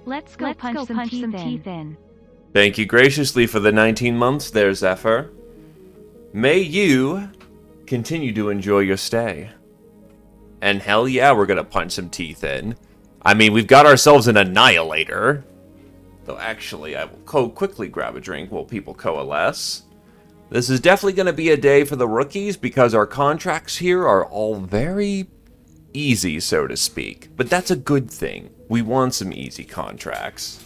Let's go punch some teeth in. Thank you graciously for the 19 months there, Zephyr. May you continue to enjoy your stay. And hell yeah, we're gonna punch some teeth in. I mean, we've got ourselves an Annihilator. Though actually, I will quickly grab a drink while people coalesce. This is definitely going to be a day for the rookies because our contracts here are all very easy, so to speak. But that's a good thing. We want some easy contracts.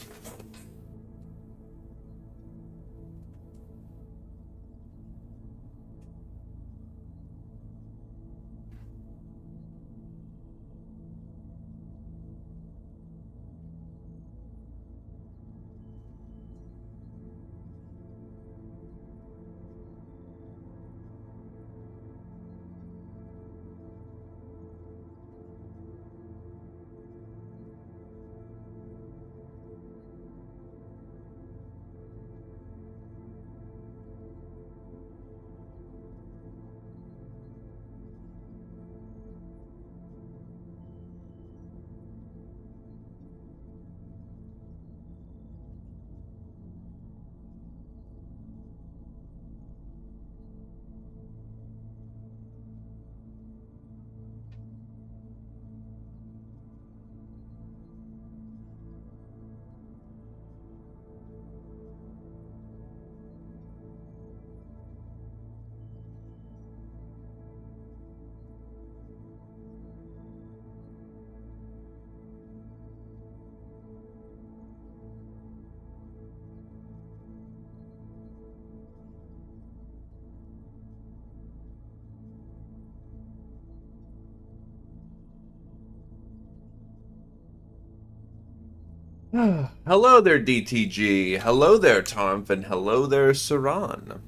Hello there, DTG. Hello there, Tarmf, and hello there, Saran.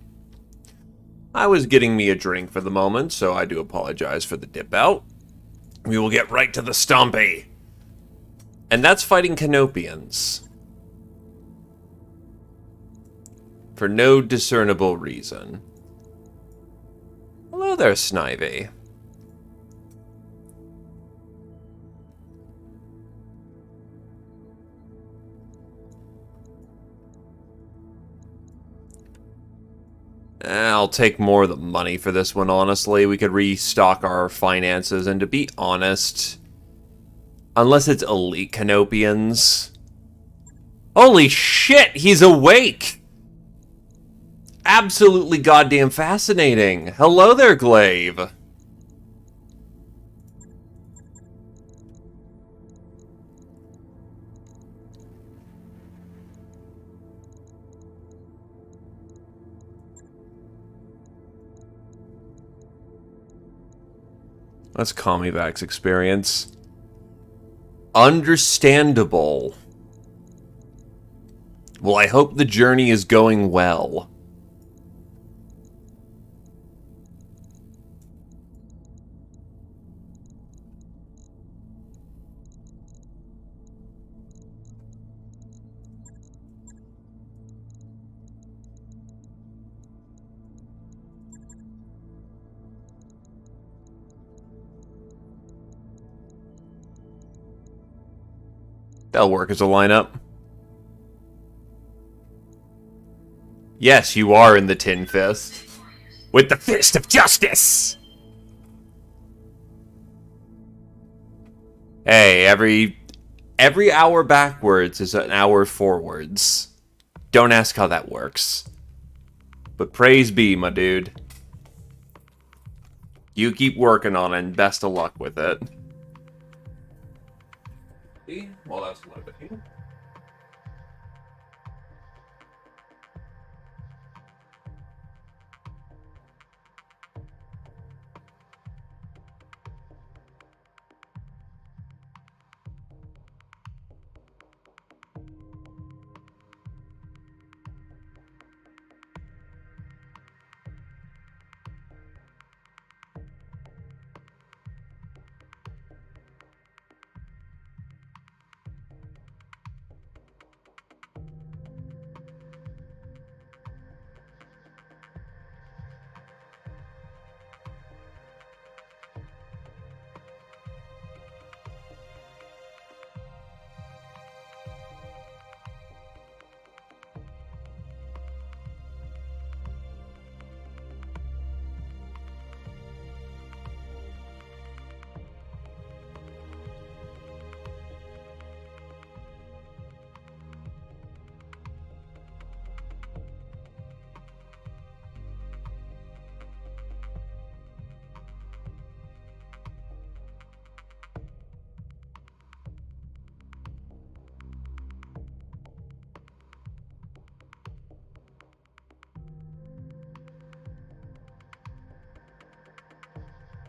I was getting me a drink for the moment, so I do apologize for the dip out. We will get right to the stompy. And that's fighting Canopians. For no discernible reason. Hello there, Snivy. I'll take more of the money for this one, honestly. We could restock our finances, and to be honest, unless it's elite Canopians... Holy shit, he's awake! Absolutely goddamn fascinating. Hello there, Glaive. That's Commivac's experience. Understandable. Well, I hope the journey is going well. That'll work as a lineup. Yes, you are in the Tin Fist. With the Fist of Justice! Hey, every hour backwards is an hour forwards. Don't ask how that works. But praise be, my dude. You keep working on it, and best of luck with it. Well, that's loaded.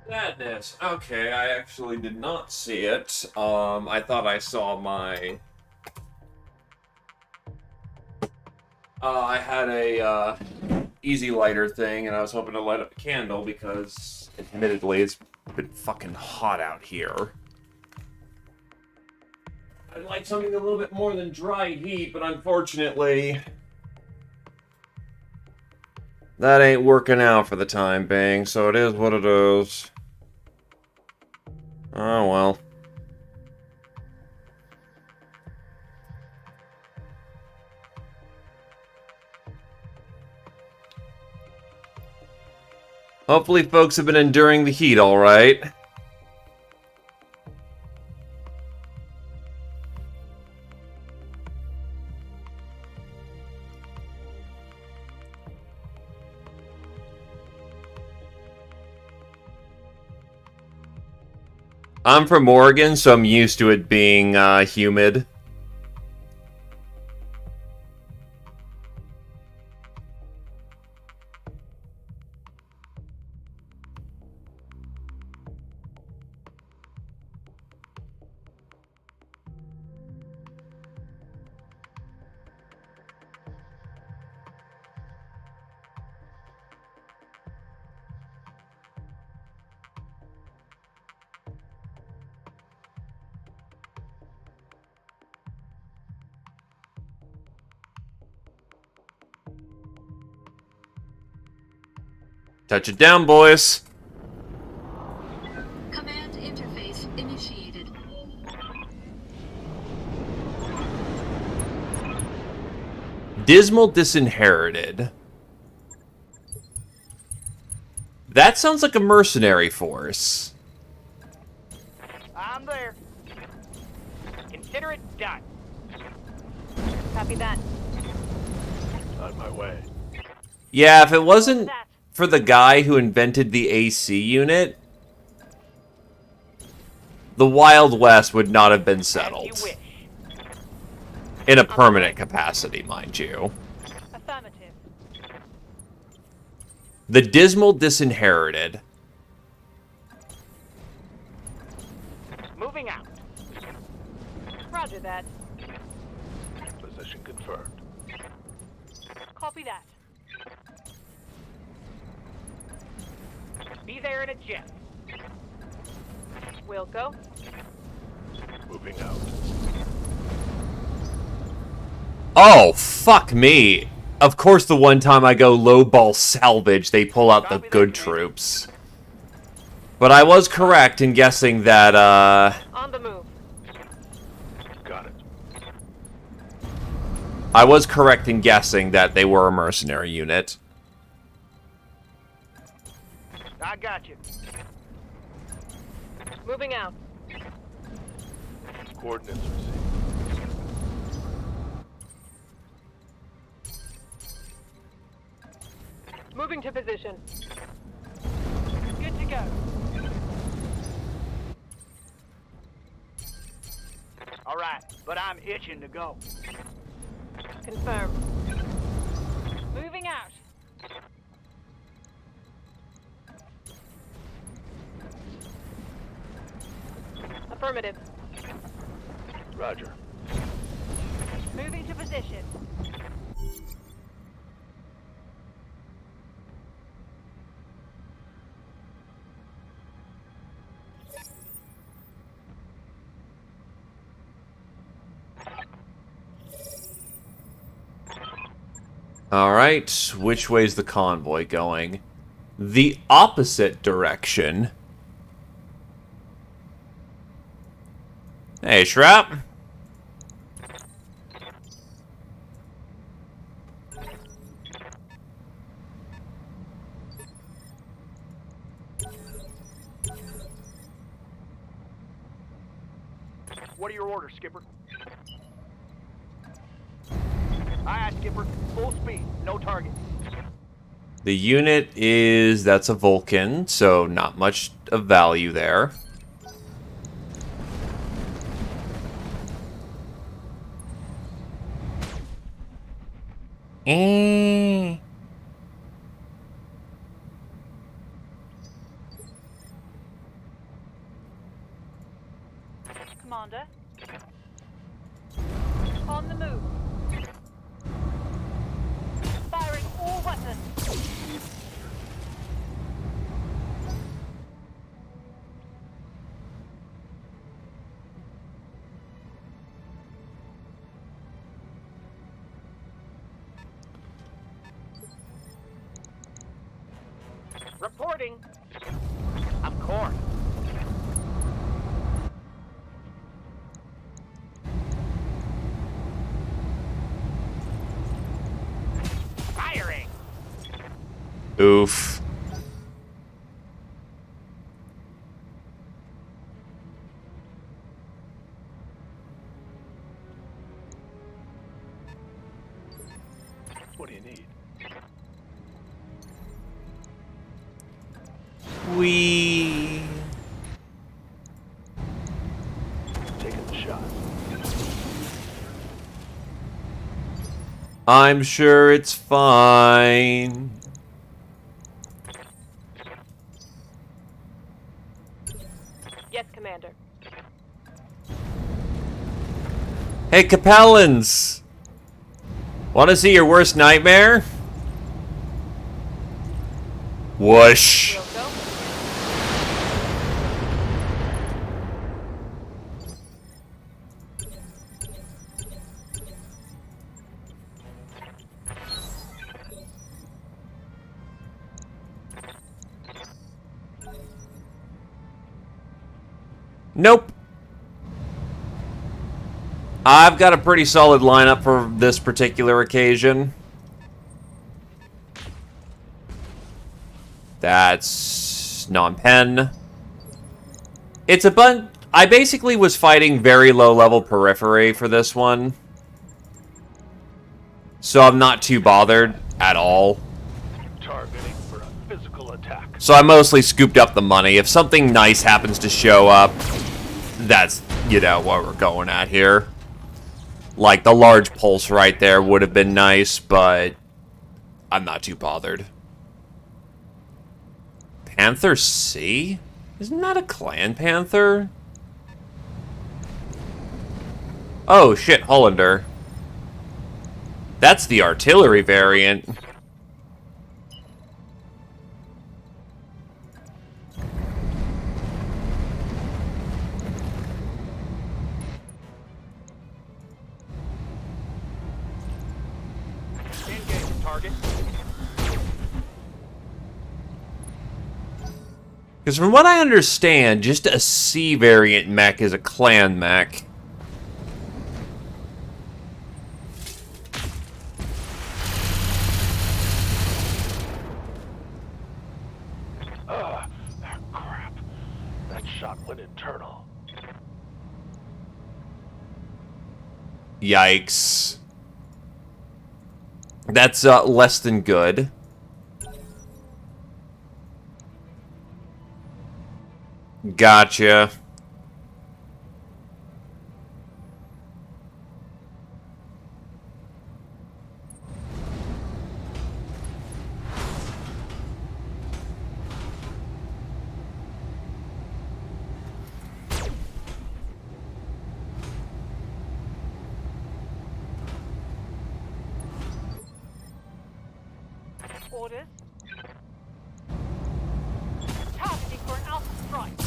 Madness. Okay, I actually did not see it. I thought I saw my... I had a, easy lighter thing, and I was hoping to light up a candle, because, admittedly, it's been fucking hot out here. I'd like something a little bit more than dry heat, but unfortunately... that ain't working out for the time being, so it is what it is. Oh, well. Hopefully folks have been enduring the heat all right. I'm from Oregon, so I'm used to it being humid. Touch it down, boys. Command interface initiated. Dismal Disinherited. That sounds like a mercenary force. I'm there. Consider it done. Copy that. On my way. Yeah, if it wasn't for the guy who invented the AC unit, the Wild West would not have been settled. As you wish. In a permanent capacity, mind you. Affirmative. The Dismal Disinherited. Moving out. Roger that. Position confirmed. Copy that. Be there in a jiff. We'll go. Moving out. Oh, fuck me. Of course, the one time I go lowball salvage, they pull out the good troops. But I was correct in guessing that, On the move. Got it. I was correct in guessing that they were a mercenary unit. I got you. Moving out. Coordinates received. Moving to position. Good to go. All right, but I'm itching to go. Confirm. Moving out. Affirmative. Roger. Moving to position. Alright, which way's the convoy going? The opposite direction. Hey, Shrap. What are your orders, Skipper? Aye, Skipper. Full speed. No target. The unit is... that's a Vulcan, so not much of value there. Commander. On the move. Firing all weapons. Reporting. I'm core. Firing. Oof. What do you need? We. Taking the shot. I'm sure it's fine. Yes, Commander. Hey, Capellans! Want to see your worst nightmare? Whoosh. We'll go. Nope. I've got a pretty solid lineup for this particular occasion. That's non-pen. It's a bunch. I basically was fighting very low-level periphery for this one. So I'm not too bothered at all. Targeting for a physical attack. So I mostly scooped up the money. If something nice happens to show up, that's, you know, what we're going at here. Like, the large pulse right there would have been nice, but I'm not too bothered. Panther C? Isn't that a clan panther? Oh, shit, Hollander. That's the artillery variant. Engage target. Because from what I understand, just a C variant mech is a clan mech. Crap. That shot went internal. Yikes. That's less than good. Gotcha. Orders. Targeting for an alpha strike.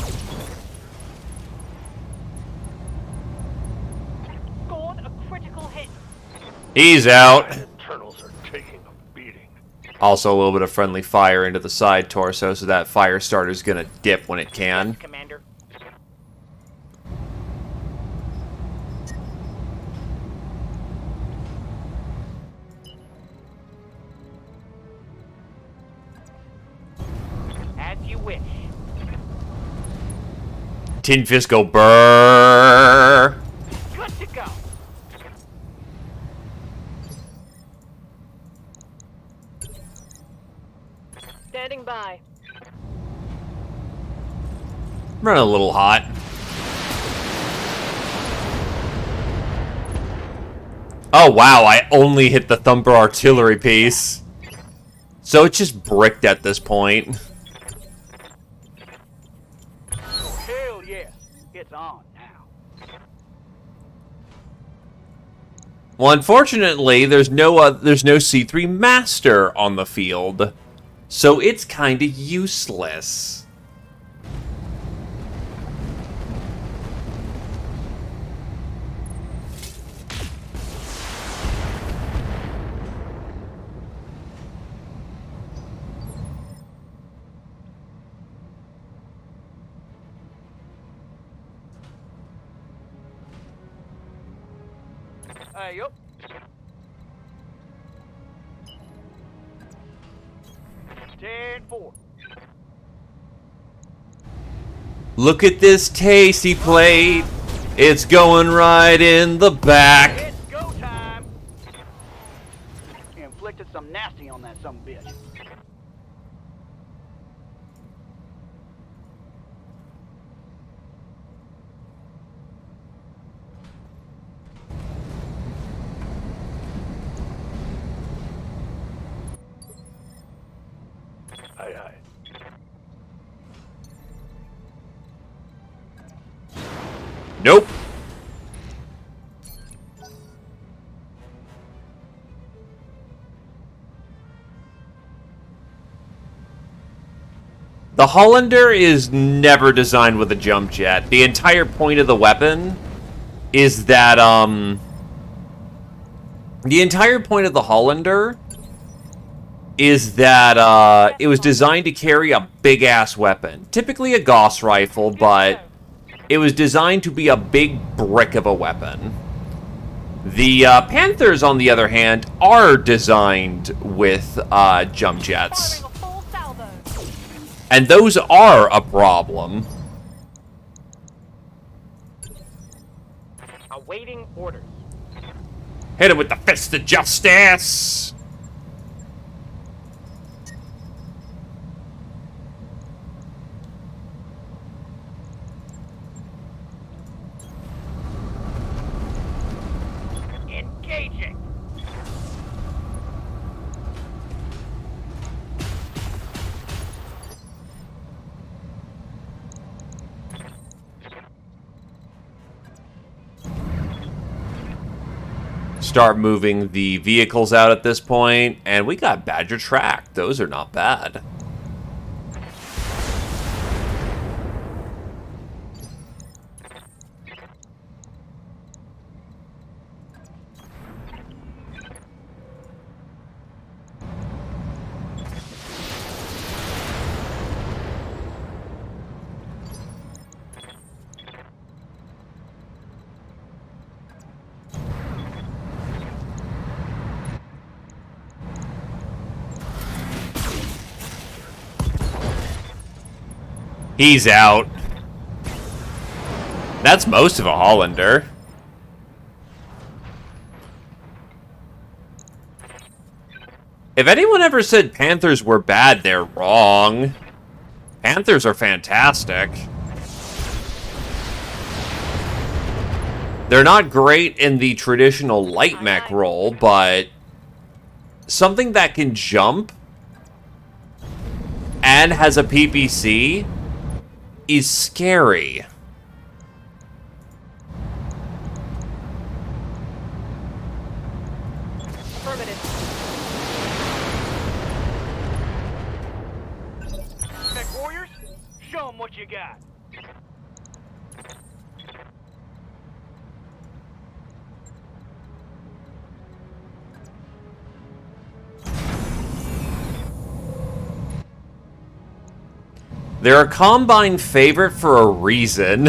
Scored a critical hit. He's out. Internals are taking a beating. Also a little bit of friendly fire into the side torso, so that fire starter's gonna dip when it can. Commander. As you wish. Tin Fist go brrrr. Good to go. Standing by. Running a little hot. Oh wow, I only hit the thumper artillery piece. So it's just bricked at this point. Oh, hell yeah. It's on now. Well, unfortunately, there's no C3 Master on the field, so it's kind of useless. Yup. 10-4. Look at this tasty plate. It's going right in the back. It's go time. You inflicted some nasty on that some bitch. Aye, aye. Nope. The Hollander is never designed with a jump jet. The entire point of the weapon is that, the entire point of the Hollander is that, it was designed to carry a big-ass weapon. Typically a Gauss rifle, but it was designed to be a big brick of a weapon. The Panthers, on the other hand, are designed with jump jets. Firing a full salvo. And those are a problem. Awaiting orders. Hit him with the fist of justice! Engaging. Start moving the vehicles out at this point, and we got Badger Track. Those are not bad. He's out. That's most of a Hollander. If anyone ever said Panthers were bad, they're wrong. Panthers are fantastic. They're not great in the traditional light mech role, but something that can jump and has a PPC is scary. Affirmative. Tech warriors, show them what you got. They're a Combine favorite for a reason.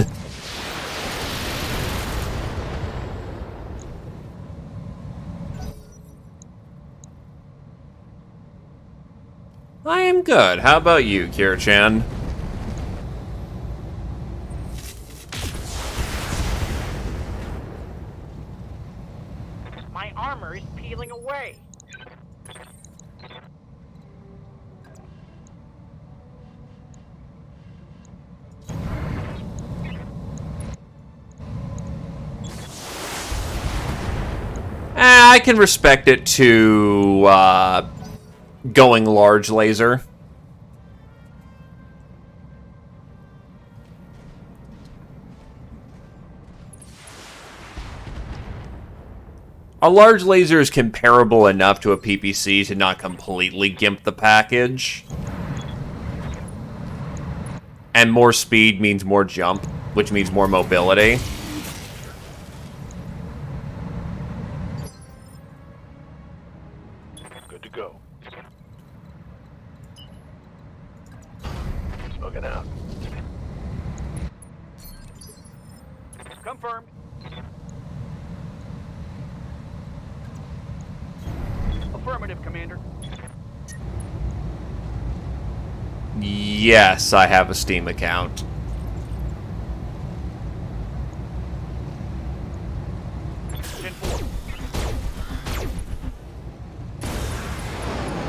I am good. How about you, Kira-chan? My armor is peeling away. I can respect it to going large laser. A large laser is comparable enough to a PPC to not completely gimp the package. And more speed means more jump, which means more mobility. Good to go. Smoking out. Confirmed. Affirmative, Commander. Yes, I have a Steam account. Gen 4.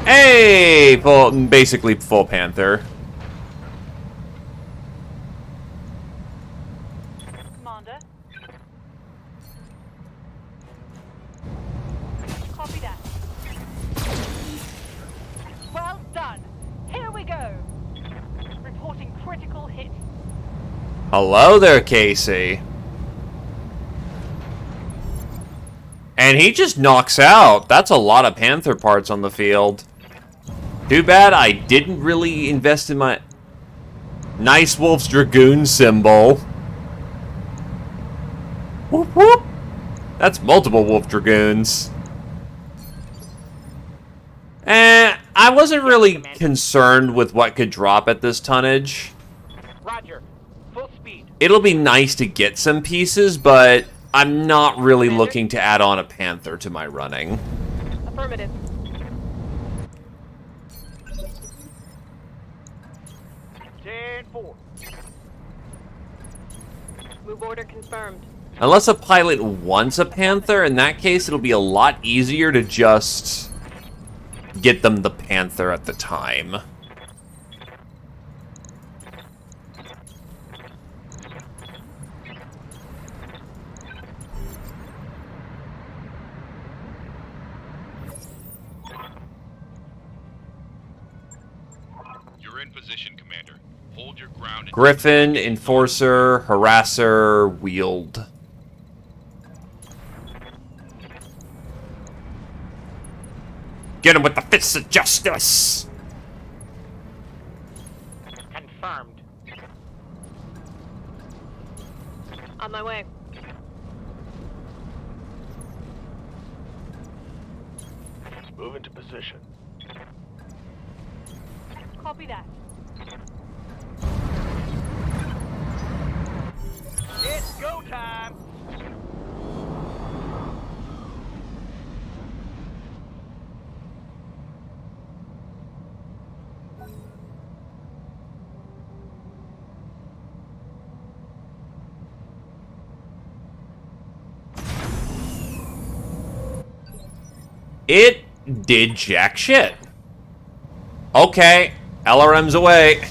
Hey! Basically full Panther. Commander. Copy that. Well done. Here we go. Reporting critical hit. Hello there, Casey. And he just knocks out. That's a lot of Panther parts on the field. Too bad I didn't really invest in my... Nice Wolf's Dragoon symbol. Whoop whoop. That's multiple Wolf Dragoons. I wasn't really concerned with what could drop at this tonnage. Roger. Full speed. It'll be nice to get some pieces, but I'm not really looking to add on a Panther to my running. Affirmative. Gen 4. Move order confirmed. Unless a pilot wants a Panther, in that case it'll be a lot easier to just get them the Panther at the time. You're in position, Commander. Hold your ground. And Griffin, Enforcer, Harasser, Wield. Get him with the fists of justice! Confirmed. On my way. Move into position. Copy that. It's go time. It did jack shit. Okay, LRM's away.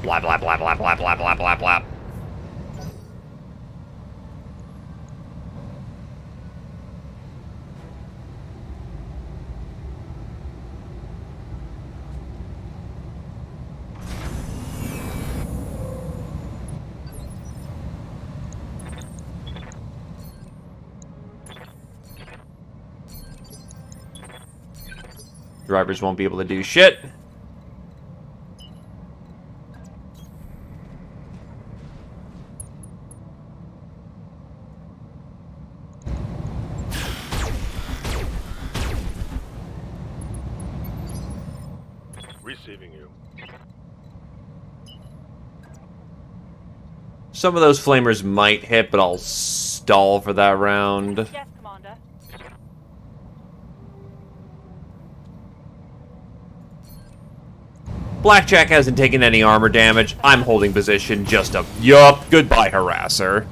Blah, blah, blah, blah, blah, blah, blah, blah, blah. Drivers won't be able to do shit. Receiving you. Some of those flamers might hit, but I'll stall for that round. Yes, Commander. Blackjack hasn't taken any armor damage. I'm holding position just a... Yup, goodbye, Harasser.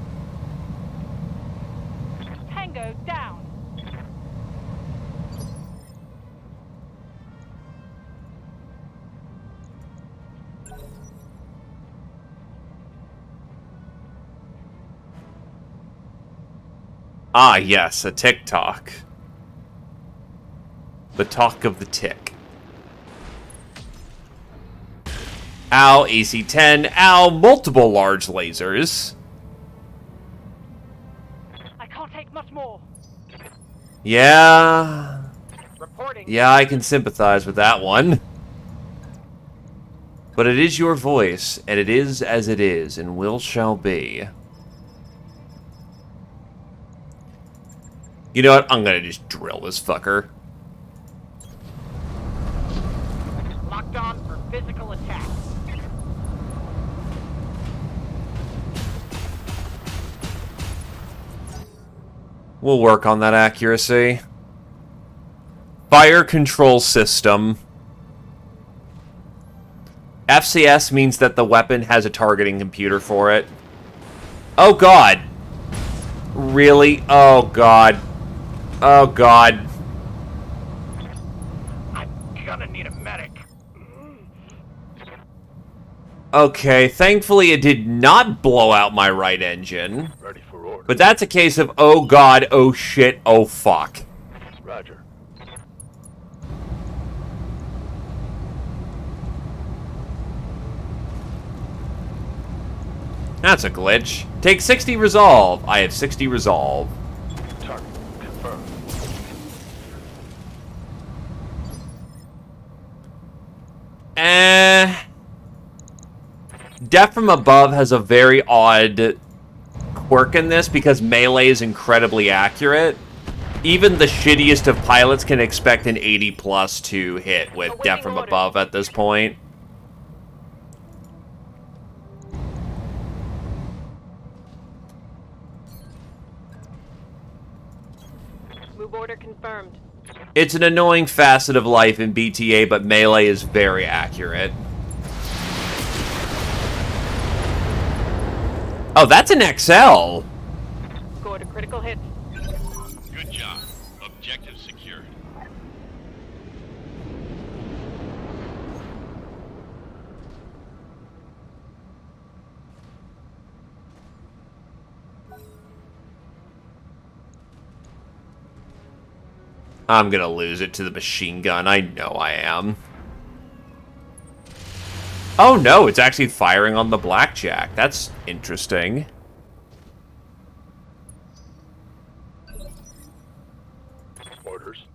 Tango down. Ah, yes, a tick-tock. The talk of the tick. Ow, AC-10. Ow, multiple large lasers. I can't take Much more. Yeah. Reporting. Yeah, I can sympathize with that one. But it is your voice, and it is as it is, and will shall be. You know what? I'm gonna just drill this fucker. Locked on for physical attack. We'll work on that accuracy. Fire control system. FCS means that the weapon has a targeting computer for it. Oh god. Really? Oh god. Oh god. I'm gonna need a medic. Okay, thankfully it did not blow out my right engine. Ready for order. But that's a case of, oh god, oh shit, oh fuck. Roger. That's a glitch. Take 60 resolve. I have 60 resolve. Target confirmed. Death from Above has a very odd quirk in this because melee is incredibly accurate. Even the shittiest of pilots can expect an 80 plus to hit with Death from Above at this point. Move order confirmed. It's an annoying facet of life in BTA, but melee is very accurate. Oh, that's an XL! Scored a critical hit. Good job. Objective secured. I'm gonna lose it to the machine gun. I know I am. Oh no, it's actually firing on the blackjack. That's interesting. Orders.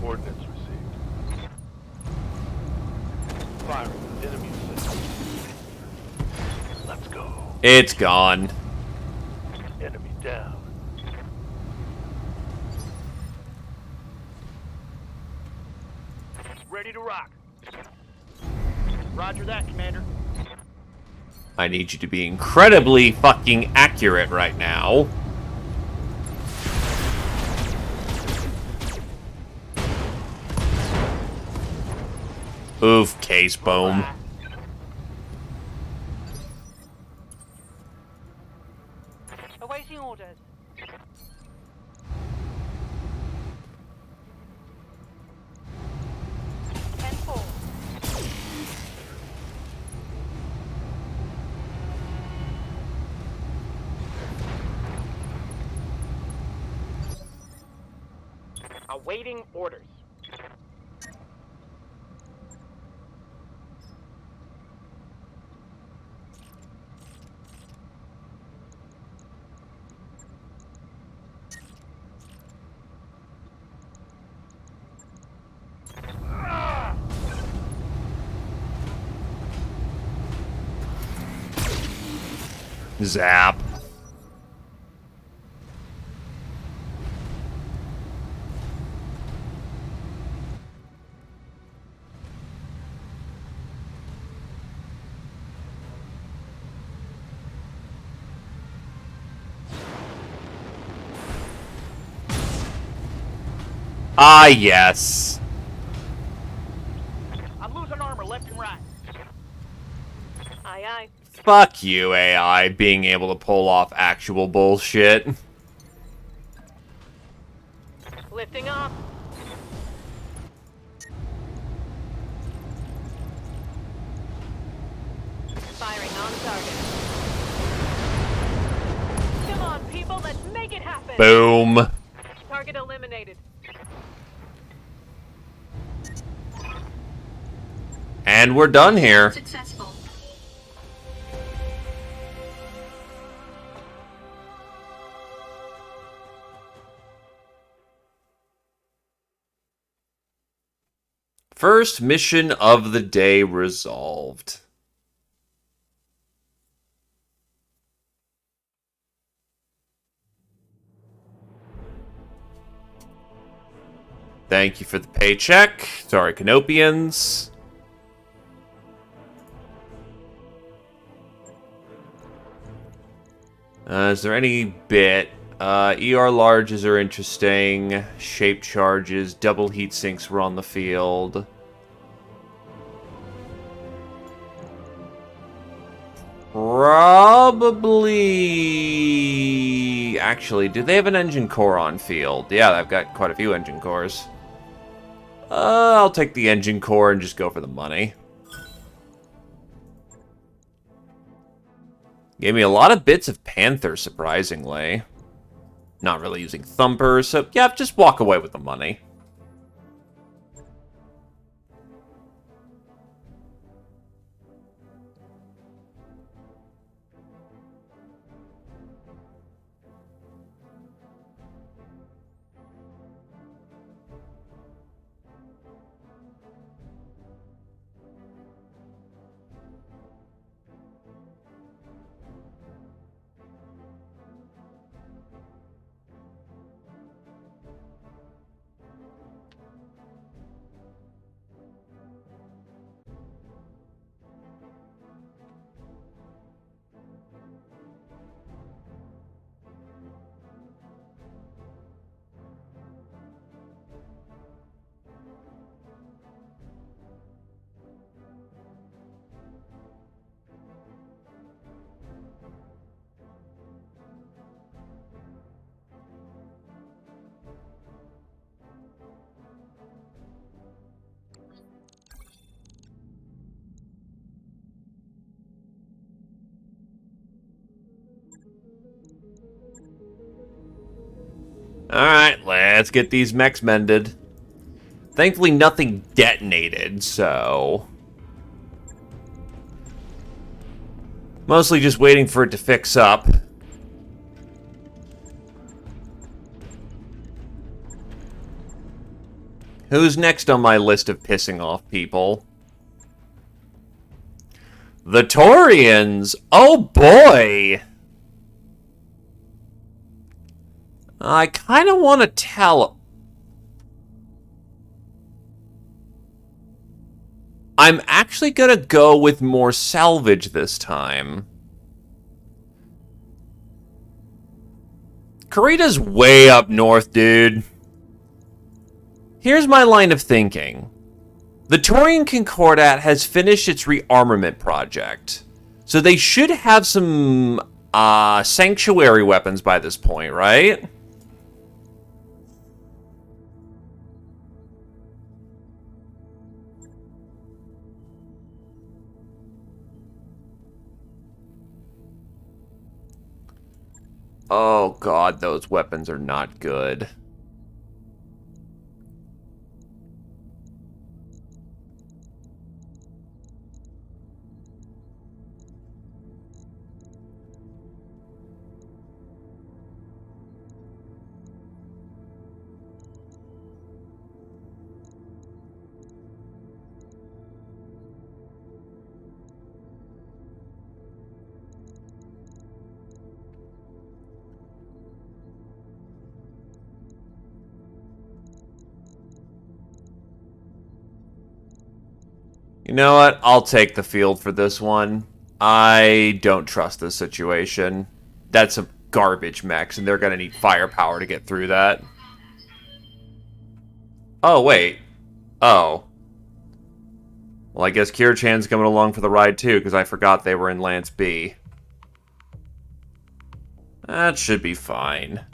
Coordinates received. Firing. Enemy system. Let's go. It's gone. Enemy down. Ready to rock. Roger that, Commander. I need you to be incredibly fucking accurate right now. Oof, case boom. Awaiting orders. Ten four. Awaiting orders. Zap. Ah, yes. I'm losing armor left and right. Aye aye. Fuck you, AI, being able to pull off actual bullshit. Lifting off. Firing on target. Come on, people, let's make it happen. Boom. Target eliminated. And we're done here. Successful. First mission of the day resolved. Thank you for the paycheck. Sorry, Canopians. Is there any bit? ER larges are interesting. Shape charges, double heat sinks were on the field. Probably... Actually, do they have an engine core on field? Yeah, they've got quite a few engine cores. I'll take the engine core and just go for the money. Gave me a lot of bits of Panther, surprisingly. Not really using Thumper, so yeah, just walk away with the money. Alright, let's get these mechs mended. Thankfully, nothing detonated, so... Mostly just waiting for it to fix up. Who's next on my list of pissing off people? The Taurians! Oh boy! I kind of want to tell... I'm actually going to go with more salvage this time. Kurita's way up north, dude. Here's my line of thinking. The Taurian Concordat has finished its rearmament project. So they should have some sanctuary weapons by this point, right? Oh god, those weapons are not good. You know what? I'll take the field for this one. I don't trust this situation. That's a garbage mechs, and they're gonna need firepower to get through that. Oh, wait. Oh. Well, I guess Kirichan's coming along for the ride, too, because I forgot they were in Lance B. That should be fine.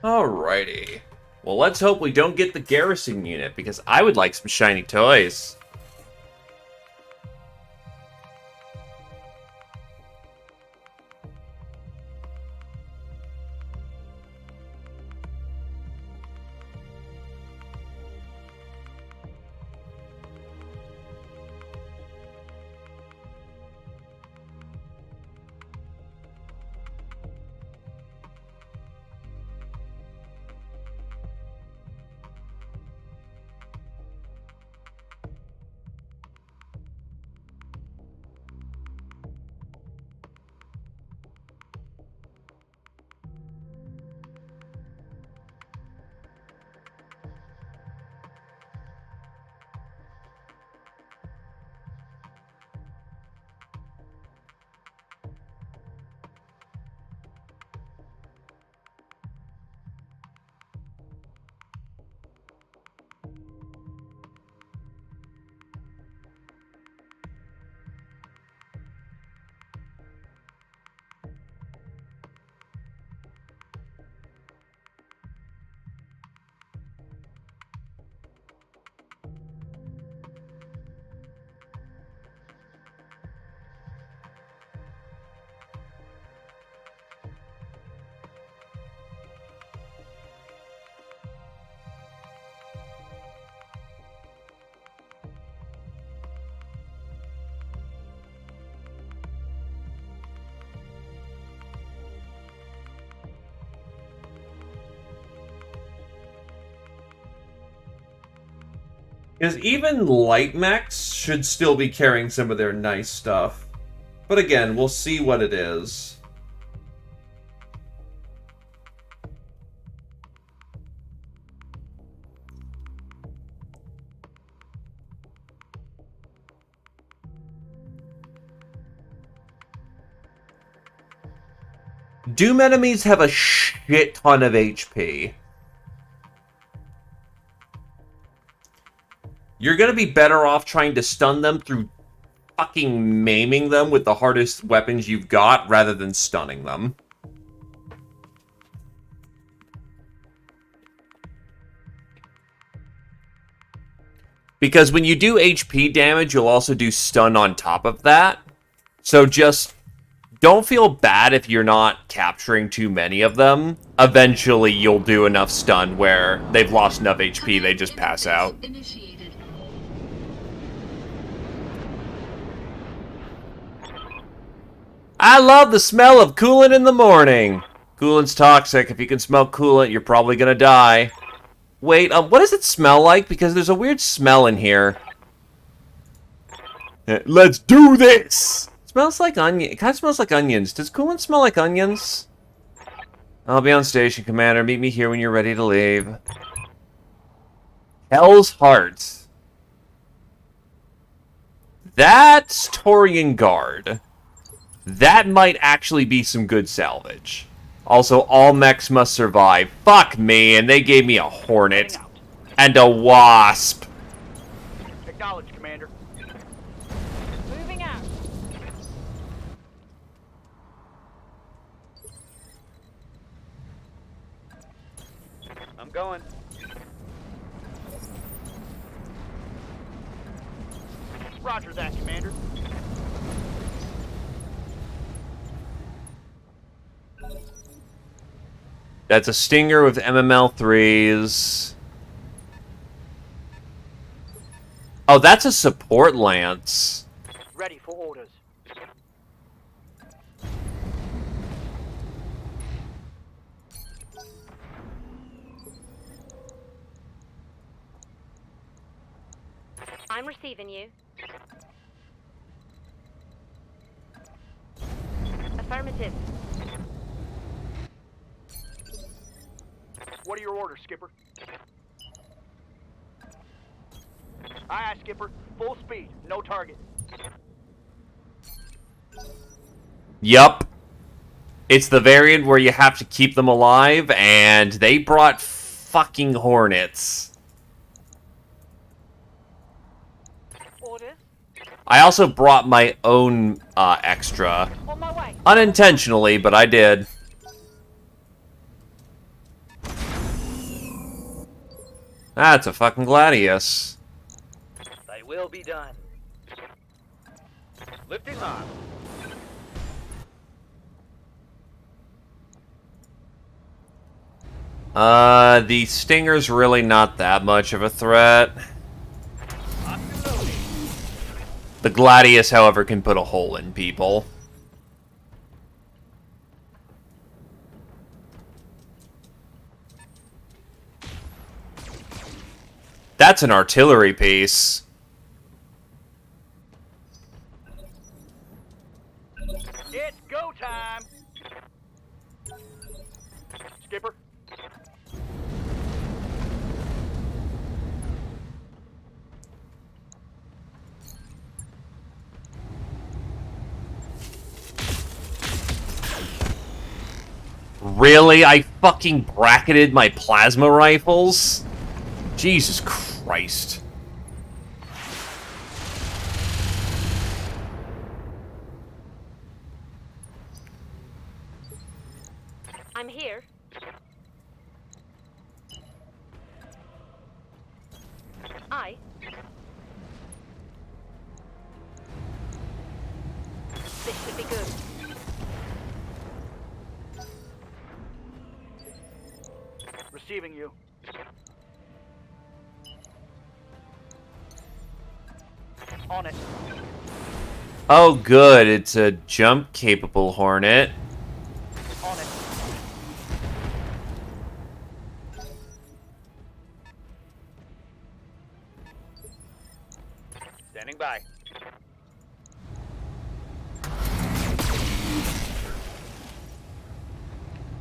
Alrighty. Well, let's hope we don't get the garrison unit, because I would like some shiny toys. Because even light mechs should still be carrying some of their nice stuff. But again, we'll see what it is. Doom enemies have a shit ton of HP. You're gonna be better off trying to stun them through fucking maiming them with the hardest weapons you've got rather than stunning them. Because when you do HP damage, you'll also do stun on top of that. So just don't feel bad if you're not capturing too many of them. Eventually, you'll do enough stun where they've lost enough HP, they just pass out. I love the smell of coolant in the morning. Coolant's toxic. If you can smell coolant, you're probably gonna die. Wait, what does it smell like? Because there's a weird smell in here. Let's do this! Smells like onion. It kind of smells like onions. Does coolant smell like onions? I'll be on station, Commander. Meet me here when you're ready to leave. Hell's Heart. That's Torian Guard. That might actually be some good salvage. Also, all mechs must survive. Fuck me, and they gave me a Hornet. And a Wasp. Acknowledge, Commander. Moving out. I'm going. Roger that, Commander. That's a Stinger with MML3s. Oh, that's a support lance. Ready for orders. I'm receiving you. Affirmative. What are your orders, Skipper? Aye, aye, Skipper. Full speed. No target. Yup. It's the variant where you have to keep them alive, and they brought fucking Hornets. Orders. I also brought my own extra. On my way. Unintentionally, but I did. That's a fucking Gladius. They will be done. Lifting off. The Stinger's really not that much of a threat. The Gladius, however, can put a hole in people. That's an artillery piece. It's go time. Skipper. Really? I fucking bracketed my plasma rifles? Jesus Christ. I'm here. I. This should be good. Receiving you. On it. Oh, good. It's a jump-capable Hornet. On it. Standing by.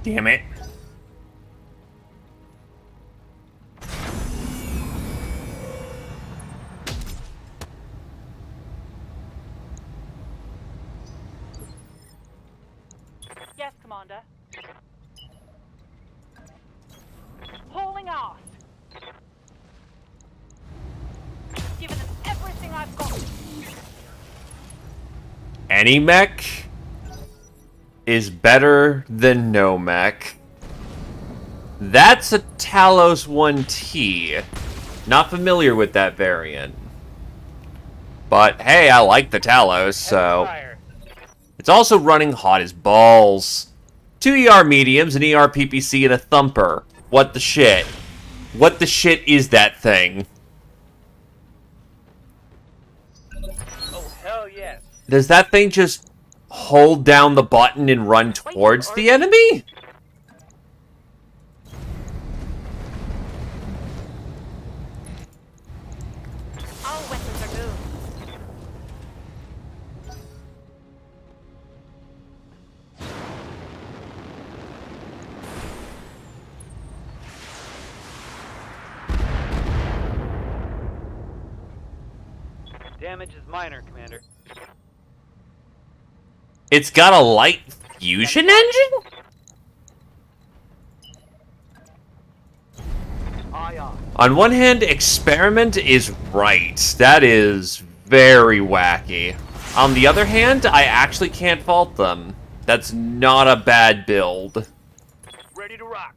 Damn it. Yes, Commander. Hauling aft. Giving them everything I've got. Any mech is better than no mech. That's a Talos 1T. Not familiar with that variant. But hey, I like the Talos, so... Fire. It's also running hot as balls. 2 ER mediums, an ER PPC, and a thumper. What the shit? What the shit is that thing? Oh, hell yes. Does that thing just hold down the button and run towards the enemy? All weapons are moved. Damage is minor, Commander. It's got a light fusion engine? Aye, aye. On one hand, Experiment is right. That is very wacky. On the other hand, I actually can't fault them. That's not a bad build. Ready to rock.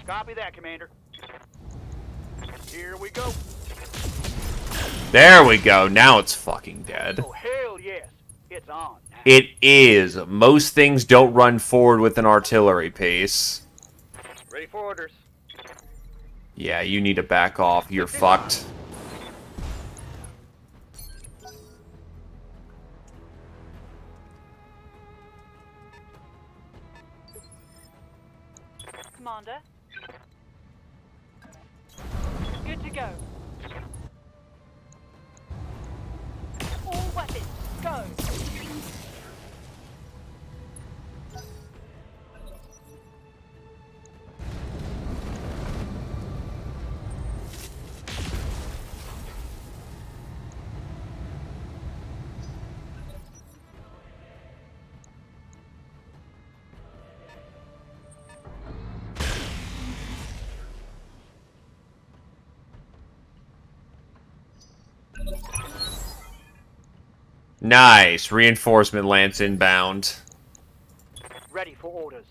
Copy that, Commander. Here we go. There we go. Now it's fucking dead. Oh, hell yes. It's on. Now. It is. Most things don't run forward with an artillery piece. Ready for orders. Yeah, you need to back off. You're fucked. Commander. Good to go. All weapons, go. Nice. Reinforcement lance inbound. Ready for orders.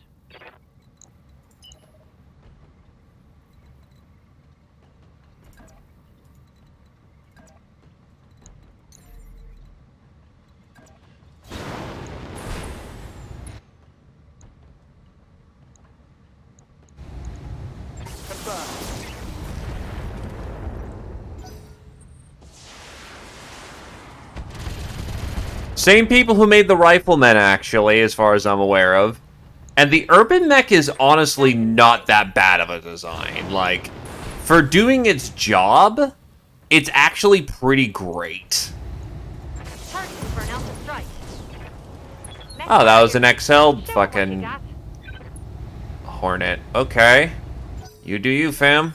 Same people who made the Riflemen, actually, as far as I'm aware of. And the Urban Mech is honestly not that bad of a design. Like, for doing its job, it's actually pretty great. Targeting for an alpha strike. Oh, that was an XL Show 'em what you fucking got. Hornet. Okay. You do you, fam.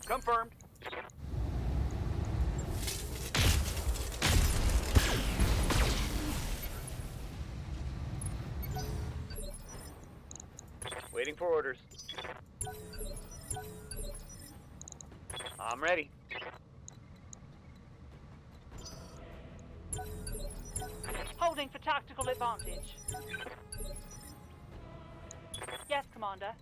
Confirmed. Waiting for orders. I'm ready. Holding for tactical advantage. Yes, Commander.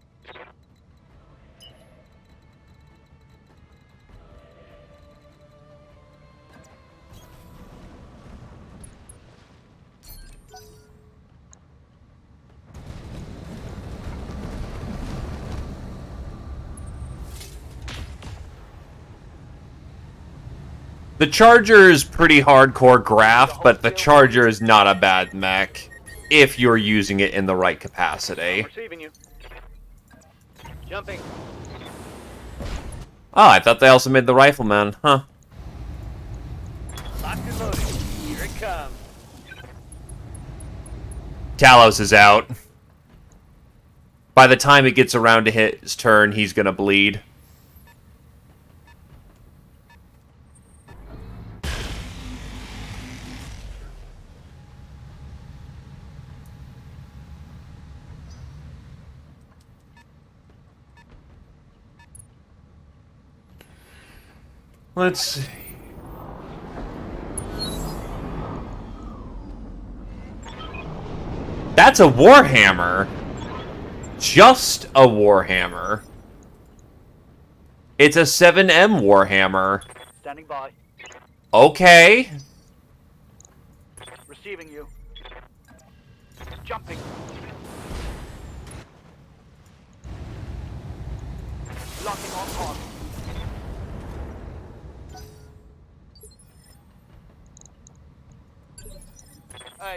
The Charger is pretty hardcore graph, but the Charger is not a bad mech if you're using it in the right capacity. Receiving you. Jumping. Oh, I thought they also made the Rifleman, huh? Locked and loaded. Here it comes. Talos is out. By the time it gets around to his turn, he's gonna bleed. Let's see. That's a Warhammer. Just a Warhammer. It's a 7M Warhammer. Standing by. Okay. Receiving you. Jumping. Locking on target.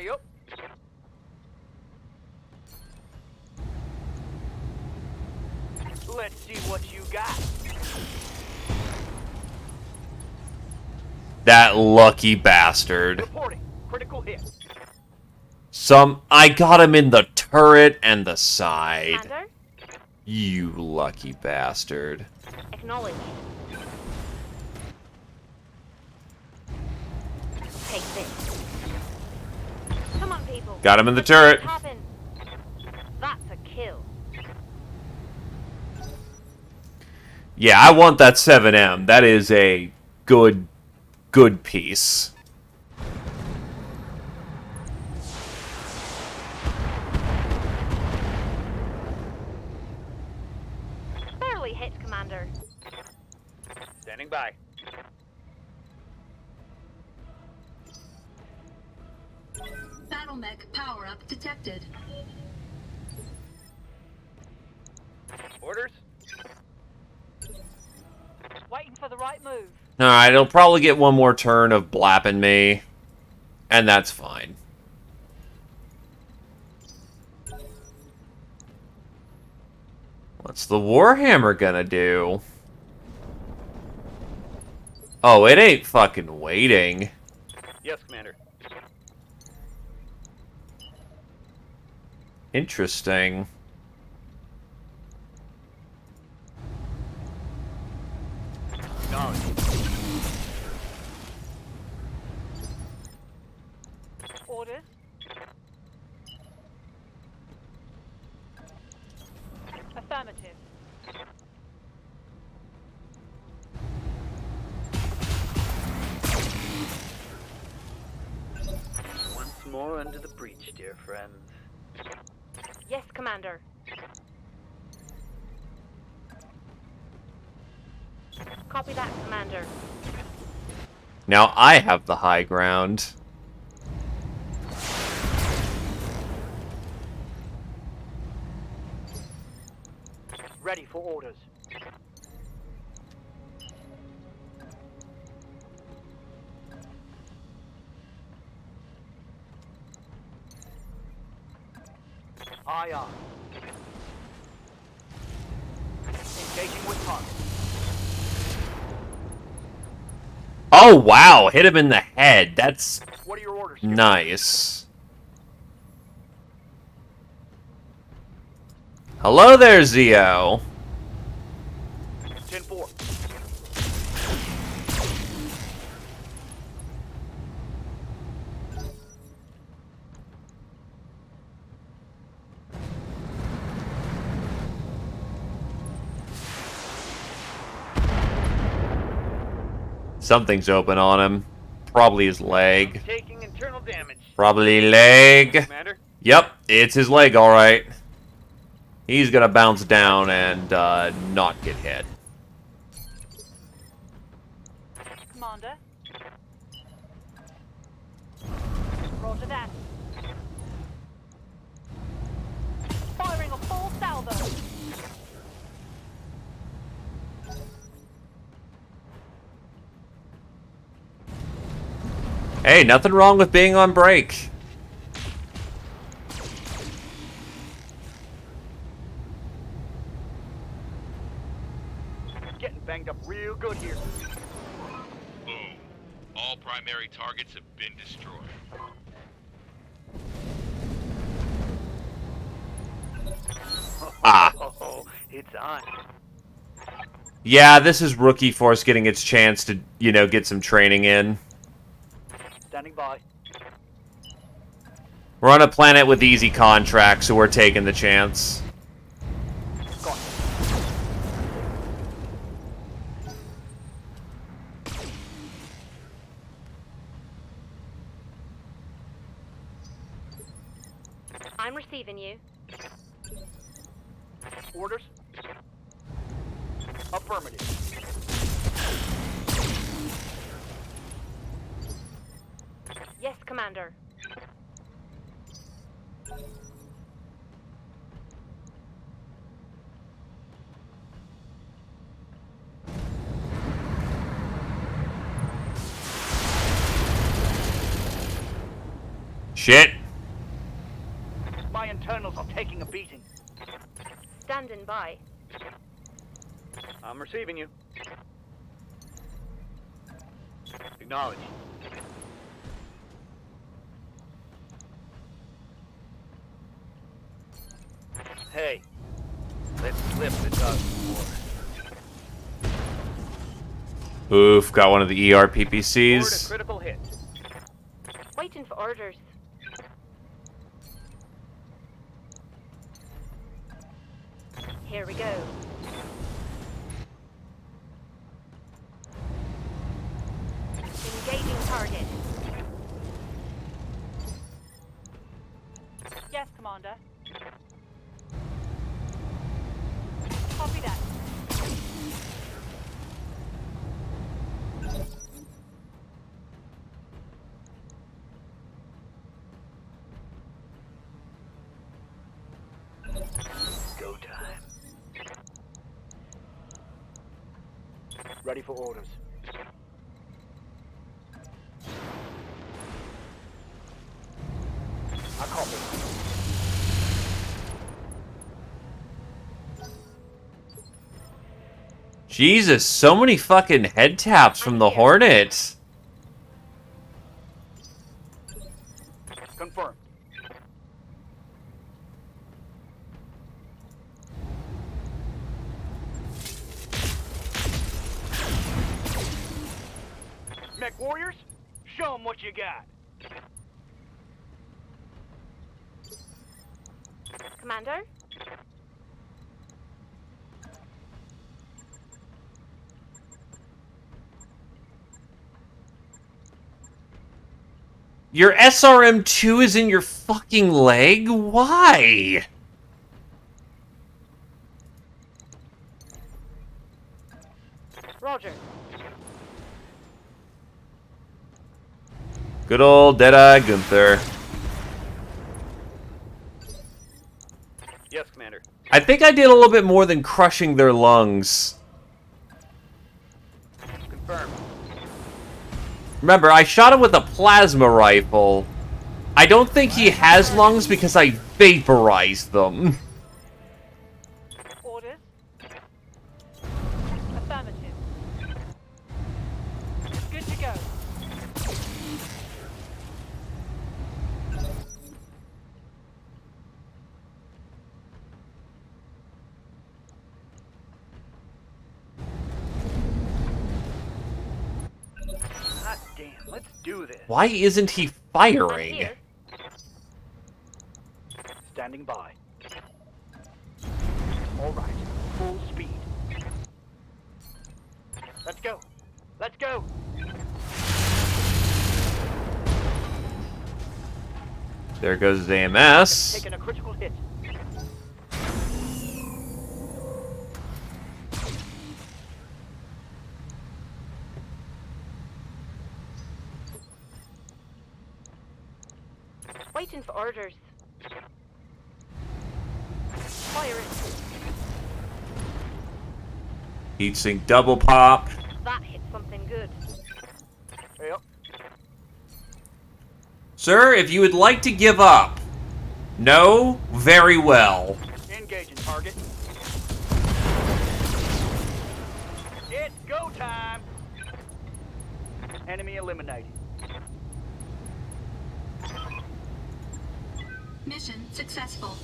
Yup. Let's see what you got. That lucky bastard. Reporting. Critical hit. I got him in the turret and the side. Commander, You lucky bastard. acknowledge. Take this. Come on, people. Got him in the Let's make it turret. happen. That's a kill. Yeah, I want that 7M. That is a good piece. Barely hit, Commander. Standing by. Battle mech power-up detected. Orders. Waiting for the right move. Alright, it'll probably get one more turn of blapping me. And that's fine. What's the Warhammer gonna do? Oh, it ain't fucking waiting. Yes, Commander. Interesting. Knowledge. Orders. Affirmative. Once more under the breach, dear friends. Yes, Commander. Copy that, Commander. Now I have the high ground. Ready for orders. Aye, aye. Engaging with target. Oh, wow. Hit him in the head. That's What are your orders? nice. Hello there, Zio. 10-4. Something's open on him. Probably his leg. Taking internal damage. Probably leg. Commander. Yep, it's his leg, alright. He's gonna bounce down and not get hit. Commander. Roger that. Firing a full salvo. Hey, nothing wrong with being on break. Getting banged up real good here. Boom. All primary targets have been destroyed. Ah. Oh, it's on. Yeah, this is Rookie Force getting its chance to, you know, get some training in. Standing by. We're on a planet with easy contracts, so we're taking the chance. Got it. I'm receiving you. Orders? Affirmative. Yes, Commander. Shit. My internals are taking a beating. Standing by. I'm receiving you. Acknowledge. Hey, let's slip the dog more. Oof, got one of the Order ERPPCs. critical hit. Waiting for orders. Here we go. Engaging target. Yes, Commander. Copy that. Go time. Ready for orders. I copy. Jesus, so many fucking head taps from the Hornet. Confirmed. Mech warriors, show them what you got. Commander? Your SRM-2 is in your fucking leg? Why? Roger. Good old Deadeye Gunther. Yes, Commander. I think I did a little bit more than crushing their lungs. Confirmed. Remember, I shot him with a plasma rifle. I don't think he has lungs because I vaporized them. Orders? Affirmative. Good to go. Hot damn, let's do this. Why isn't he I'm firing? here. Standing by. All right, full speed. Let's go. Let's go. There goes his AMS. Taking a critical hit. Waiting for orders. Firing. Heatsink double pop. That hit something good. Yep. Sir, if you would like to give up. No? Very well. Engaging target. It's go time. Enemy eliminated. Mission successful.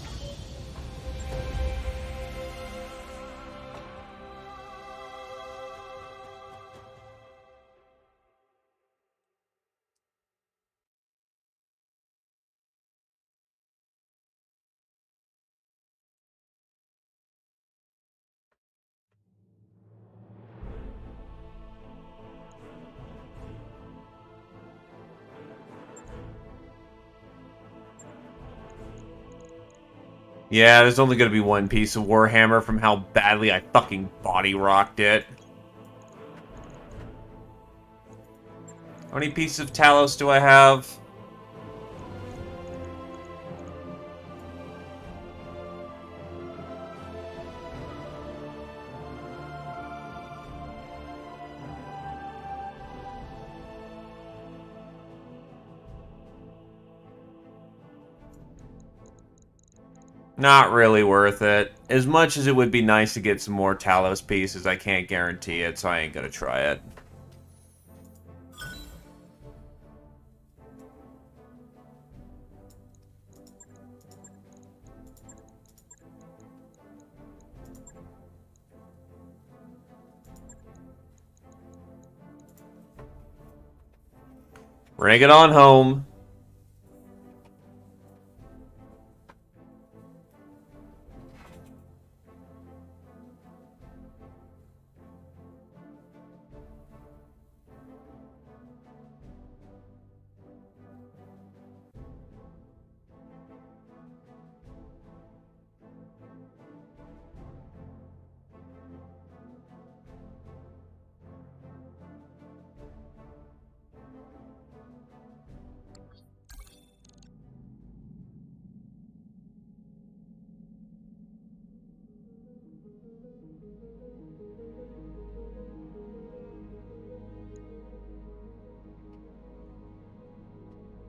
Yeah, there's only gonna be one piece of Warhammer from how badly I fucking body rocked it. How many pieces of Talos do I have? Not really worth it. As much as it would be nice to get some more Talos pieces, I can't guarantee it, so I ain't gonna try it. Bring it on home.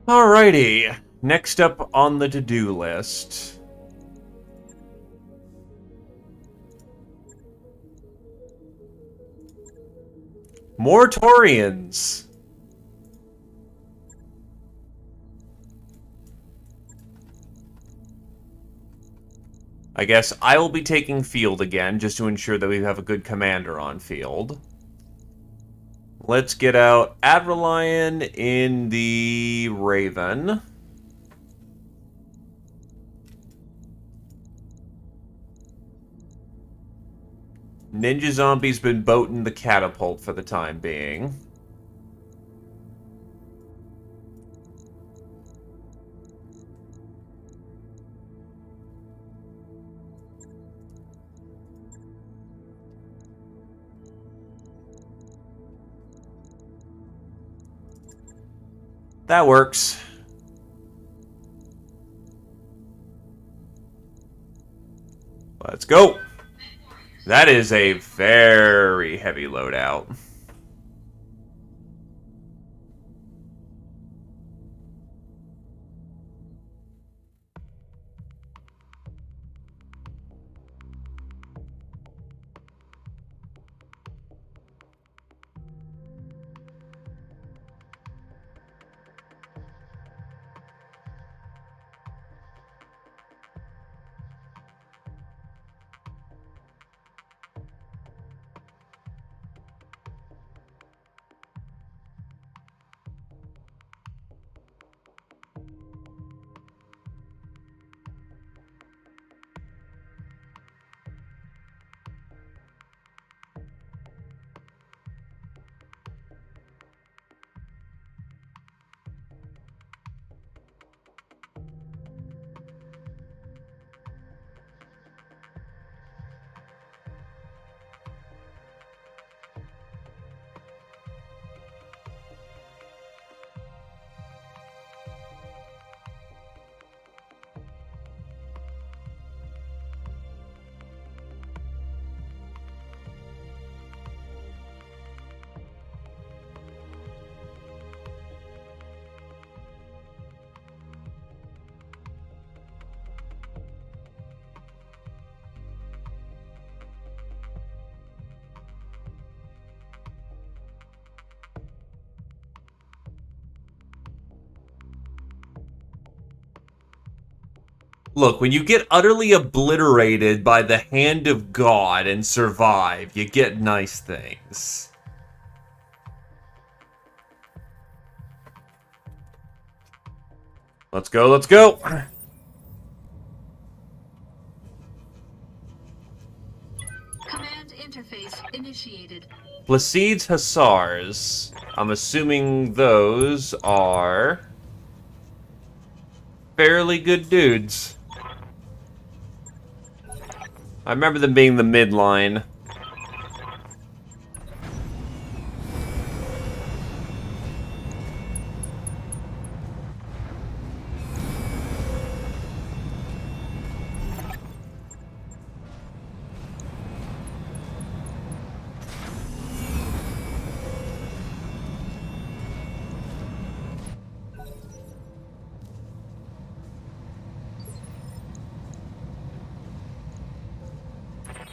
Alrighty, next up on the to-do list. Mortorians. I guess I will be taking field again, just to ensure that we have a good commander on field. Let's get out Adrelion in the Raven. Ninja Zombie's been boating the catapult for the time being. That works. Let's go. That is a very heavy loadout. Look, when you get utterly obliterated by the hand of God and survive, you get nice things. Let's go, let's go! Command interface initiated. Placide's Hussars. I'm assuming those are fairly good dudes. I remember them being the midline.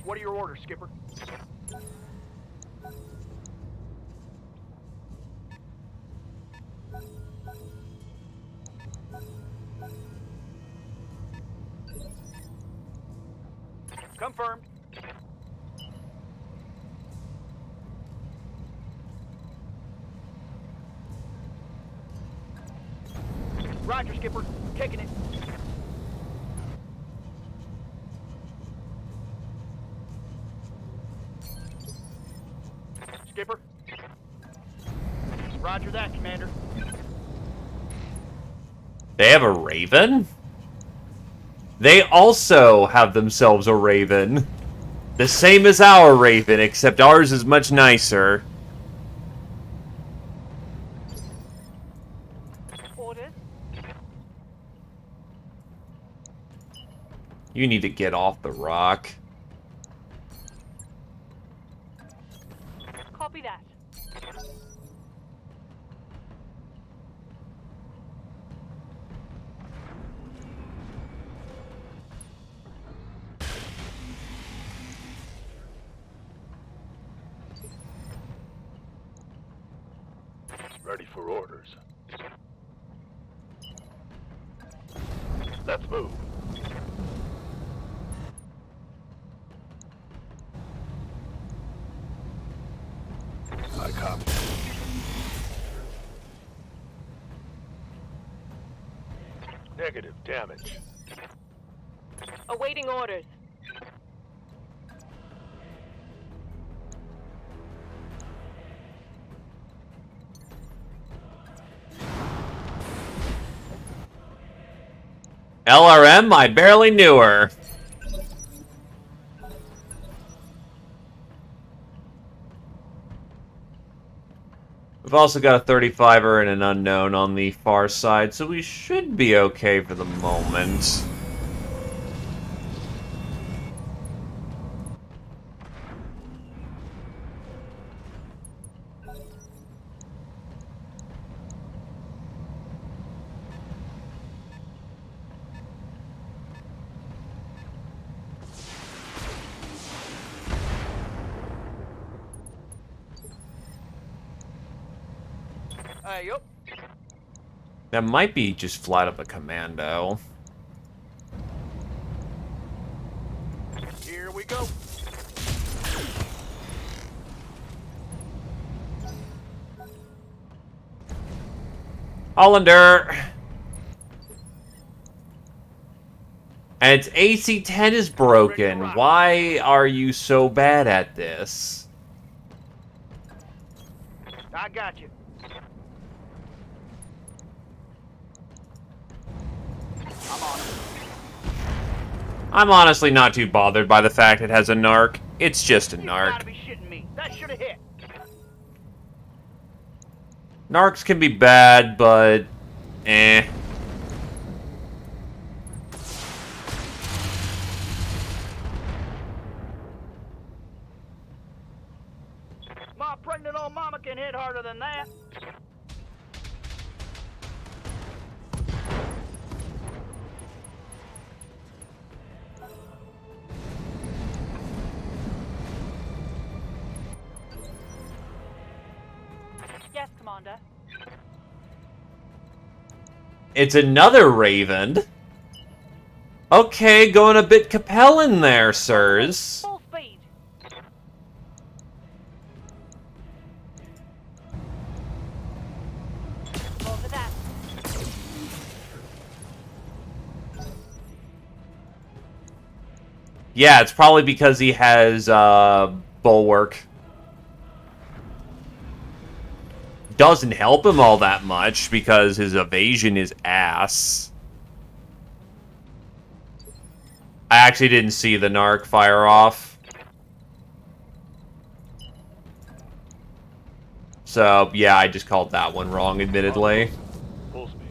What are your orders, Skipper? Confirmed. Roger, Skipper. Taking it. Skipper. Roger that, Commander. They have a Raven? They also have themselves a Raven. The same as our Raven, except ours is much nicer. Orders. You need to get off the rock. Copy that. Ready for orders. Let's move. I copy. Negative damage. Awaiting orders. LRM, I barely knew her. We've also got a 35er and an unknown on the far side, so we should be okay for the moment. Yup. That might be just flat up a commando. Here we go. Hollander! And its AC-10 is broken. Why are you so bad at this? I got you. I'm on it. I'm honestly not too bothered by the fact it has a narc. It's just a You gotta narc. be shitting me. That should have hit. Narcs can be bad, but... eh. My pregnant old mama can hit harder than that. Yes, Commander. It's another Raven. Okay, going a bit Capellan there, sirs. Full speed. More for that. Yeah, it's probably because he has, Bulwark. Doesn't help him all that much, because his evasion is ass. I actually didn't see the narc fire off. So, yeah, I just called that one wrong, admittedly. Full speed.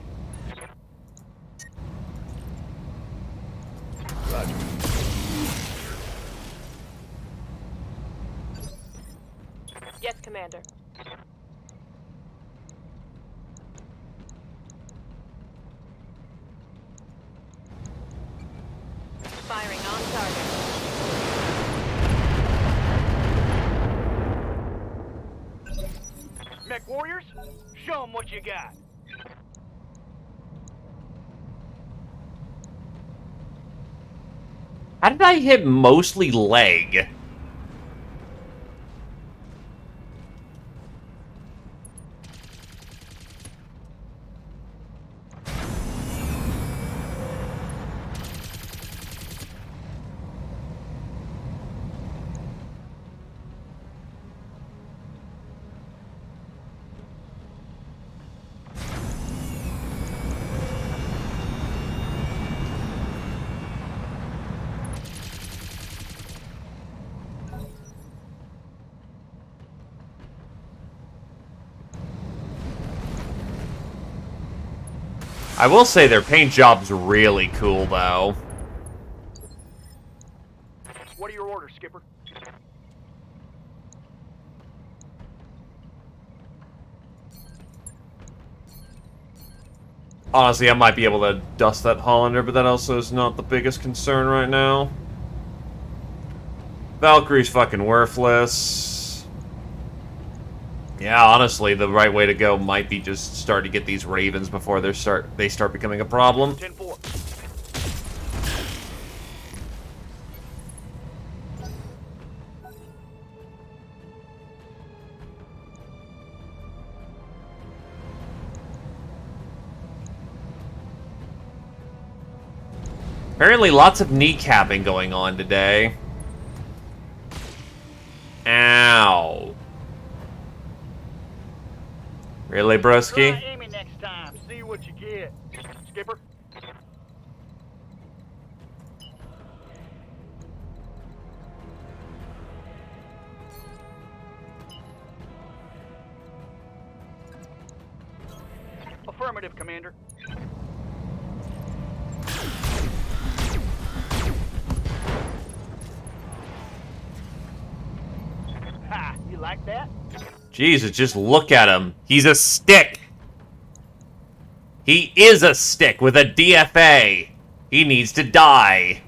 Roger. Yes, Commander. Firing on target. Mech warriors, show them what you got. How did I hit mostly leg? I will say their paint job's really cool, though. What are your orders, Skipper? Honestly, I might be able to dust that Hollander, but that also is not the biggest concern right now. Valkyrie's fucking worthless. Yeah, honestly, the right way to go might be just start to get these Ravens before they start becoming a problem. 10-4. Apparently, lots of kneecapping going on today. Ow. Really, broski? Try aiming next time. See what you get. Skipper? Affirmative, Commander. Ha! You like that? Jesus, just look at him. He's a stick. He is a stick with a DFA. He needs to die.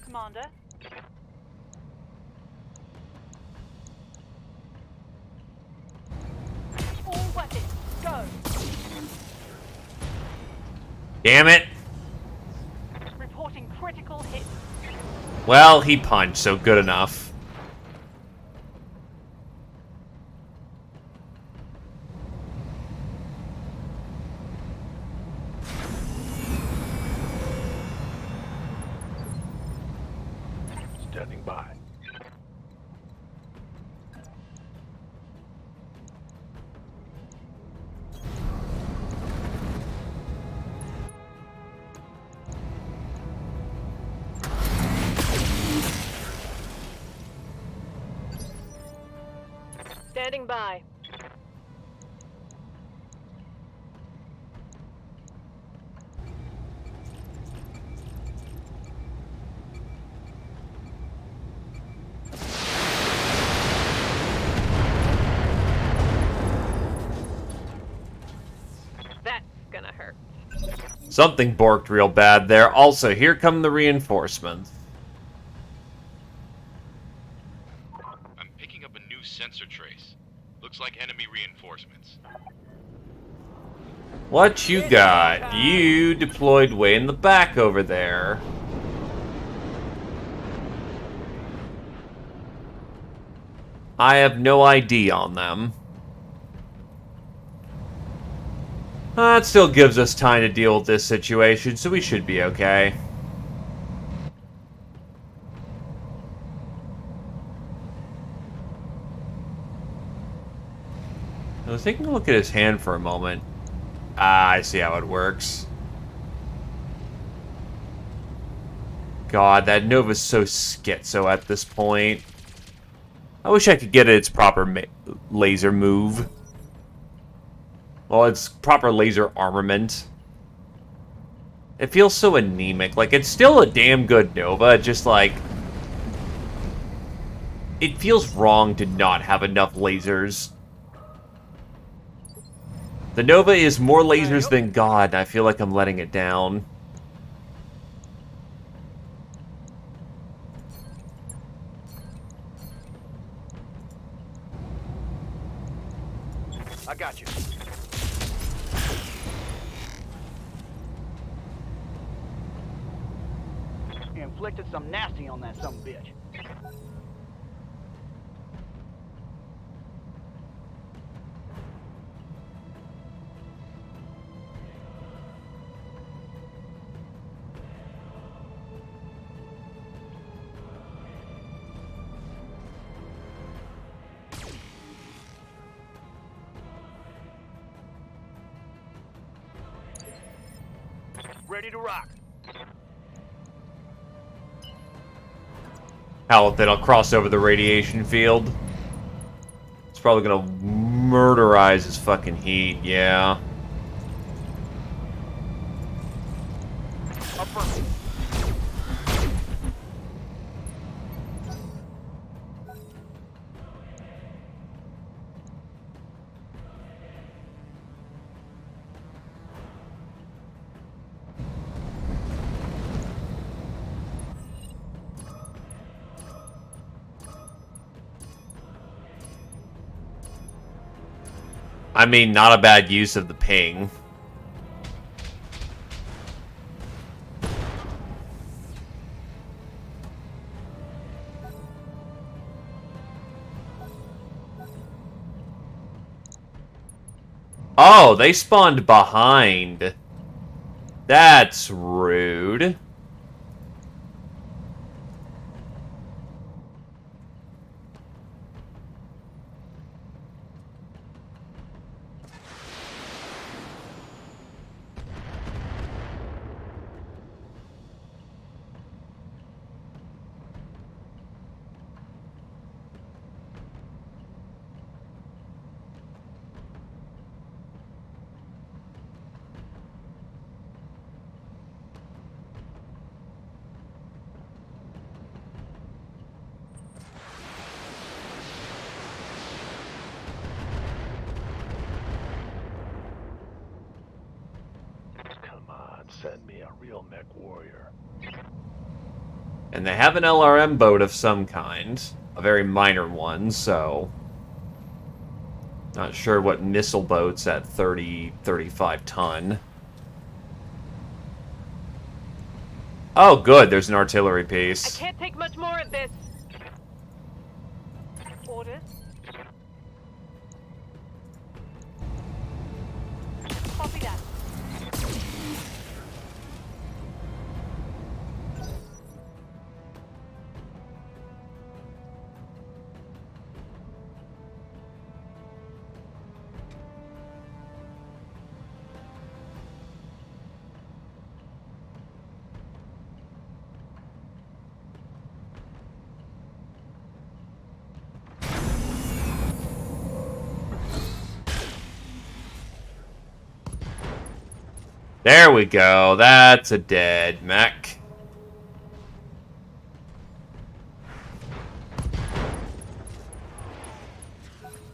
Commander. All weapons, go. Damn it. Reporting critical hit. Well, he punched, so good enough. Standing by. Standing by. Something borked real bad there. Also, here come the reinforcements. I'm picking up a new sensor trace. Looks like enemy reinforcements. What you got? You deployed way in the back over there. I have no ID on them. That still gives us time to deal with this situation, so we should be okay. I was taking a look at his hand for a moment. Ah, I see how it works. God, that Nova's so schizo at this point. I wish I could get its proper laser move. Well, its proper laser armament. It feels so anemic. Like, it's still a damn good Nova, just like... It feels wrong to not have enough lasers. The Nova is more lasers than God, and I feel like I'm letting it down. I got you. Inflicted some nasty on that son of a bitch. Ready to rock. Hell, then I'll cross over the radiation field. It's probably gonna murderize his fucking heat, yeah. Affirmative. I mean, not a bad use of the ping. Oh, they spawned behind. That's rude. Come on, send me a real mech warrior. And they have an LRM boat of some kind. A very minor one, so... Not sure what missile boats at 30, 35 ton. Oh, good, there's an artillery I piece. can't take much more of this. Orders. Copy that. There we go, that's a dead mech.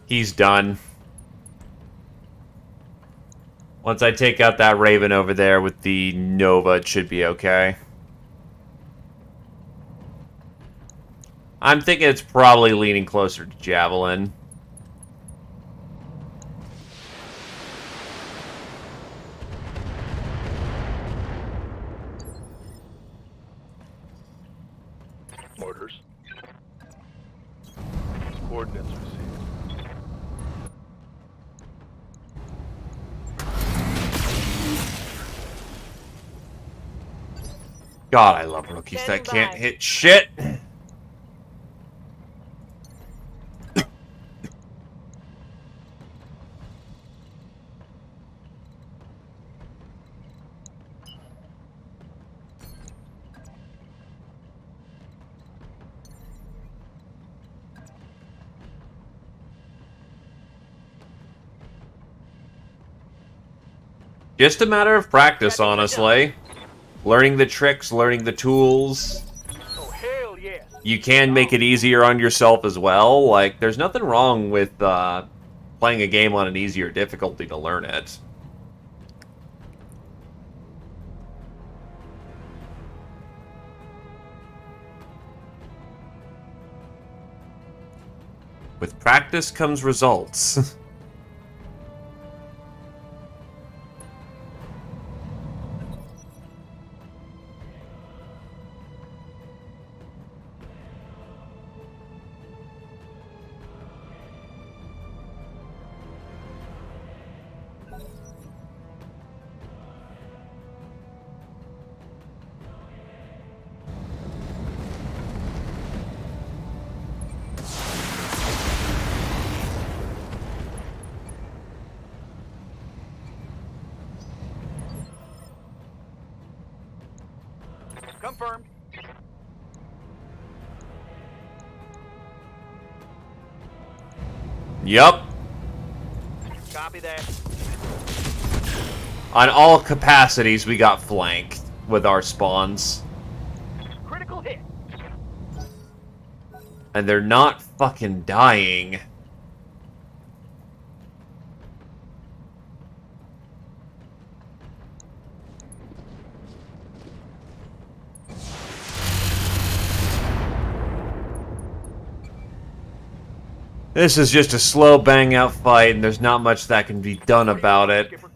He's done. Once I take out that Raven over there with the Nova, it should be okay. I'm thinking it's probably leaning closer to Javelin. Orders. Coordinates received. God, I love rookies that Standing can't by. hit shit. Just a matter of practice, honestly. Learning the tricks, learning the tools. Oh, hell yes. You can make it easier on yourself as well. Like, there's nothing wrong with playing a game on an easier difficulty to learn it. With practice comes results. Confirmed. Yup. Copy that. On all capacities, we got flanked with our spawns. Critical hit. And they're not fucking dying. This is just a slow bang out fight, and there's not much that can be done about it. Skipper.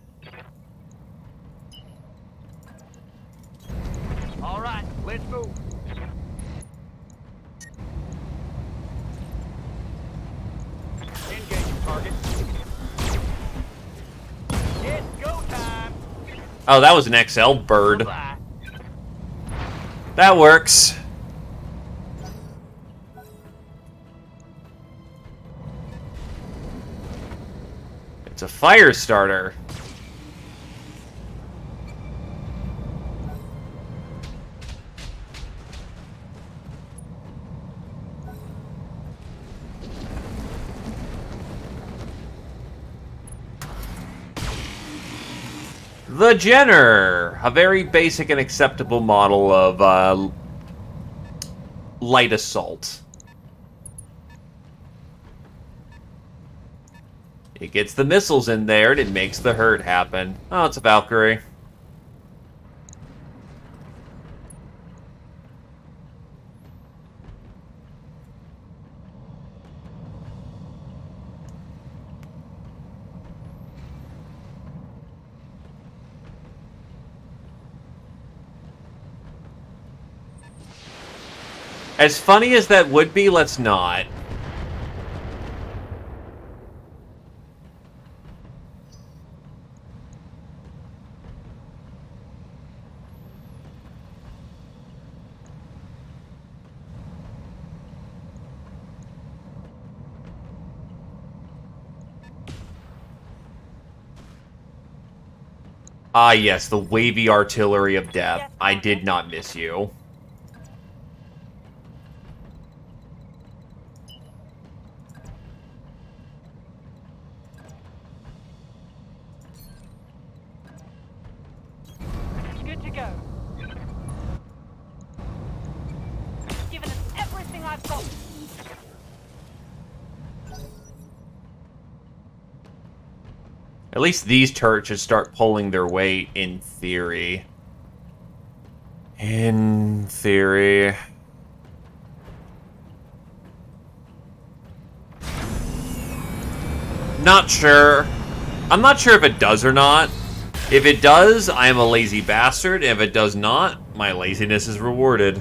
All right, let's move. Engaging target. It's go time. Oh, that was an XL bird. Bye. That works. It's a fire starter. The Jenner, a very basic and acceptable model of light assault. It gets the missiles in there and it makes the hurt happen. Oh, it's a Valkyrie. As funny as that would be, let's not. Ah, yes, the wavy artillery of death. I did not miss you. Good to go. Giving us everything I've got. At least these turrets should start pulling their weight, in theory. In theory. Not sure. I'm not sure if it does or not. If it does, I am a lazy bastard. If it does not, my laziness is rewarded.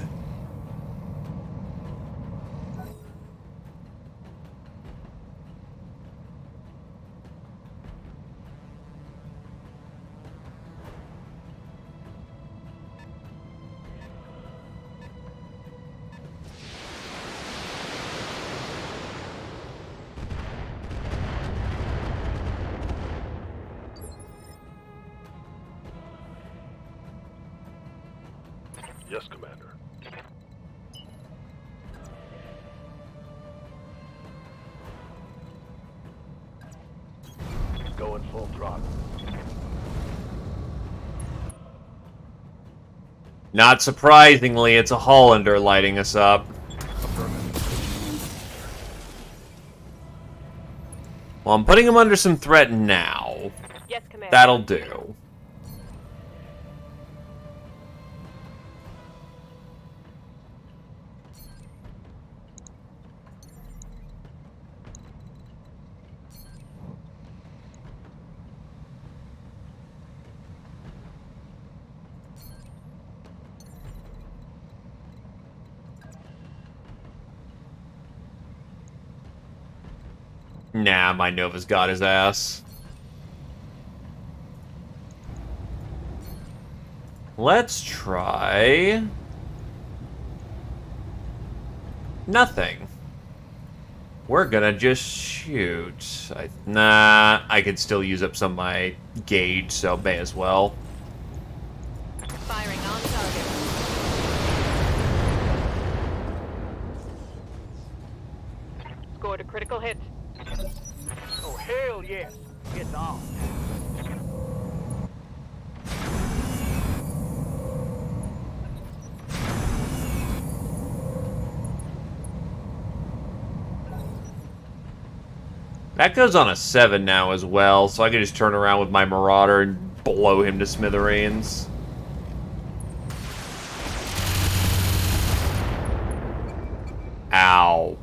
Yes, Commander. Going full throttle. Not surprisingly, it's a Hollander lighting us up. Well, I'm putting him under some threat now. Yes, Commander. That'll do. Nah, my Nova's got his ass. Let's try... nothing. We're gonna just shoot. Nah, I could still use up some of my gauge, so may as well. Firing on target. Scored a critical hit. Oh, hell yes. It's on. That goes on a 7 now as well, so I can just turn around with my Marauder and blow him to smithereens. Ow.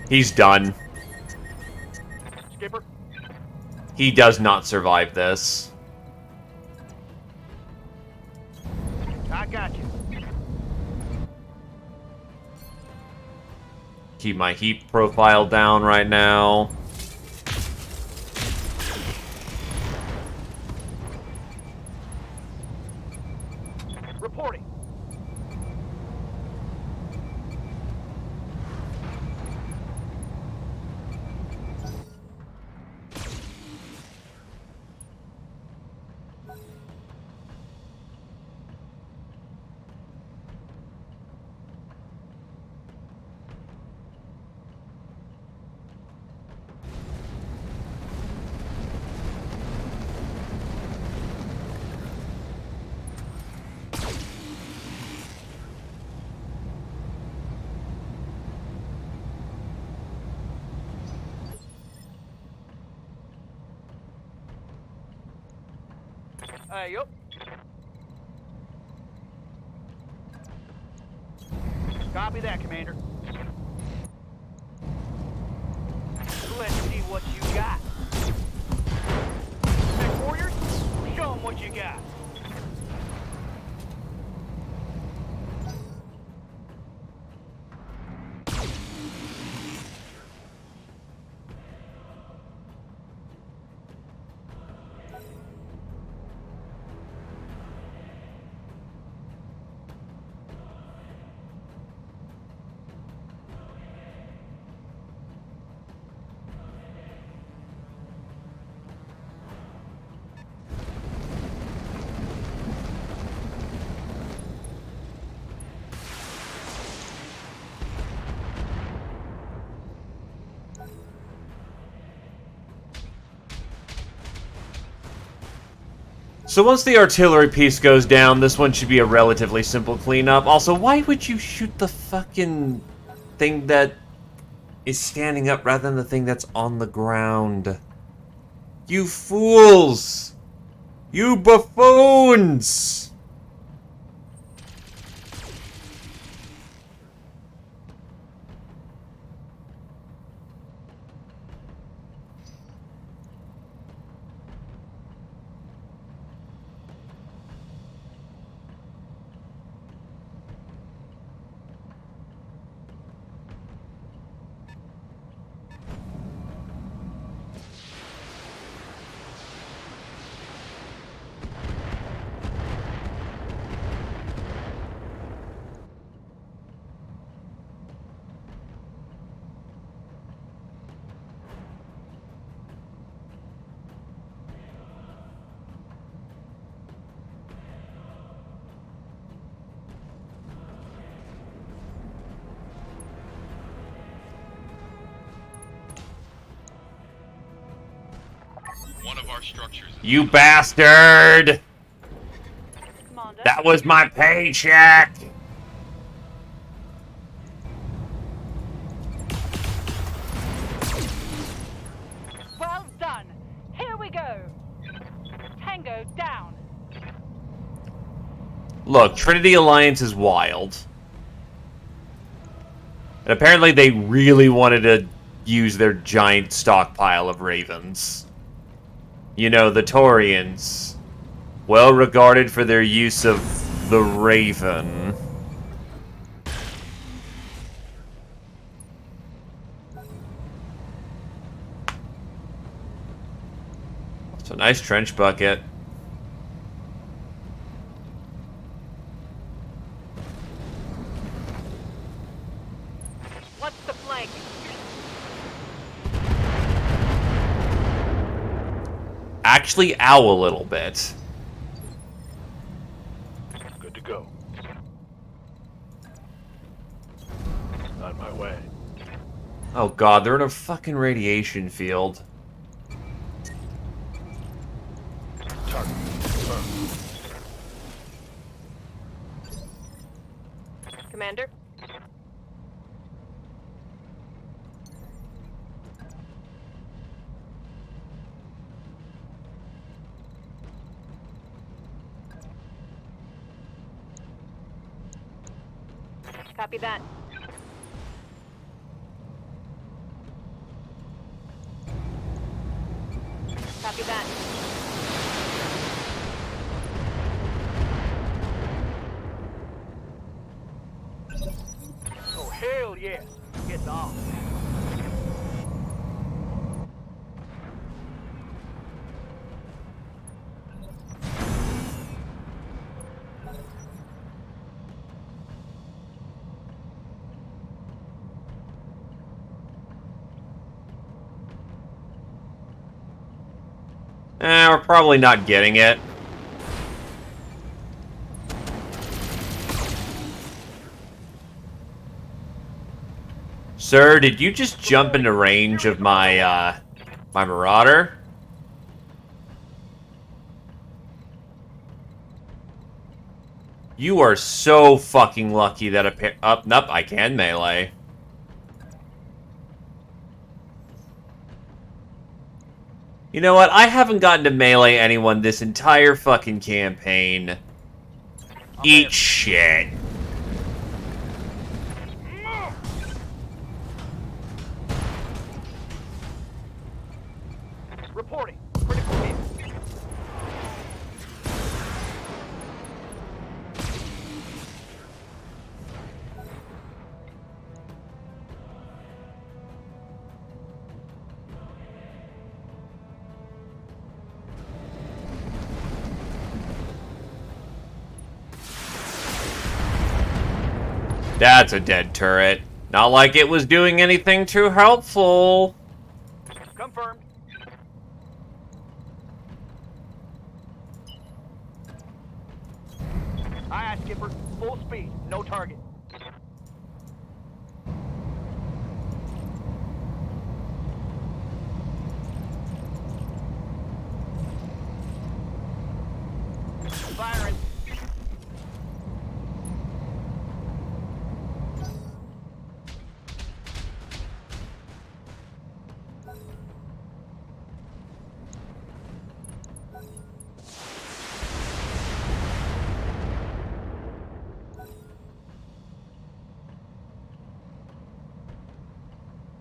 He's done. Skipper, He does not survive this. I got you. Keep my heat profile down right now. Reporting. Yup. Copy that, Commander. Let's see what you got. Mech warriors, show them what you got. So once the artillery piece goes down, this one should be a relatively simple cleanup. Also, why would you shoot the fucking thing that is standing up rather than the thing that's on the ground. You fools! You buffoons! One of our structures. You bastard! Commander. That was my paycheck! Well done. Here we go. Tango down. Look, Trinity Alliance is wild. And apparently they really wanted to use their giant stockpile of ravens. You know, the Taurians. Well regarded for their use of the raven. It's a nice trench bucket. What's the flank? Actually, ow a little bit. Good to go. On my way. Oh god, they're in a fucking radiation field. Target confirmed. Commander? Copy that. Copy that. Oh, hell yes. Get off. We're probably not getting it. Sir, did you just jump into range of my, my Marauder? You are so fucking lucky that nope, I can melee. You know what? I haven't gotten to melee anyone this entire fucking campaign. Eat shit. Reporting. Critical hit. That's a dead turret. Not like it was doing anything too helpful. Confirmed. Aye, Skipper. Full speed. No target. Firing.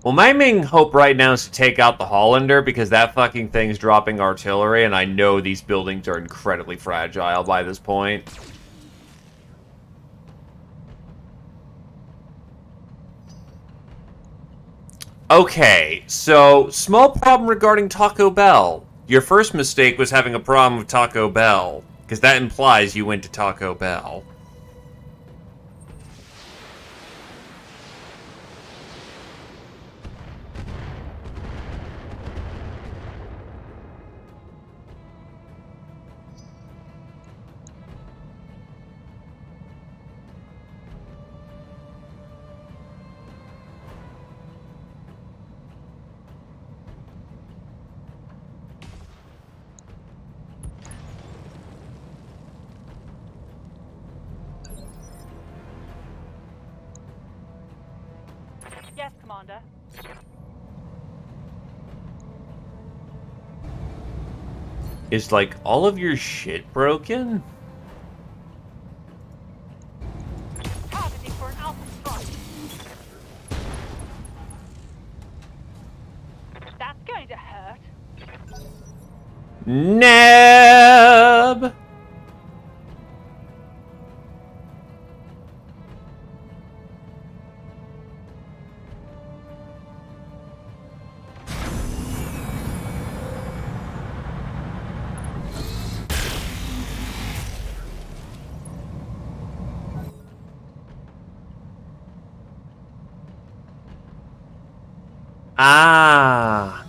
Well, my main hope right now is to take out the Hollander, because that fucking thing's dropping artillery, and I know these buildings are incredibly fragile by this point. Okay, so, small problem regarding Taco Bell. Your first mistake was having a problem with Taco Bell, because that implies you went to Taco Bell. Yes, Commander. Is, like, all of your shit broken? Targeting for an alpha strike. That's going to hurt. Neb! Ah.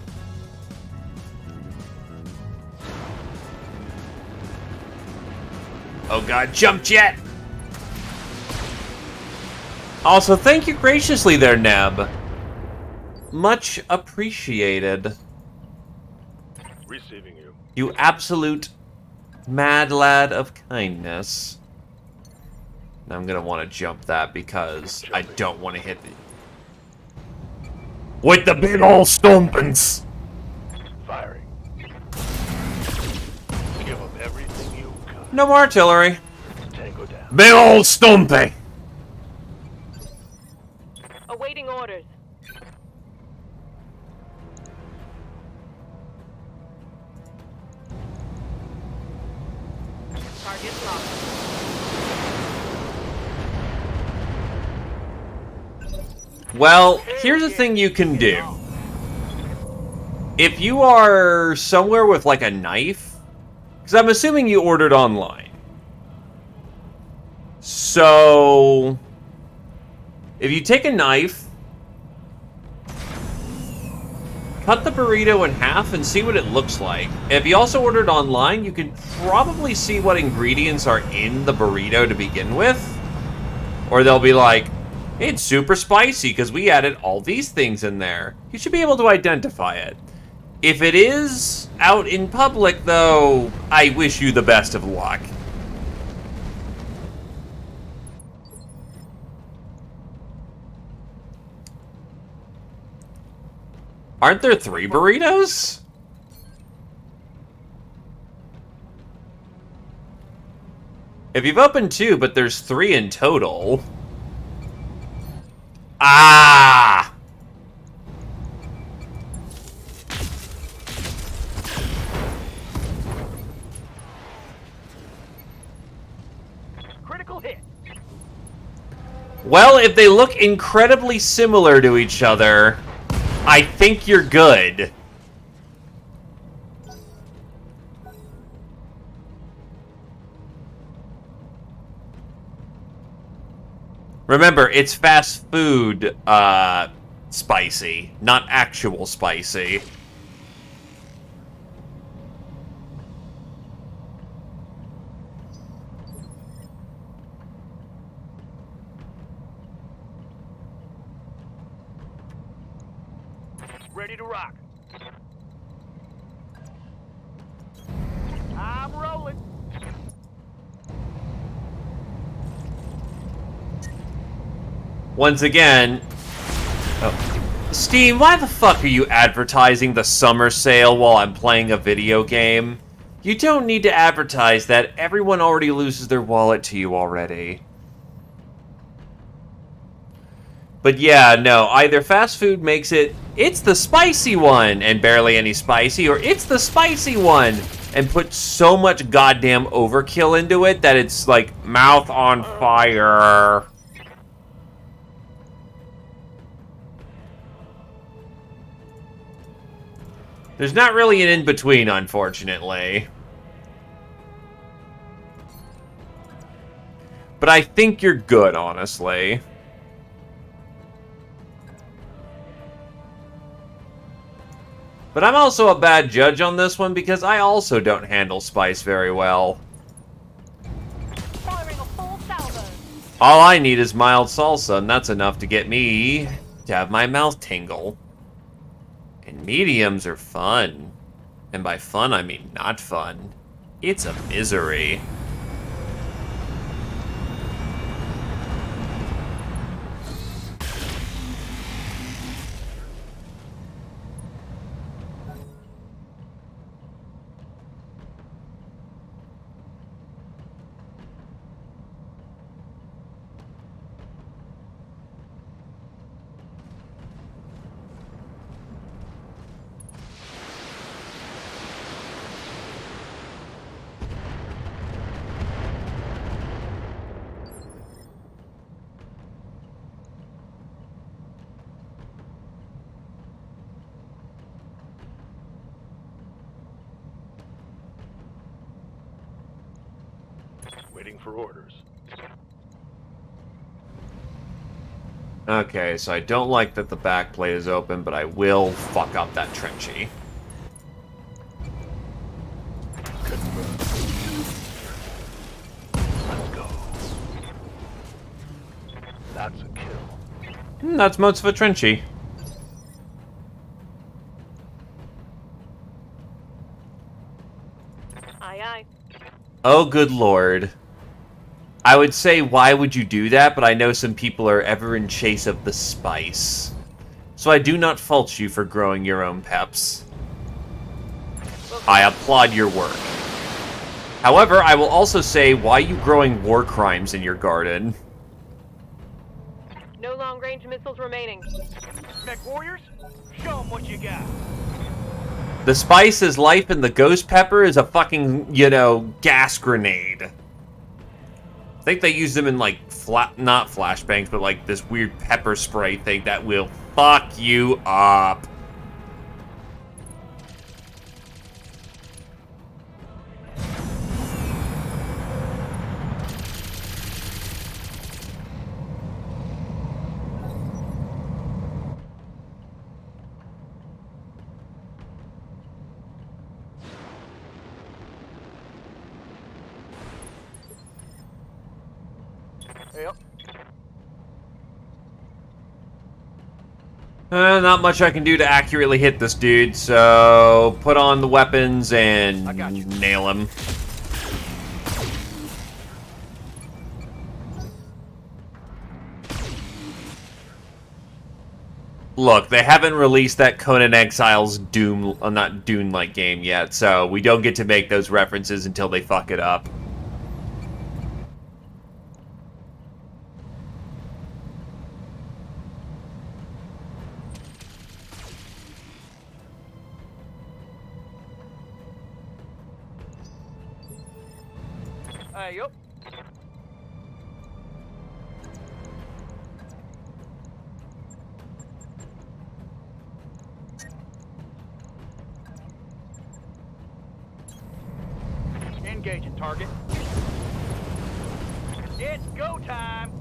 Oh god, jump jet! Also, thank you graciously there, Neb. Much appreciated. Receiving you. You absolute mad lad of kindness. Now I'm gonna want to jump that because I don't want to hit the... With the big ol' stompins! Firing. Give them everything you got. No more artillery. Tango down. Big ol' stompy! Awaiting orders. Target locked. Well, here's a thing you can do. If you are somewhere with, like, a knife, because I'm assuming you ordered online. So, if you take a knife, cut the burrito in half and see what it looks like. If you also ordered online, you can probably see what ingredients are in the burrito to begin with. Or they'll be like, it's super spicy because we added all these things in there. You should be able to identify it. If it is out in public, though, I wish you the best of luck. Aren't there 3 burritos? If you've opened 2, but there's 3 in total... Ah! Critical hit. Well, if they look incredibly similar to each other, I think you're good. Remember, it's fast food, spicy, not actual spicy. Ready to rock. I'm rolling. Once again... Oh. Steam, why the fuck are you advertising the summer sale while I'm playing a video game? You don't need to advertise that. Everyone already loses their wallet to you already. But yeah, no, either fast food makes it's the spicy one and barely any spicy, or it's the spicy one and put so much goddamn overkill into it that it's like mouth on fire. There's not really an in-between, unfortunately. But I think you're good, honestly. But I'm also a bad judge on this one because I also don't handle spice very well. Firing a full salvo. All I need is mild salsa, and that's enough to get me to have my mouth tingle. And mediums are fun. And by fun, I mean not fun. It's a misery. Waiting for orders. Okay, so I don't like that the back plate is open, but I will fuck up that Trenchy. Let's go. That's a kill. That's most of a Trenchy. Aye, aye. Oh, good lord. I would say, why would you do that? But I know some people are ever in chase of the spice. So I do not fault you for growing your own peps. I applaud your work. However, I will also say, why are you growing war crimes in your garden? No long-range missiles remaining. Mech warriors, show them what you got. The spice is life and the ghost pepper is a fucking, you know, gas grenade. I think they use them in, like, not flashbangs, but, like, this weird pepper spray thing that will fuck you up. Yep. Not much I can do to accurately hit this dude, so put on the weapons and I got you. nail him. Look, they haven't released that Conan Exiles Doom, not Dune-like game yet, so we don't get to make those references until they fuck it up. Yep. Engaging target. It's go time.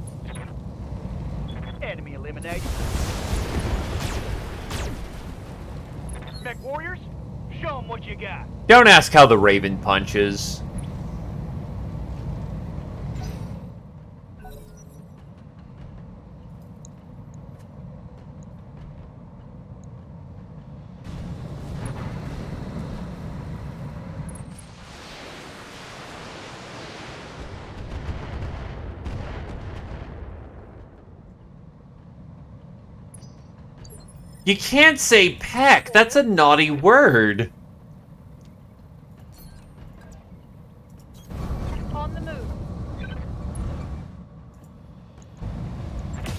Enemy eliminated. Mech warriors, show them what you got. Don't ask how the Raven punches. You can't say peck. That's a naughty word. On the move.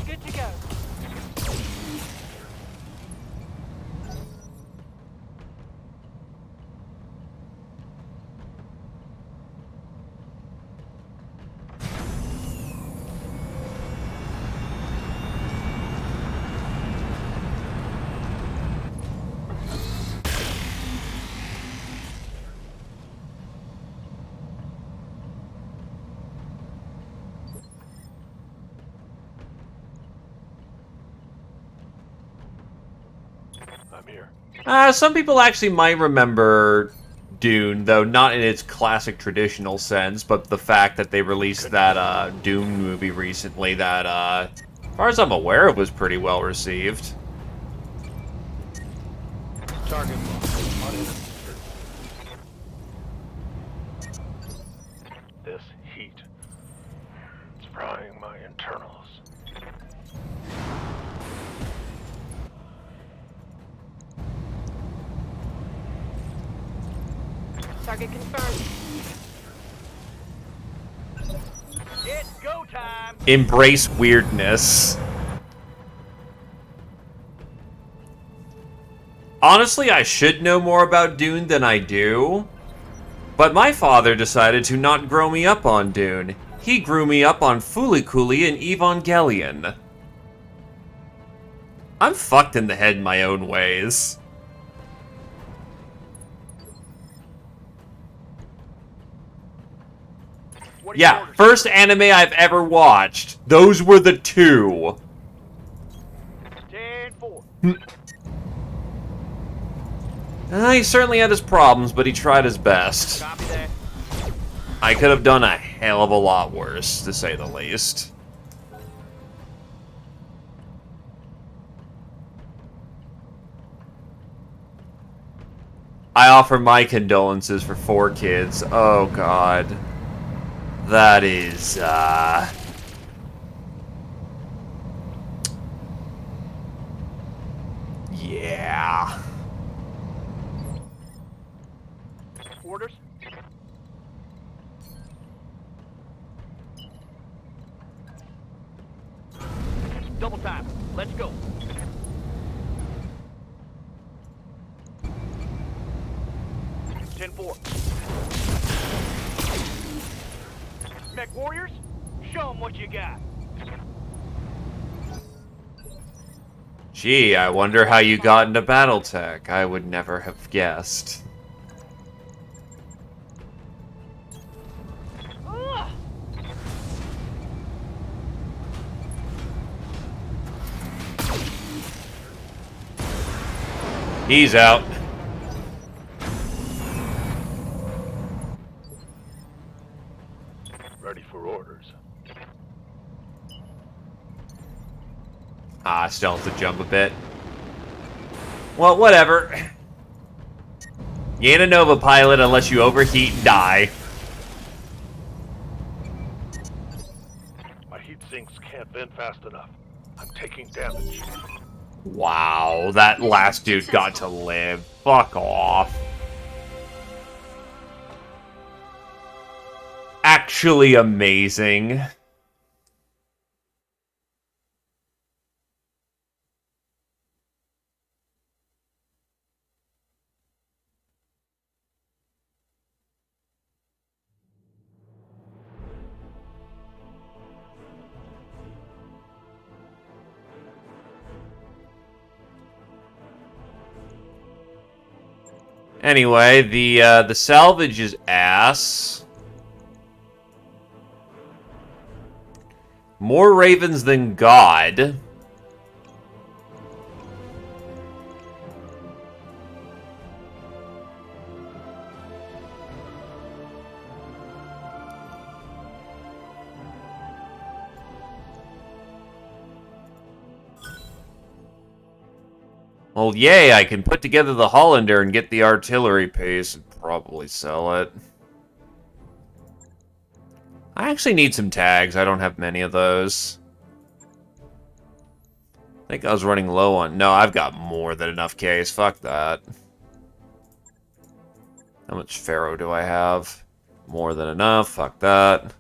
Good to go. I'm here. Some people actually might remember Dune, though not in its classic traditional sense, but the fact that they released that Dune movie recently that, as far as I'm aware, was pretty well received. Target uninterfered. This heat. It's frying my internals. Target confirmed. It's go time. Embrace weirdness. Honestly, I should know more about Dune than I do. But my father decided to not grow me up on Dune. He grew me up on Fooly Cooly and Evangelion. I'm fucked in the head in my own ways. What are your Yeah, orders? first anime I've ever watched. Those were the two. 10-4. He certainly had his problems, but he tried his best. Copy that. I could have done a hell of a lot worse, to say the least. I offer my condolences for 4 kids. Oh, God. That is, yeah. Orders. Double time. Let's go. Ten four. Mech warriors, show them what you got. Gee, I wonder how you got into Battletech. I would never have guessed. Ugh. He's out. Ready for orders. Still have to jump a bit. Well, whatever. You ain't a Nova pilot unless you overheat and die. My heat sinks can't vent fast enough. I'm taking damage. Wow, that last dude got to live. Fuck off. Actually amazing. Anyway, the salvage is ass. More ravens than God. Well, yay, I can put together the Hollander and get the artillery piece and probably sell it. I actually need some tags. I don't have many of those. I think I was running low on... No, I've got more than enough case. Fuck that. How much Pharaoh do I have? More than enough. Fuck that.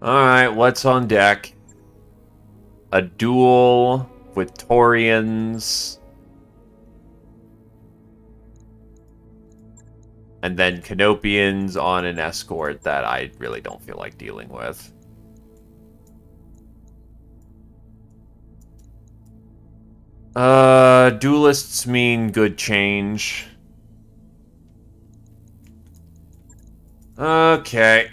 Alright, what's on deck? A duel with Taurians. And then Canopians on an escort that I really don't feel like dealing with. Duelists mean good change. Okay.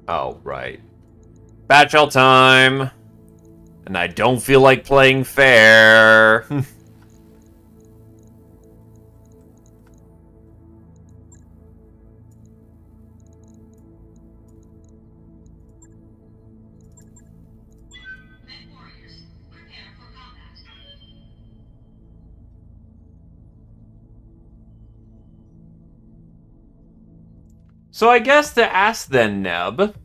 Oh, right. Batchel time! And I don't feel like playing fair. So I guess to ask then, Neb,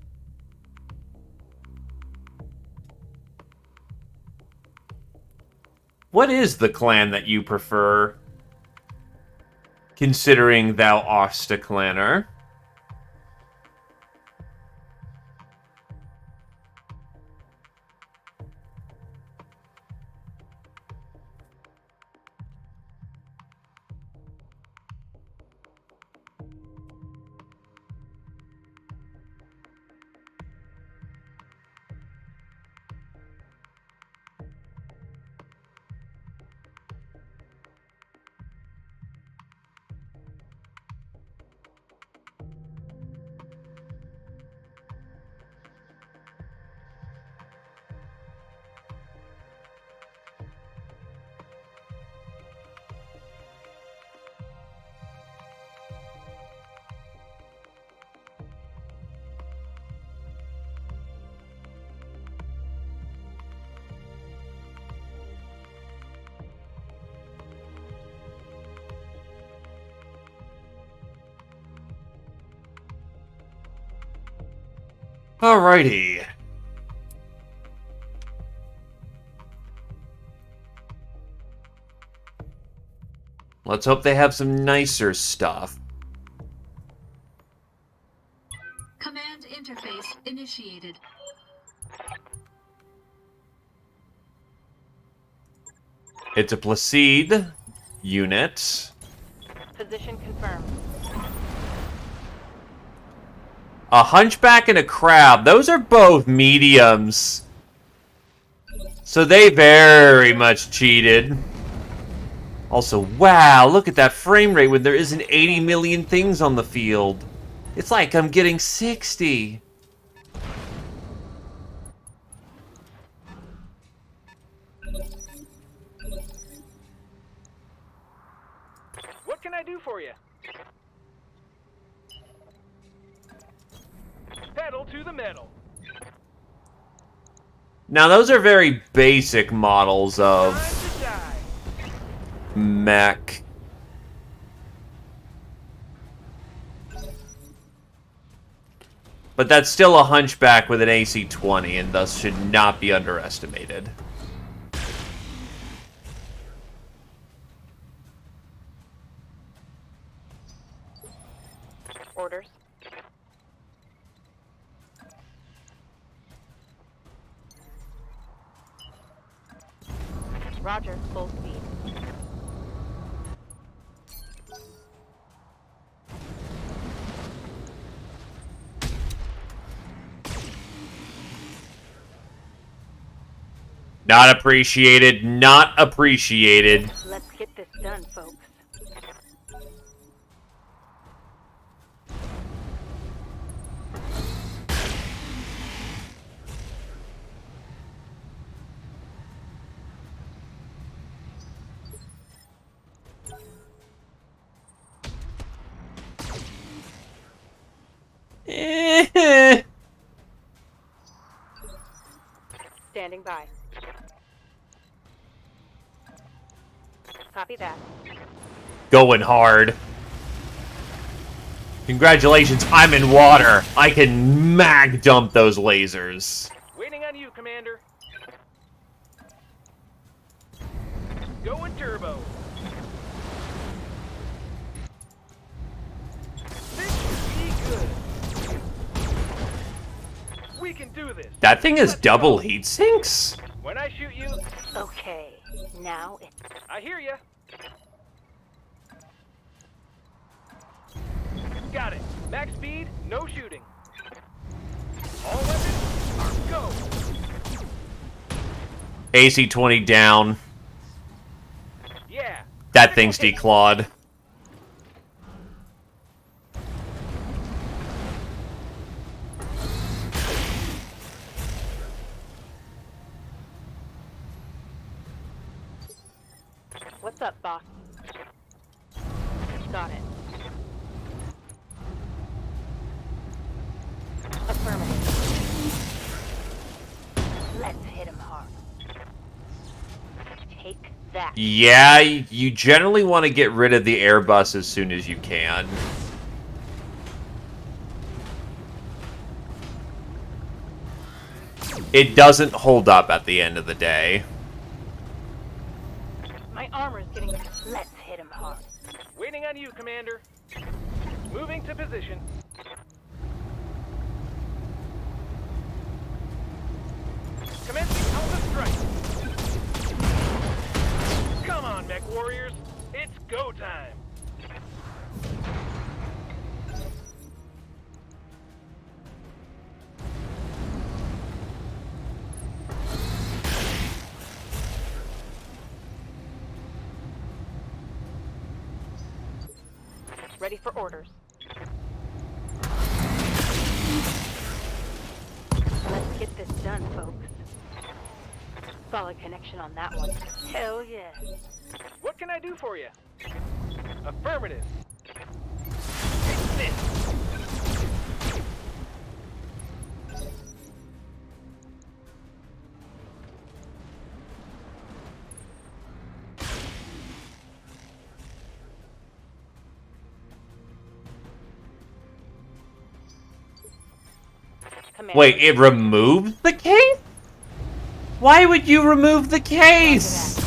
what is the clan that you prefer, considering thou art a clanner? Alrighty. Let's hope they have some nicer stuff. Command interface initiated. It's a Placide unit. Position confirmed. A Hunchback and a Crab. Those are both mediums. So they very much cheated. Also, wow, look at that frame rate when there isn't 80 million things on the field. It's like I'm getting 60. What can I do for you? Pedal to the metal. Now, those are very basic models of Time to die. mech. But that's still a Hunchback with an AC-20 and thus should not be underestimated. Orders. Roger, full speed. Not appreciated, not appreciated. Let's get this done, folks. Standing by. Copy that. Going hard. Congratulations, I'm in water. I can mag dump those lasers. Waiting on you, Commander. Going turbo. This should be good. We can do this. That thing has Let's double go. heat sinks? When I shoot you, Okay, now it's I hear ya. Got it. Max speed, no shooting. All weapons, go. AC-20 down. Yeah. That thing's declawed. what's up, boss? Got it. Affirmative. Let's hit him hard. Take that. Yeah, you generally want to get rid of the Airbus as soon as you can. It doesn't hold up at the end of the day. My armor's getting. Let's hit him hard. Waiting on you, Commander. Moving to position. Commencing Alpha Strike. Come on, mech warriors. It's go time. Ready for orders. Let's get this done, folks. Solid connection on that one. Hell yeah. What can I do for you? Affirmative. Take this. Commander. Wait, it removed the case? Why would you remove the case?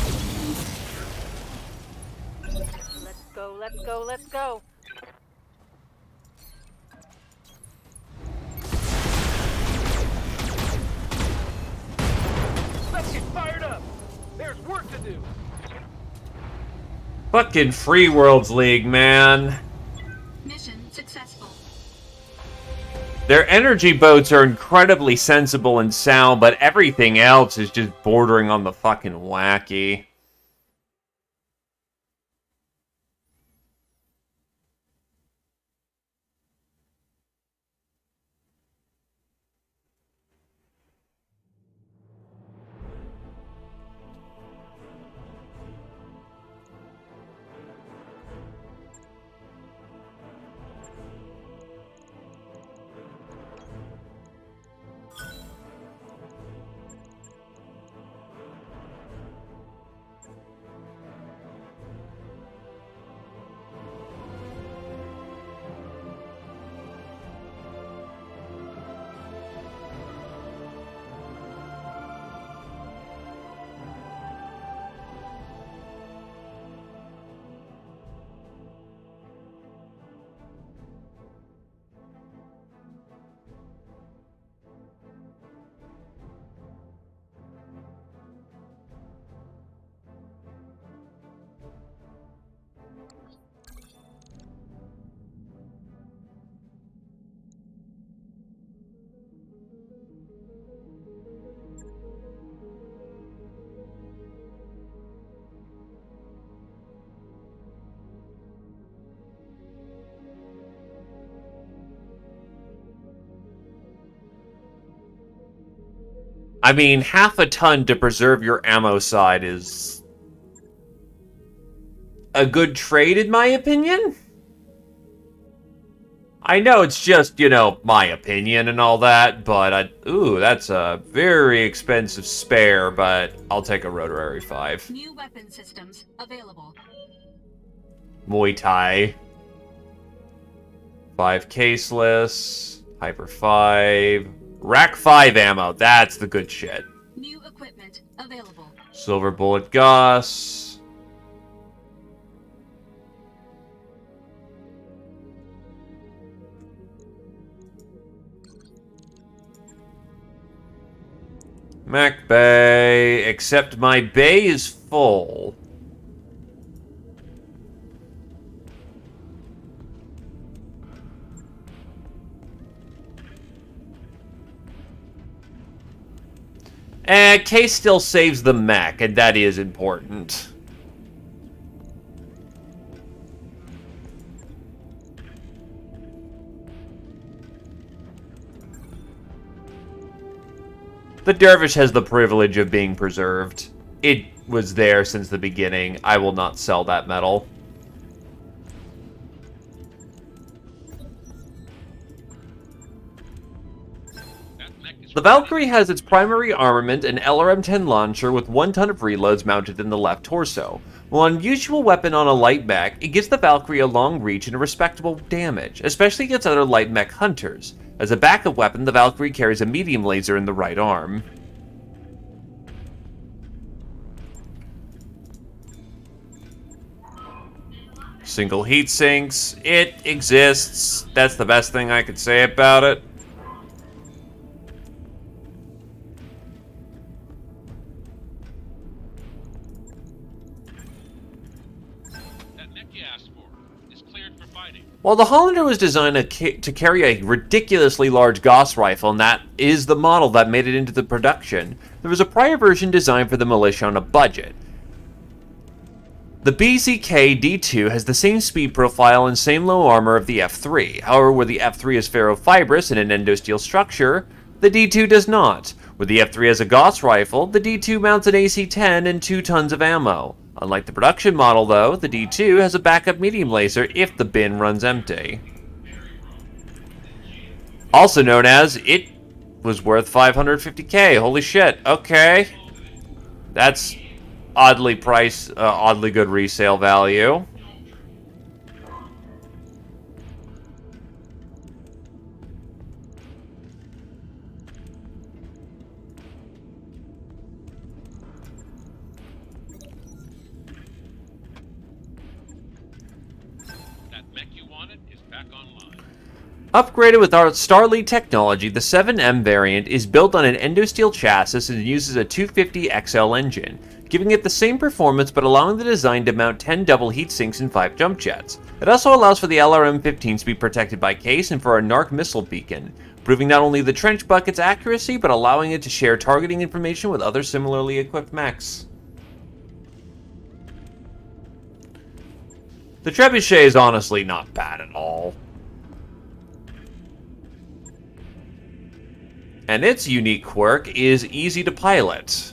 Let's go, let's go, let's go. Let's get fired up. There's work to do. Fucking Free Worlds League, man. Mission successful. Their energy boats are incredibly sensible and sound, but everything else is just bordering on the fucking wacky. I mean, half a ton to preserve your ammo side is a good trade, in my opinion. I know it's just, you know, my opinion and all that, but ooh, that's a very expensive spare, but I'll take a Rotary 5. New weapon systems available. Muay Thai. 5 caseless, Hyper 5, Rack 5 ammo. That's the good shit. New equipment available. Silver bullet Gauss. Mac bay, except my bay is full. Case still saves the mech, and that is important. The Dervish has the privilege of being preserved. It was there since the beginning. I will not sell that metal. The Valkyrie has its primary armament, an LRM-10 launcher with 1 ton of reloads mounted in the left torso. While an unusual weapon on a light mech, it gives the Valkyrie a long reach and a respectable damage, especially against other light mech hunters. As a backup weapon, the Valkyrie carries a medium laser in the right arm. Single heat sinks. It exists. That's the best thing I could say about it. While the Hollander was designed to carry a ridiculously large Gauss rifle, and that is the model that made it into the production, there was a prior version designed for the militia on a budget. The BZK-D2 has the same speed profile and same low armor of the F3. However, where the F3 is ferrofibrous and an endosteel structure, the D2 does not. Where the F3 has a Gauss rifle, the D2 mounts an AC-10 and 2 tons of ammo. Unlike the production model, though, the D2 has a backup medium laser if the bin runs empty. Also known as, it was worth 550k. Holy shit, okay. That's oddly good resale value. Upgraded with our Starlead technology, the 7M variant is built on an endosteel chassis and uses a 250 XL engine, giving it the same performance but allowing the design to mount 10 double heat sinks and 5 jump jets. It also allows for the LRM-15 to be protected by case and for a NARC missile beacon, proving not only the trench bucket's accuracy but allowing it to share targeting information with other similarly equipped mechs. The Trebuchet is honestly not bad at all. And its unique quirk is easy to pilot.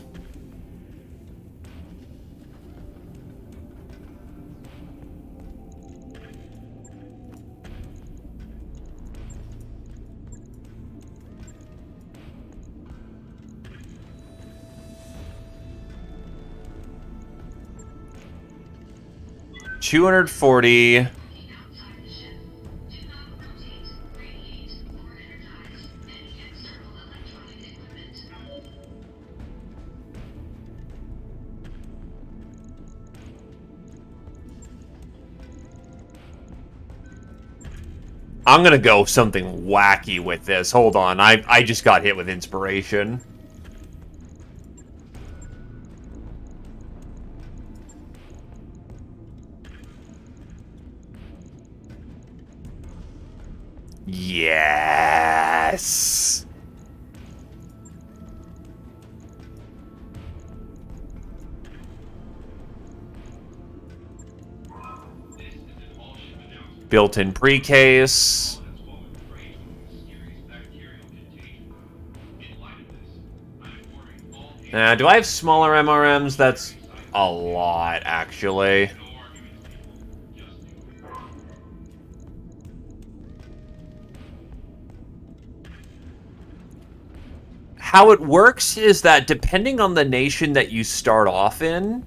$240. I'm gonna go something wacky with this. Hold on, I just got hit with inspiration. Yes. Built-in pre-case. Do I have smaller MRMs? That's a lot, actually. How it works is that depending on the nation that you start off in,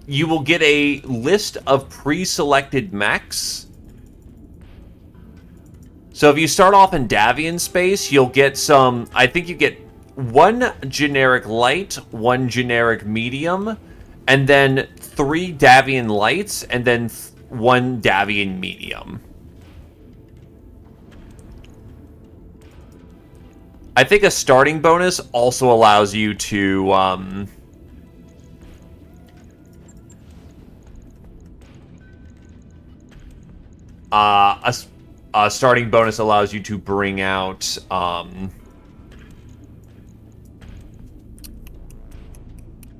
you will get a list of pre-selected mechs So if you start off in Davian space, you'll get some... I think you get one generic light, one generic medium, and then 3 Davian lights, and then 1 Davian medium. I think a starting bonus also allows you to... a starting bonus allows you to bring out...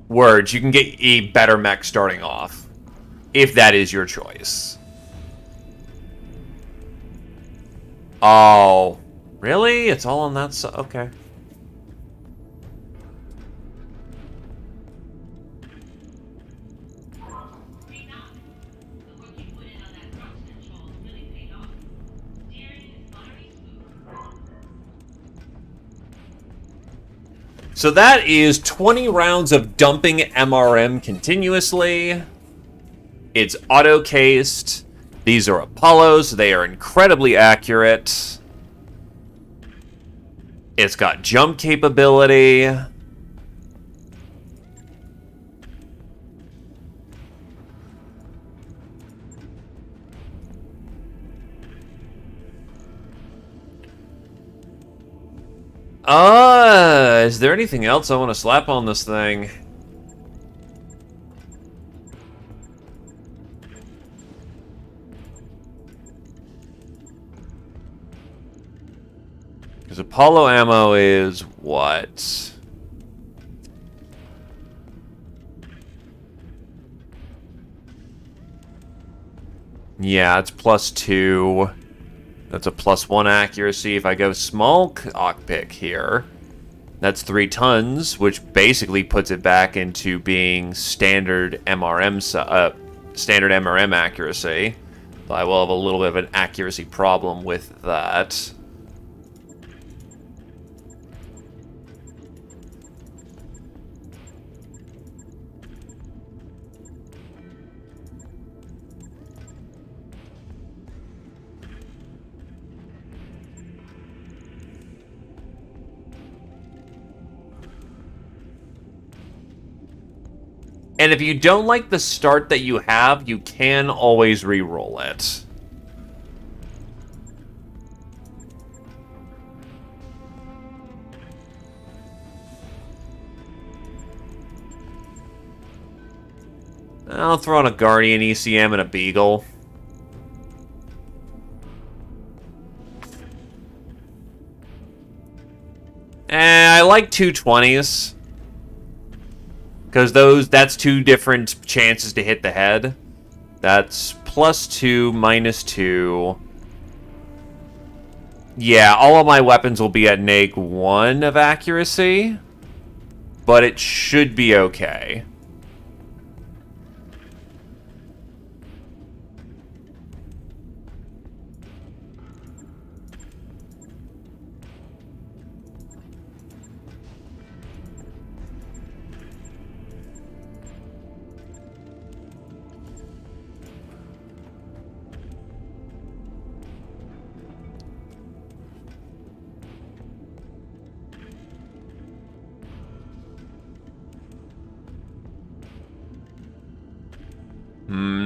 words. You can get a better mech starting off, if that is your choice. Oh, really? It's all on that side? Okay. So that is 20 rounds of dumping MRM continuously. It's auto-cased. These are Apollos. They are incredibly accurate. It's got jump capability. Is there anything else I want to slap on this thing? Because Apollo ammo is what? Yeah, it's +2. That's a +1 accuracy. If I go small cockpit here, that's 3 tons, which basically puts it back into being standard MRM accuracy. So I will have a little bit of an accuracy problem with that. And if you don't like the start that you have, you can always re-roll it. I'll throw in a Guardian ECM and a Beagle. I like 220s. Because that's 2 different chances to hit the head. That's +2, -2. Yeah, all of my weapons will be at -1 of accuracy. But it should be okay.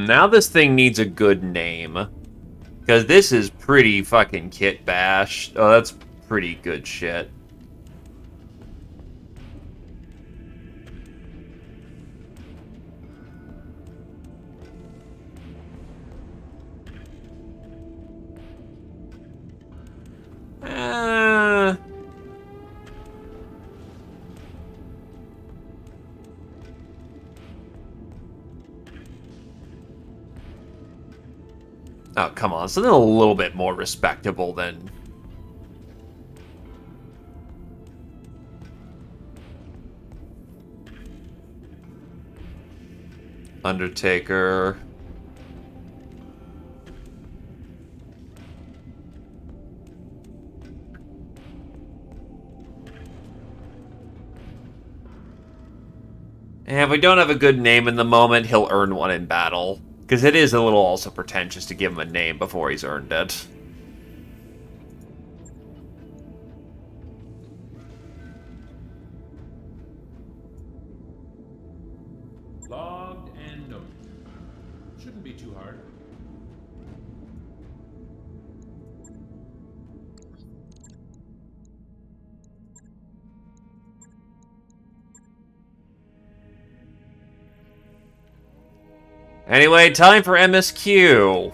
Now this thing needs a good name. Because this is pretty fucking kit bash. Oh, that's pretty good shit. Oh, come on. Something a little bit more respectable than... Undertaker. And if we don't have a good name in the moment, he'll earn one in battle. Because it is a little also pretentious to give him a name before he's earned it. shouldn't be too hard. Anyway, time for MSQ.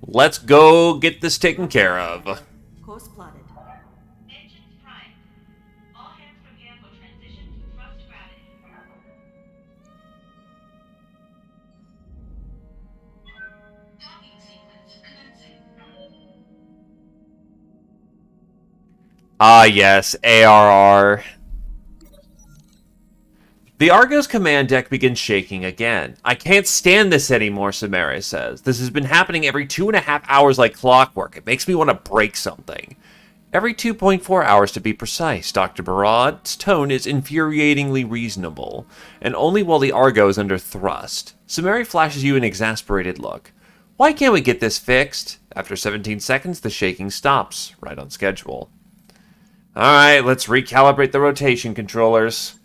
Let's go get this taken care of. Course plotted. Engines primed. All hands prepare for transition to thrust gravity. Docking sequence commencing. Ah, yes, ARR. The Argo's command deck begins shaking again. I can't stand this anymore, Samaria says. This has been happening every 2.5 hours like clockwork. It makes me want to break something. Every 2.4 hours to be precise, Dr. Barad's tone is infuriatingly reasonable, and only while the Argo is under thrust. Samaria flashes you an exasperated look. Why can't we get this fixed? After 17 seconds, the shaking stops, right on schedule. Alright, let's recalibrate the rotation controllers.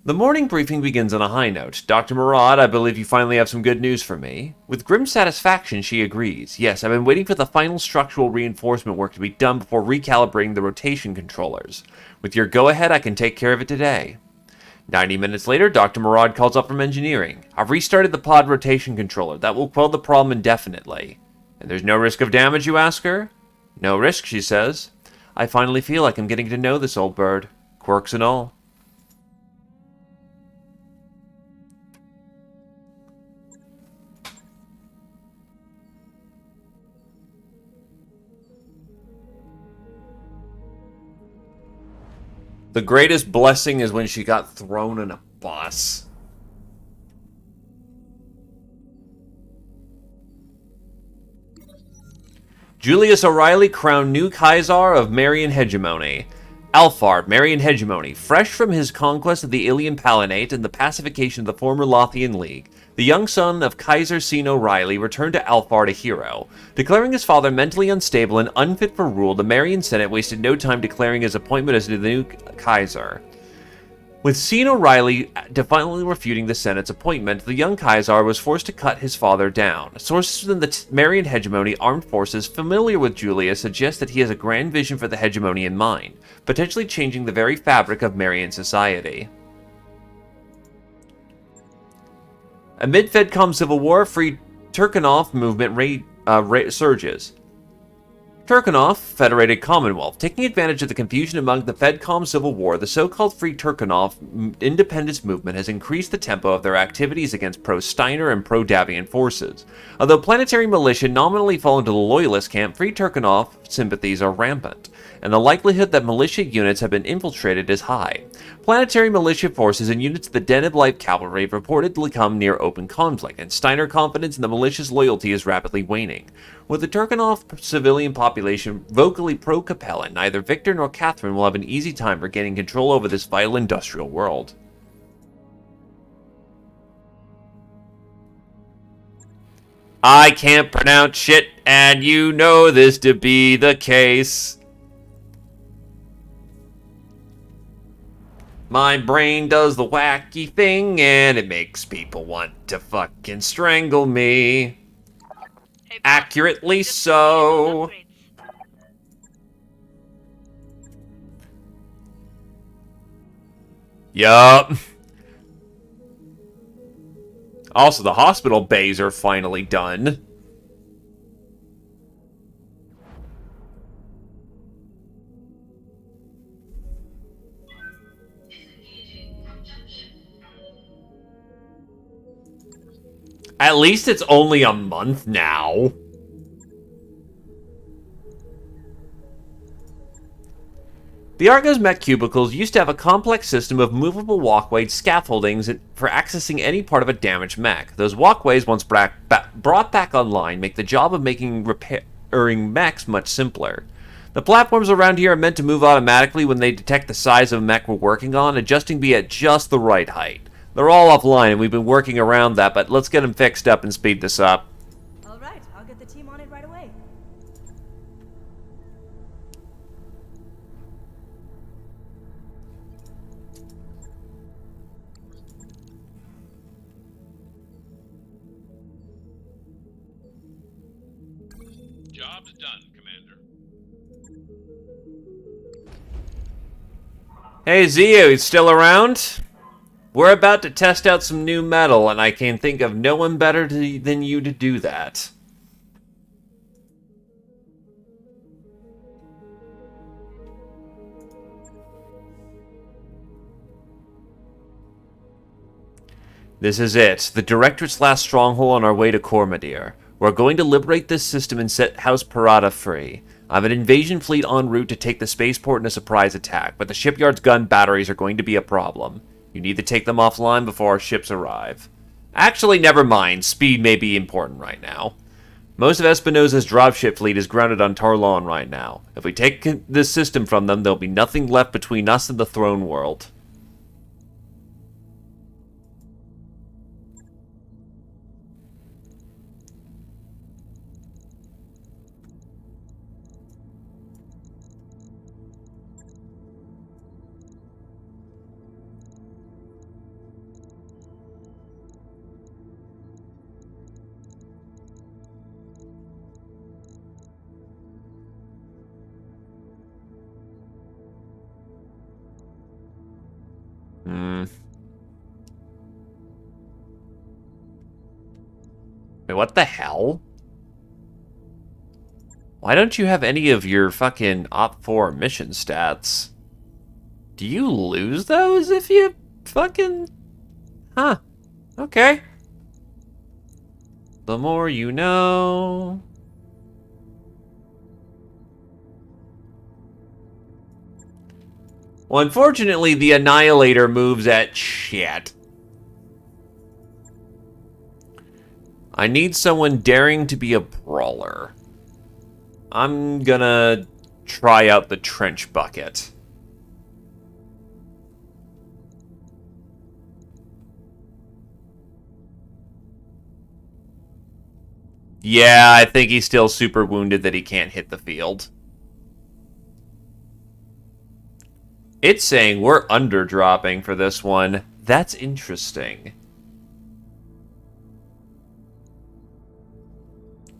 The morning briefing begins on a high note. Dr. Murad, I believe you finally have some good news for me. With grim satisfaction, she agrees. Yes, I've been waiting for the final structural reinforcement work to be done before recalibrating the rotation controllers. With your go-ahead, I can take care of it today. 90 minutes later, Dr. Murad calls up from engineering. I've restarted the pod rotation controller. That will quell the problem indefinitely. And there's no risk of damage, you ask her? No risk, she says. I finally feel like I'm getting to know this old bird. Quirks and all. The greatest blessing is when she got thrown in a bus. Julius O'Reilly crowned new Kaiser of Marian Hegemony. Alphard, Marian Hegemony, fresh from his conquest of the Ilian Palinate and the pacification of the former Lothian League, the young son of Kaiser Sean O'Reilly returned to Alphard a hero. Declaring his father mentally unstable and unfit for rule, the Marian Senate wasted no time declaring his appointment as the new Kaiser. With Sean O'Reilly defiantly refuting the Senate's appointment, the young Kaiser was forced to cut his father down. Sources within the Marian Hegemony armed forces familiar with Julius suggest that he has a grand vision for the hegemony in mind, potentially changing the very fabric of Marian society. Amid Fedcom civil war, Free Turkanov movement surges. Turkanov, Federated Commonwealth. Taking advantage of the confusion among the Fedcom civil war, the so-called Free Turkanov independence movement has increased the tempo of their activities against pro-Steiner and pro-Davian forces. Although planetary militia nominally fall into the loyalist camp, Free Turkanov sympathies are rampant, and the likelihood that militia units have been infiltrated is high. Planetary militia forces and units of the Deneb Light Cavalry have reportedly come near open conflict, and Steiner confidence in the militia's loyalty is rapidly waning. With the Turkanov civilian population vocally pro-Capellan, neither Victor nor Catherine will have an easy time regaining control over this vital industrial world. I can't pronounce shit, and you know this to be the case. My brain does the wacky thing, and it makes people want to fucking strangle me. Accurately so. Yup. Also, the hospital bays are finally done. At least it's only a month now. The Argo's mech cubicles used to have a complex system of movable walkways, scaffoldings for accessing any part of a damaged mech. Those walkways, once brought back online, make the job of repairing mechs much simpler. The platforms around here are meant to move automatically when they detect the size of a mech we're working on, adjusting be at just the right height. They're all offline, and we've been working around that, but let's get them fixed up and speed this up. All right, I'll get the team on it right away. Job's done, Commander. Hey, Zio, you still around? We're about to test out some new metal, and I can think of no one better than you to do that. This is it. The Directorate's last stronghold on our way to Cormadir. We're going to liberate this system and set House Parada free. I have an invasion fleet en route to take the spaceport in a surprise attack, but the shipyard's gun batteries are going to be a problem. You need to take them offline before our ships arrive. Actually, never mind. Speed may be important right now. Most of Espinosa's dropship fleet is grounded on Tarlon right now. If we take this system from them, there'll be nothing left between us and the throne world. Wait, what the hell? Why don't you have any of your fucking Op 4 mission stats? Do you lose those if you fucking... Huh. Okay. The more you know... Well, unfortunately, the Annihilator moves at shit. I need someone daring to be a brawler. I'm gonna try out the Trench Bucket. Yeah, I think he's still super wounded that he can't hit the field. It's saying we're underdropping for this one. That's interesting.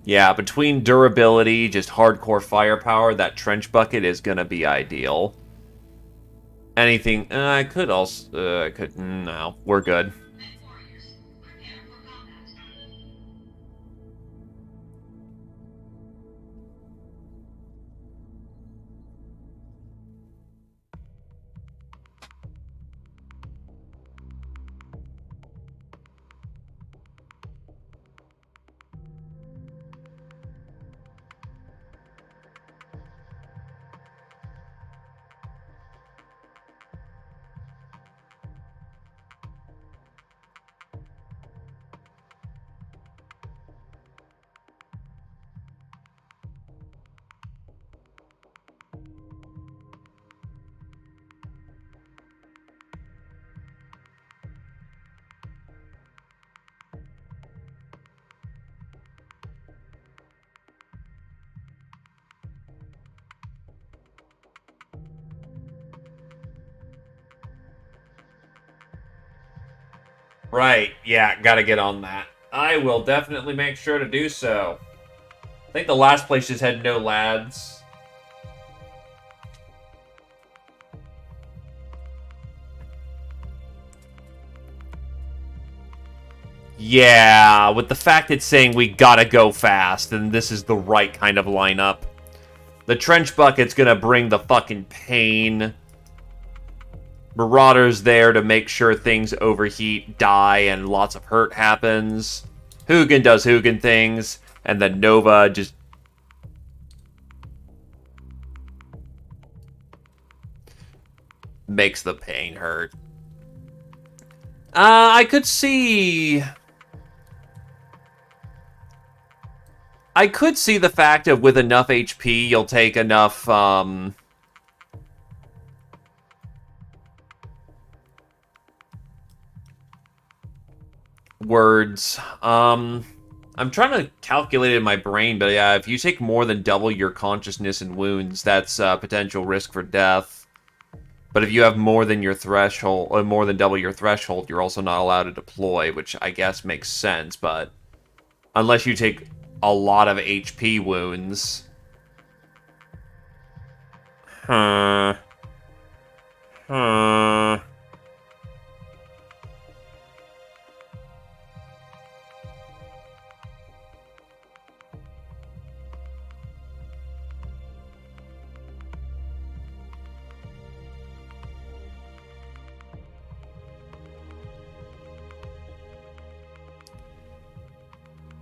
Yeah, between durability, just hardcore firepower, that Trench Bucket is going to be ideal. Anything... I could also... no, we're good. Right, yeah, gotta get on that. I will definitely make sure to do so. I think the last place just had no lads. Yeah, with the fact it's saying we gotta go fast, and this is the right kind of lineup. The Trench Bucket's gonna bring the fucking pain. Marauder's there to make sure things overheat, die, and lots of hurt happens. Hugin does Hugin things, and then Nova just... makes the pain hurt. I could see... I could see the fact of with enough HP, you'll take enough, words. I'm trying to calculate it in my brain, but yeah, if you take more than double your consciousness and wounds, that's potential risk for death. But if you have more than your threshold, or more than double your threshold, you're also not allowed to deploy, which I guess makes sense, but unless you take a lot of HP wounds. Huh. Huh.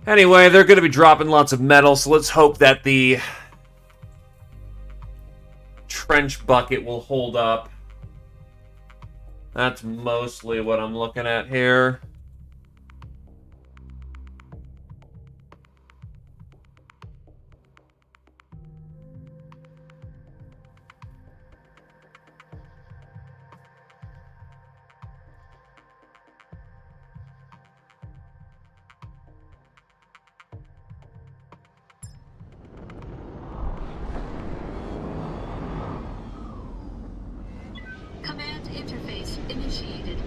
Anyway, they're going to be dropping lots of metal, so let's hope that the trench bucket will hold up. That's mostly what I'm looking at here. Command interface initiated.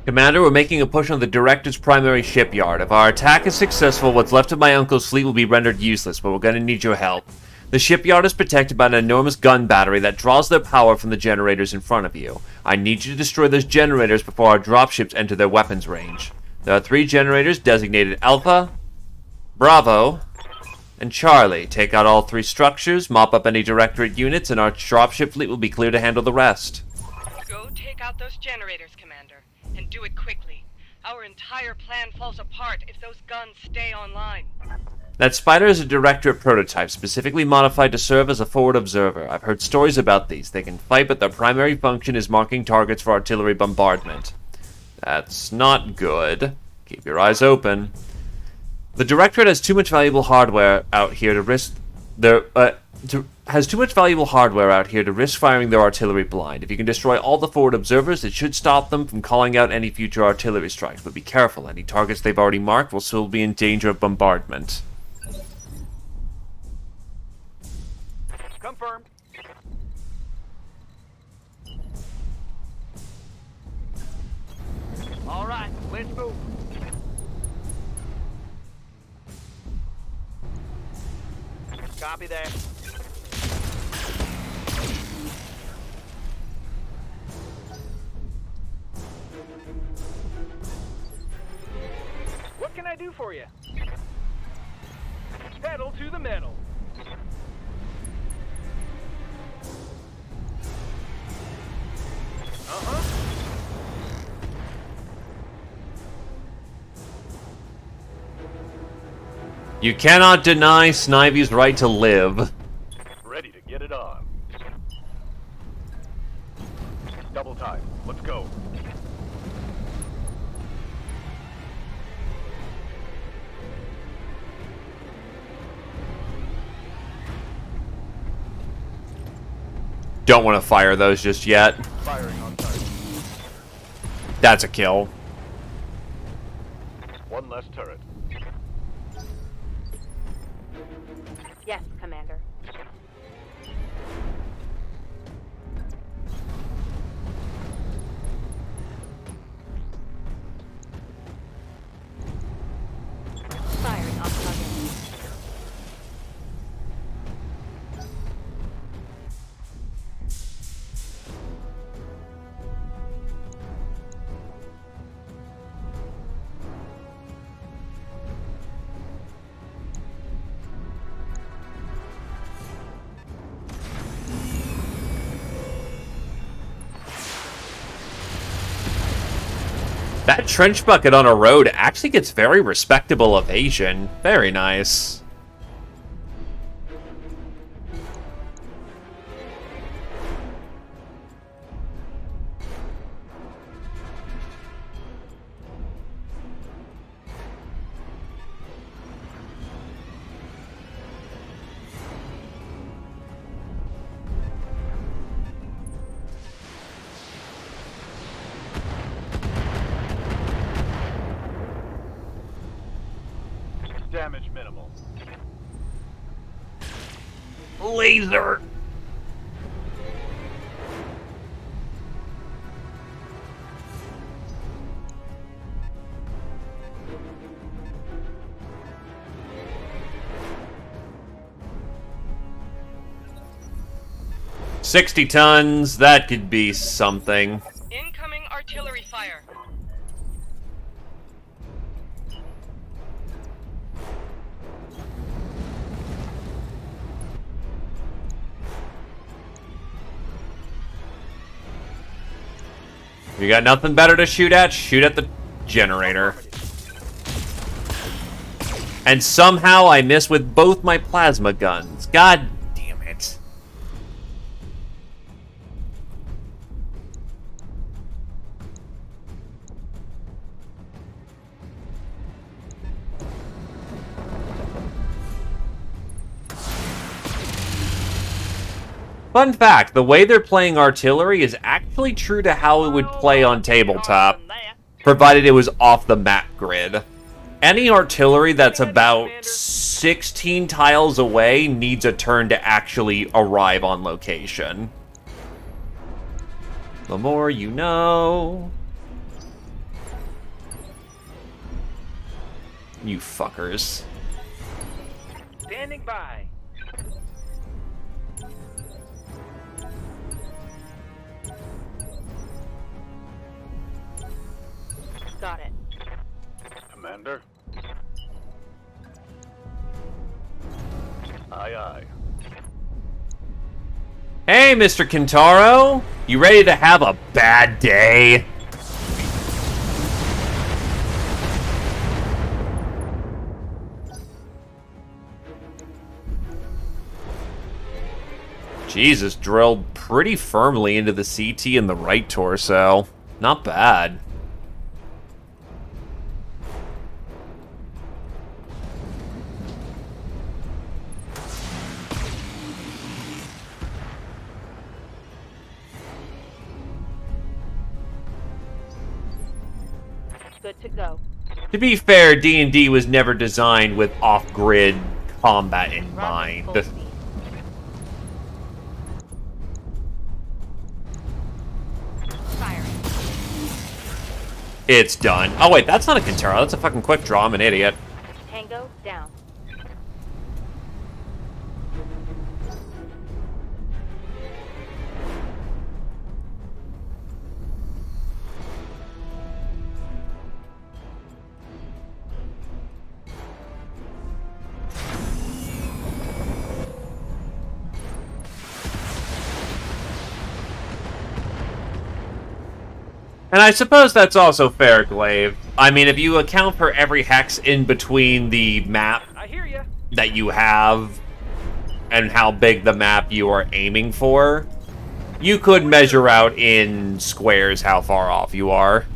Commander, we're making a push on the Director's primary shipyard. If our attack is successful, what's left of my uncle's fleet will be rendered useless, but we're going to need your help. The shipyard is protected by an enormous gun battery that draws their power from the generators in front of you. I need you to destroy those generators before our dropships enter their weapons range. There are 3 generators designated Alpha, Bravo, and Charlie. Take out all 3 structures, mop up any Directorate units, and our dropship fleet will be clear to handle the rest. Go take out those generators, Commander, and do it quickly. Our entire plan falls apart if those guns stay online. That Spider is a Directorate prototype, specifically modified to serve as a forward observer. I've heard stories about these. They can fight, but their primary function is marking targets for artillery bombardment. That's not good. Keep your eyes open. The Directorate has too much valuable hardware out here to risk firing their artillery blind. If you can destroy all the forward observers, it should stop them from calling out any future artillery strikes. But be careful, any targets they've already marked will still be in danger of bombardment. Confirmed. All right, let's move. Copy that. What can I do for you? Pedal to the metal. Uh-huh. You cannot deny Snivy's right to live. Ready to get it on. Double time. Let's go. Don't want to fire those just yet. Firing on target. That's a kill. One less turret. Yes, Commander. Firing on target. That trench bucket on a road actually gets very respectable evasion. Very nice. Damage minimal. Laser. 60 tons, that could be something. Incoming artillery fire. You got nothing better to shoot at? Shoot at the generator. And somehow I miss with both my plasma guns. God damn it. Fun fact, the way they're playing artillery is actually true to how it would play on tabletop, provided it was off the map grid. Any artillery that's about 16 tiles away needs a turn to actually arrive on location. The more you know. You fuckers. Standing by. Got it. Commander? Aye, aye. Hey, Mr. Kintaro! You ready to have a bad day? Jesus, drilled pretty firmly into the CT in the right torso. Not bad. Good to go. To be fair, D&D was never designed with off-grid combat in mind. Full speed. Firing. It's done. Oh wait, that's not a Kintaro, that's a fucking quick draw, I'm an idiot. Tango down. And I suppose that's also fair, Glaive. I mean, if you account for every hex in between the map I hear ya. that you have and how big the map you are aiming for, you could measure out in squares how far off you are.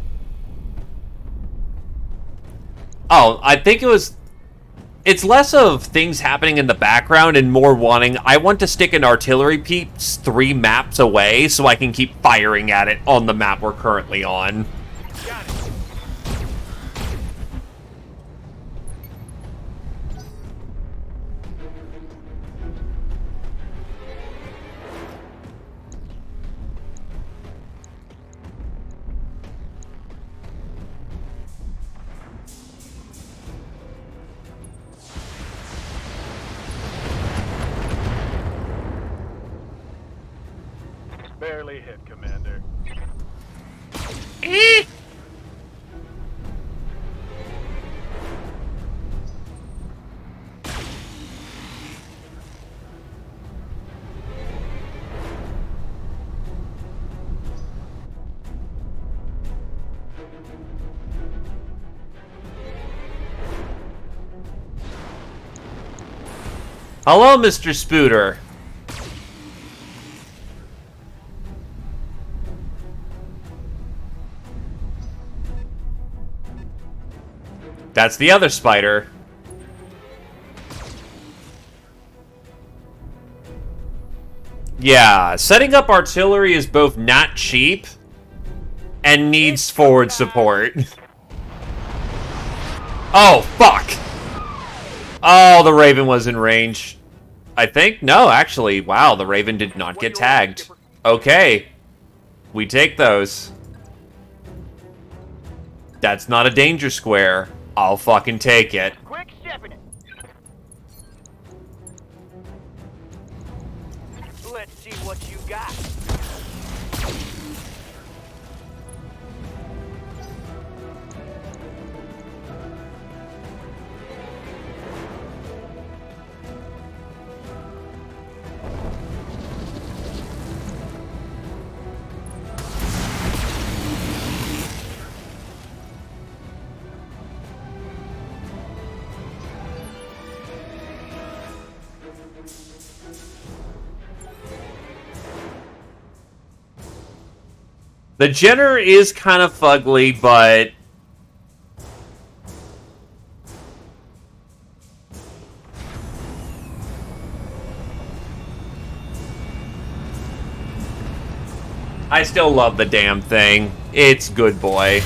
Oh, I think it's less of things happening in the background and more wanting, I want to stick an artillery piece 3 maps away so I can keep firing at it on the map we're currently on. Got it. Barely hit, Commander. Hello, Mr. Spooter. That's the other spider. Yeah, setting up artillery is both not cheap and needs forward support. Oh, fuck! Oh, the Raven was in range. I think? No, actually, wow, the Raven did not get tagged. Okay. We take those. That's not a danger square. I'll fucking take it. Quick stepping it. Let's see what you got. The Jenner is kind of fugly, but I still love the damn thing. It's good boy.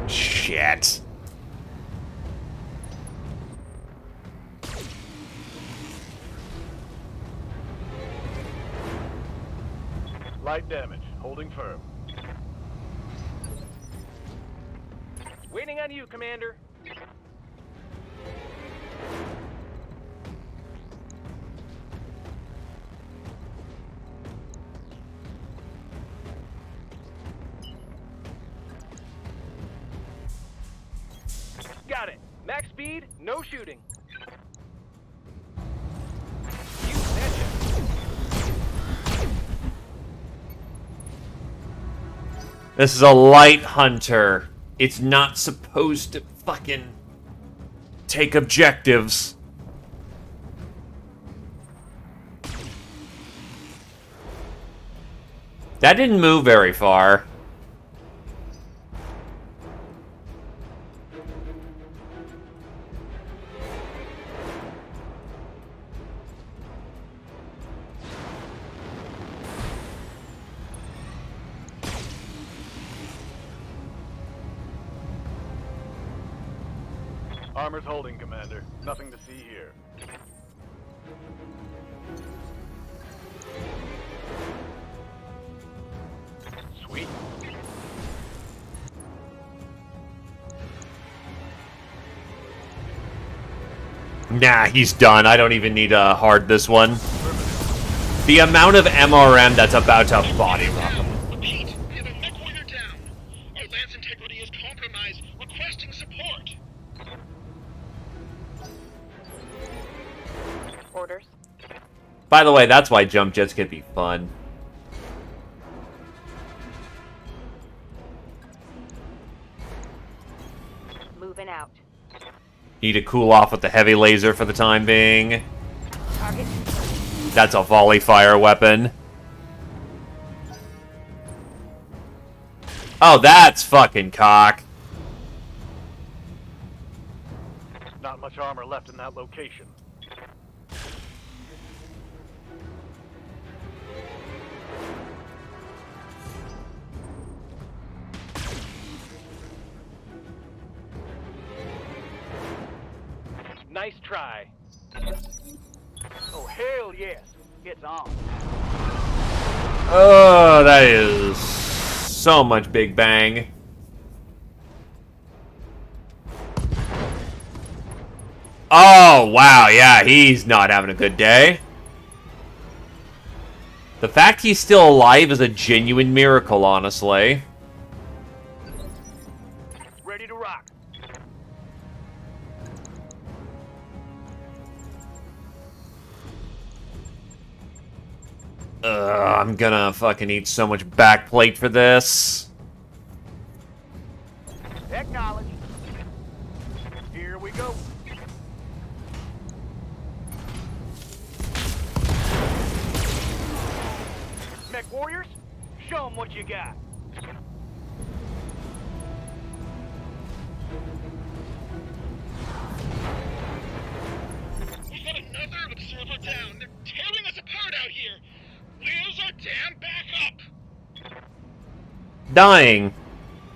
Shit. Light damage. Holding firm. Waiting on you, Commander. Got it. Max speed, no shooting. You betcha. This is a light hunter. It's not supposed to fucking take objectives. That didn't move very far. Armor's holding, Commander. Nothing to see here. Sweet. Nah, he's done. I don't even need to hard this one. The amount of MRM that's about to body rock him. Repeat, we have a mech warrior down. Our lance integrity is compromised. Requesting support. Orders. By the way, that's why jump jets can be fun. Moving out. Need to cool off with the heavy laser for the time being. Target. That's a volley fire weapon. Oh, that's fucking cock. Not much armor left in that location. Nice try. Oh, hell yes. It's on. Oh, that is so much Big Bang. Oh, wow, yeah, he's not having a good day. The fact he's still alive is a genuine miracle, honestly. Ready to rock. I'm gonna fucking eat so much backplate for this. Acknowledge. Here we go. Mech warriors, show them what you got. We've got another observer down. They're tearing us apart out here. Where's our damn backup? Dying.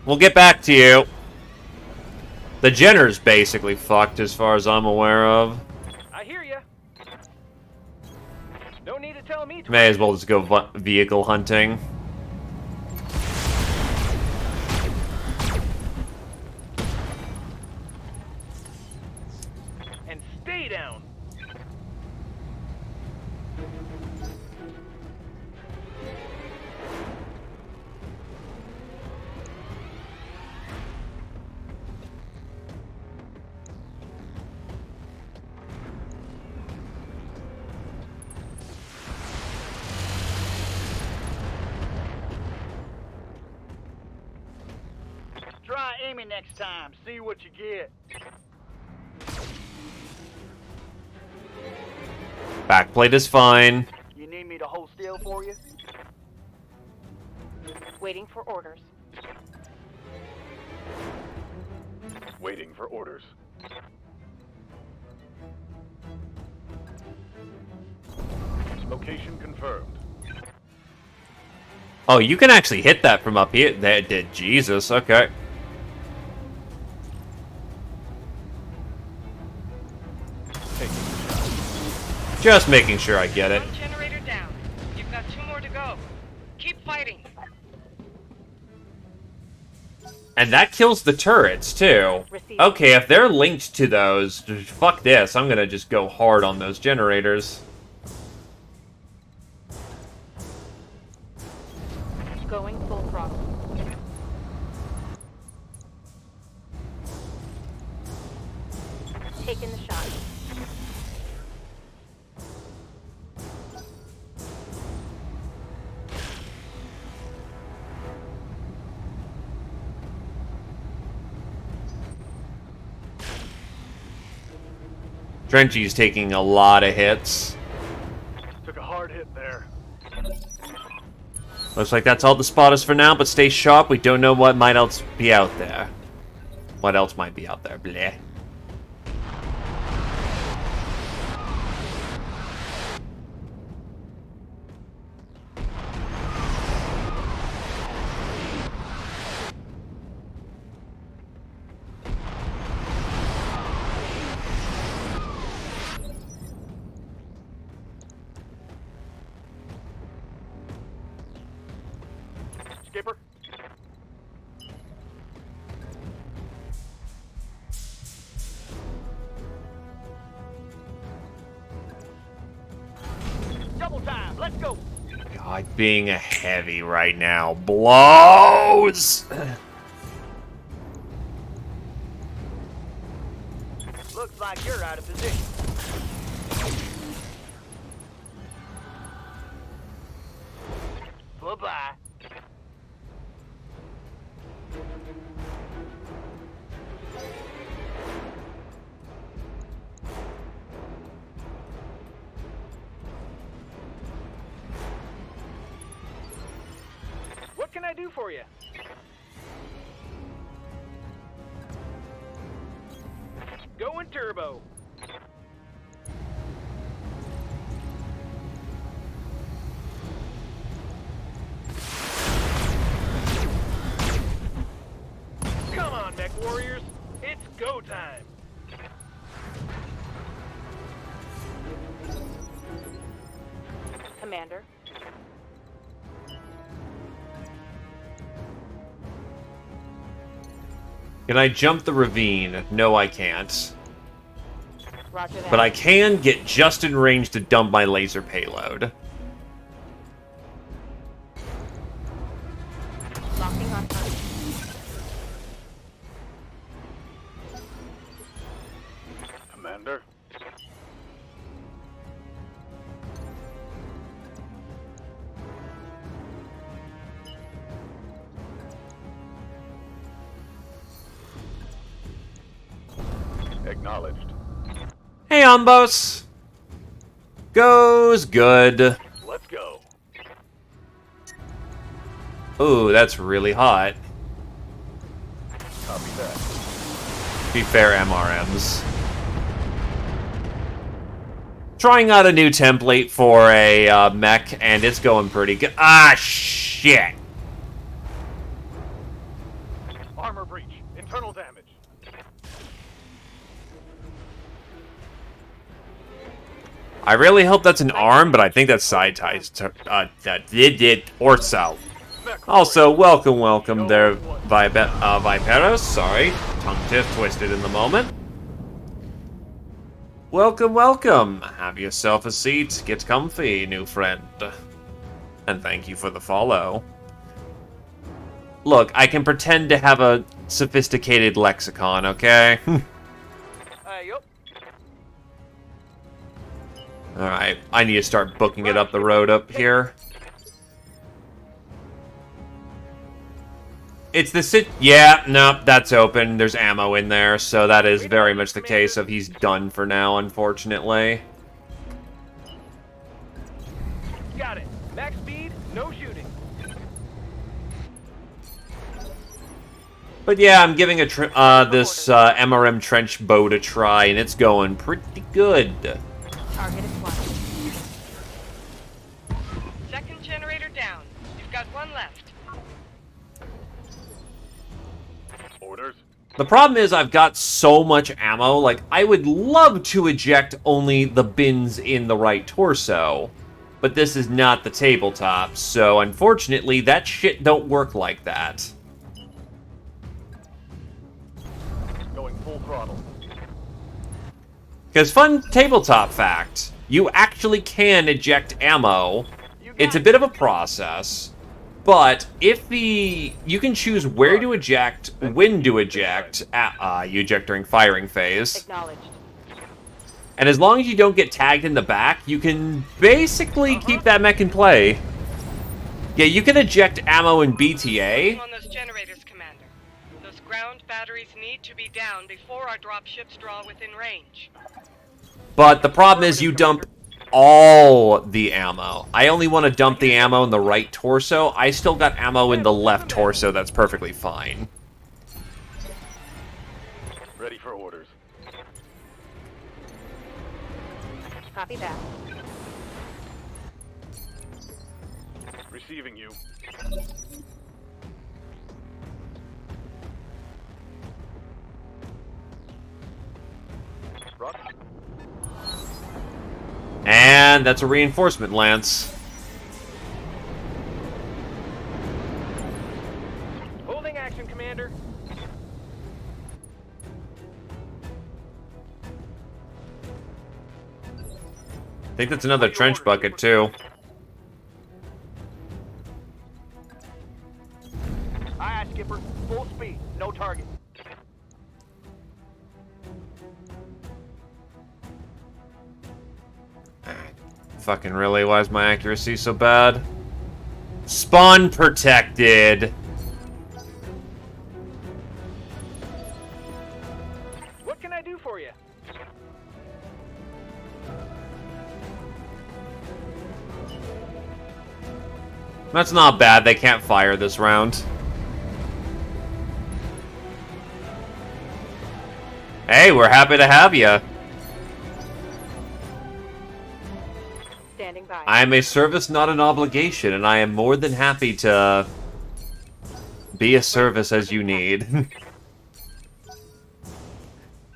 We'll get back to you. The Jenner's basically fucked as far as I'm aware of. I hear ya. No need to tell me. May as well just go vehicle hunting. And stay down. Try aiming next time. See what you get. Backplate is fine. You need me to hold still for you? Waiting for orders. Waiting for orders. Location confirmed. Oh, you can actually hit that from up here. That did. Jesus, okay. Just making sure I get it. One generator down. You've got 2 more to go. Keep fighting. And that kills the turrets, too. Okay, if they're linked to those, fuck this. I'm gonna just go hard on those generators. Going full throttle. Taking the shot. Trenchy's taking a lot of hits. Took a hard hit there. Looks like that's all the spotters for now, but stay sharp. We don't know what might else be out there. What else might be out there? Bleh. Skipper? Double time, let's go! God, being a heavy right now blows! Looks like you're out of position. Bye-bye. What can I do for you? Going turbo. Come on, mech warriors. It's go time. Commander. Can I jump the ravine? No, I can't. Roger that. But I can get just in range to dump my laser payload. Locking on target. Commander? Acknowledged. Hey, Ambos! Goes good. Let's go. Ooh, that's really hot. Copy that. Be fair, MRMs. Trying out a new template for a mech, and it's going pretty good. Ah, shit! Armor breach. Internal damage. I really hope that's an arm, but I think that's side ties. Torso. Also, welcome there, Viperos. Sorry, tongue twisted in the moment. Welcome. Have yourself a seat. Get comfy, new friend. And thank you for the follow. Look, I can pretend to have a sophisticated lexicon, okay? Yup. Alright, I need to start booking it up the road up here. It's the yeah, no, that's open. There's ammo in there, so that is very much the case of he's done for now, unfortunately. Got it. Max speed, no shooting. But yeah, I'm giving this MRM trench boat a try, and it's going pretty good. Target acquired. Second generator down. You've got one left. Orders? The problem is I've got so much ammo, like, I would love to eject only the bins in the right torso, but this is not the tabletop, so unfortunately that shit don't work like that. Going full throttle. Because fun tabletop fact, you actually can eject ammo. It's a bit of a process, but if you can choose where to eject, when to eject, you eject during firing phase. Acknowledged. And as long as you don't get tagged in the back, you can basically keep that mech in play. Yeah, you can eject ammo in BTA. On those generators, Commander. Those ground batteries need to be down before our drop ships draw within range. But the problem is you dump all the ammo. I only want to dump the ammo in the right torso. I still got ammo in the left torso. That's perfectly fine. Ready for orders. Copy that. Receiving you. Rock. And that's a reinforcement lance. Holding action, Commander. I think that's another trench bucket, too. Aye, Skipper. Full speed. No target. Fucking really? Why is my accuracy so bad? Spawn protected. What can I do for you? That's not bad. They can't fire this round. Hey, we're happy to have you. Standing by. I am a service, not an obligation, and I am more than happy to be a service as you need.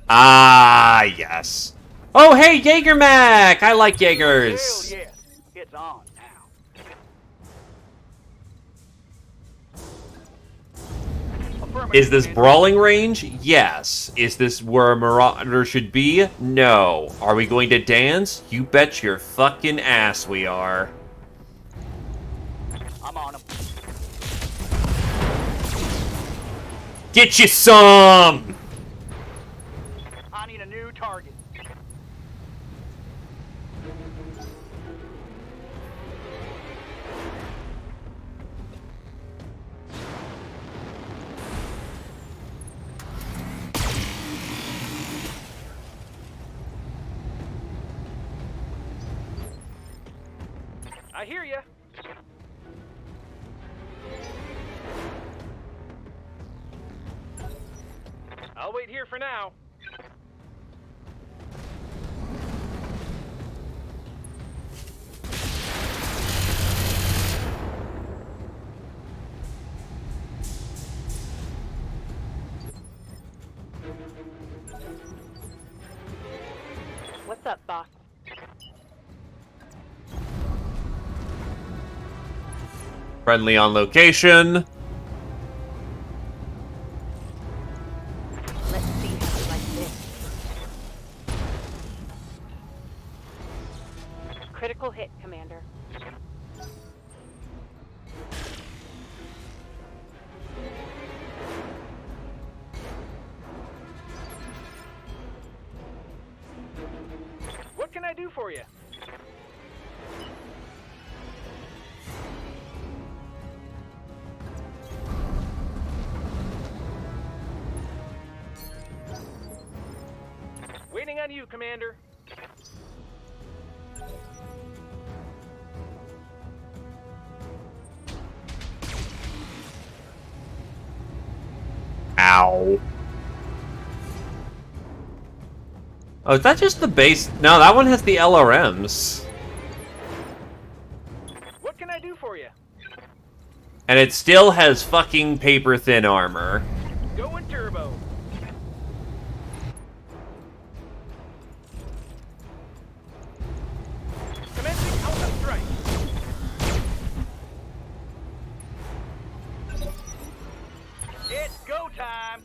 Ah, yes. Oh, hey, Jaeger Mech! I like Jaegers. Hell yeah. It's on now. Affirmative, Is this Commander. brawling range? Yes. Is this where a Marauder should be? No. Are we going to dance? You bet your fucking ass we are. I'm on him. Get you some! I need a new target. I hear ya. I'll wait here for now. What's up, boss? Friendly on location. Let's see how you like this. Critical hit, Commander. What can I do for you? Waiting on you, Commander. Ow. Oh, is that just the base? No, that one has the LRMs. What can I do for you? And it still has fucking paper-thin armor. Going turbo. Commencing Alpha Strike. It's go time.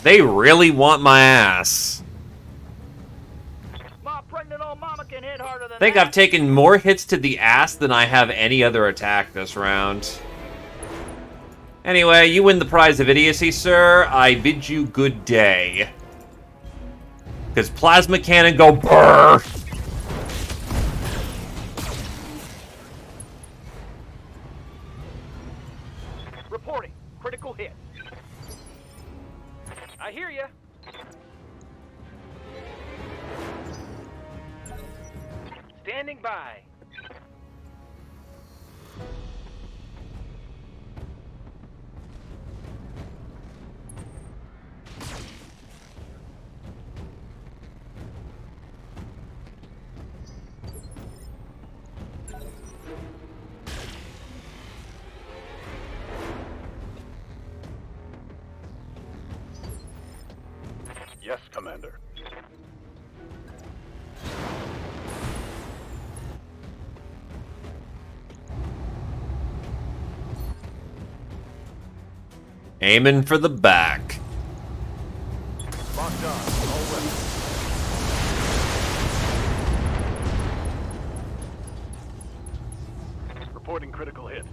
They really want my ass. My pregnant old mama can hit harder than I think that. I've taken more hits to the ass than I have any other attack this round. Anyway, you win the prize of idiocy, sir. I bid you good day. Because plasma cannon go brrr. Reporting. Critical hit. I hear ya. Standing by. Yes, Commander. Aiming for the back. Locked on. All weapons. Reporting critical hit.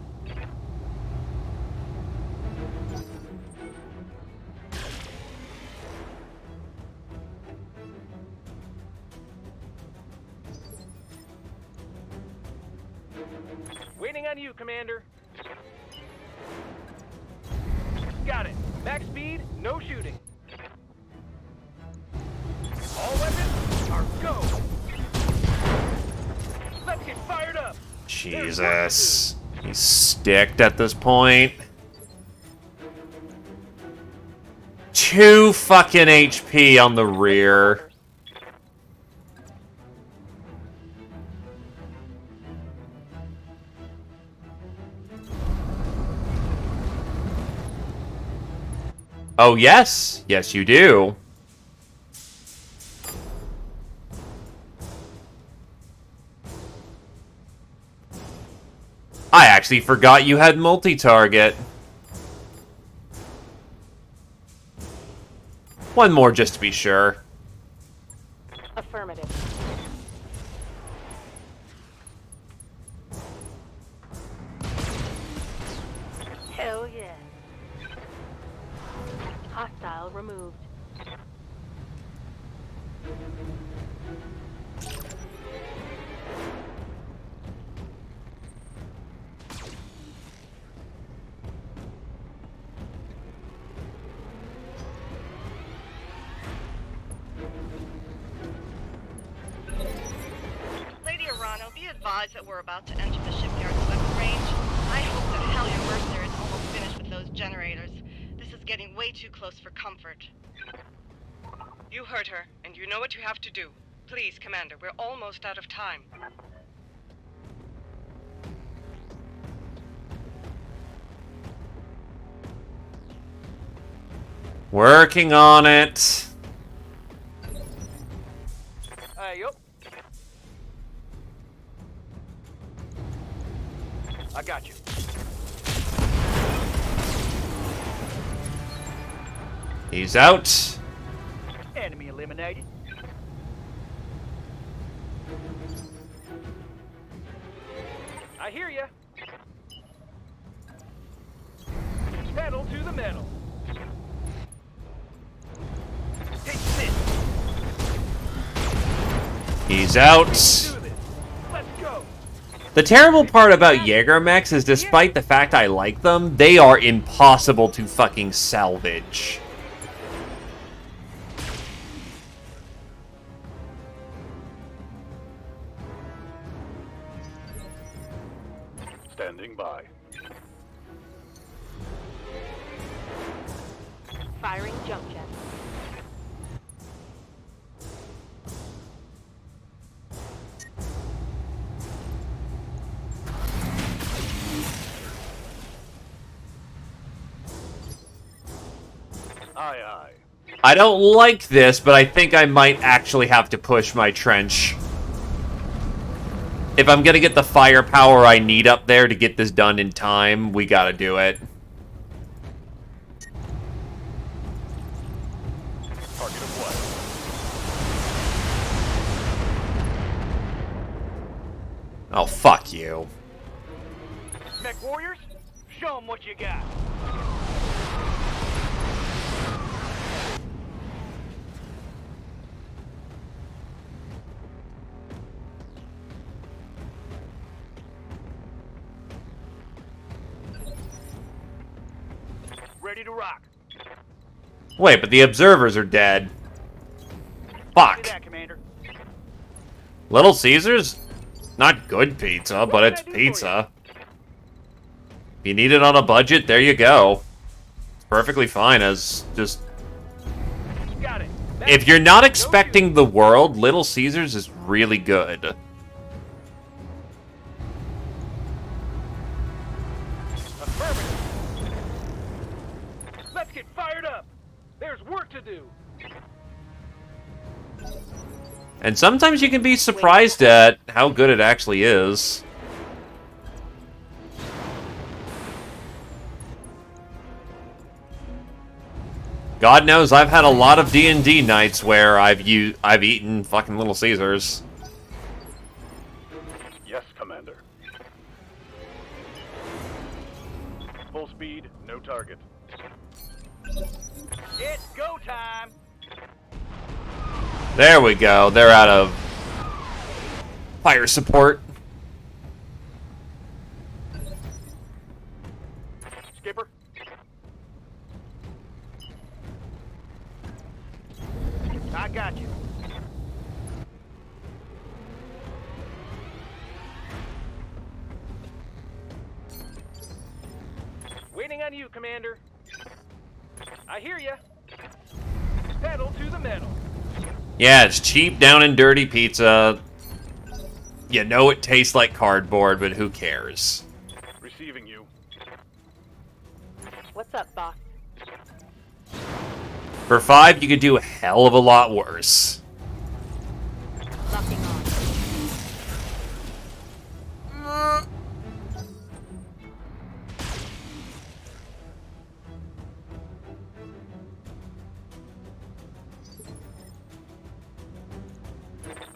Waiting on you, Commander. Got it. Max speed, no shooting. All weapons are go. Let's get fired up. Jesus. He's sticked at this point. 2 fucking HP on the rear. Oh, yes. Yes, you do. I actually forgot you had multi-target. One more just to be sure. Affirmative. Hell yeah. Hostile removed. Lady Arano, be advised that we're about to enter the shipyard's weapon range. I hope to hell your mercer is almost finished with those generators. This is getting way too close for comfort. You heard her, and you know what you have to do. Please, Commander, we're almost out of time. Working on it. Yup. I got you. He's out. Enemy eliminated. I hear ya. Pedal to the metal. Take this. He's out. Do this. Let's go. The terrible part about Jaeger mechs is despite the fact I like them, they are impossible to fucking salvage. Standing by. Firing jump jet. Aye, aye. I don't like this, but I think I might actually have to push my trench. If I'm gonna get the firepower I need up there to get this done in time, we gotta do it. Target of what? Oh, fuck you. Mech warriors, show them what you got. Ready to rock. Wait, but the observers are dead. Fuck. Do that, Commander. Little Caesars? Not good pizza, but it's pizza. If you need it on a budget, there you go. It's perfectly fine as just... Got it. If you're not expecting the world, Little Caesars is really good. Affirmative. Let's get fired up. There's work to do. And sometimes you can be surprised at how good it actually is. God knows I've had a lot of D&D nights where I've eaten fucking Little Caesars. Yes, Commander. Full speed, no target. It's go time. There we go. They're out of fire support. Skipper. I got you. Waiting on you, Commander. I hear ya. Pedal to the metal. Yeah, it's cheap, down and dirty pizza. You know it tastes like cardboard, but who cares? Receiving you. What's up, boss? For 5, you could do a hell of a lot worse. Locking on.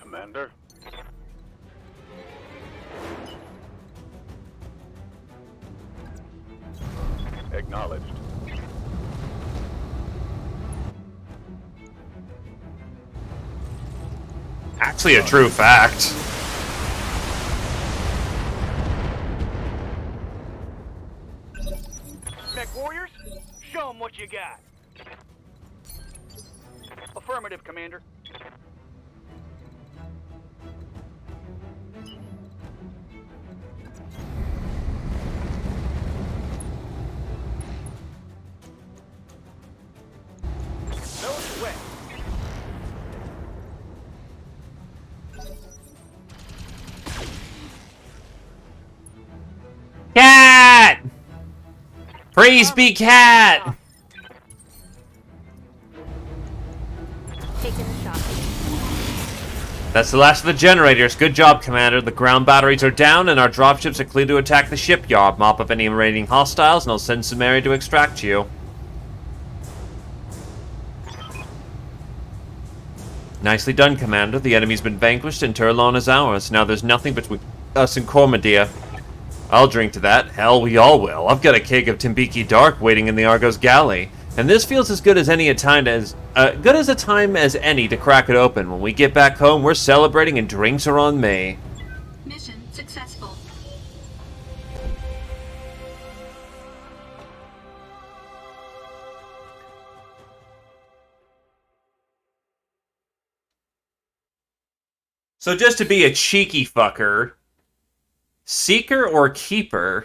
Commander. Acknowledged. Actually a true fact. Mech warriors, show them what you got. Affirmative, Commander. No sweat. Freeze, be cat! Taking the shot. That's the last of the generators. Good job, Commander. The ground batteries are down, and our dropships are clear to attack the shipyard. Mop up any remaining hostiles, and I'll send Sumeri to extract you. Nicely done, Commander. The enemy's been vanquished, and Turlon is ours. Now there's nothing between us and Cormadia. I'll drink to that. Hell, we all will. I've got a keg of Timbiki Dark waiting in the Argos galley. And this feels as good as a time as any to crack it open. When we get back home, we're celebrating and drinks are on me. Mission successful. So just to be a cheeky fucker, Seeker or Keeper?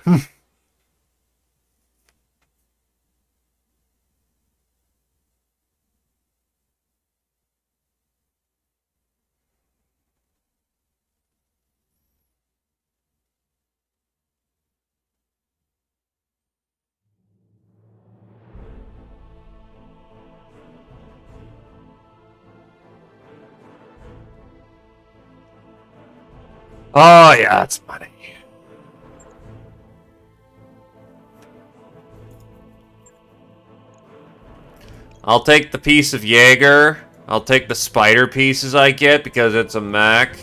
Oh, yeah, that's money. I'll take the piece of Jaeger. I'll take the spider pieces I get because it's a mech.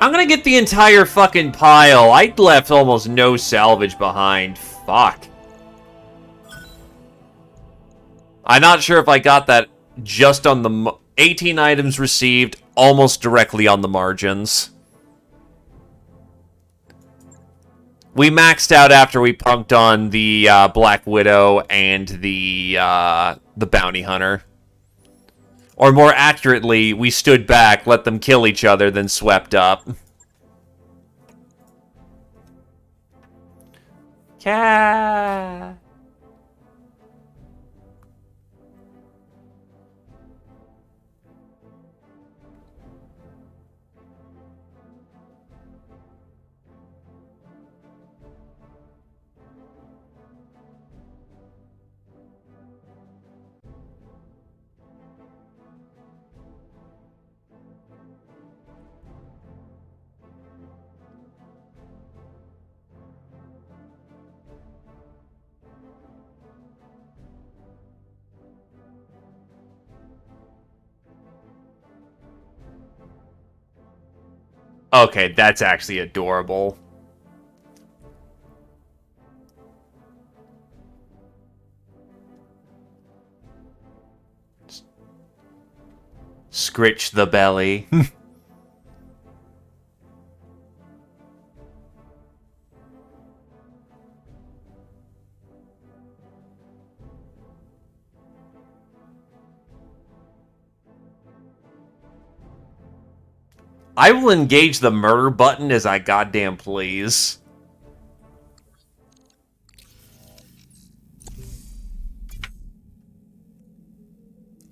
I'm gonna get the entire fucking pile. I left almost no salvage behind. Fuck. I'm not sure if I got that just on the 18 items received, almost directly on the margins. We maxed out after we punked on the Black Widow and the Bounty Hunter. Or more accurately, we stood back, let them kill each other, then swept up. Cat. Okay, that's actually adorable. Scritch the belly. I will engage the murder button as I goddamn please.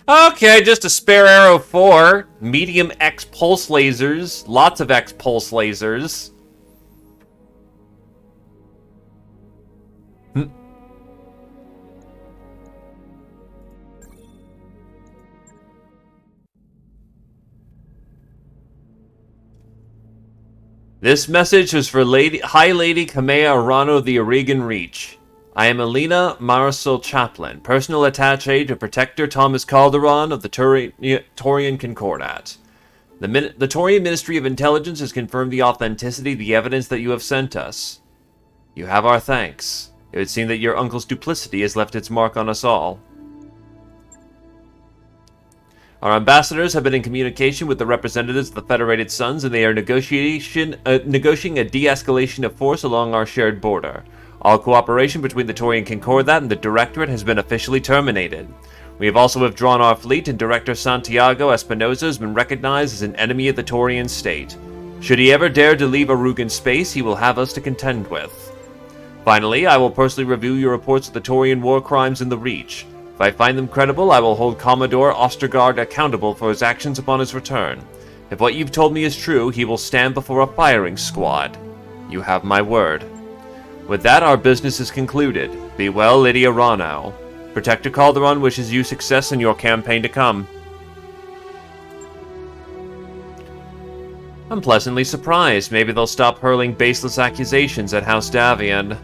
Okay, just a spare arrow 4. Medium X pulse lasers. Lots of X pulse lasers. This message is for High Lady Kamea Arano of the Oregon Reach. I am Elena Marisol Chaplin, personal attaché to Protector Thomas Calderon of the Torian Concordat. The Torian Ministry of Intelligence has confirmed the authenticity of the evidence that you have sent us. You have our thanks. It would seem that your uncle's duplicity has left its mark on us all. Our ambassadors have been in communication with the representatives of the Federated Suns, and they are negotiating a de-escalation of force along our shared border. All cooperation between the Torian Concordat and the Directorate has been officially terminated. We have also withdrawn our fleet, and Director Santiago Espinosa has been recognized as an enemy of the Torian state. Should he ever dare to leave Arugan space, he will have us to contend with. Finally, I will personally review your reports of the Torian war crimes in the Reach. If I find them credible, I will hold Commodore Ostergaard accountable for his actions upon his return. If what you've told me is true, he will stand before a firing squad. You have my word. With that, our business is concluded. Be well, Lydia Rano. Protector Calderon wishes you success in your campaign to come. I'm pleasantly surprised. Maybe they'll stop hurling baseless accusations at House Davian.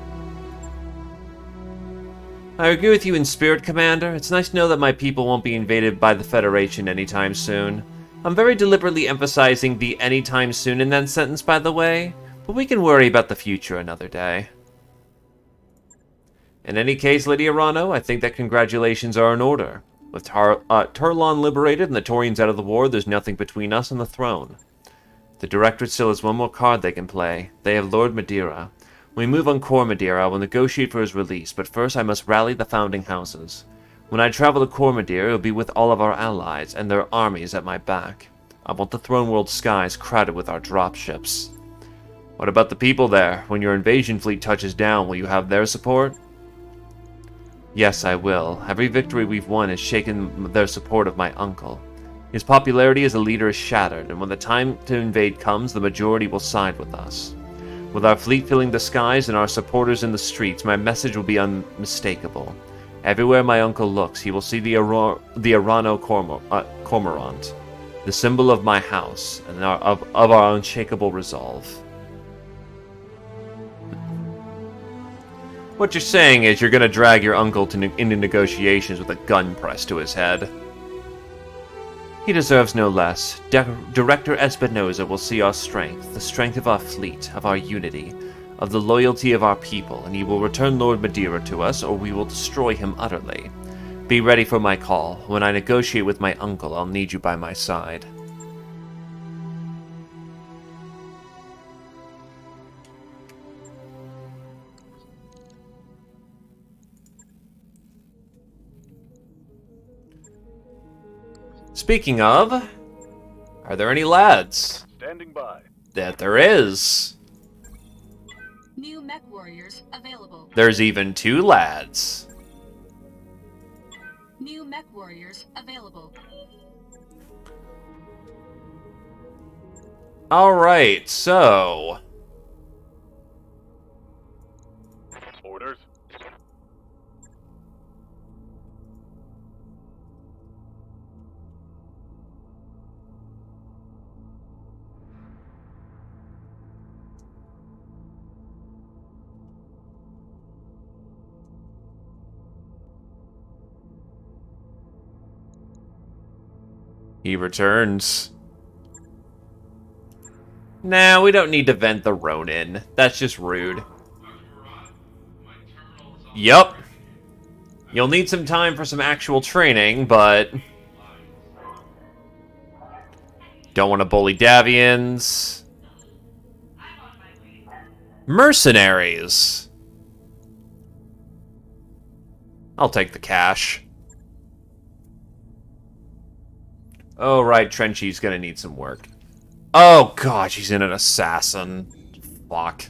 I agree with you in spirit, Commander. It's nice to know that my people won't be invaded by the Federation anytime soon. I'm very deliberately emphasizing the anytime soon in that sentence, by the way, but we can worry about the future another day. In any case, Lydia Rano, I think that congratulations are in order. With Turlon liberated and the Taurians out of the war, there's nothing between us and the throne. The Directorate still has one more card they can play. They have Lord Madeira. When we move on Core Madeira, I will negotiate for his release, but first I must rally the founding houses. When I travel to Core Madeira, it will be with all of our allies and their armies at my back. I want the Throne World skies crowded with our dropships. What about the people there? When your invasion fleet touches down, will you have their support? Yes, I will. Every victory we've won has shaken their support of my uncle. His popularity as a leader is shattered, and when the time to invade comes, the majority will side with us. With our fleet filling the skies and our supporters in the streets, my message will be unmistakable. Everywhere my uncle looks, he will see the Arano Cormorant, the symbol of my house, and of our unshakable resolve. What you're saying is you're going to drag your uncle into negotiations with a gun pressed to his head. He deserves no less. Director Espinosa will see our strength, the strength of our fleet, of our unity, of the loyalty of our people, and he will return Lord Madeira to us, or we will destroy him utterly. Be ready for my call. When I negotiate with my uncle, I'll need you by my side. Speaking of, are there any lads? Standing by. That there is. New mech warriors available. There's even 2 lads. New mech warriors available. Alright, so... Orders. He returns. Nah, we don't need to vent the Ronin. That's just rude. Yup. You'll need some time for some actual training, but... Don't want to bully Davians. Mercenaries. I'll take the cash. Oh, right, Trenchy's gonna need some work. Oh, God, she's in an assassin. Fuck.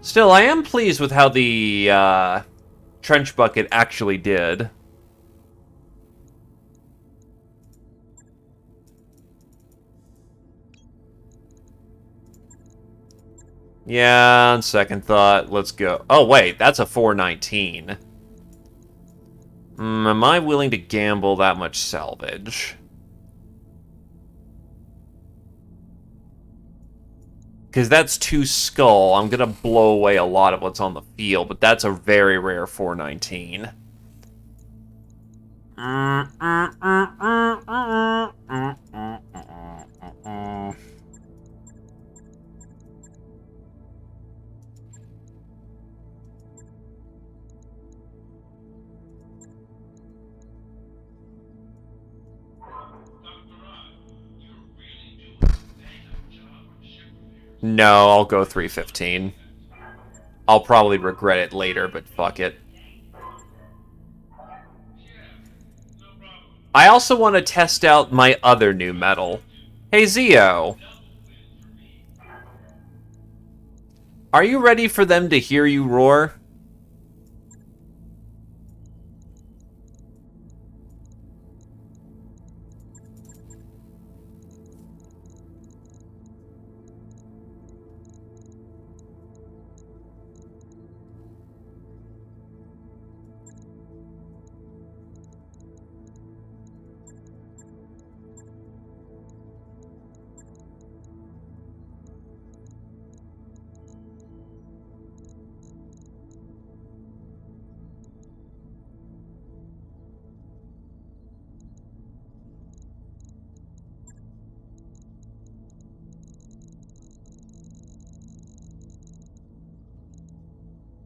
Still, I am pleased with how the trench bucket actually did. Yeah, on second thought, let's go. Oh, wait, that's a 419. Am I willing to gamble that much salvage? Because that's 2 skull. I'm going to blow away a lot of what's on the field, but that's a very rare 419. No, I'll go 315. I'll probably regret it later, but fuck it. I also want to test out my other new metal. Hey, Zio. Are you ready for them to hear you roar?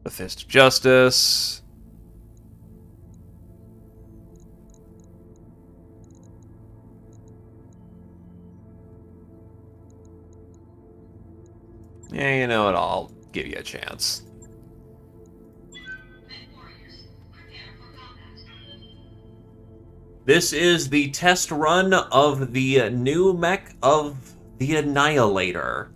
The Fist of Justice. Yeah, you know what? I'll give you a chance. This is the test run of the new mech of the Annihilator.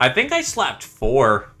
I think I slapped 4.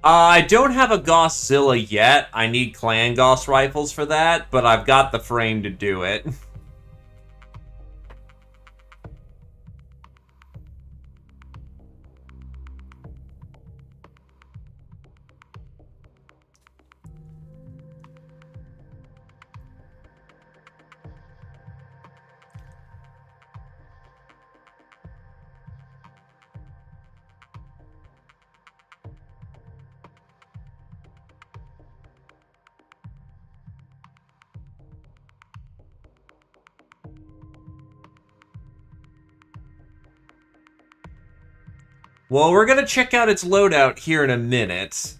I don't have a Gosszilla yet. I need Clan Goss rifles for that, but I've got the frame to do it. Well, we're gonna check out its loadout here in a minute.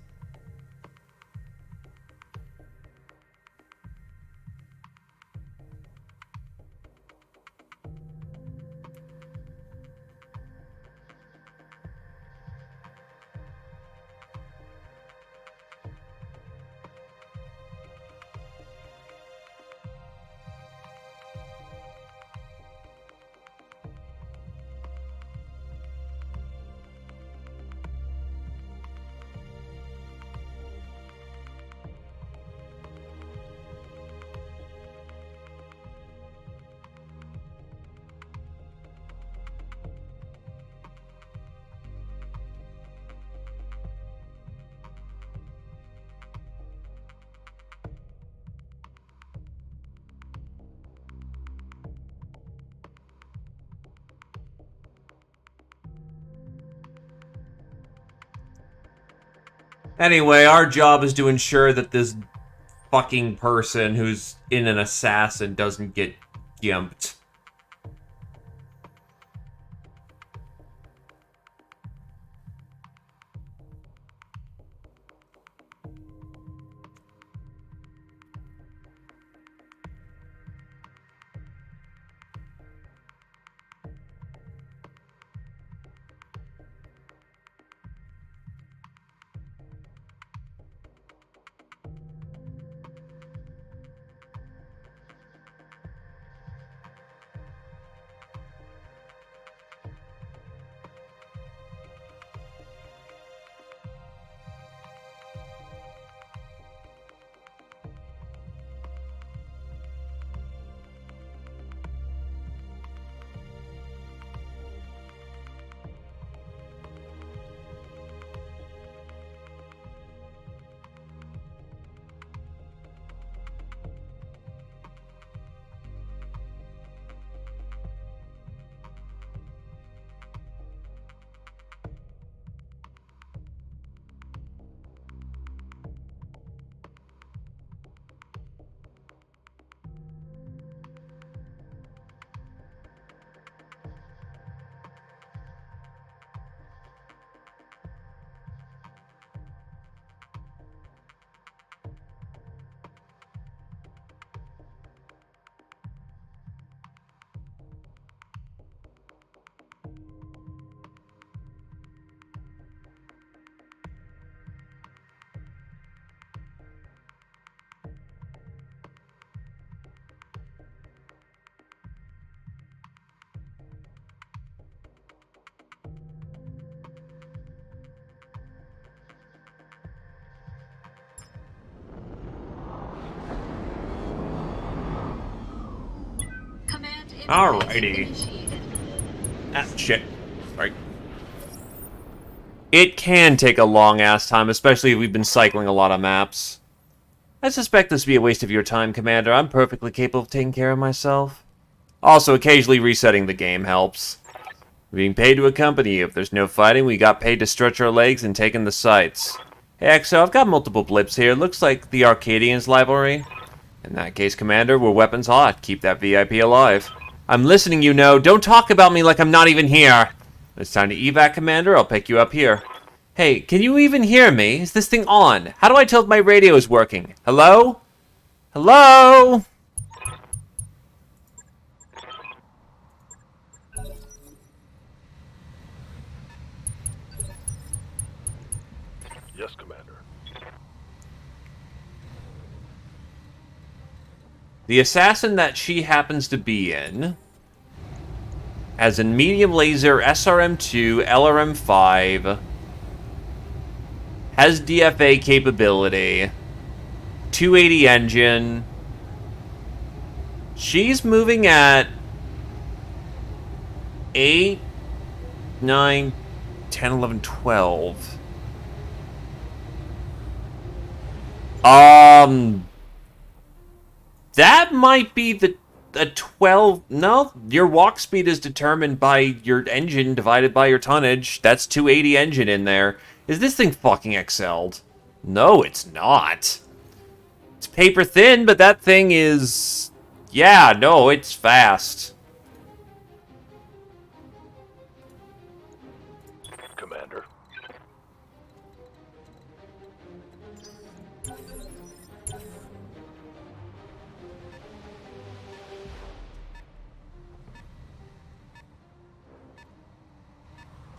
Anyway, our job is to ensure that this fucking person who's in an assassin doesn't get gimped. Alrighty. Initiated. Ah, shit. Sorry. It can take a long-ass time, especially if we've been cycling a lot of maps. I suspect this to be a waste of your time, Commander. I'm perfectly capable of taking care of myself. Also, occasionally resetting the game helps. Being paid to accompany you. If there's no fighting, we got paid to stretch our legs and take in the sights. Hey, XO, I've got multiple blips here. Looks like the Arcadians' rivalry. In that case, Commander, we're weapons hot. Keep that VIP alive. I'm listening, you know. Don't talk about me like I'm not even here. It's time to evac, Commander. I'll pick you up here. Hey, can you even hear me? Is this thing on? How do I tell if my radio is working? Hello? Hello? Yes, Commander. The assassin that she happens to be in has a medium laser SRM-2, LRM-5, has DFA capability, 280 engine. She's moving at 8, 9, 10, 11, 12. That might be a 12. No, your walk speed is determined by your engine divided by your tonnage. That's 280 engine in there. Is this thing fucking excelled? No, it's not. It's paper thin, but that thing is... Yeah, no, it's fast. Commander.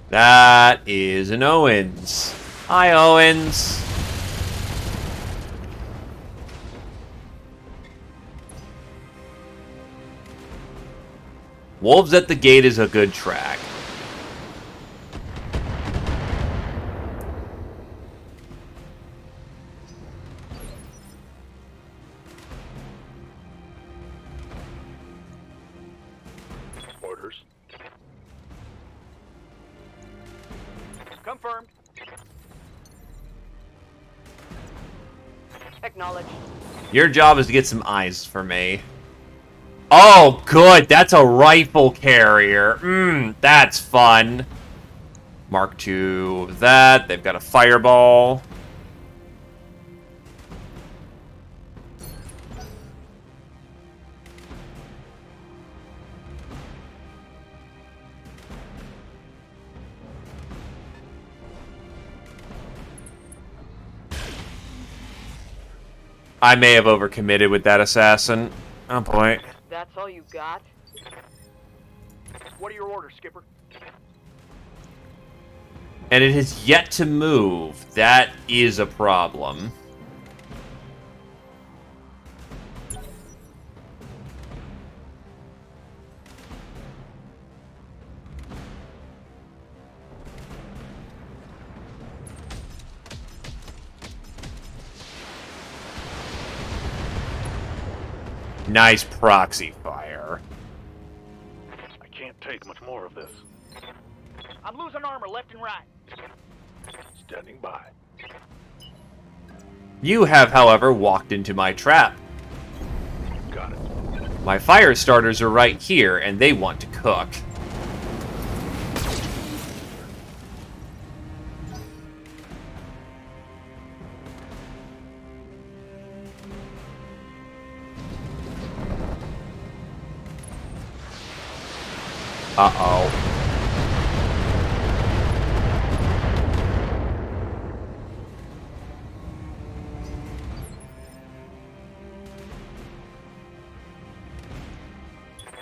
That is an Owens. Hi, Owens. Wolves at the Gate is a good track. Orders. Confirmed. Acknowledged. Your job is to get some eyes for me. Oh, good. That's a rifle carrier. That's fun. Mark II of that. They've got a fireball. I may have overcommitted with that assassin. Oh boy. That's all you got? What are your orders, Skipper? And it has yet to move. That is a problem. Nice proxy fire. I can't take much more of this. I'm losing armor left and right. Standing by. You have, however, walked into my trap. Got it. My fire starters are right here, and they want to cook. Uh-oh.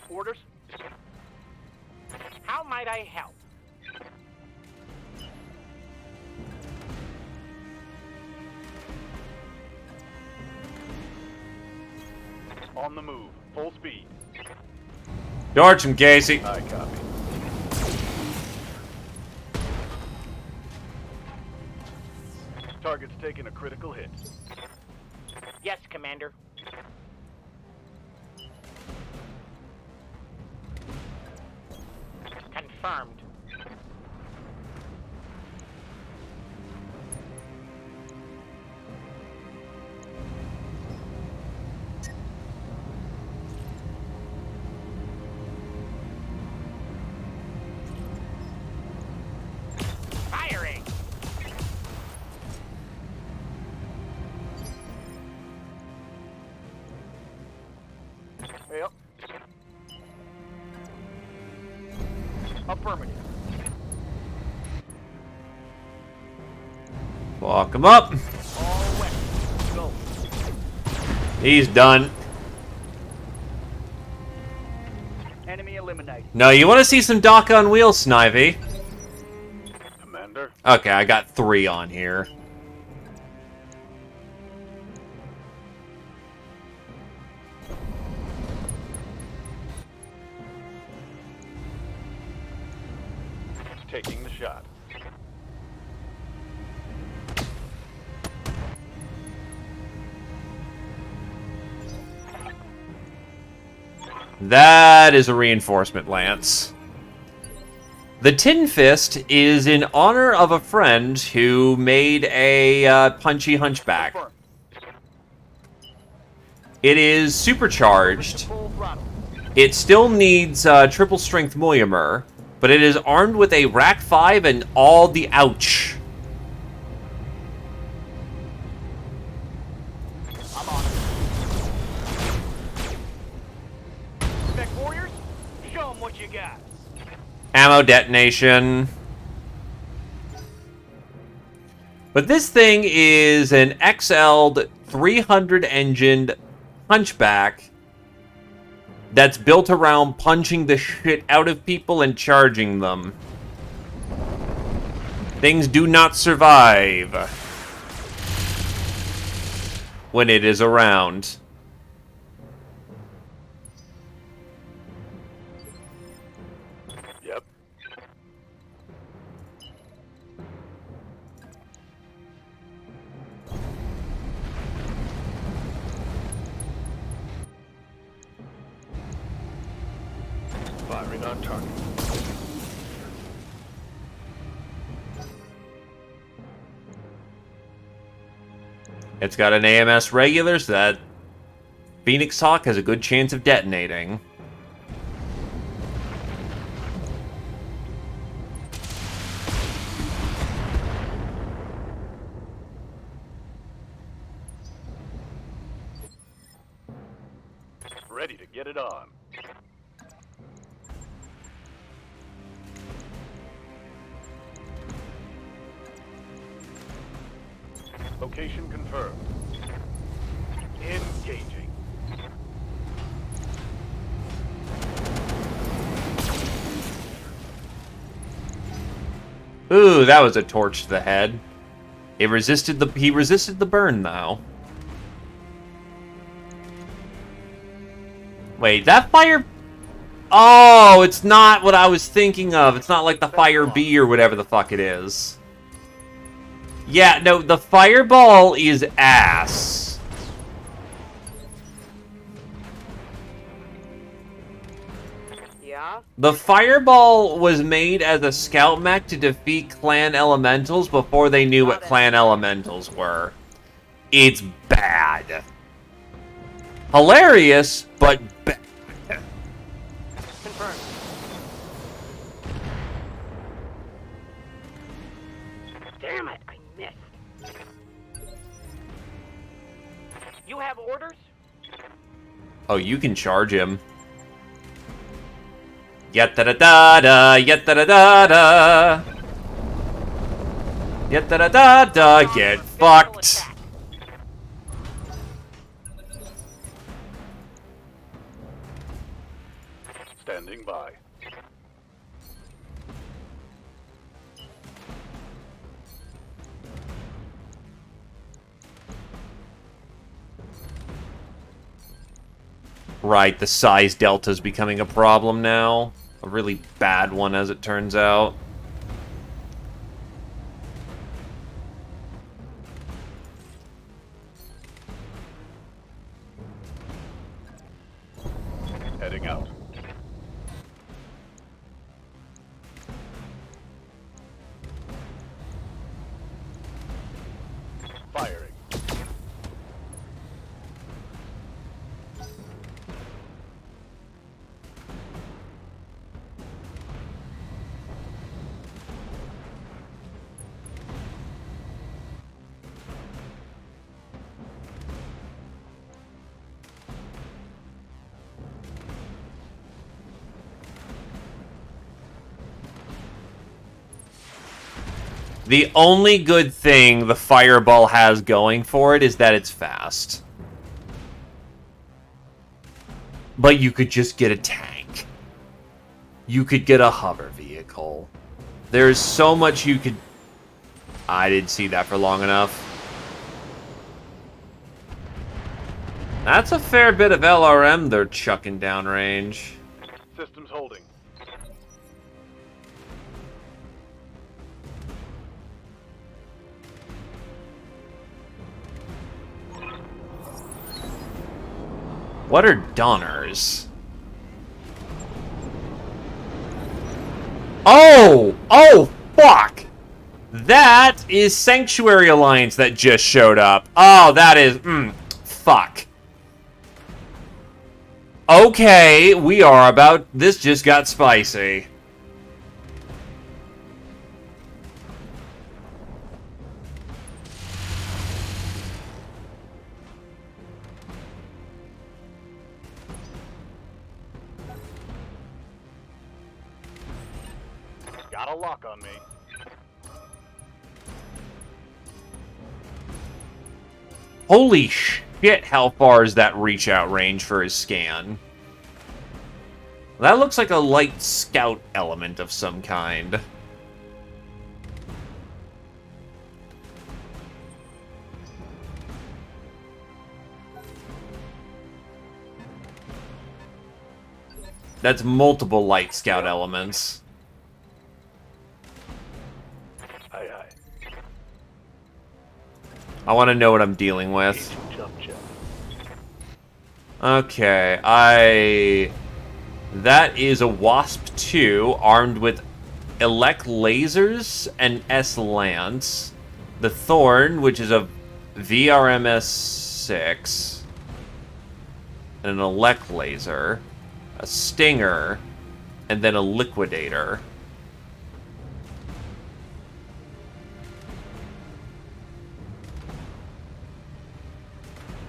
Orders? How might I help? On the move. Full speed. George from Casey. I copy. Target's taking a critical hit. Yes, Commander. Confirmed. Firing! Yep. Affirmative. Walk him up. All wet. Go. He's done. Enemy eliminated. No, you want to see some Doc on wheels, Snivy? Commander? Okay, I got 3 on here. Taking the shot. That is a reinforcement lance. The Tin Fist is in honor of a friend who made a punchy hunchback. Confirmed. It is supercharged. Full throttle. It still needs triple strength Moyamur, but it is armed with a Rack 5 and all the ouch. I'm on it. Mech warriors, show 'em what you got. Ammo detonation. But this thing is an XL'd 300 engined hunchback that's built around punching the shit out of people and charging them. Things do not survive when it is around. Yep. Firing on target. It's got an AMS regular, so that Phoenix Hawk has a good chance of detonating. Ready to get it on. Location confirmed. Engaging. Ooh, that was a torch to the head. He resisted the burn though. Wait, that fire... Oh, it's not what I was thinking of. It's not like the Fire Bee or whatever the fuck it is. Yeah, no, the fireball is ass. Yeah? The fireball was made as a scout mech to defeat clan elementals before they knew what clan elementals were. It's bad. Hilarious, but bad. Confirmed. Damn it, I missed. You have orders? Oh, you can charge him. Yatta-da-da-da, yatta-da-da-da. Yatta-da-da-da, get fucked. Standing by. Right, the size delta's becoming a problem now. A really bad one, as it turns out. Heading out. The only good thing the Fireball has going for it is that it's fast. But you could just get a tank. You could get a hover vehicle. There's so much you could... I didn't see that for long enough. That's a fair bit of LRM they're chucking downrange. Systems holding. What are Donners? Oh! Oh, fuck! That is Sanctuary Alliance that just showed up. Oh, that is... fuck. Okay, we are about... This just got spicy. Got a lock on me. Holy shit, how far is that reach out range for his scan? That looks like a light scout element of some kind. That's multiple light scout elements. Aye, aye. I want to know what I'm dealing with. Agent jump jet. Okay, that is a Wasp 2 armed with Elect lasers and S-Lance. The Thorn, which is a VRMS 6. And an Elect laser. A Stinger. And then a Liquidator.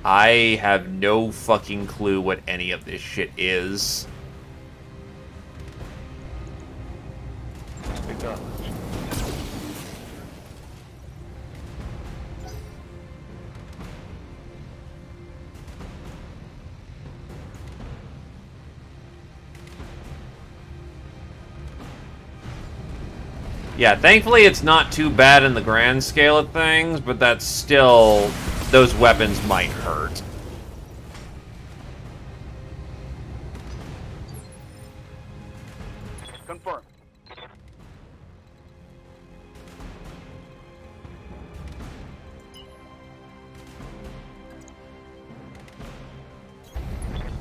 I have no fucking clue what any of this shit is. Acknowledged. Yeah, thankfully it's not too bad in the grand scale of things, but that's still... Those weapons might hurt. Confirmed.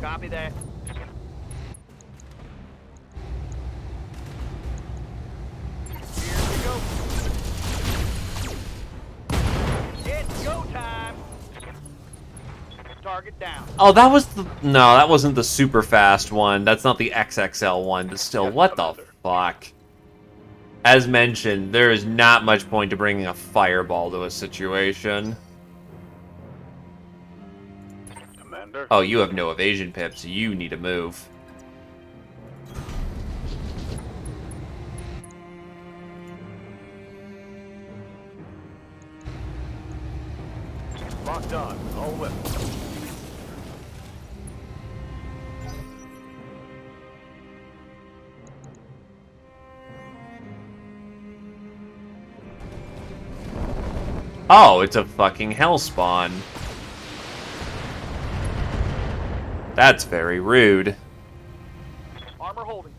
Copy that. Here we go. It's go time. Target down. Oh, that was the... No, that wasn't the super fast one. That's not the XXL one, but still, what the fuck? As mentioned, there is not much point to bringing a fireball to a situation. Commander. Oh, you have no evasion pips. You need to move. Locked on. All weapons. Oh, it's a fucking hellspawn. That's very rude. Armor holding.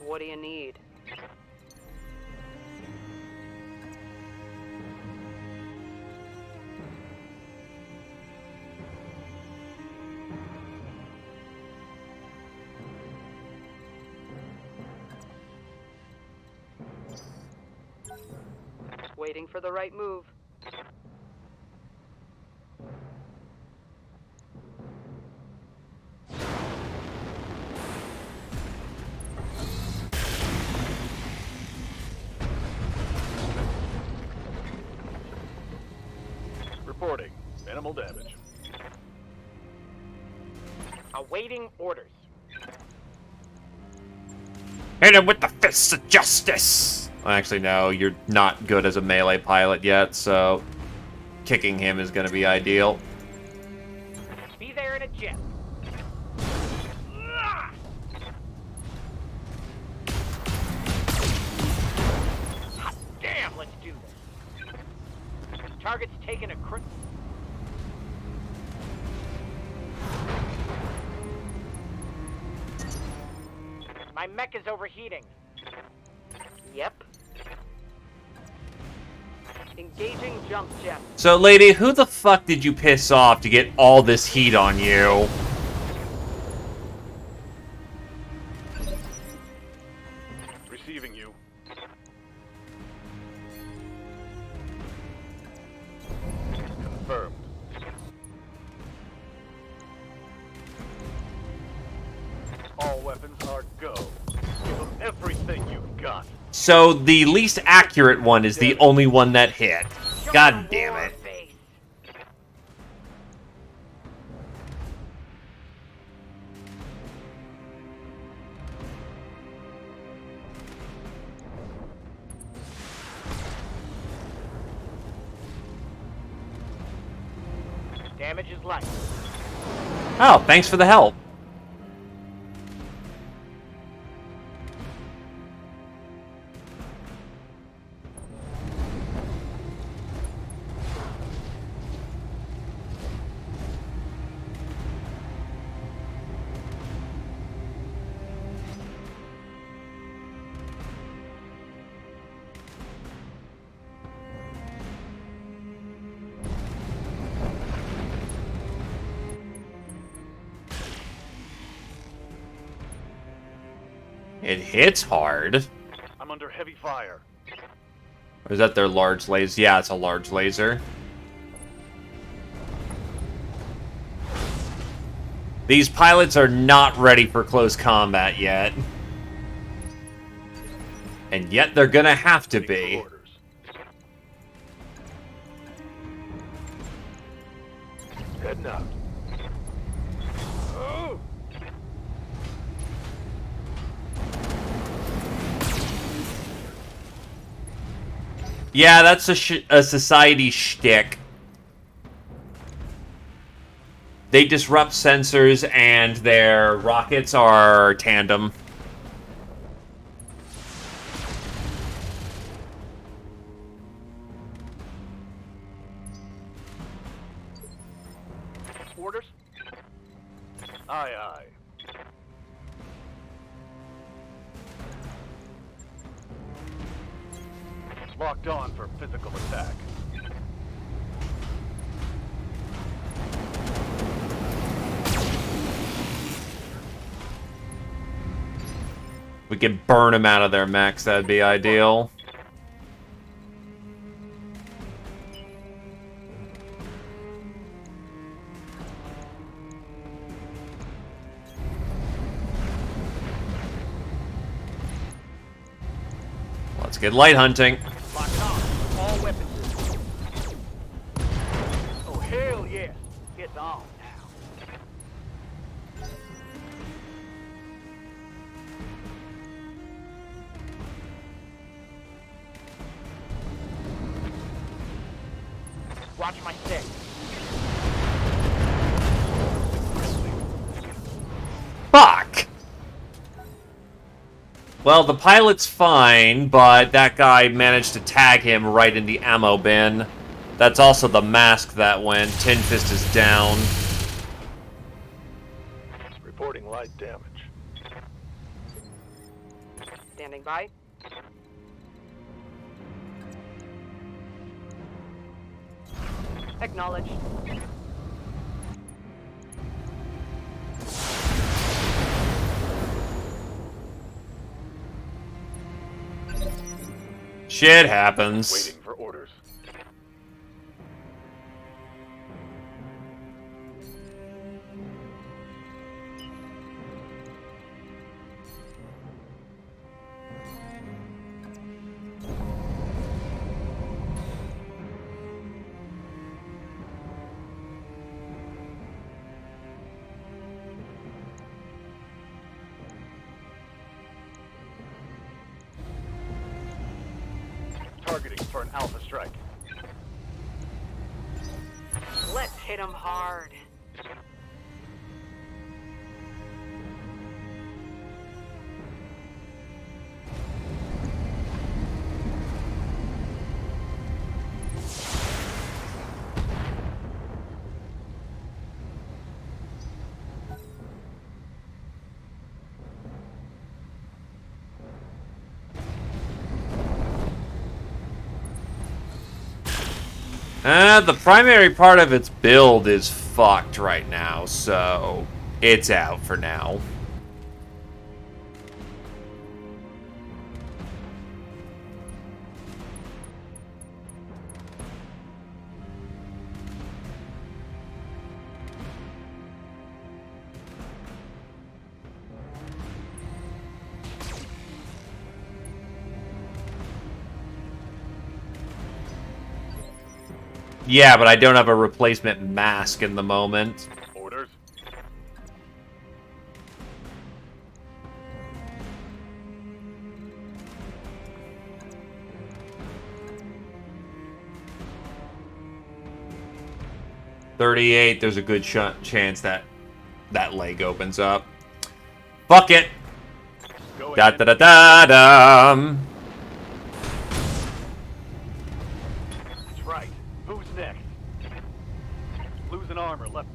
What do you need? Waiting for the right move. Reporting. Minimal damage. Awaiting orders. Hit him with the fists of justice! Actually, no, you're not good as a melee pilot yet, so kicking him is going to be ideal. Be there in a jet. Hot damn, let's do this. Target's taking a crit. My mech is overheating. Yep. Engaging jump jet. So, lady, who the fuck did you piss off to get all this heat on you? Receiving you. Confirmed. All weapons are go. Give them everything you've got. So, the least accurate one is the only one that hit. God damn it. Damage is light. Oh, thanks for the help. It hits hard. I'm under heavy fire. Or is that their large laser? Yeah, it's a large laser. These pilots are not ready for close combat yet. And yet they're gonna have to be. Heading out. Yeah, that's a society shtick. They disrupt sensors and their rockets are tandem. Orders? Aye, aye. Locked on for physical attack. We could burn them out of their mechs, that'd be ideal. Let's get light hunting. Locked on. All weapons. Oh, hell yeah. It's on now. Watch my stick. Fuck! Well, the pilot's fine, but that guy managed to tag him right in the ammo bin. That's also the mask that went. Tin Fist is down. Reporting light damage. Standing by. Acknowledged. Shit happens. Waiting for orders. targeting for an alpha strike. Let's hit 'em hard. The primary part of its build is fucked right now, so it's out for now. Yeah, but I don't have a replacement mask in the moment. Orders. .38, there's a good chance that that leg opens up. Fuck it! Go Da ahead. da da da da. That's right. Who's next? Losing armor left.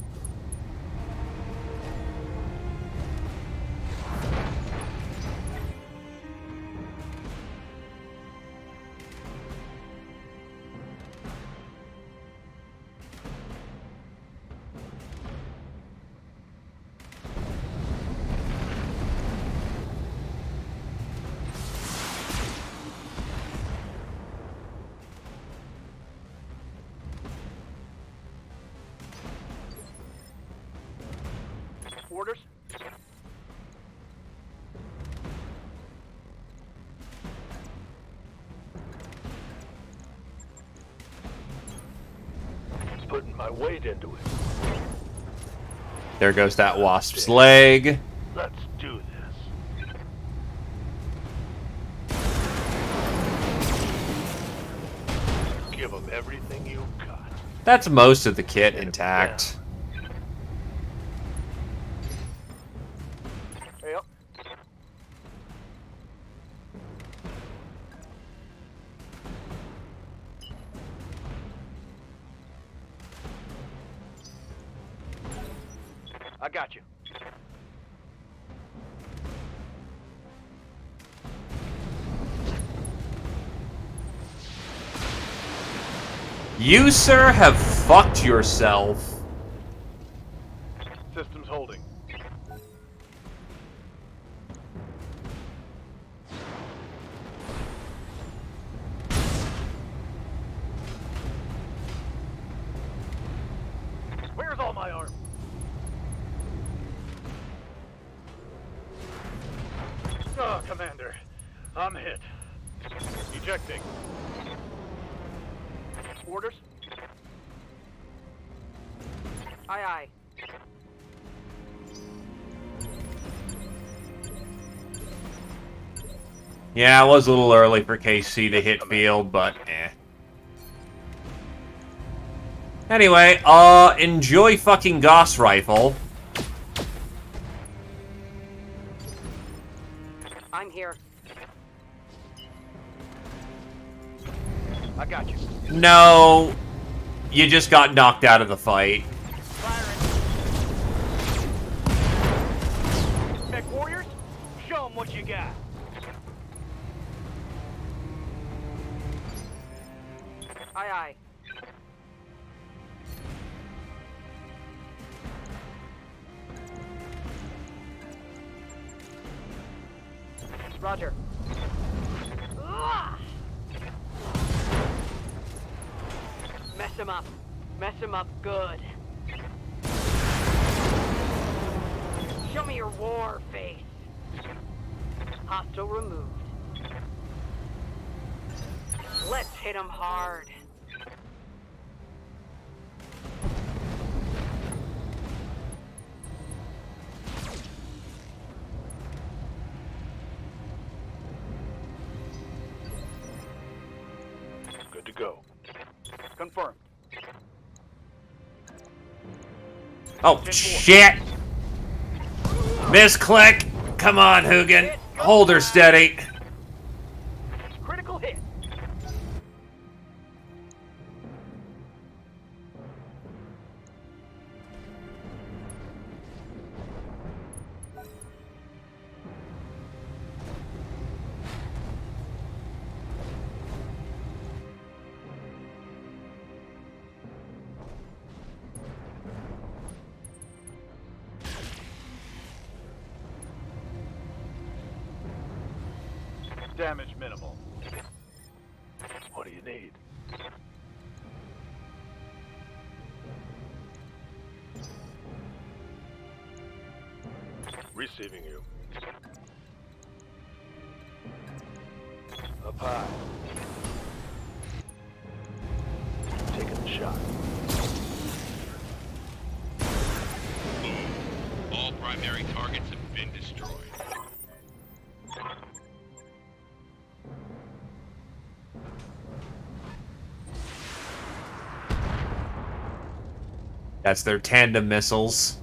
Orders. Putting my weight into it. There goes that wasp's leg. Let's do this. Give them everything you got. That's most of the kit intact. Yep. I got you. You, sir, have fucked yourself. Systems holding. Where's all my arm? Oh, Commander. I'm hit. Ejecting. Orders? Aye, aye. Yeah, it was a little early for KC to hit field, but eh. Anyway, enjoy fucking Gauss Rifle. I'm here. I got you. No, you just got knocked out of the fight. Mech Warriors, show them what you got. Aye, aye. Roger. Ugh! Mess him up. Mess him up good. Show me your war face. Hostile removed. Let's hit him hard. go. Confirmed. Oh, shit! Misclick! Come on, Hugin. Hold her steady. Critical hit. Damage minimal. What do you need? Receiving you. Up high. Taking the shot. All primary targets have been destroyed. That's their tandem missiles.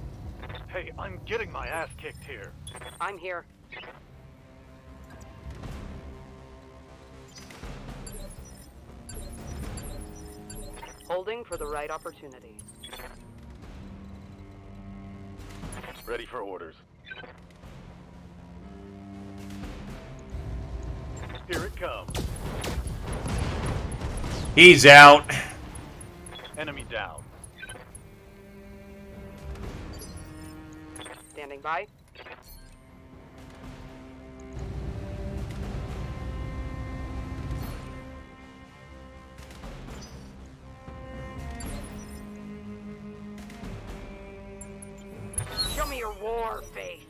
Hey, I'm getting my ass kicked here. I'm here. Holding for the right opportunity. Ready for orders. Here it comes. He's out. Enemy down. Standing by. Show me your war face.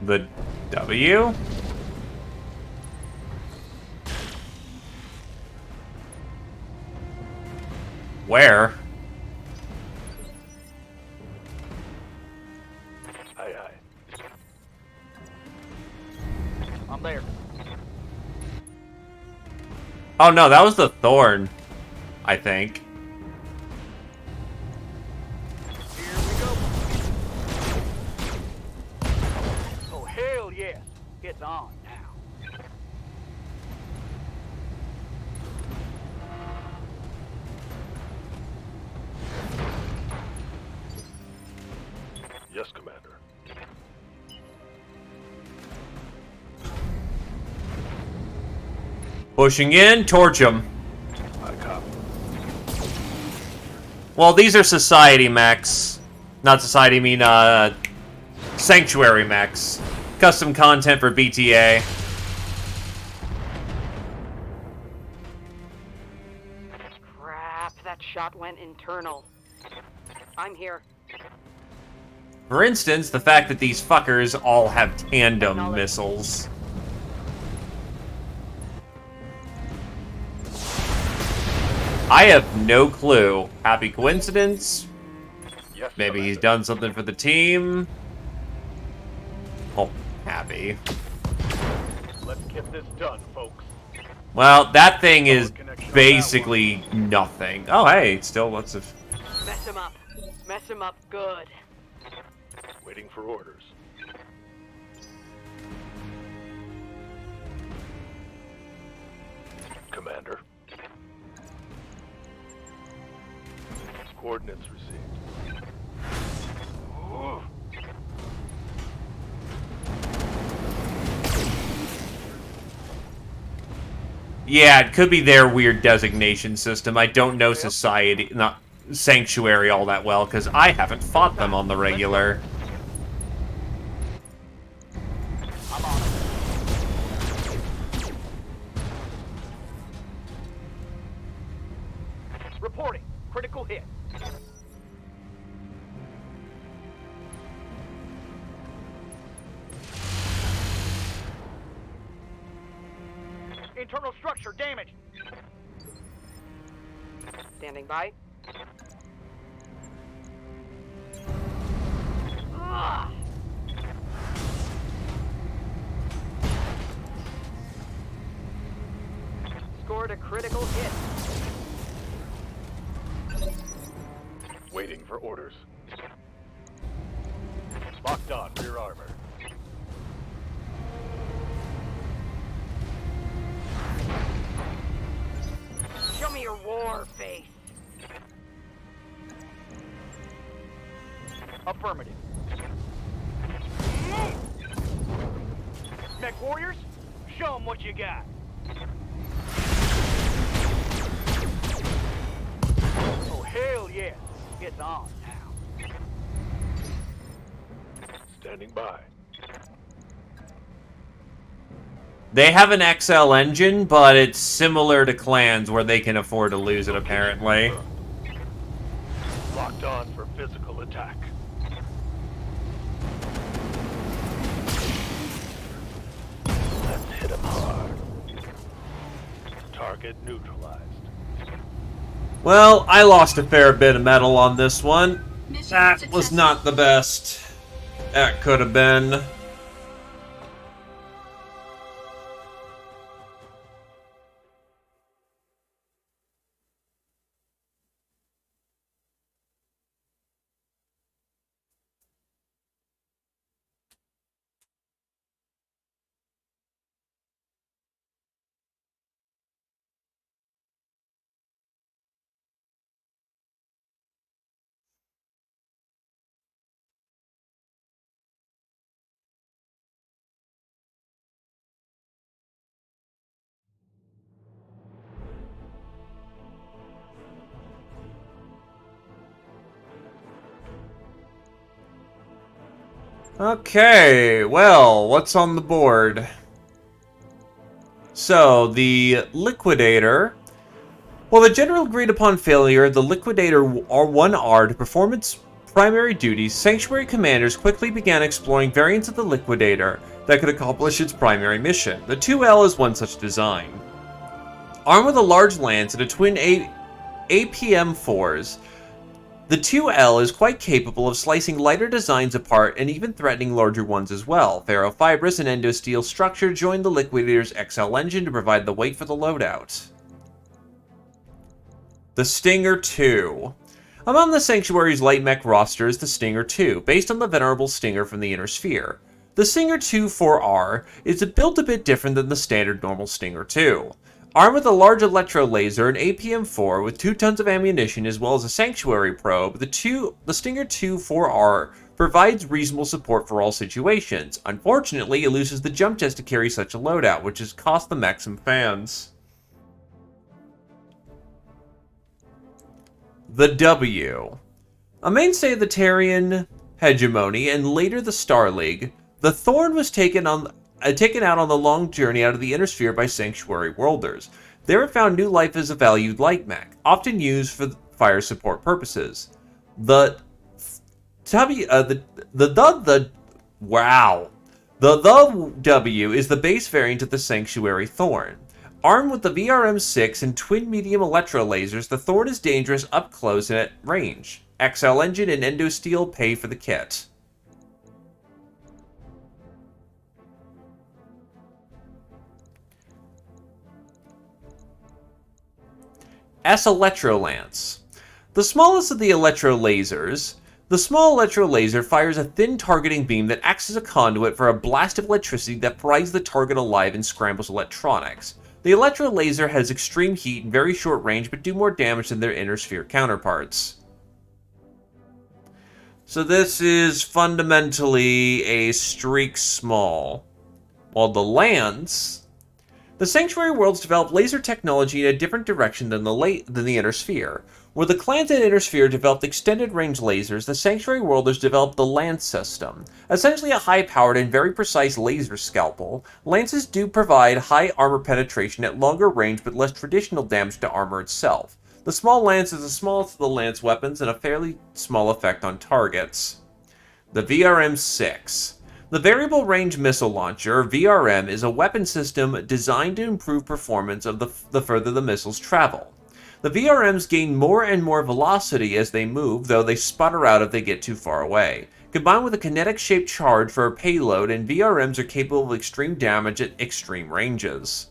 The W? Where? Aye, aye. I'm there. Oh no, that was the Thorn, I think. Here we go. Oh, hell yeah. It's on now. Yes, Commander. Pushing in, torch him. I copy. Well, these are Society mechs. Not Society, I mean, Sanctuary mechs. Custom content for BTA. Crap, that shot went internal. I'm here. For instance, the fact that these fuckers all have tandem missiles. I have no clue. Happy coincidence? Yes, Maybe he's Commander. done something for the team? Oh, happy. Let's get this done, folks. Well, that thing is basically nothing. Oh, hey, still lots of... Mess him up. Mess him up good. Waiting for orders. Commander. Coordinates received. Ooh. Yeah, it could be their weird designation system. I don't know Society, not Sanctuary all that well, because I haven't fought them on the regular. I'm on it. Reporting. Critical hit. Internal structure damaged. Standing by. Ugh. critical hit. Waiting for orders. Locked on rear armor. Show me your war face. Affirmative. Mech warriors, show them what you got. Oh, hell yeah. It's on now. Standing by. They have an XL engine, but it's similar to clans where they can afford to lose it, apparently. Locked on for physical attack. Let's hit him hard. Target neutralized. Well, I lost a fair bit of metal on this one. Mission That was successful. not the best. That could have been. Okay, well, what's on the board? So, the Liquidator. Well, the general agreed upon failure, the Liquidator R1R to perform its primary duties, Sanctuary commanders quickly began exploring variants of the Liquidator that could accomplish its primary mission. The 2L is one such design. Armed with a large lance and a twin APM-4s, the 2L is quite capable of slicing lighter designs apart and even threatening larger ones as well. Ferrofibrous and endosteel structure joined the Liquidator's XL engine to provide the weight for the loadout. The Stinger 2. Among the Sanctuary's light mech roster is the Stinger 2, based on the venerable Stinger from the Inner Sphere. The Stinger 2 4R is built a bit different than the standard normal Stinger 2. Armed with a large electro laser and APM-4 with 2 tons of ammunition as well as a Sanctuary probe, the Stinger 2 4R provides reasonable support for all situations. Unfortunately, it loses the jump jets to carry such a loadout, which has cost the mech some fans. The W. A mainstay of the Tarian hegemony and later the Star League, the Thorn was taken out on the long journey out of the Inner Sphere by Sanctuary worlders. There it found new life as a valued light mech, often used for fire support purposes. The W is the base variant of the Sanctuary Thorn. Armed with the VRM-6 and twin medium electro lasers, the Thorn is dangerous up close and at range. XL engine and endosteel pay for the kit. S-Electro Lance. The smallest of the electro lasers, the small electro laser fires a thin targeting beam that acts as a conduit for a blast of electricity that fries the target alive and scrambles electronics. The electro laser has extreme heat and very short range, but do more damage than their Inner Sphere counterparts. So this is fundamentally a streak small. While the Lance... The Sanctuary worlds developed laser technology in a different direction than the Inner Sphere. Where the clans in Inner Sphere developed extended-range lasers, the Sanctuary worlders developed the Lance system. Essentially a high-powered and very precise laser scalpel, Lances do provide high armor penetration at longer range but less traditional damage to armor itself. The small Lance is the smallest of the Lance weapons and a fairly small effect on targets. The VRM-6. The Variable Range Missile Launcher, VRM, is a weapon system designed to improve performance of the further the missiles travel. The VRMs gain more and more velocity as they move, though they sputter out if they get too far away. Combined with a kinetic-shaped charge for a payload, and VRMs are capable of extreme damage at extreme ranges.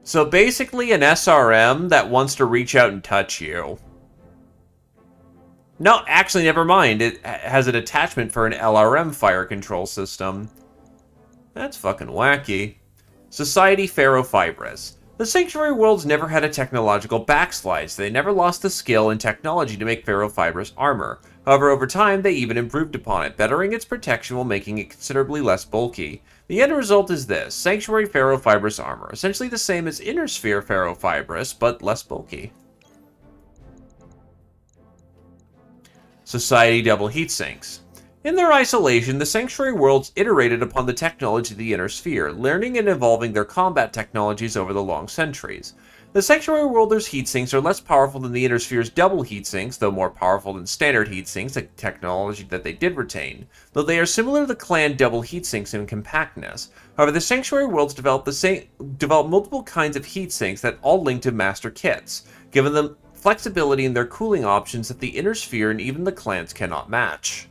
So basically an SRM that wants to reach out and touch you. No, actually, never mind. It has an attachment for an LRM fire control system. That's fucking wacky. Society Ferrofibrous. The Sanctuary Worlds never had a technological backslide, so they never lost the skill and technology to make ferrofibrous armor. However, over time, they even improved upon it, bettering its protection while making it considerably less bulky. The end result is this: Sanctuary Ferrofibrous armor, essentially the same as Inner Sphere Ferrofibrous, but less bulky. Society Double Heatsinks. In their isolation, the Sanctuary Worlds iterated upon the technology of the Inner Sphere, learning and evolving their combat technologies over the long centuries. The Sanctuary Worlders' heatsinks are less powerful than the Inner Sphere's double heatsinks, though more powerful than standard heatsinks, a technology that they did retain, though they are similar to the clan double heatsinks in compactness. However, the Sanctuary Worlds developed multiple kinds of heatsinks that all link to master kits, giving them flexibility in their cooling options that the Inner Sphere and even the clans cannot match.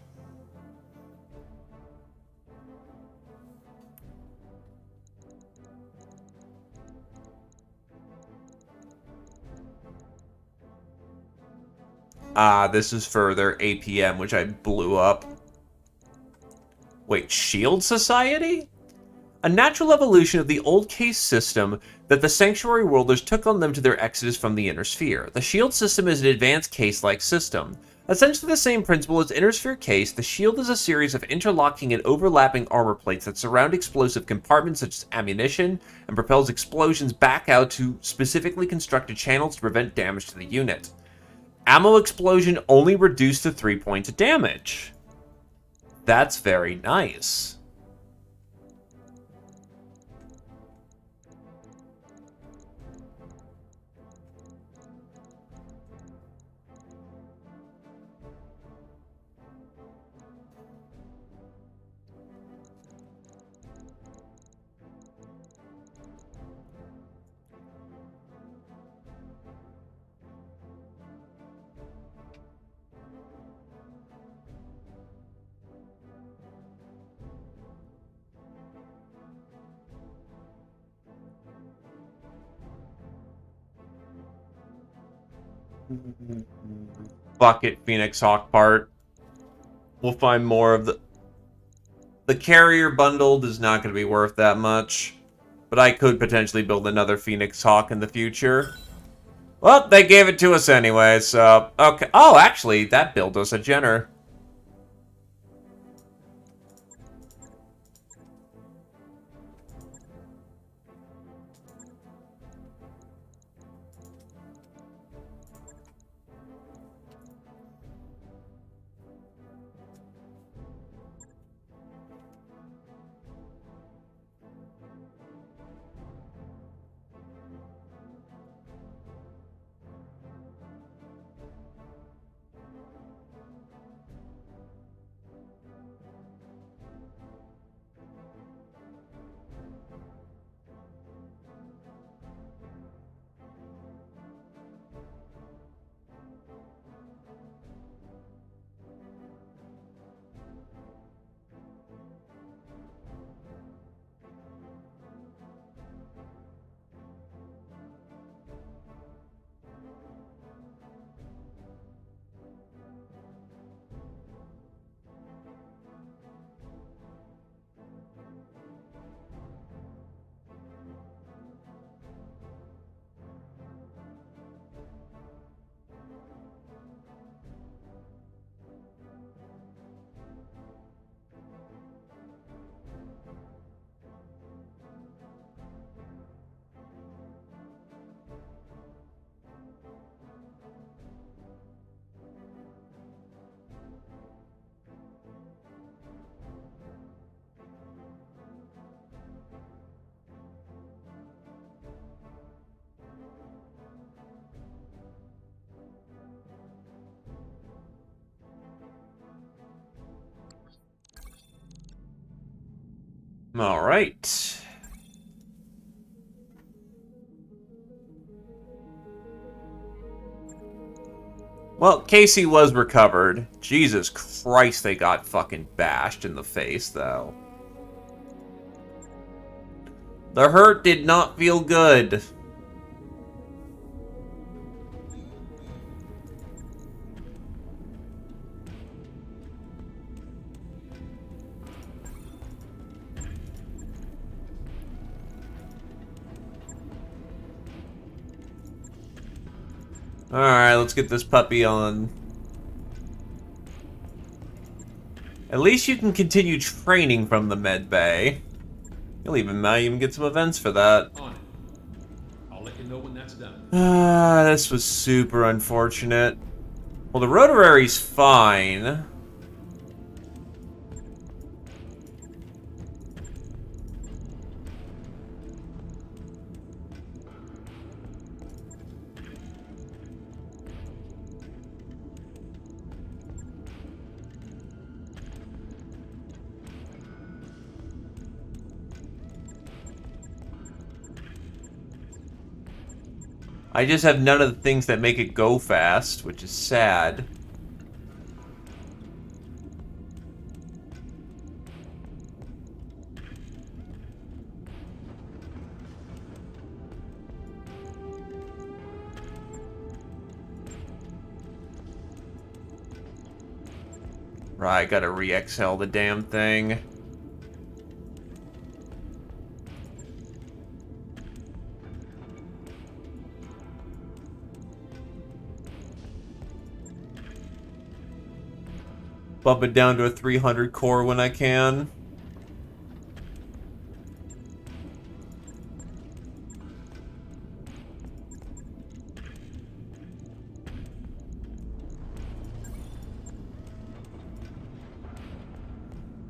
This is for their APM, which I blew up. Wait, Shield Society? A natural evolution of the old case system that the Sanctuary Worlders took on them to their exodus from the Inner Sphere. The Shield system is an advanced case-like system. Essentially the same principle as Inner Sphere case, the Shield is a series of interlocking and overlapping armor plates that surround explosive compartments such as ammunition, and propels explosions back out to specifically constructed channels to prevent damage to the unit. Ammo explosion only reduced to 3 points of damage. That's very nice. Bucket Phoenix Hawk part. We'll find more of the carrier bundled is not going to be worth that much, but I could potentially build another Phoenix Hawk in the future. Well, they gave it to us anyway, so okay. Oh, actually, that built us a Jenner. All right. Well, Casey was recovered. Jesus Christ, they got fucking bashed in the face, though. The hurt did not feel good. Alright, let's get this puppy on. At least you can continue training from the med bay. You'll might even get some events for that. On it. I'll let you know when that's done. This was super unfortunate. Well, the Rotarary's fine. I just have none of the things that make it go fast, which is sad. Right, gotta re-exhale the damn thing. Bump it down to a 300 core when I can.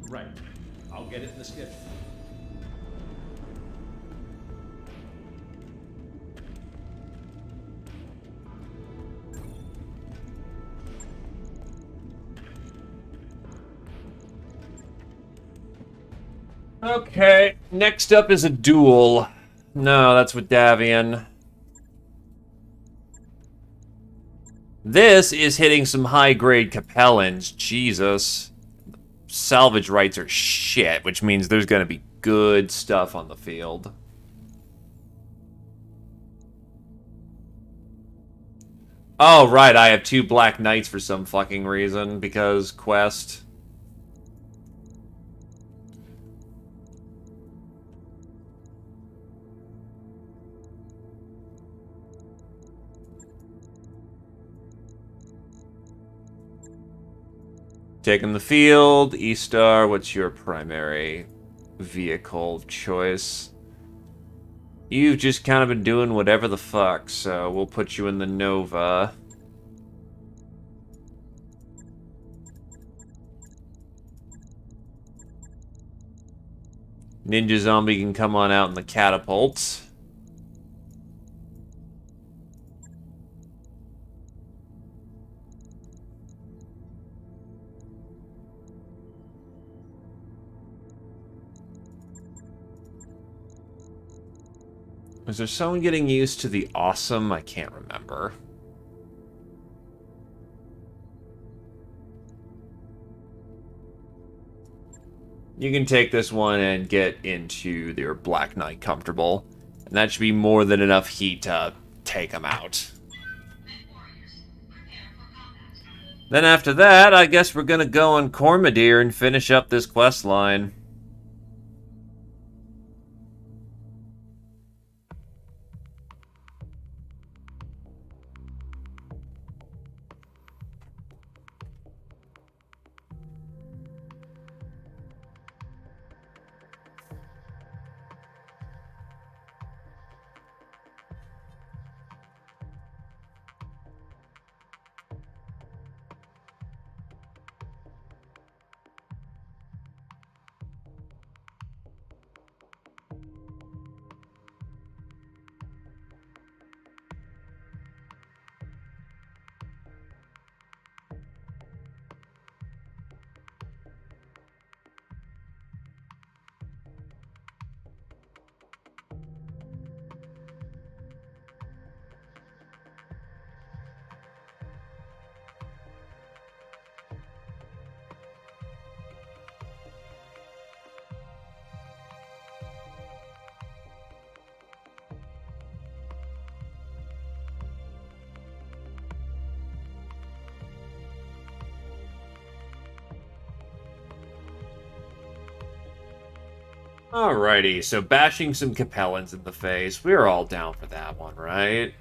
Right. I'll get it in the schedule. Okay, next up is a duel. No, that's with Davian. This is hitting some high-grade Capellans. Jesus. Salvage rights are shit, which means there's gonna be good stuff on the field. Oh, right, I have 2 Black Knights for some fucking reason, because quest. Taking the field, E-Star, what's your primary vehicle of choice? You've just kind of been doing whatever the fuck, so we'll put you in the Nova. Ninja Zombie can come on out in the catapults. Is there someone getting used to the awesome? I can't remember. You can take this one and get into your Black Knight comfortable. And that should be more than enough heat to take them out. Then after that, I guess we're gonna go on Cormadir and finish up this quest line. Alrighty, so bashing some Capellans in the face. We're all down for that one, right?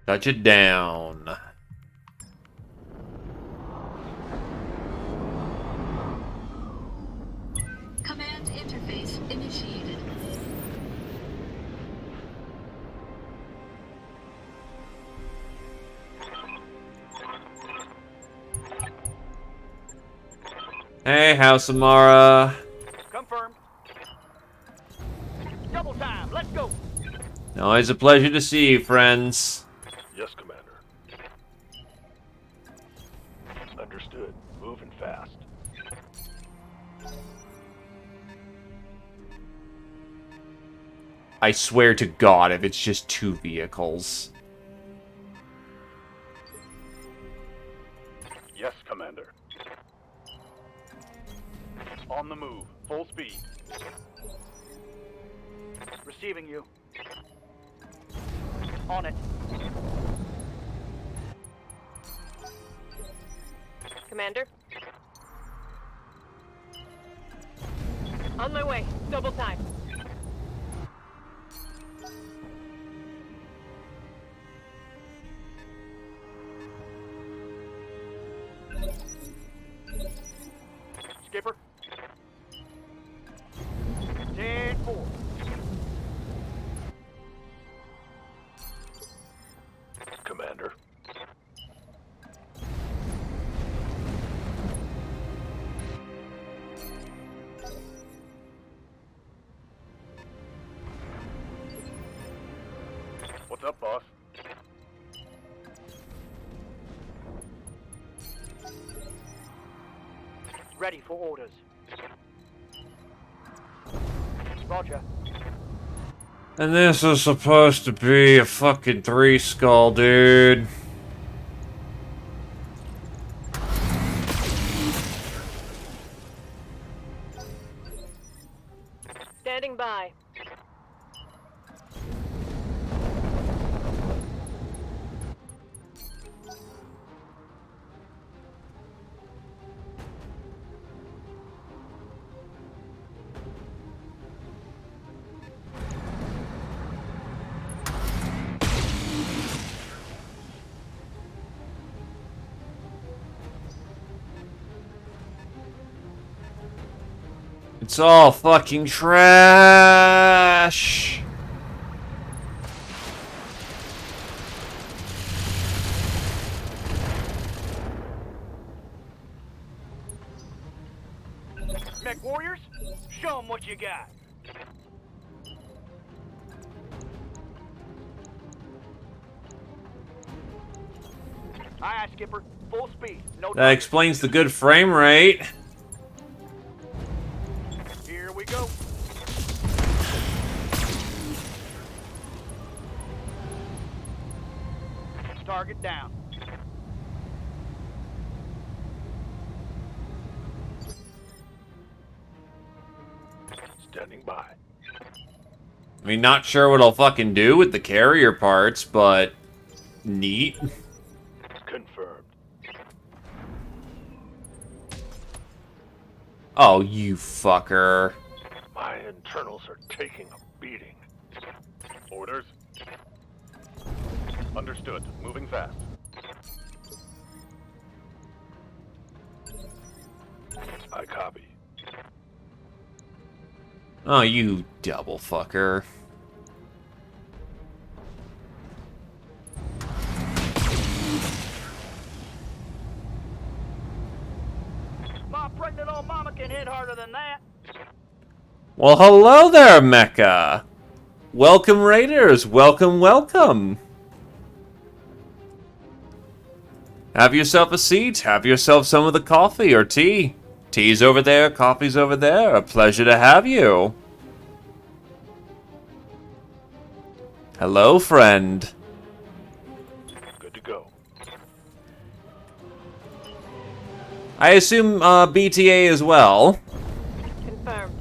Touch it down. Command interface initiated. Hey, House Amara. Confirmed. Double time. Let's go. Always a pleasure to see you, friends. Yes, Commander. Understood. Moving fast. I swear to God, if it's just 2 vehicles. Yes, Commander. On the move. Full speed. Receiving you. On it. Commander? On my way. Double time. Skipper. 10-4. Commander. What's up, boss? Ready for orders. Roger. And this is supposed to be a fucking 3-skull, dude. Standing by. It's all fucking trash. Mech warriors, show them what you got. Aye, aye, Skipper. Full speed. No That explains the good frame rate. Here we go. Target down. Standing by. I mean, not sure what I'll fucking do with the carrier parts, but neat. Confirmed. Oh, you fucker. My internals are taking a beating. Orders? Understood. Moving fast. I copy. Oh, you double fucker. My pregnant old mama can hit harder than that. Well, hello there, Mecha. Welcome, Raiders. Welcome, welcome. Have yourself a seat. Have yourself some of the coffee or tea. Tea's over there, coffee's over there. A pleasure to have you. Hello, friend. Good to go. I assume BTA as well. Confirmed.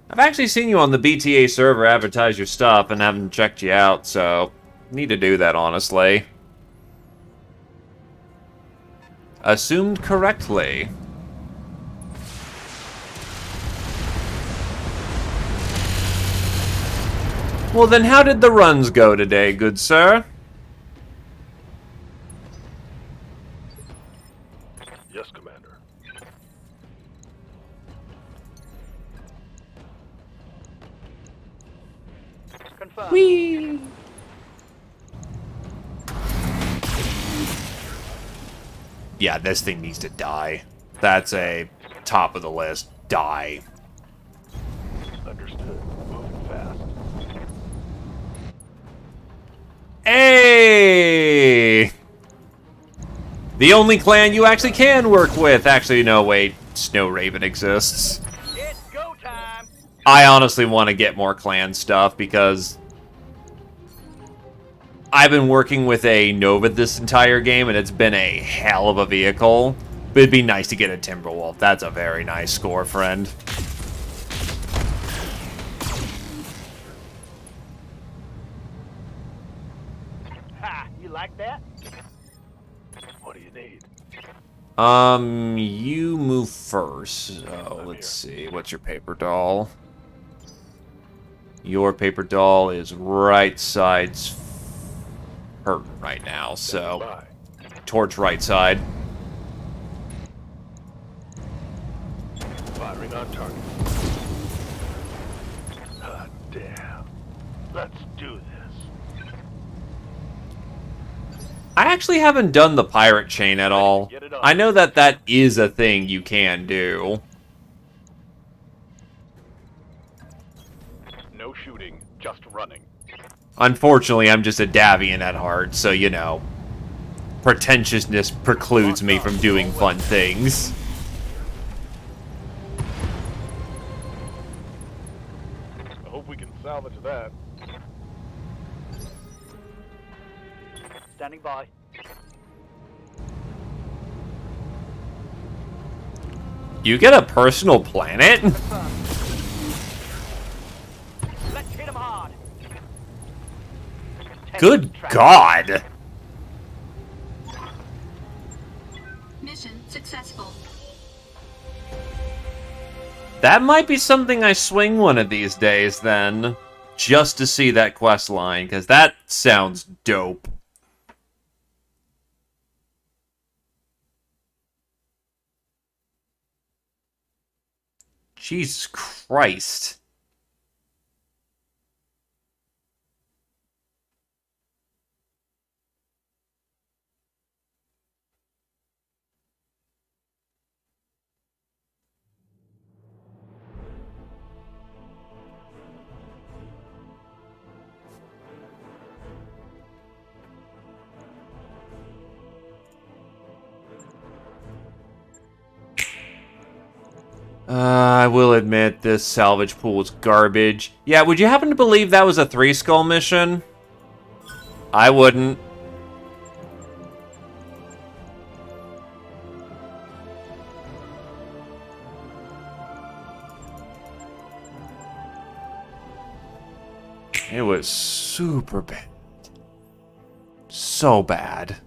I've actually seen you on the BTA server advertise your stuff and haven't checked you out, so need to do that, honestly. Assumed correctly. Well, then how did the runs go today, good sir? Yes, Commander. Confirmed. Whee! Yeah, this thing needs to die. That's a top of the list. Die. Understood. Moving fast. Hey! The only clan you actually can work with. Actually, no, wait. Snow Raven exists. It's go time. I honestly want to get more clan stuff because I've been working with a Nova this entire game and it's been a hell of a vehicle. But it'd be nice to get a Timberwolf. That's a very nice score, friend. Ha! You like that? What do you need? You move first. So, let's see. What's your paper doll? Your paper doll is right side's hurt right now, so Bye. torch right side. Firing on target. Ah, damn. Let's do this. I actually haven't done the pirate chain at all. Get it on. I know that that is a thing you can do. No shooting, just running. Unfortunately, I'm just a Davian at heart, so you know, pretentiousness precludes me from doing fun things. I hope we can salvage that. Standing by. You get a personal planet? Confirmed. Let's hit him hard. Good God! Mission successful. That might be something I swing one of these days, then. Just to see that quest line, because that sounds dope. Jesus Christ. I will admit this salvage pool is garbage. Yeah, would you happen to believe that was a 3-skull mission? I wouldn't. It was super bad. So bad.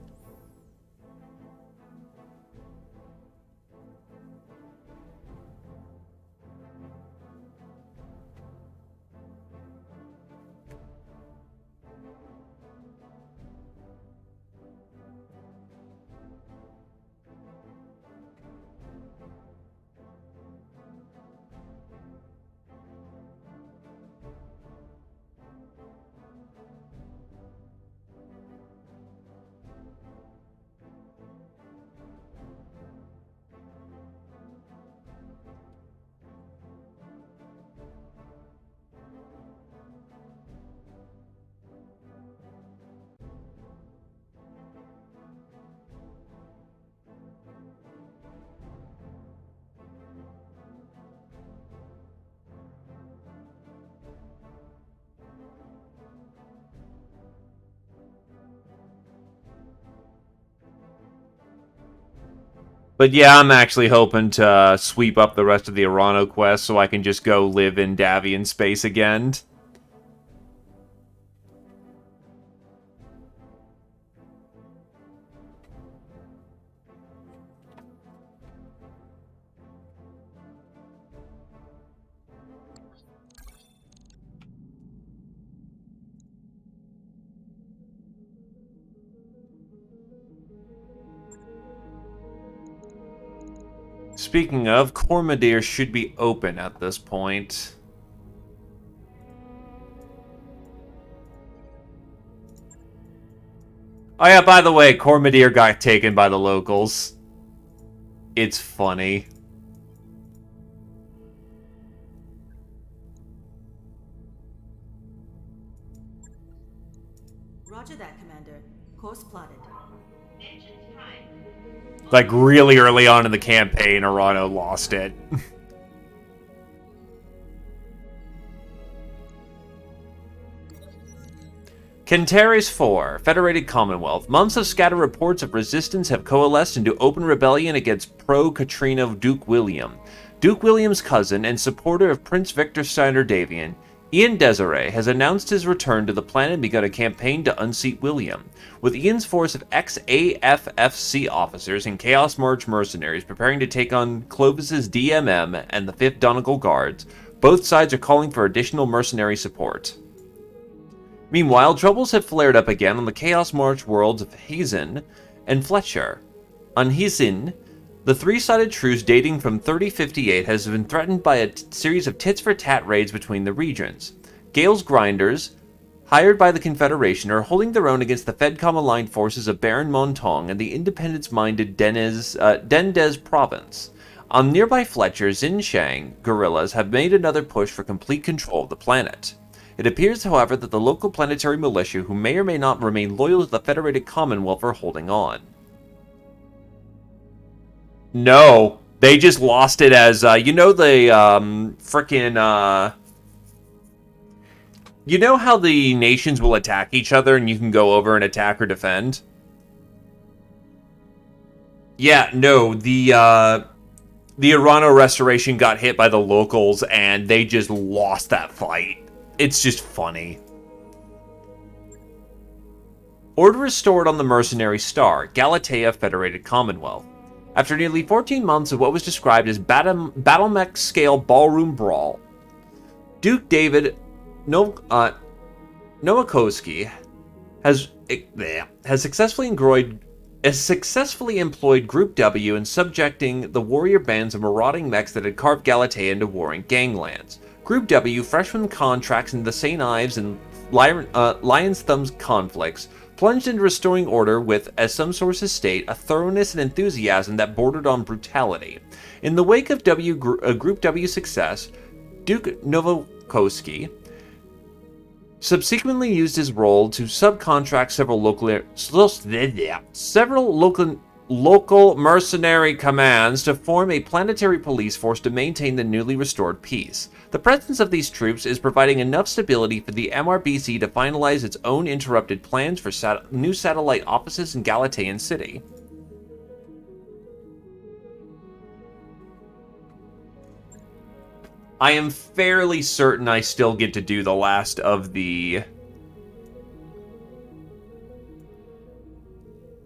But yeah, I'm actually hoping to sweep up the rest of the Arano quest so I can just go live in Davian space again. Speaking of, Cormadir should be open at this point. Oh yeah, by the way, Cormadir got taken by the locals. It's funny. Roger that, Commander. Course plotted. Like, really early on in the campaign, Arano lost it. Kenteris 4, Federated Commonwealth. Months of scattered reports of resistance have coalesced into open rebellion against pro-Katrina Duke William. Duke William's cousin and supporter of Prince Victor Steiner Davian, Ian Desiree, has announced his return to the planet and begun a campaign to unseat William. With Ian's force of ex-AFFC officers and Chaos March mercenaries preparing to take on Clovis's DMM and the 5th Donegal Guards, both sides are calling for additional mercenary support. Meanwhile, troubles have flared up again on the Chaos March worlds of Hazen and Fletcher. On Hazen, the three-sided truce dating from 3058 has been threatened by a series of tit-for-tat raids between the regions. Gale's Grinders, hired by the Confederation, are holding their own against the Fedcom-aligned forces of Baron Montong and the independence-minded Dendez province. On nearby Fletcher, Xinjiang guerrillas have made another push for complete control of the planet. It appears, however, that the local planetary militia, who may or may not remain loyal to the Federated Commonwealth, are holding on. No, they just lost it as, you know the, frickin', you know how the nations will attack each other and you can go over and attack or defend? Yeah, no, the Arano Restoration got hit by the locals and they just lost that fight. It's just funny. Order restored on the Mercenary Star, Galatea Federated Commonwealth. After nearly 14 months of what was described as battle-mech-scale ballroom brawl, Duke David Nowakowski has successfully employed Group W in subjecting the warrior bands of marauding mechs that had carved Galatea into warring ganglands. Group W, fresh from contracts in the St. Ives and Lion's Thumb's conflicts, plunged into restoring order with, as some sources state, a thoroughness and enthusiasm that bordered on brutality. In the wake of Group W's success, Duke Nowakowski subsequently used his role to subcontract several local mercenary commands to form a planetary police force to maintain the newly restored peace. The presence of these troops is providing enough stability for the MRBC to finalize its own interrupted plans for new satellite offices in Galatean City. I am fairly certain I still get to do the last of the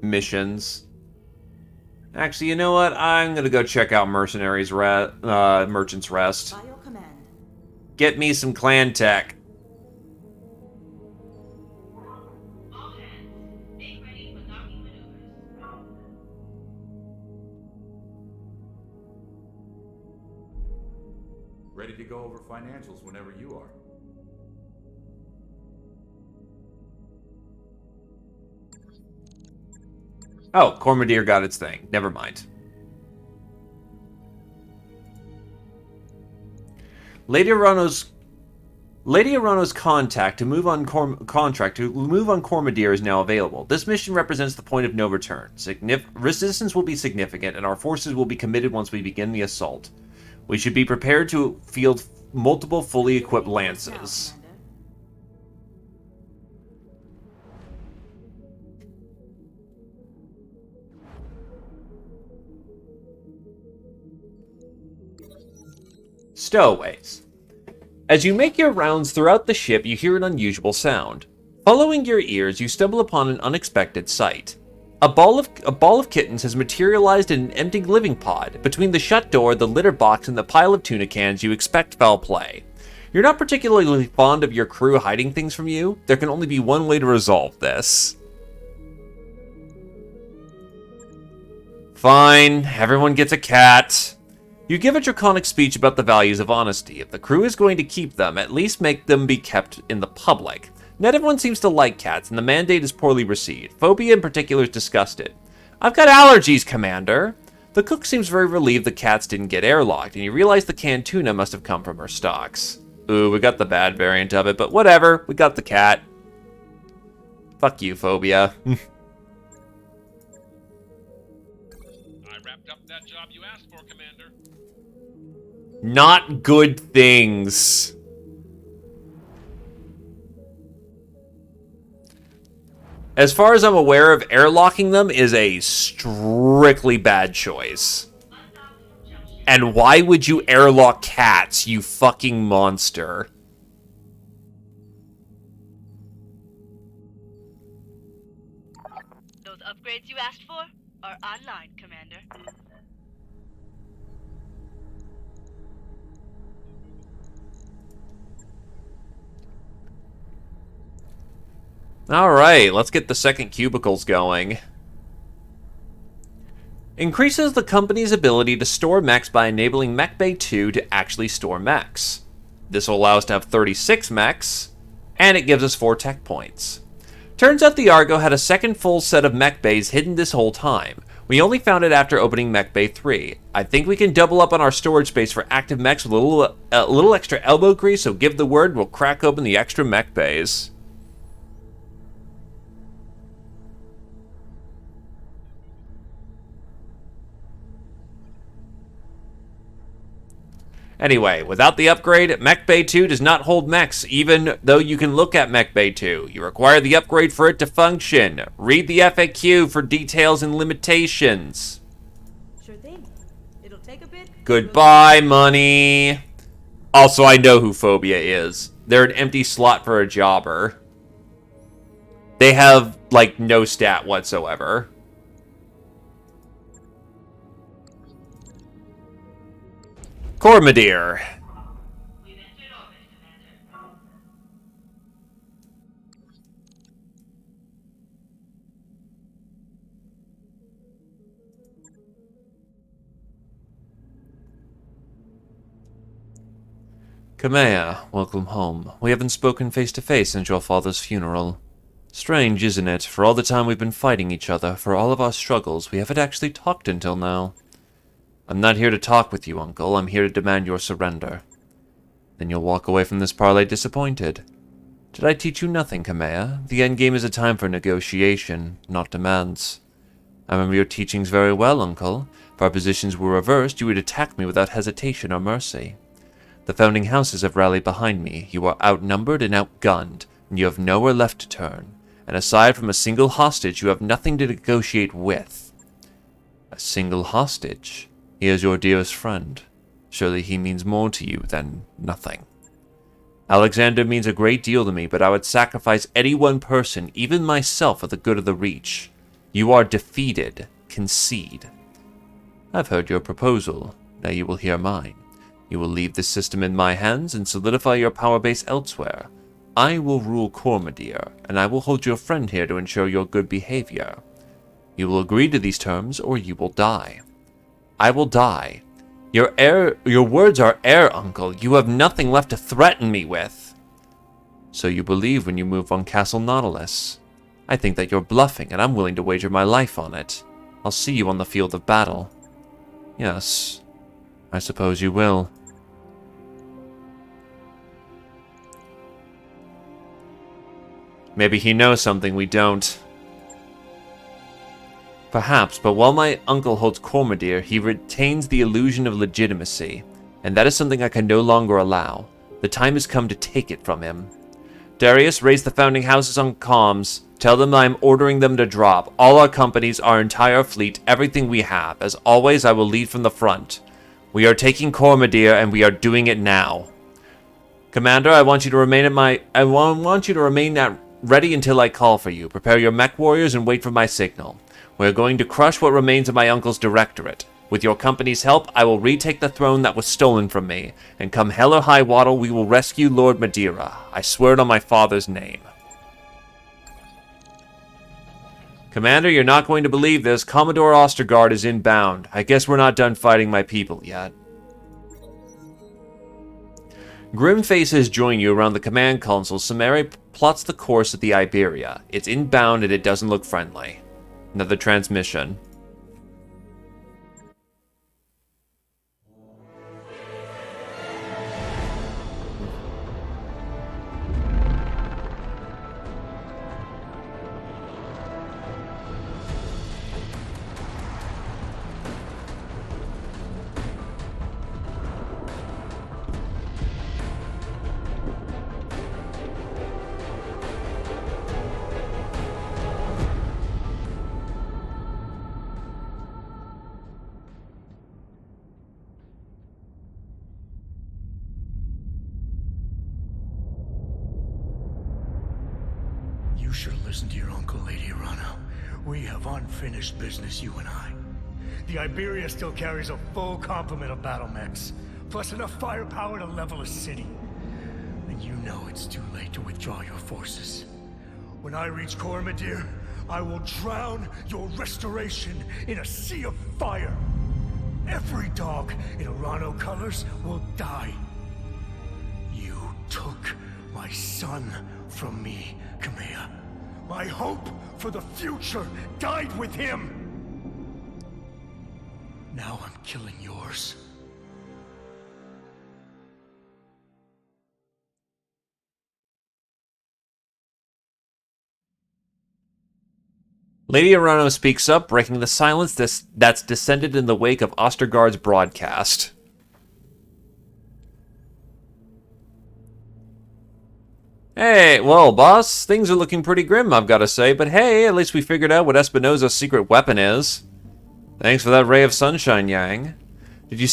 missions. Actually, you know what? I'm gonna go check out Mercenaries Merchant's Rest. By your command. Get me some clan tech. All hands, make ready for docking maneuvers. Ready to go over financials whenever you are. Oh, Cormadir got its thing. Never mind. Lady Arano's contract to move on Cormadir is now available. This mission represents the point of no return. Resistance will be significant, and our forces will be committed once we begin the assault. We should be prepared to field multiple fully equipped lances. Stowaways. As you make your rounds throughout the ship, you hear an unusual sound. Following your ears, you stumble upon an unexpected sight. A ball of kittens has materialized in an empty living pod. Between the shut door, the litter box, and the pile of tuna cans, you expect foul play. You're not particularly fond of your crew hiding things from you. There can only be one way to resolve this. Fine, everyone gets a cat. You give a draconic speech about the values of honesty. If the crew is going to keep them, at least make them be kept in the public. Not everyone seems to like cats, and the mandate is poorly received. Phobia in particular is disgusted. I've got allergies, Commander. The cook seems very relieved the cats didn't get airlocked, and you realize the canned tuna must have come from her stocks. Ooh, we got the bad variant of it, but whatever. We got the cat. Fuck you, Phobia. I wrapped up that job you asked for, Commander. Not good things. As far as I'm aware of, airlocking them is a strictly bad choice. And why would you airlock cats, you fucking monster? Those upgrades you asked for are online, Commander. Alright, let's get the second cubicles going. Increases the company's ability to store mechs by enabling Mech Bay 2 to actually store mechs. This will allow us to have 36 mechs, and it gives us 4 tech points. Turns out the Argo had a second full set of mech bays hidden this whole time. We only found it after opening Mech Bay 3. I think we can double up on our storage space for active mechs with a little extra elbow grease, so give the word, we'll crack open the extra mech bays. Anyway, without the upgrade, Mech Bay 2 does not hold mechs, even though you can look at Mech Bay 2. You require the upgrade for it to function. Read the FAQ for details and limitations. Sure thing. It'll take a bit. Goodbye, money. Also, I know who Phobia is. They're an empty slot for a jobber. They have, like, no stat whatsoever. Cormadir. We've entered orbit, Commander. Kamea, welcome home. We haven't spoken face to face since your father's funeral. Strange, isn't it? For all the time we've been fighting each other, for all of our struggles, we haven't actually talked until now. I'm not here to talk with you, Uncle. I'm here to demand your surrender. Then you'll walk away from this parley disappointed. Did I teach you nothing, Kamea? The endgame is a time for negotiation, not demands. I remember your teachings very well, Uncle. If our positions were reversed, you would attack me without hesitation or mercy. The founding houses have rallied behind me. You are outnumbered and outgunned, and you have nowhere left to turn. And aside from a single hostage, you have nothing to negotiate with. A single hostage? He is your dearest friend. Surely he means more to you than nothing. Alexander means a great deal to me, but I would sacrifice any one person, even myself, for the good of the Reach. You are defeated. Concede. I've heard your proposal. Now you will hear mine. You will leave this system in my hands and solidify your power base elsewhere. I will rule Cormadir, and I will hold your friend here to ensure your good behavior. You will agree to these terms, or you will die. I will die. Your words are air, Uncle. You have nothing left to threaten me with. So you believe when you move on Castle Nautilus. I think that you're bluffing, and I'm willing to wager my life on it. I'll see you on the field of battle. Yes, I suppose you will. Maybe he knows something we don't. Perhaps, but while my uncle holds Cormadir, he retains the illusion of legitimacy, and that is something I can no longer allow. The time has come to take it from him. Darius, raise the founding houses on comms. Tell them I am ordering them to drop. All our companies, our entire fleet, everything we have. As always, I will lead from the front. We are taking Cormadir, and we are doing it now. Commander, I want you to remain ready until I call for you. Prepare your mech warriors and wait for my signal. We are going to crush what remains of my uncle's directorate. With your company's help, I will retake the throne that was stolen from me, and come hell or high water, we will rescue Lord Madeira. I swear it on my father's name. Commander, you're not going to believe this. Commodore Ostergaard is inbound. I guess we're not done fighting my people yet. Grim faces join you around the command console. Samari plots the course of the Iberia. It's inbound and it doesn't look friendly. Another transmission. You should have listened to your uncle, Lady Arano. We have unfinished business, you and I. The Iberia still carries a full complement of battle mechs, plus enough firepower to level a city. And you know it's too late to withdraw your forces. When I reach Cormadir, I will drown your restoration in a sea of fire. Every dog in Arano colors will die. You took my son from me, Kamea. My hope for the future died with him. Now I'm killing yours. Lady Arano speaks up, breaking the silence that's descended in the wake of Ostergaard's broadcast. Hey, well, boss, things are looking pretty grim, I've got to say, but hey, at least we figured out what Espinosa's secret weapon is. Thanks for that ray of sunshine, Yang. Did you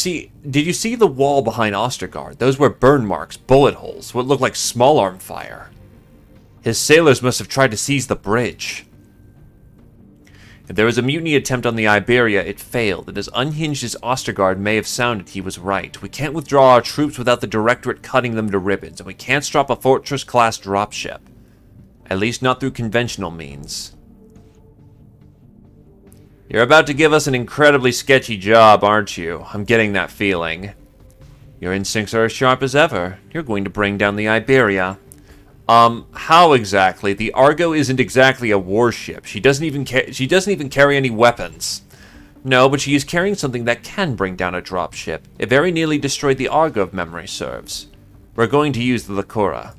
see the wall behind Ostergaard? Those were burn marks, bullet holes, what looked like small arm fire. His sailors must have tried to seize the bridge. If there was a mutiny attempt on the Iberia, it failed, and as unhinged as Ostergaard may have sounded, he was right. We can't withdraw our troops without the Directorate cutting them to ribbons, and we can't stop a Fortress-class dropship. At least not through conventional means. You're about to give us an incredibly sketchy job, aren't you? I'm getting that feeling. Your instincts are as sharp as ever. You're going to bring down the Iberia. How exactly? The Argo isn't exactly a warship. She doesn't even carry any weapons. No, but she is carrying something that can bring down a dropship. It very nearly destroyed the Argo, if memory serves. We're going to use the Lycura.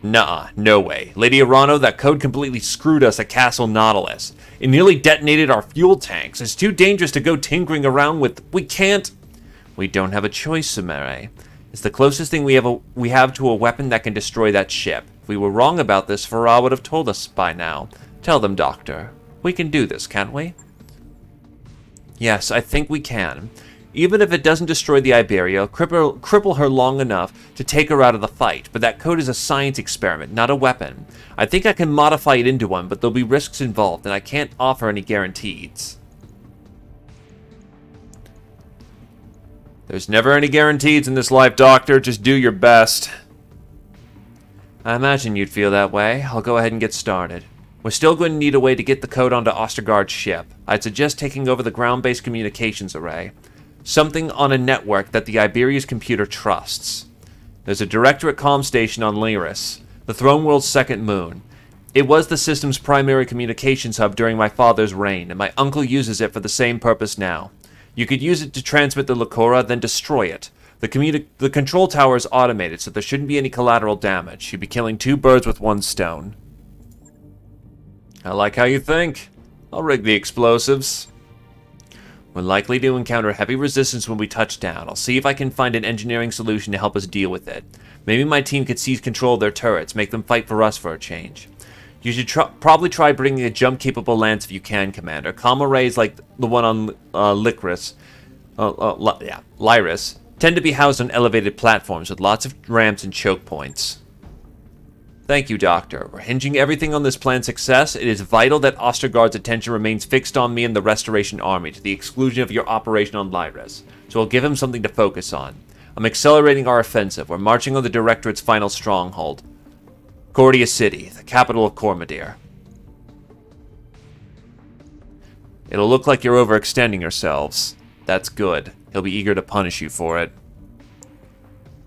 Nuh-uh, no way. Lady Arano, that code completely screwed us at Castle Nautilus. It nearly detonated our fuel tanks. It's too dangerous to go tinkering around with. We can't. We don't have a choice, Sumere. It's the closest thing we have to a weapon that can destroy that ship. If we were wrong about this, Farah would have told us by now. Tell them, Doctor. We can do this, can't we? Yes, I think we can. Even if it doesn't destroy the Iberia, cripple her long enough to take her out of the fight. But that code is a science experiment, not a weapon. I think I can modify it into one, but there'll be risks involved, and I can't offer any guarantees. There's never any guarantees in this life, Doctor. Just do your best. I imagine you'd feel that way. I'll go ahead and get started. We're still going to need a way to get the code onto Ostergaard's ship. I'd suggest taking over the ground-based communications array. Something on a network that the Iberia's computer trusts. There's a Directorate comm station on Lyris, the Throne World's second moon. It was the system's primary communications hub during my father's reign, and my uncle uses it for the same purpose now. You could use it to transmit the Lycura, then destroy it. The control tower is automated, so there shouldn't be any collateral damage. You'd be killing two birds with one stone. I like how you think. I'll rig the explosives. We're likely to encounter heavy resistance when we touch down. I'll see if I can find an engineering solution to help us deal with it. Maybe my team could seize control of their turrets, make them fight for us for a change. You should probably try bringing a jump-capable lance if you can, Commander. Comm arrays like the one on Lyris tend to be housed on elevated platforms with lots of ramps and choke points. Thank you, Doctor. We're hinging everything on this plan's success. It is vital that Ostergaard's attention remains fixed on me and the Restoration Army, to the exclusion of your operation on Lyris. So I'll give him something to focus on. I'm accelerating our offensive. We're marching on the Directorate's final stronghold, Cordia City, the capital of Cormadir. It'll look like you're overextending yourselves. That's good. He'll be eager to punish you for it.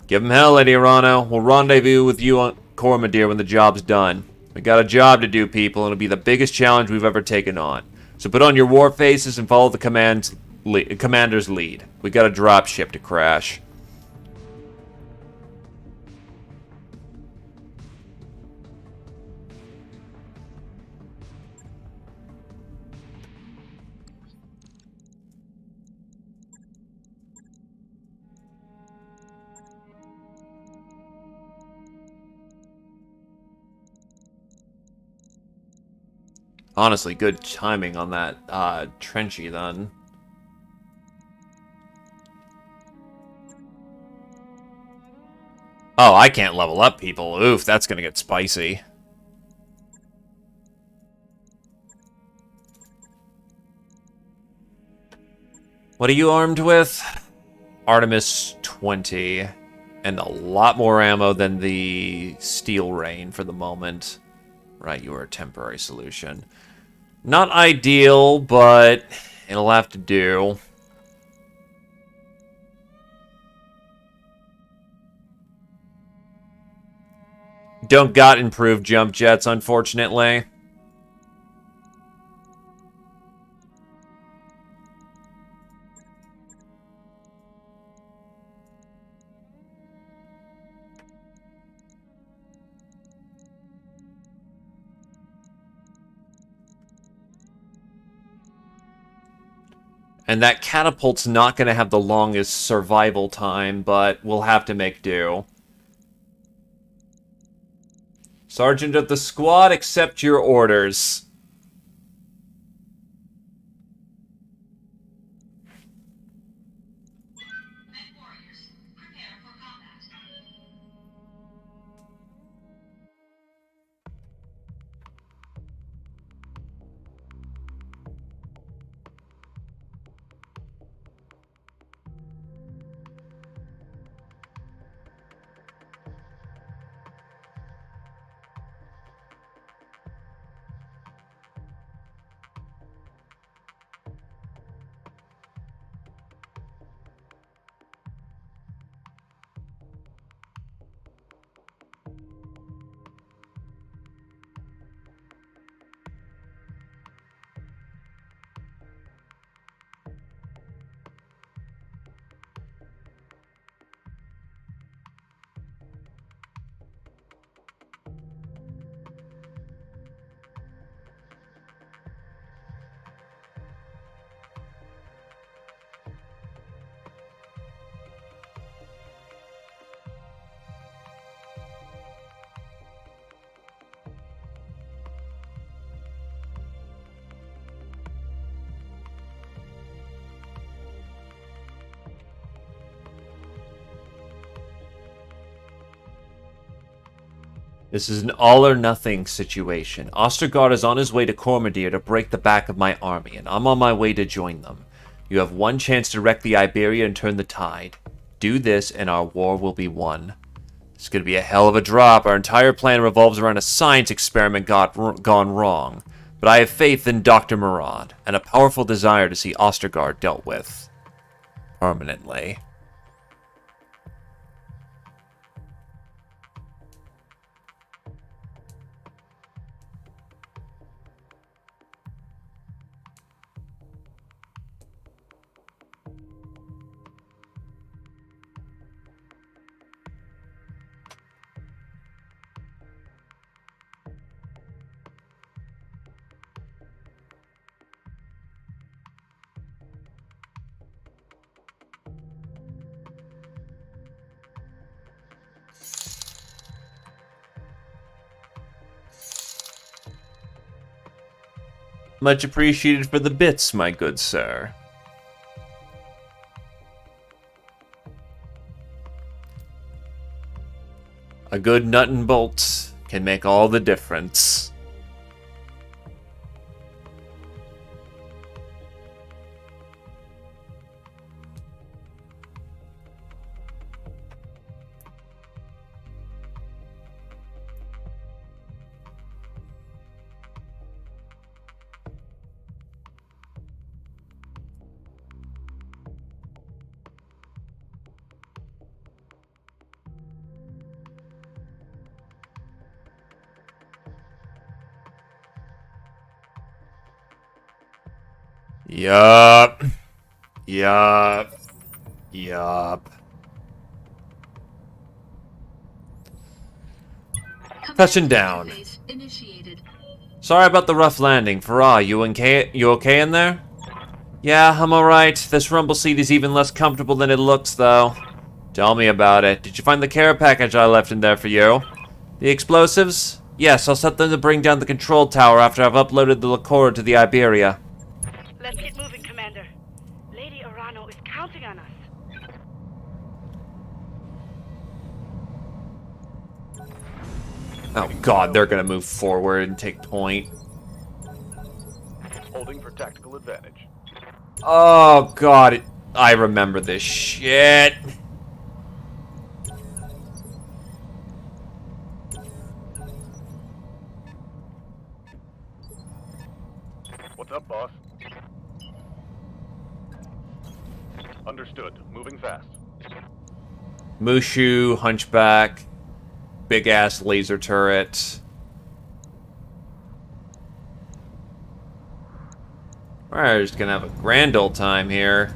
Give him hell, Lady Arano. We'll rendezvous with you on Cormadir when the job's done. We got a job to do, people, and it'll be the biggest challenge we've ever taken on. So put on your war faces and follow the commander's lead. We got a dropship to crash. Honestly, good timing on that Trenchy then. Oh, I can't level up people. Oof, that's gonna get spicy. What are you armed with? Artemis 20. And a lot more ammo than the Steel Rain for the moment. Right, you are a temporary solution. Not ideal, but it'll have to do. Don't got improved jump jets, unfortunately. And that catapult's not going to have the longest survival time, but we'll have to make do. Sergeant of the squad, accept your orders. This is an all-or-nothing situation. Ostergaard is on his way to Cormadir to break the back of my army, and I'm on my way to join them. You have one chance to wreck the Iberia and turn the tide. Do this, and our war will be won. It's going to be a hell of a drop. Our entire plan revolves around a science experiment gone wrong. But I have faith in Dr. Murad, and a powerful desire to see Ostergaard dealt with. Permanently. Much appreciated for the bits, my good sir. A good nut and bolt can make all the difference. Yup. Yup. Yup. Touching down. Initiated. Sorry about the rough landing. Farah, you okay in there? Yeah, I'm alright. This rumble seat is even less comfortable than it looks, though. Tell me about it. Did you find the care package I left in there for you? The explosives? Yes, I'll set them to bring down the control tower after I've uploaded the Lacora to the Iberia. Let's get moving, Commander. Lady Orano is counting on us. Oh god, they're gonna move forward and take point. Holding for tactical advantage. Oh god, I remember this shit. What's up, boss? Understood. Moving fast. Mushu, Hunchback, big-ass laser turret. We're just gonna have a grand old time here.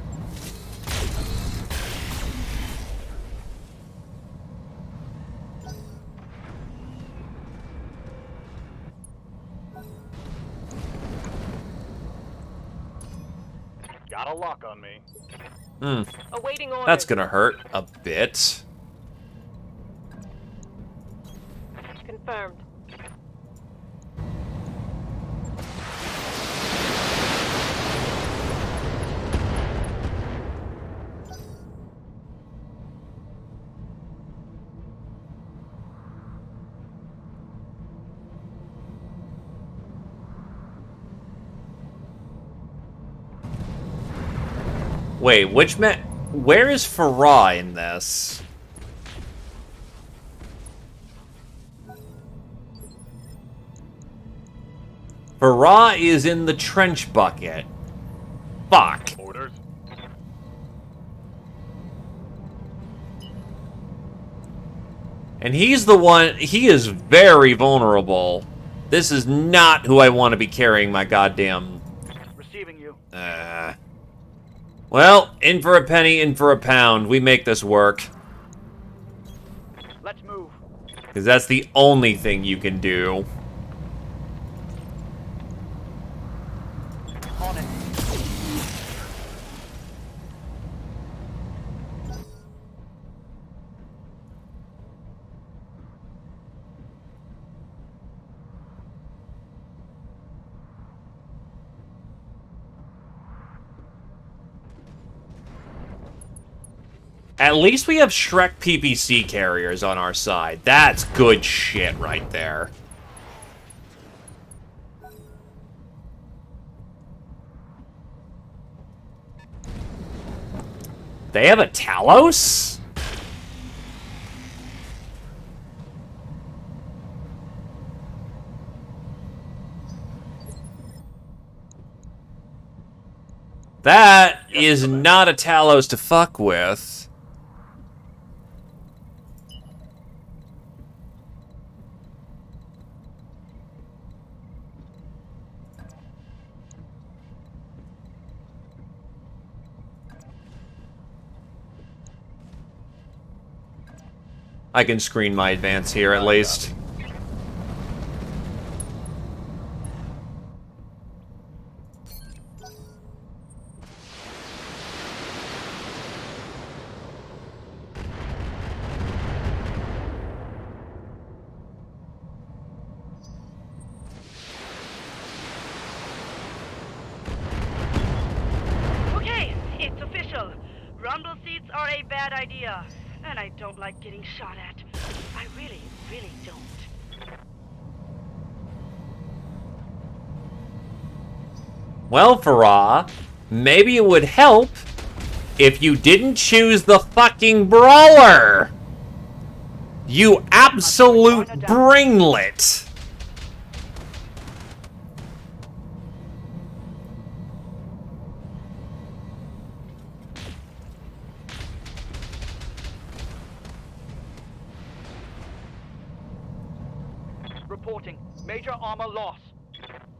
Got a lock on me. Awaiting orders. That's gonna hurt a bit. Confirmed. Wait, which where is Farah in this? Farah is in the trench bucket. Fuck. Orders. And he's the one, he is very vulnerable. This is not who I want to be carrying my goddamn... Receiving you. Well, in for a penny, in for a pound. We make this work. Let's move. Because that's the only thing you can do. On it. At least we have Shrek PPC carriers on our side. That's good shit right there. They have a Talos? That is not a Talos to fuck with. I can screen my advance here at least. Okay, it's official. Rumble seats are a bad idea. And I don't like getting shot at. I really, really don't. Well, Farah, maybe it would help if you didn't choose the fucking brawler. You absolute bringlet. Reporting. Major armor loss.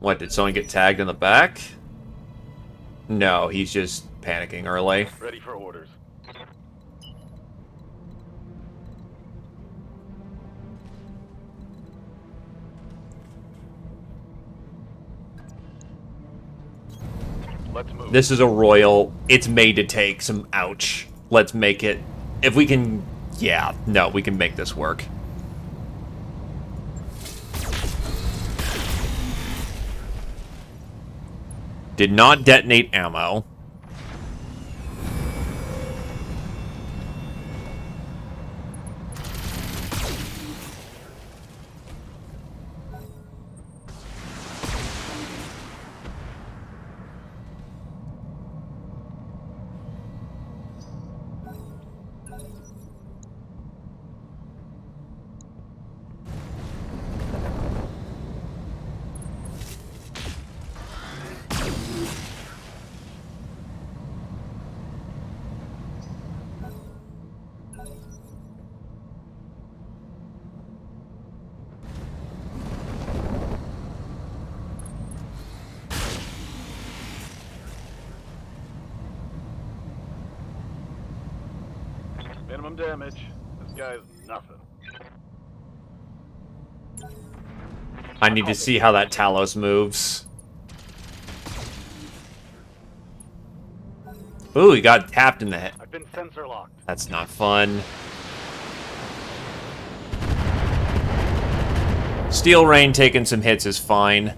What, did someone get tagged in the back? No, he's just panicking early. Ready for orders. Let's move. This is a royal. It's made to take some ouch. Let's make it. If we can... Yeah, no, we can make this work. Did not detonate ammo. Minimum damage. This guy's nothing. I need to see how that Talos moves. Ooh, he got tapped in the head. I've been sensor locked. That's not fun. Steel Rain taking some hits is fine.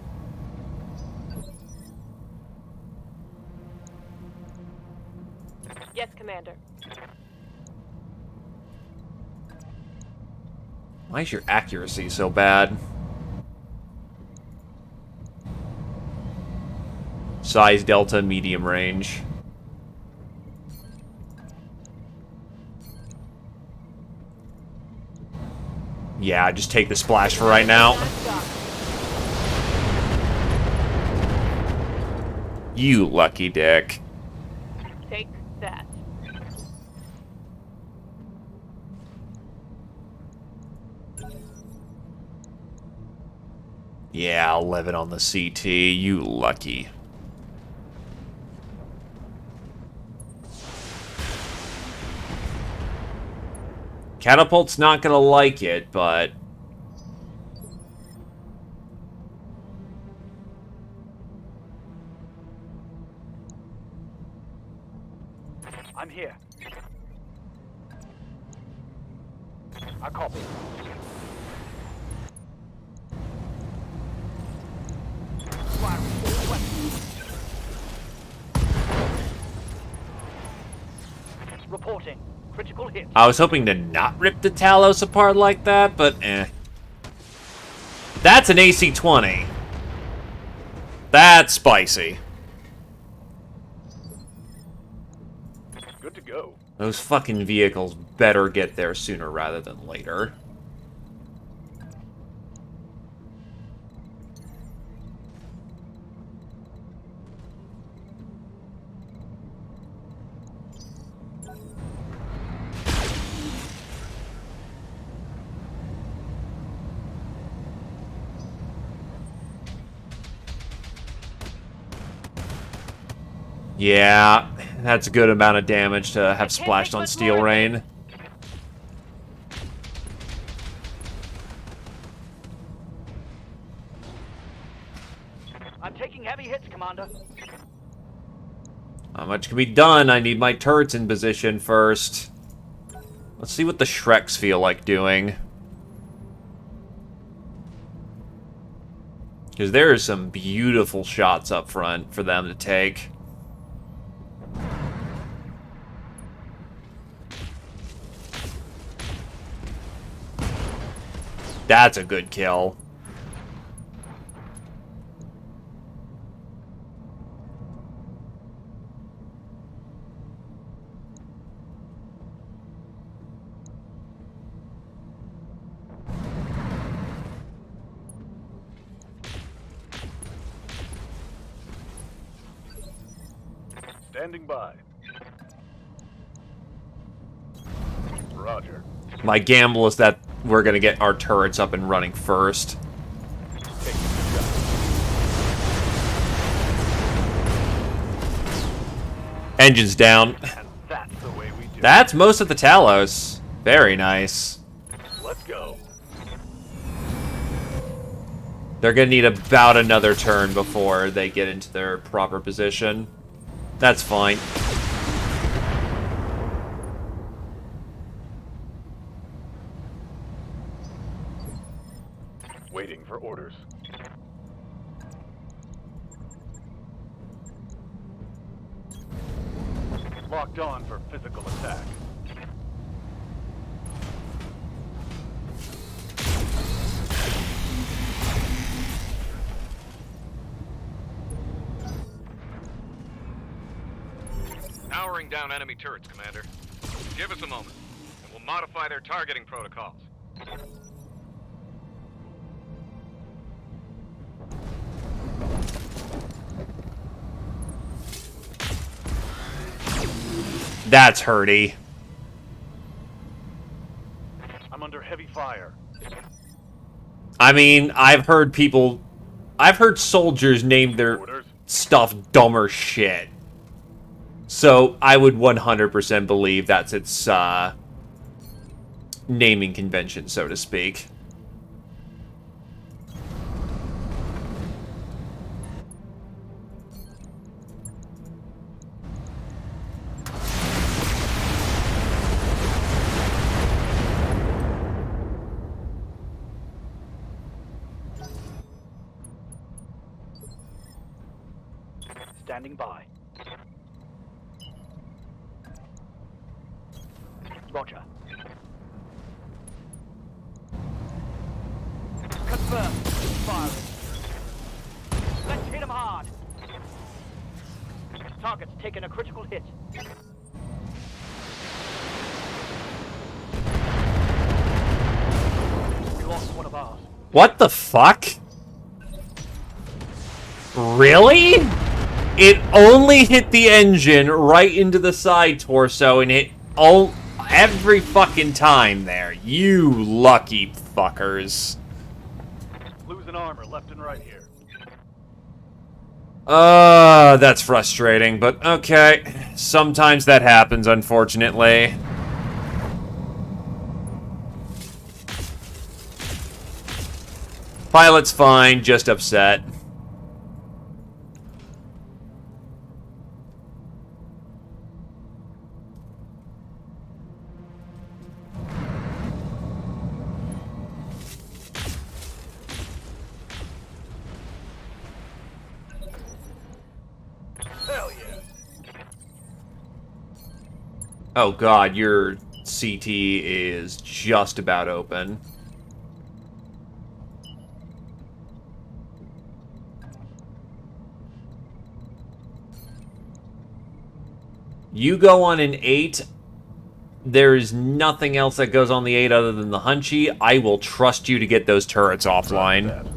Yes, Commander. Why is your accuracy so bad? Size delta, medium range. Yeah, just take the splash for right now. You lucky dick. Take that. Yeah, 11 on the CT. You lucky. Catapult's not gonna like it, but... I'm here. I copy. Reporting. Critical hit. I was hoping to not rip the Talos apart like that, but eh. That's an AC-20. That's spicy. Good to go. Those fucking vehicles better get there sooner rather than later. Yeah, that's a good amount of damage to have splashed on Steel Rain. I'm taking heavy hits, Commander. Not much can be done. I need my turrets in position first. Let's see what the Shreks feel like doing. Because there are some beautiful shots up front for them to take. That's a good kill. Standing by. Roger. My gamble is that we're going to get our turrets up and running first. Engines down. And that's the way we do That's most of the Talos. Very nice. it. Let's go. They're gonna need about another turn before they get into their proper position. That's fine. Waiting for orders. Locked on for physical attack. Powering down enemy turrets, Commander. Give us a moment, and we'll modify their targeting protocols. That's hurty. I'm under heavy fire. I mean, I've heard soldiers name their stuff dumber shit. So, I would 100% believe that's its, naming convention, so to speak. Standing by. Roger. Confirm. Firing. Let's hit him hard. Target's taken a critical hit. We lost one of ours. What the fuck? Really? It only hit the engine right into the side torso and hit every fucking time there. You lucky fuckers. Losing armor left and right here. That's frustrating, but okay. Sometimes that happens, unfortunately. Pilot's fine, just upset. Hell yeah. Oh god, your CT is just about open. You go on an 8. There is nothing else that goes on the 8 other than the Hunchy. I will trust you to get those turrets offline.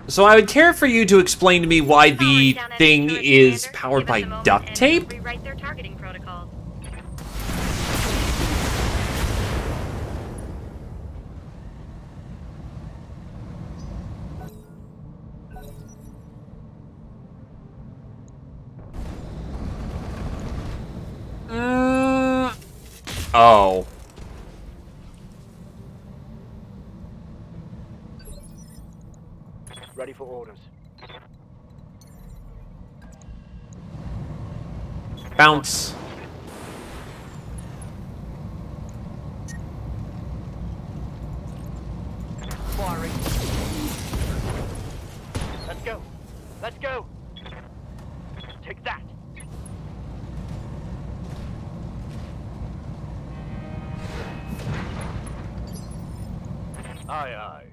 So I would care for you to explain to me why the thing is powered by duct tape? Rewrite their targeting protocols. Oh. Ready for orders. Bounce. Firing. Let's go. Let's go. Take that. Aye, aye.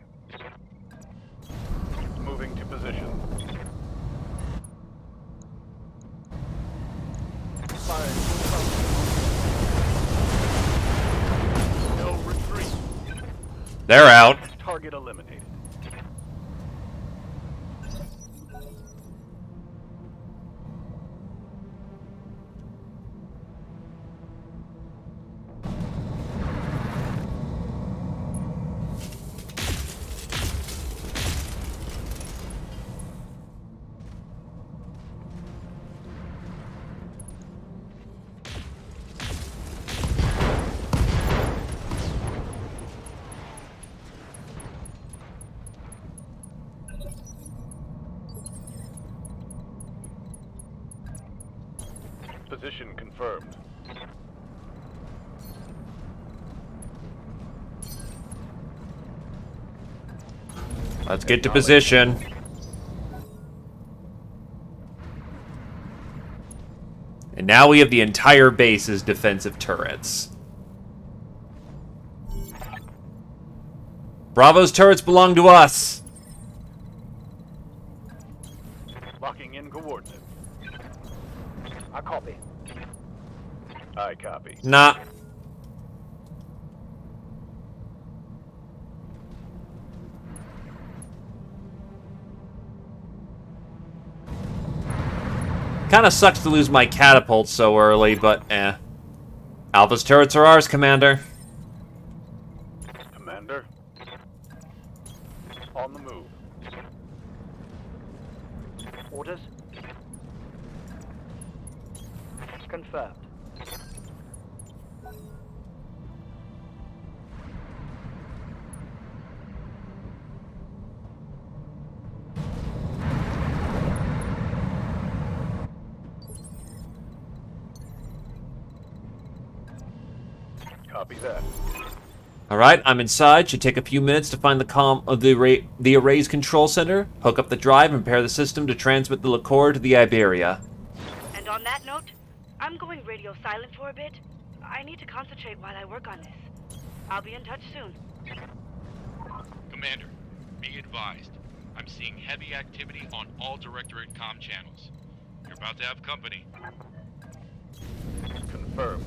Moving to position. No retreat. They're out. Target eliminated. Position confirmed. Let's get to position. And now we have the entire base as defensive turrets. Bravo's turrets belong to us. Locking in coordinates. I copy. I copy. Nah. Kinda sucks to lose my catapult so early, but eh. Alpha's turrets are ours, Commander. Commander. On the move. Orders? Confirmed. Copy that. Alright, I'm inside. Should take a few minutes to find the array's control center, hook up the drive, and prepare the system to transmit the liqueur to the Iberia. And on that note, I'm going radio silent for a bit. I need to concentrate while I work on this. I'll be in touch soon. Commander, be advised. I'm seeing heavy activity on all Directorate comm channels. You're about to have company. Confirmed.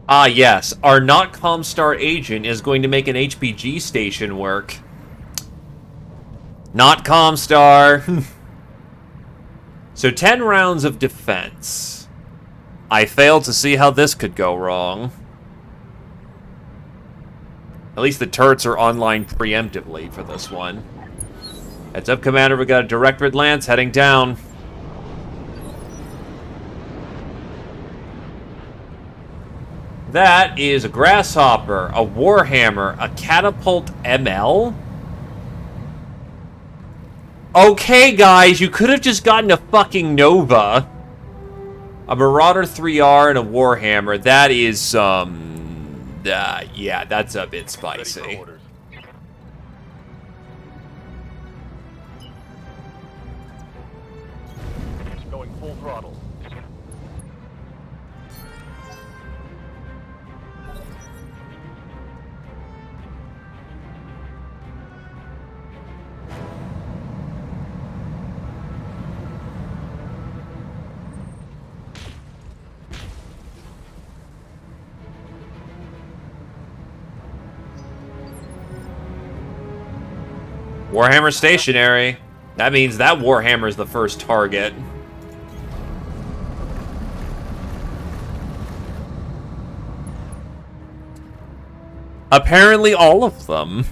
Ah, yes. Our not Comstar agent is going to make an HPG station work. Not Comstar. So 10 rounds of defense. I failed to see how this could go wrong. At least the turrets are online preemptively for this one. Heads up, Commander. We got a Directorate Lance heading down. That is a Grasshopper, a Warhammer, a Catapult ML? Okay, guys, you could have just gotten a fucking Nova. A Marauder 3R and a Warhammer. That is, yeah, that's a bit spicy. Going full throttle. Warhammer stationary. That means that Warhammer is the first target. Apparently all of them.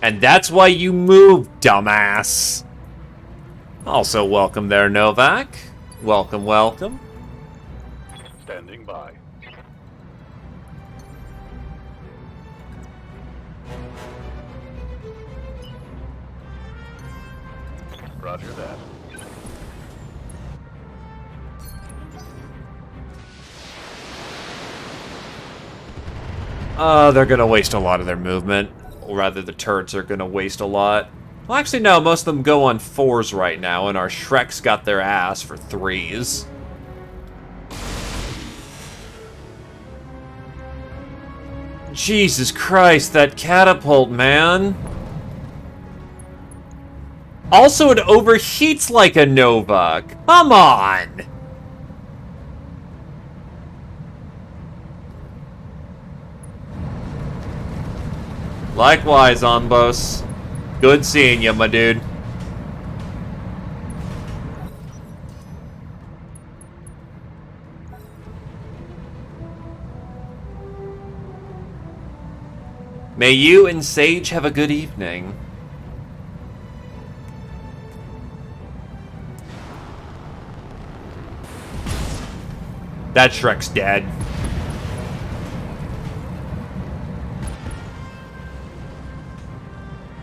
And that's why you moved, dumbass. Also, welcome there, Novak. Welcome, welcome. Standing by. Roger that. They're gonna waste a lot of their movement. Or rather, the turrets are gonna waste a lot. Well, actually, no, most of them go on 4s right now, and our Shreks got their ass for 3s. Jesus Christ, that catapult, man. Also, it overheats like a Nova. Come on! Likewise, Onbos. Good seeing you, my dude. May you and Sage have a good evening. That Shrek's dead.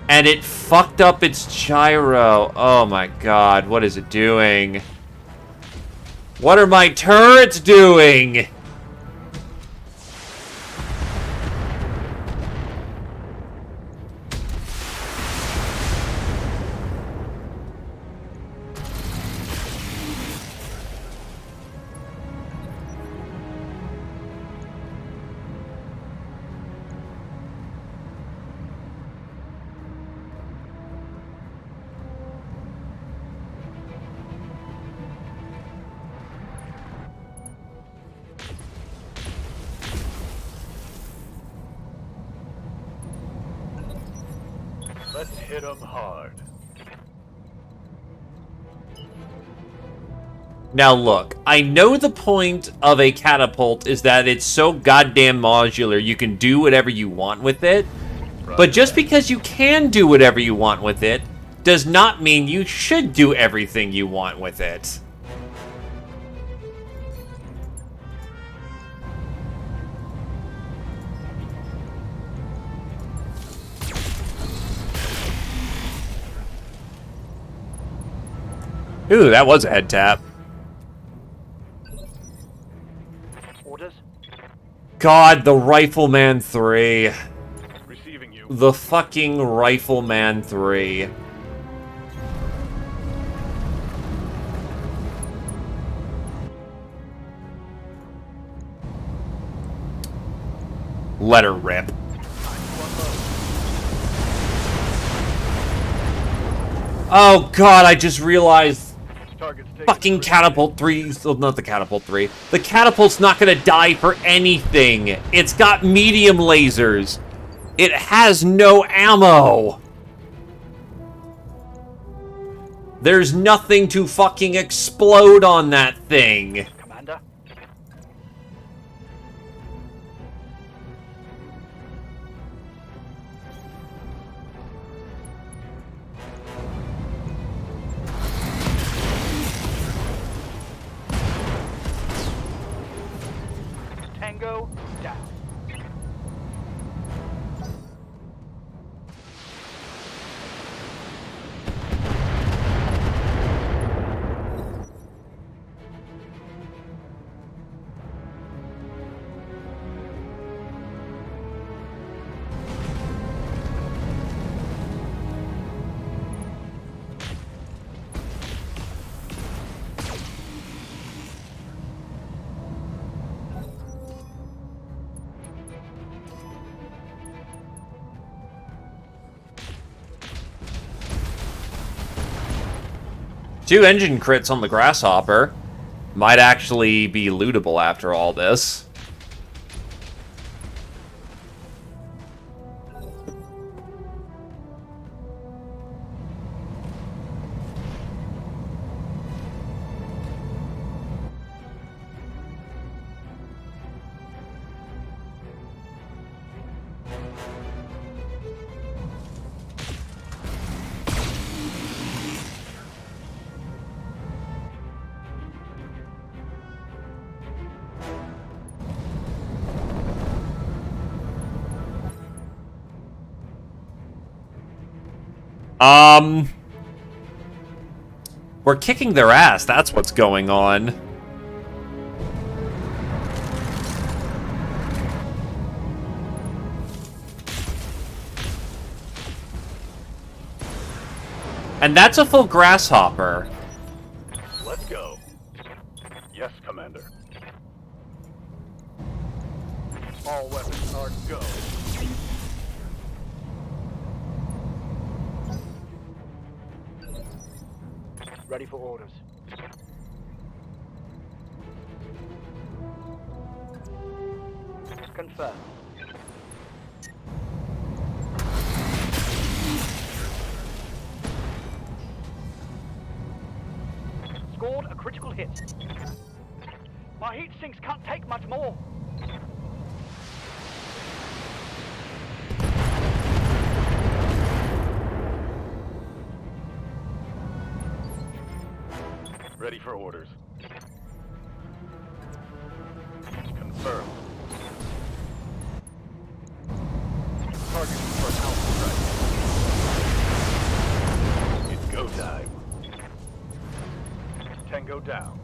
And it fucked up its gyro. Oh my god, what is it doing? What are my turrets doing? Let's hit 'em hard. Now look, I know the point of a catapult is that it's so goddamn modular you can do whatever you want with it. But just because you can do whatever you want with it does not mean you should do everything you want with it. Ooh, that was a head tap. Orders? God, the Rifleman 3. Receiving you. The fucking Rifleman 3. Let her rip. Oh god, I just realized fucking Catapult 3, well, not the Catapult 3. The Catapult's not gonna die for anything. It's got medium lasers. It has no ammo. There's nothing to fucking explode on that thing. Commander? Tango down. Two engine crits on the Grasshopper. Might actually be lootable after all this. We're kicking their ass, that's what's going on. And that's a full Grasshopper. Let's go. Yes, Commander. All weapons are go. Ready for orders. Confirm. Scored a critical hit. My heat sinks can't take much more. Ready for orders. go down.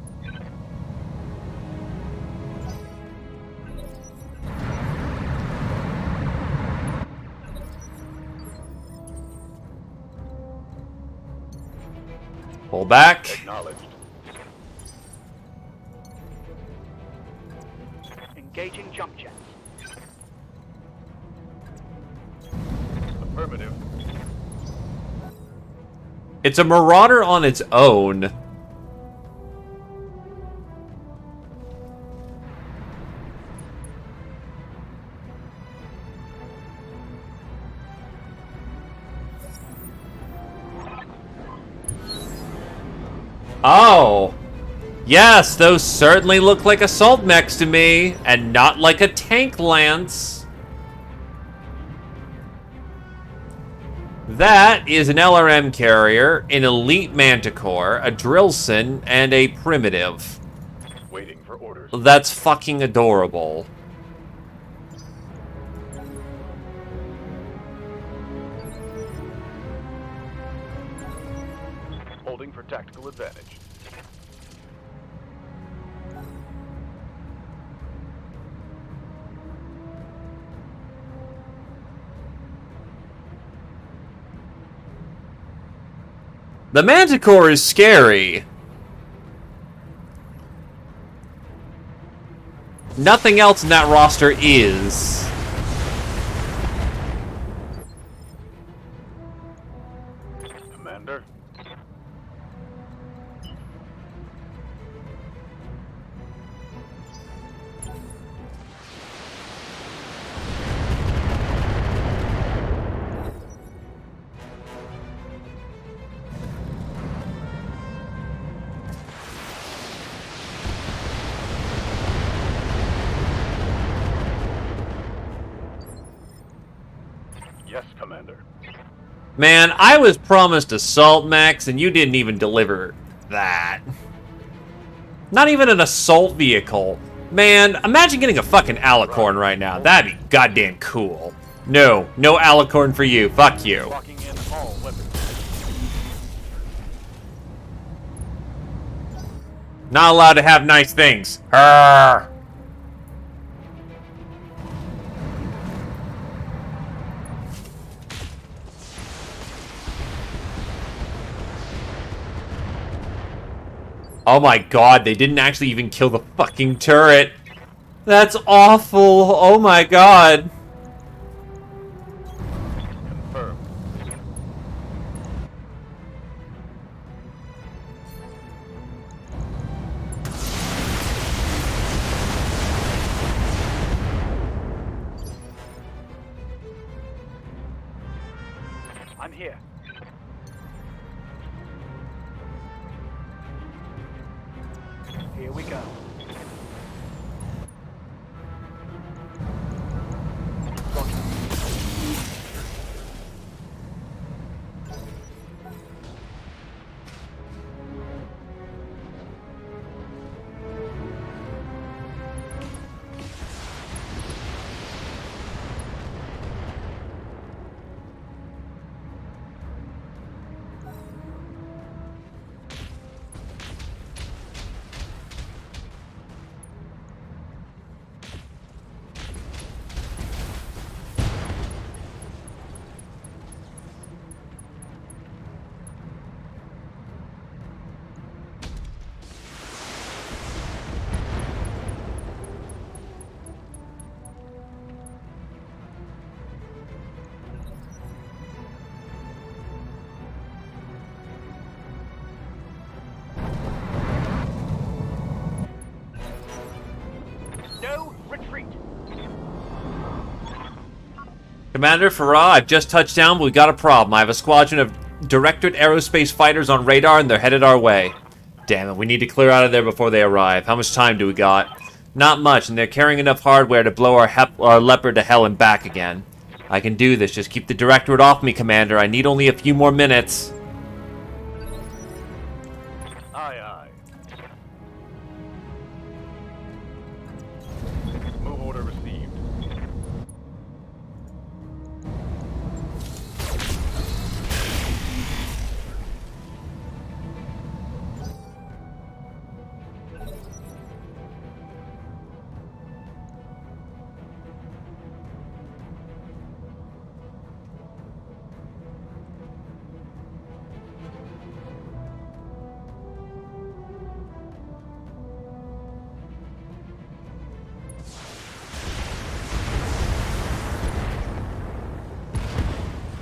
Pull back. Acknowledged. Engaging jump jets. Affirmative. It's a Marauder on its own. Oh. Yes, those certainly look like assault mechs to me, and not like a tank lance. That is an LRM carrier, an elite manticore, a drillson, and a primitive. Waiting for orders. That's fucking adorable. Holding for tactical advantage. The manticore is scary. Nothing else in that roster is. Commander. Yes, Commander. Man, I was promised assault mechs, and you didn't even deliver that. Not even an assault vehicle. Man, imagine getting a fucking alicorn right now. That'd be goddamn cool. No, no alicorn for you. Fuck you. Locking in all weapons. Not allowed to have nice things. Arrgh. Oh my god, they didn't actually even kill the fucking turret. That's awful. Oh my god. Confirmed. I'm here. Here we go. No retreat. Commander Farah, I've just touched down, but we got a problem. I have a squadron of Directorate Aerospace fighters on radar, and they're headed our way. Damn it, we need to clear out of there before they arrive. How much time do we got? Not much, and they're carrying enough hardware to blow our Leopard to hell and back again. I can do this. Just keep the Directorate off me, Commander. I need only a few more minutes. Aye, aye. Move order received.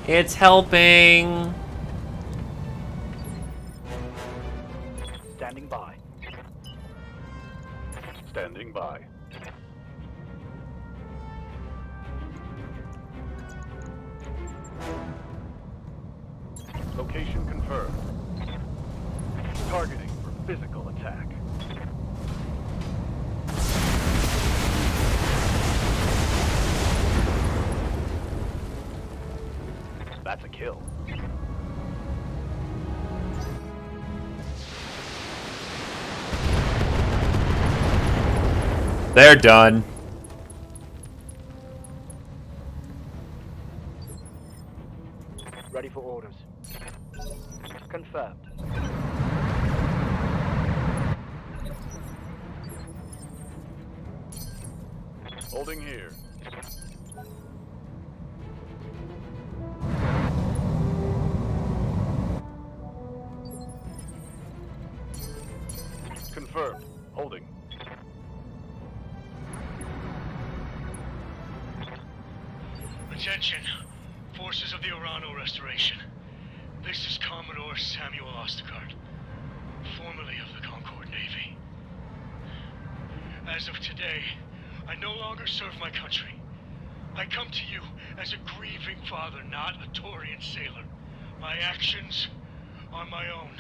It's helping. Standing by. Standing by. Location confirmed. Targeting for physical attack. That's a kill. They're done. Ready for orders. Confirmed. Holding here. Confirmed. Holding. Attention, forces of the Orano Restoration. This is Commodore Samuel Ostergaard, formerly of the Concord Navy. As of today, I no longer serve my country. I come to you as a grieving father, not a Taurian sailor. My actions are my own.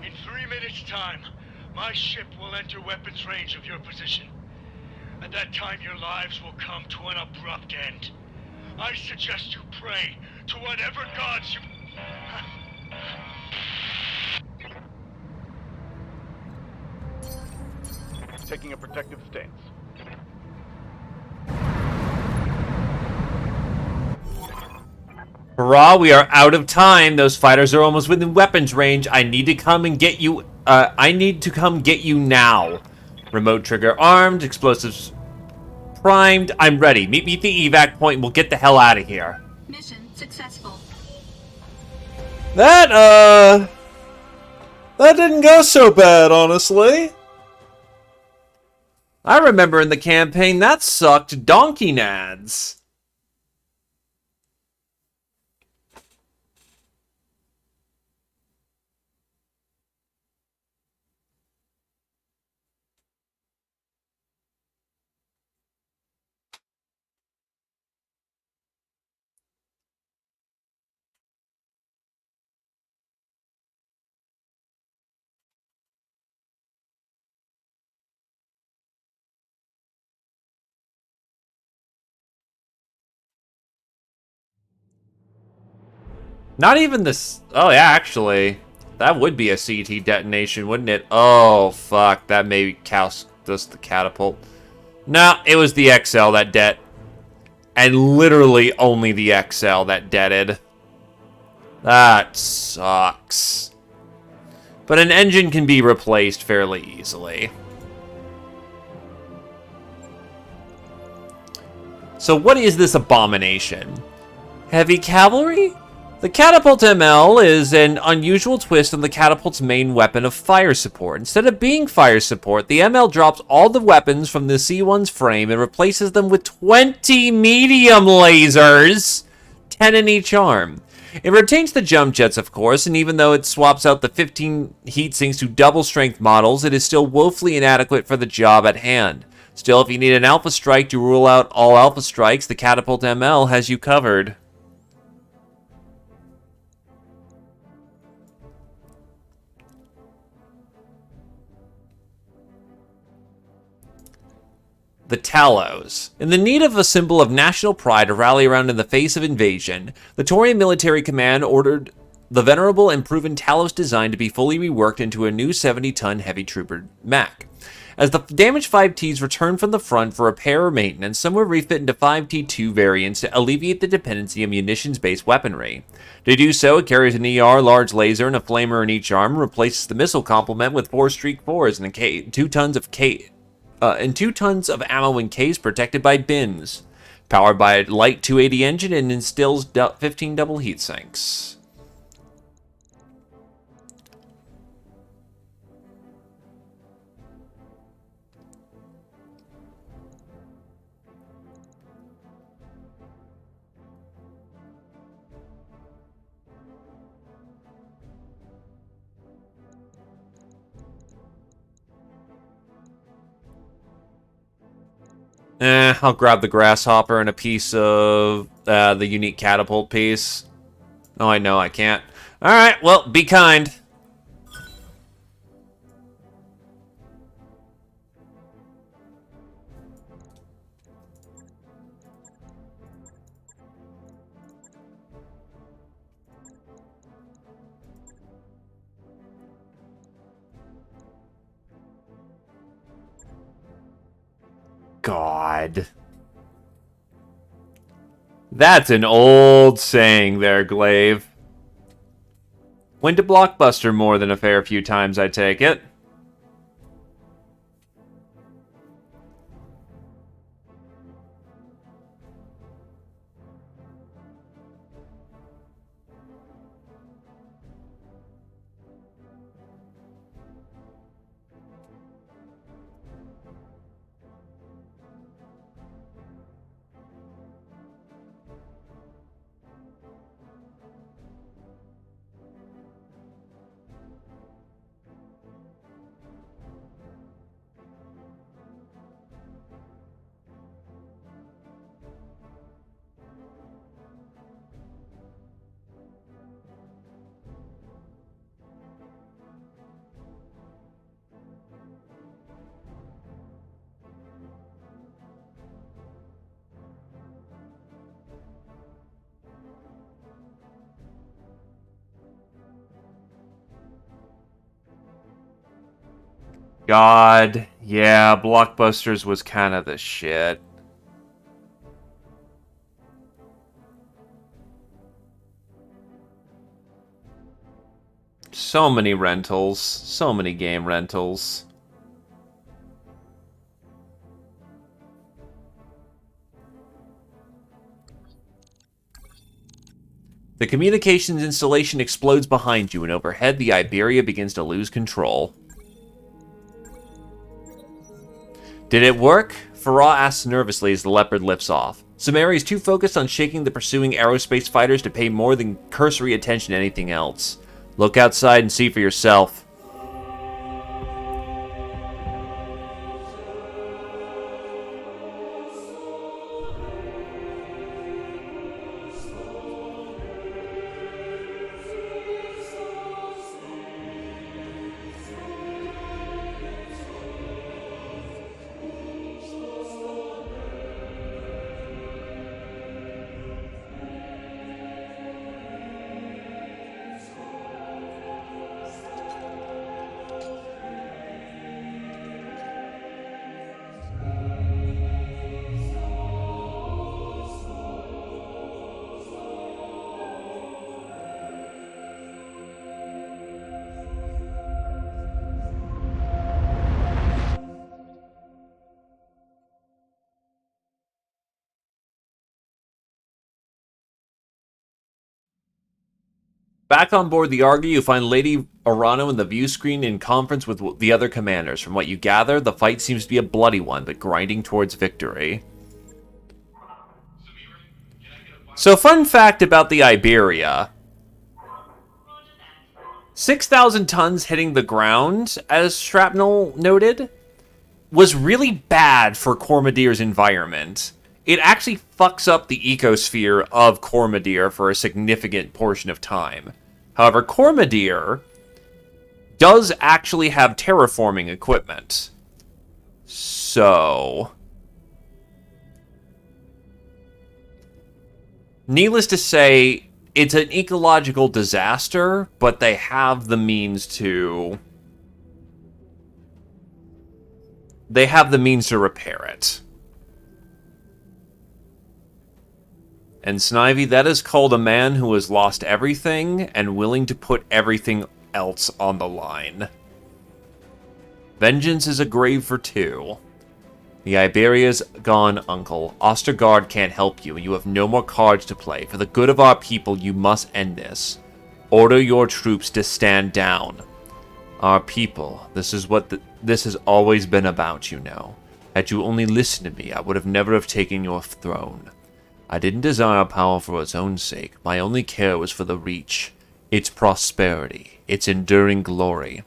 In 3 minutes' time, my ship will enter weapons range of your position. At that time, your lives will come to an abrupt end. I suggest you pray to whatever gods you... Taking a protective stance. Hurrah, we are out of time. Those fighters are almost within weapons range. I need to come and get you. I need to come get you now. Remote trigger armed, explosives primed. I'm ready. Meet me at the evac point and we'll get the hell out of here. Mission successful. That didn't go so bad, honestly. I remember in the campaign that sucked donkey nads. Not even this. Oh, yeah, actually. That would be a CT detonation, wouldn't it? Oh, fuck. That may cast us the catapult. No, it was the XL that det. And literally only the XL that deaded. That sucks. But an engine can be replaced fairly easily. So what is this abomination? Heavy cavalry? The Catapult ML is an unusual twist on the Catapult's main weapon of fire support. Instead of being fire support, the ML drops all the weapons from the C1's frame and replaces them with 20 medium lasers, 10 in each arm. It retains the jump jets, of course, and even though it swaps out the 15 heat sinks to double-strength models, it is still woefully inadequate for the job at hand. Still, if you need an Alpha Strike to rule out all Alpha Strikes, the Catapult ML has you covered. The Talos. In the need of a symbol of national pride to rally around in the face of invasion, the Taurian military command ordered the venerable and proven Talos design to be fully reworked into a new 70-ton heavy trooper MAC. As the damaged 5Ts returned from the front for repair or maintenance, some were refit into 5T2 variants to alleviate the dependency on munitions-based weaponry. To do so, it carries an ER, large laser, and a flamer in each arm, and replaces the missile complement with 4 Streak 4s and 2 tons of ammo in case protected by bins. Powered by a light 280 engine and instills 15 double heat sinks. I'll grab the grasshopper and a piece of the unique catapult piece. Oh, I know I can't. Alright, well, be kind. God. That's an old saying there, Glaive. Went to Blockbuster more than a fair few times, I take it. God, yeah, Blockbusters was kind of the shit. So many rentals, so many game rentals. The communications installation explodes behind you, and overhead, the Iberia begins to lose control. Did it work? Farah asks nervously as the Leopard lifts off. Samari is too focused on shaking the pursuing aerospace fighters to pay more than cursory attention to anything else. Look outside and see for yourself. Back on board the Argo, you find Lady Arano in the view screen in conference with the other commanders. From what you gather, the fight seems to be a bloody one, but grinding towards victory. So, fun fact about the Iberia. 6,000 tons hitting the ground, as Shrapnel noted, was really bad for Cormadir's environment. It actually fucks up the ecosphere of Cormadir for a significant portion of time. However, Cormadir does actually have terraforming equipment. So, needless to say, it's an ecological disaster, but they have the means to... They have the means to repair it. And Snivy, that is called a man who has lost everything and willing to put everything else on the line. Vengeance is a grave for two. The Iberia's gone, Uncle. Ostergaard can't help you, and you have no more cards to play. For the good of our people, you must end this. Order your troops to stand down. Our people, this is what this has always been about, you know. Had you only listened to me, I would have never have taken your throne. I didn't desire power for its own sake. My only care was for the Reach, its prosperity, its enduring glory.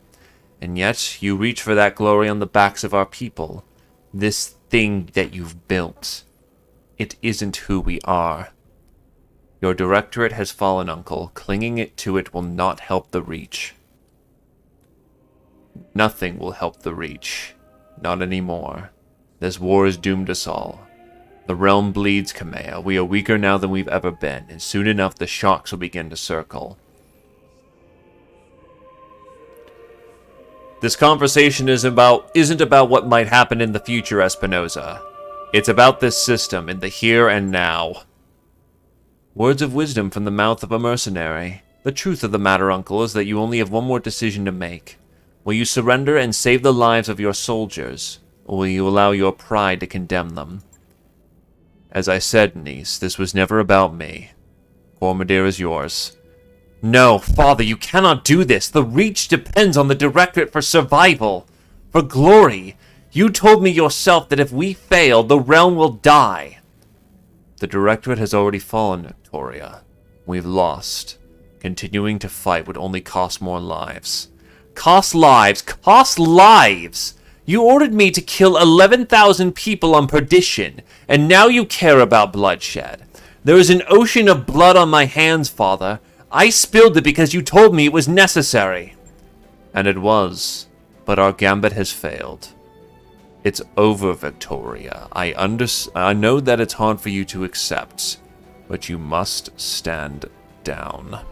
And yet, you reach for that glory on the backs of our people. This thing that you've built. It isn't who we are. Your directorate has fallen, Uncle. Clinging to it will not help the Reach. Nothing will help the Reach. Not anymore. This war has doomed us all. The realm bleeds, Kamea. We are weaker now than we've ever been, and soon enough the shocks will begin to circle. This conversation isn't about what might happen in the future, Espinosa. It's about this system in the here and now. Words of wisdom from the mouth of a mercenary. The truth of the matter, Uncle, is that you only have one more decision to make. Will you surrender and save the lives of your soldiers, or will you allow your pride to condemn them? As I said, niece, this was never about me. Cormadir is yours. No, Father, you cannot do this. The Reach depends on the Directorate for survival, for glory. You told me yourself that if we fail, the realm will die. The Directorate has already fallen, Victoria. We've lost. Continuing to fight would only cost more lives. Cost lives! Cost lives! You ordered me to kill 11,000 people on Perdition, and now you care about bloodshed. There is an ocean of blood on my hands, Father. I spilled it because you told me it was necessary. And it was, but our gambit has failed. It's over, Victoria. I know that it's hard for you to accept, but you must stand down.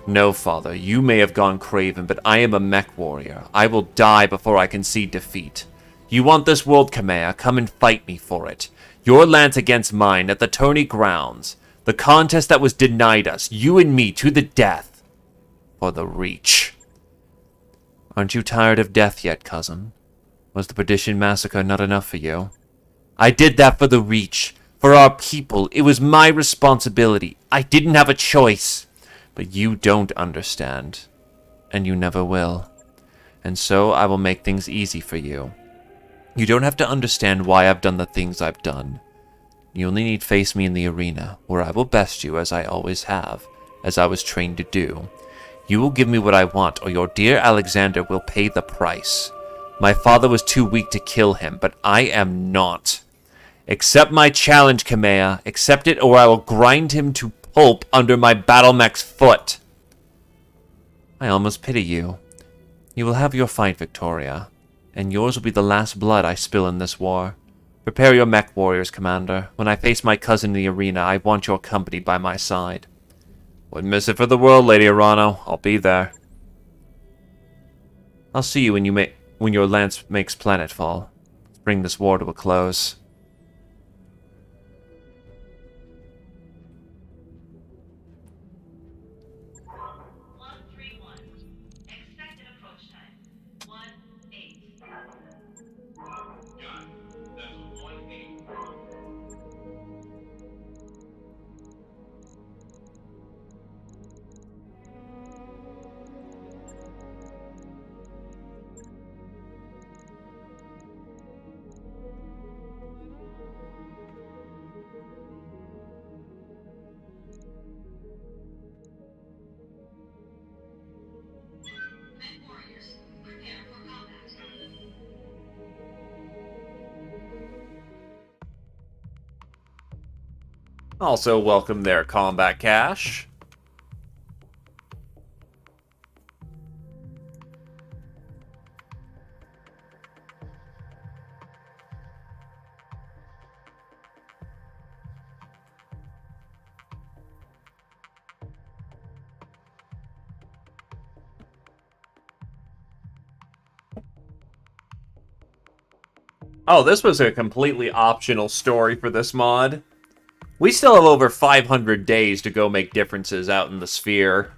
No, Father, you may have gone craven, but I am a mech warrior. I will die before I concede defeat. You want this world, Kamea? Come and fight me for it. Your lance against mine at the tourney grounds. The contest that was denied us, you and me, to the death. For the Reach. Aren't you tired of death yet, cousin? Was the Perdition massacre not enough for you? I did that for the Reach. For our people. It was my responsibility. I didn't have a choice. But you don't understand. And you never will. And so I will make things easy for you. You don't have to understand why I've done the things I've done. You only need face me in the arena, where I will best you as I always have, as I was trained to do. You will give me what I want, or your dear Alexander will pay the price. My father was too weak to kill him, but I am not. Accept my challenge, Kamea. Accept it, or I will grind him to pulp under my battle mech's foot. I almost pity you. You will have your fight, Victoria, and yours will be the last blood I spill in this war. Prepare your mech warriors, Commander. When I face my cousin in the arena, I want your company by my side. Wouldn't miss it for the world, Lady Arano. I'll be there. I'll see you when your lance makes planetfall. Let's bring this war to a close. Also welcome there, Combat Cash. Oh, this was a completely optional story for this mod. We still have over 500 days to go make differences out in the sphere.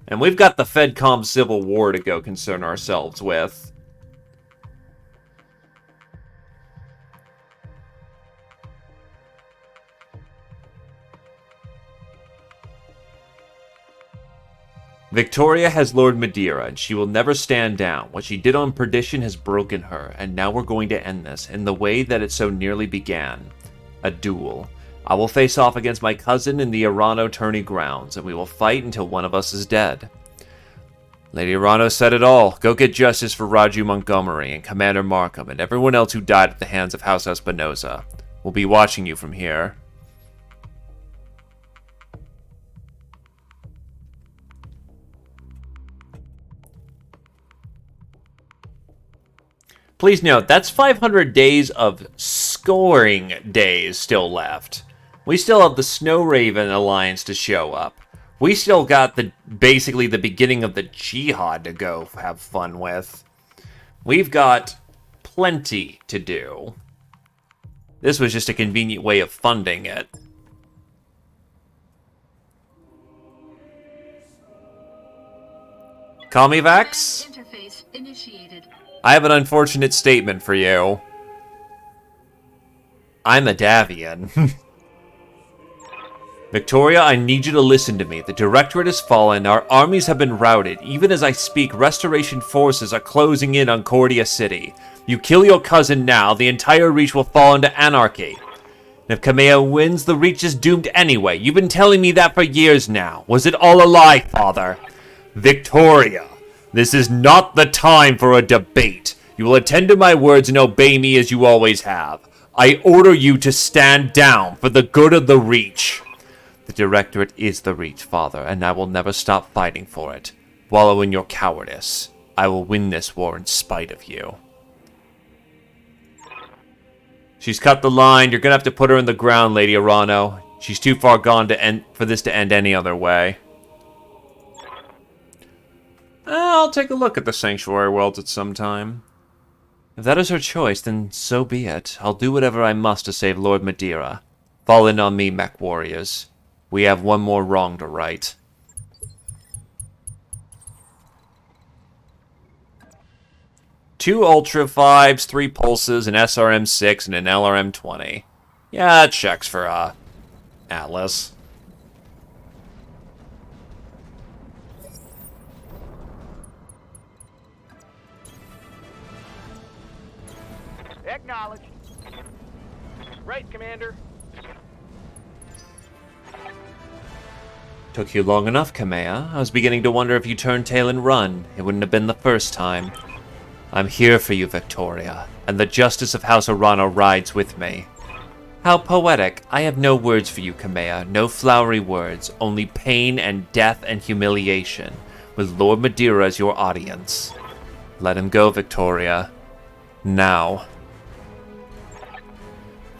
And we've got the FedCom Civil War to go concern ourselves with. Victoria has Lord Madeira, and she will never stand down. What she did on Perdition has broken her, and now we're going to end this in the way that it so nearly began. A duel. I will face off against my cousin in the Arano tourney grounds, and we will fight until one of us is dead. Lady Arano said it all. Go get justice for Raju Montgomery and Commander Markham and everyone else who died at the hands of House Espinosa. We'll be watching you from here. Please note, that's 500 days of scoring days still left. We still have the Snow Raven Alliance to show up. We still got basically the beginning of the Jihad to go have fun with. We've got plenty to do. This was just a convenient way of funding it. Call me Vax? Interface initiated. I have an unfortunate statement for you. I'm a Davian. Victoria, I need you to listen to me. The Directorate has fallen, our armies have been routed. Even as I speak, Restoration forces are closing in on Cordia City. You kill your cousin now, the entire Reach will fall into anarchy. And if Kamea wins, the Reach is doomed anyway. You've been telling me that for years now. Was it all a lie, Father? Victoria, this is not the time for a debate. You will attend to my words and obey me as you always have. I order you to stand down for the good of the Reach. The Directorate is the Reach, Father, and I will never stop fighting for it. Wallow in your cowardice. I will win this war in spite of you. She's cut the line. You're gonna have to put her in the ground, Lady Arano. She's too far gone for this to end any other way. I'll take a look at the Sanctuary Worlds at some time. If that is her choice, then so be it. I'll do whatever I must to save Lord Madeira. Fall in on me, mech warriors. We have one more wrong to right. Two Ultra 5s, 3 Pulses, an SRM-6, and an LRM-20. Yeah, that checks for, Atlas. Acknowledged. Right, Commander. Took you long enough, Kamea. I was beginning to wonder if you turned tail and run. It wouldn't have been the first time. I'm here for you, Victoria, and the justice of House Arano rides with me. How poetic. I have no words for you, Kamea. No flowery words. Only pain and death and humiliation, with Lord Madeira as your audience. Let him go, Victoria. Now.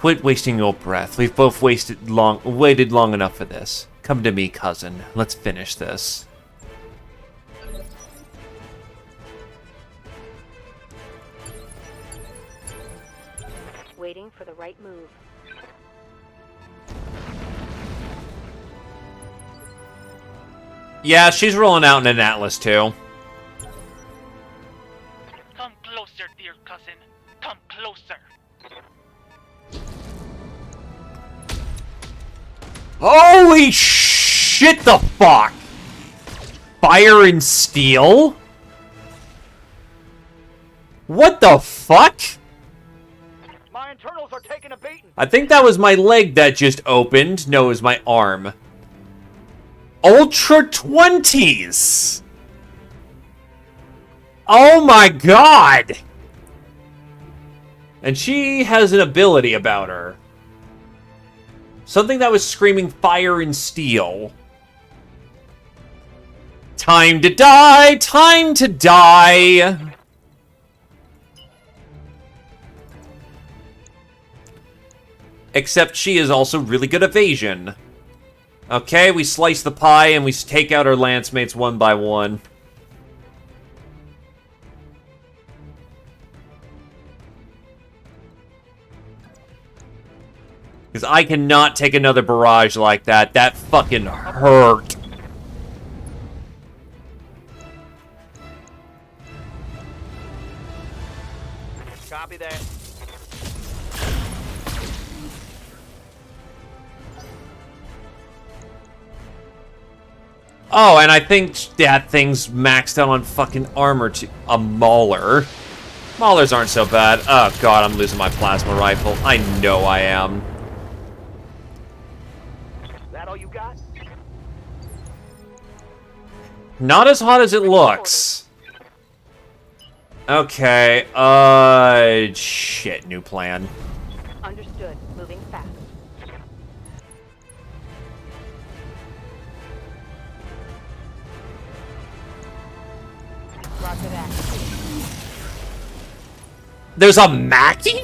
Quit wasting your breath. We've both waited long enough for this. Come to me, cousin. Let's finish this. Waiting for the right move. Yeah, she's rolling out in an Atlas, too. Come closer, dear cousin. Come closer. Holy shit, the fuck! Fire and Steel? What the fuck? My internals are taking a beating. I think that was my leg that just opened. No, it was my arm. Ultra 20s! Oh my god! And she has an ability about her. Something that was screaming fire and steel. Time to die! Time to die! Except she is also really good at evasion. Okay, we slice the pie and we take out our lance mates one by one. Because I cannot take another barrage like that. That fucking hurt. Copy that. Oh, and I think that thing's maxed out on fucking armor to a Mauler. Maulers aren't so bad. Oh god, I'm losing my plasma rifle. I know I am. That all you got? Not as hot as it looks. Okay, shit, new plan. Understood. Moving fast. Roger that. There's a Mackie?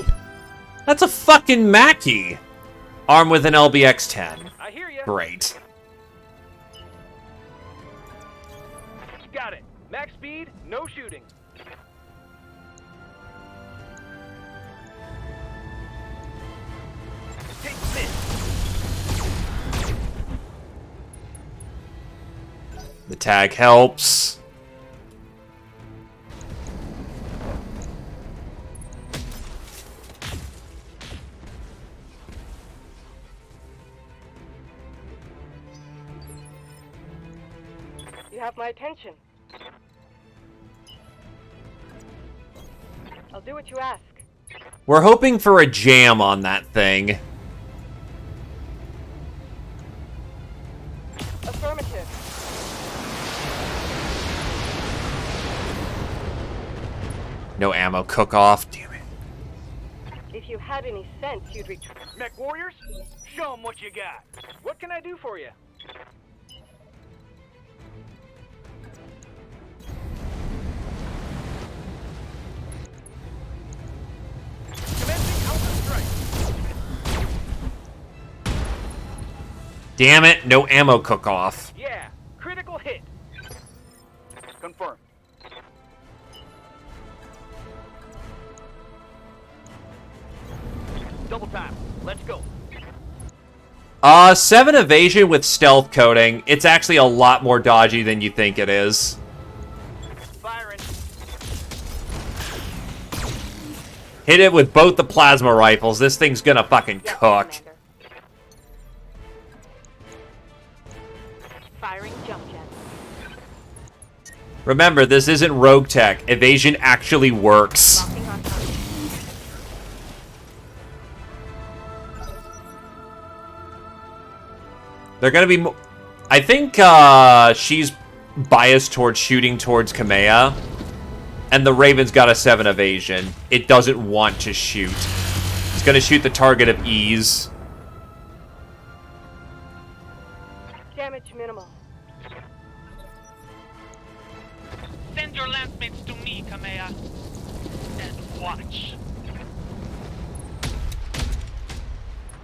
That's a fucking Mackie. Armed with an LBX-10. I hear you. Great. Got it. Max speed, no shooting. Take this. The tag helps. You have my attention. I'll do what you ask. We're hoping for a jam on that thing. Affirmative. No ammo cook-off. Damn it. If you had any sense, you'd Mech warriors, show them what you got. What can I do for you? Commencing counter-strike. Damn it, no ammo cook-off. Yeah, critical hit. Confirmed. Double time. Let's go. 7 evasion with stealth coating. It's actually a lot more dodgy than you think it is. Firing. Hit it with both the plasma rifles. This thing's gonna fucking cook. Commander. Firing jump jet. Remember, this isn't rogue tech. Evasion actually works. Locking on target. They're gonna be... I think, she's biased towards shooting towards Kamea. And the Raven's got a 7 evasion. It doesn't want to shoot. It's gonna shoot the target of ease. damage minimal. Send your lancemates to me, Kamea. And watch.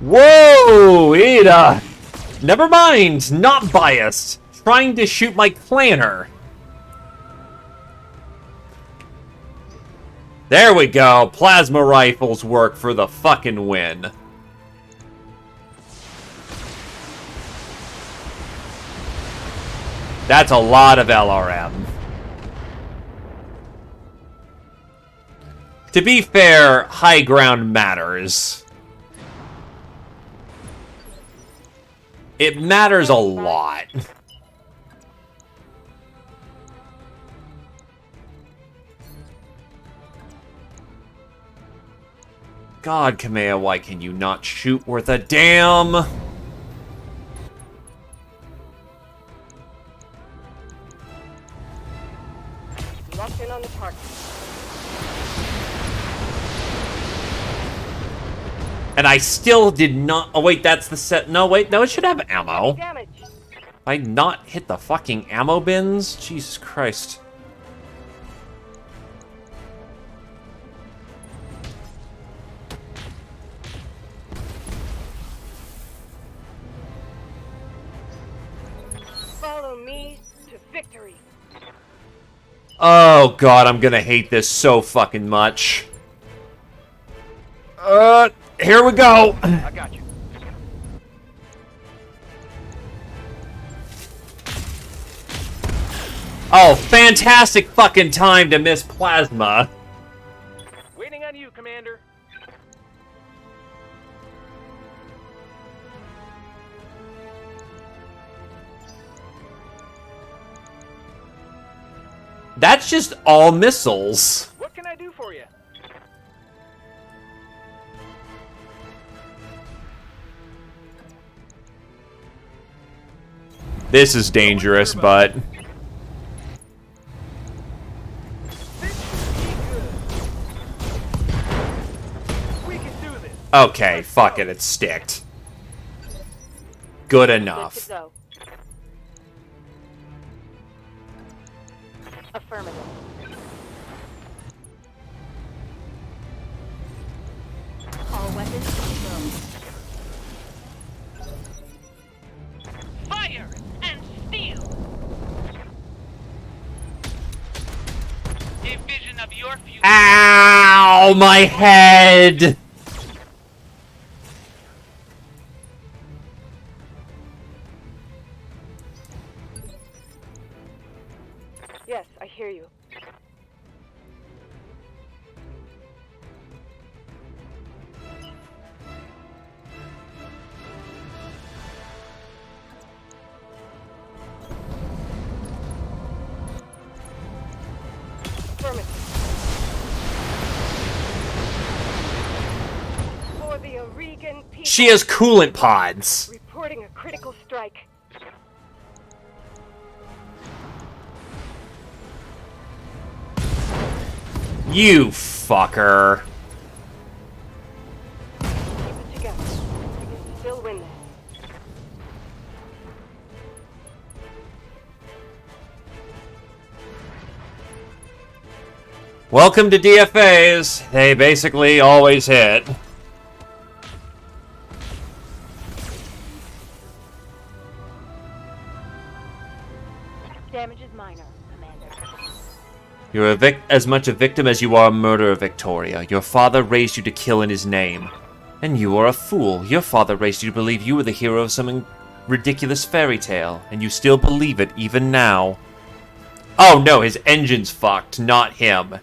Whoa, Ada! Never mind, not biased. Trying to shoot my clanner. There we go. Plasma rifles work for the fucking win. That's a lot of LRM. To be fair, high ground matters. It matters a lot. God, Kamea, why can you not shoot worth a damn? Locked in on the target. And I still did not... Oh, wait, that's the set... No, wait, no, it should have ammo. Damage. I not hit the fucking ammo bins? Jesus Christ. Follow me to victory. Oh, God, I'm gonna hate this so fucking much. Here we go. I got you. Oh, fantastic fucking time to miss plasma. Waiting on you, Commander. That's just all missiles. What can I do for you? This is dangerous, but... Okay, fuck it, it's sticked. Good enough. Good to go. Affirmative. All weapons go. Fire and steel. A vision of your future. Ow, my head! Yes, I hear you. Affirmative. For the Oregon people. She has coolant pods. Reporting a critical strike. You fucker. Keep it together. We can still win this. Welcome to DFAs. They basically always hit. Damage is minor, Commander. You're as much a victim as you are a murderer, Victoria. Your father raised you to kill in his name. And you are a fool. Your father raised you to believe you were the hero of some ridiculous fairy tale. And you still believe it, even now. Oh no, his engine's fucked, not him.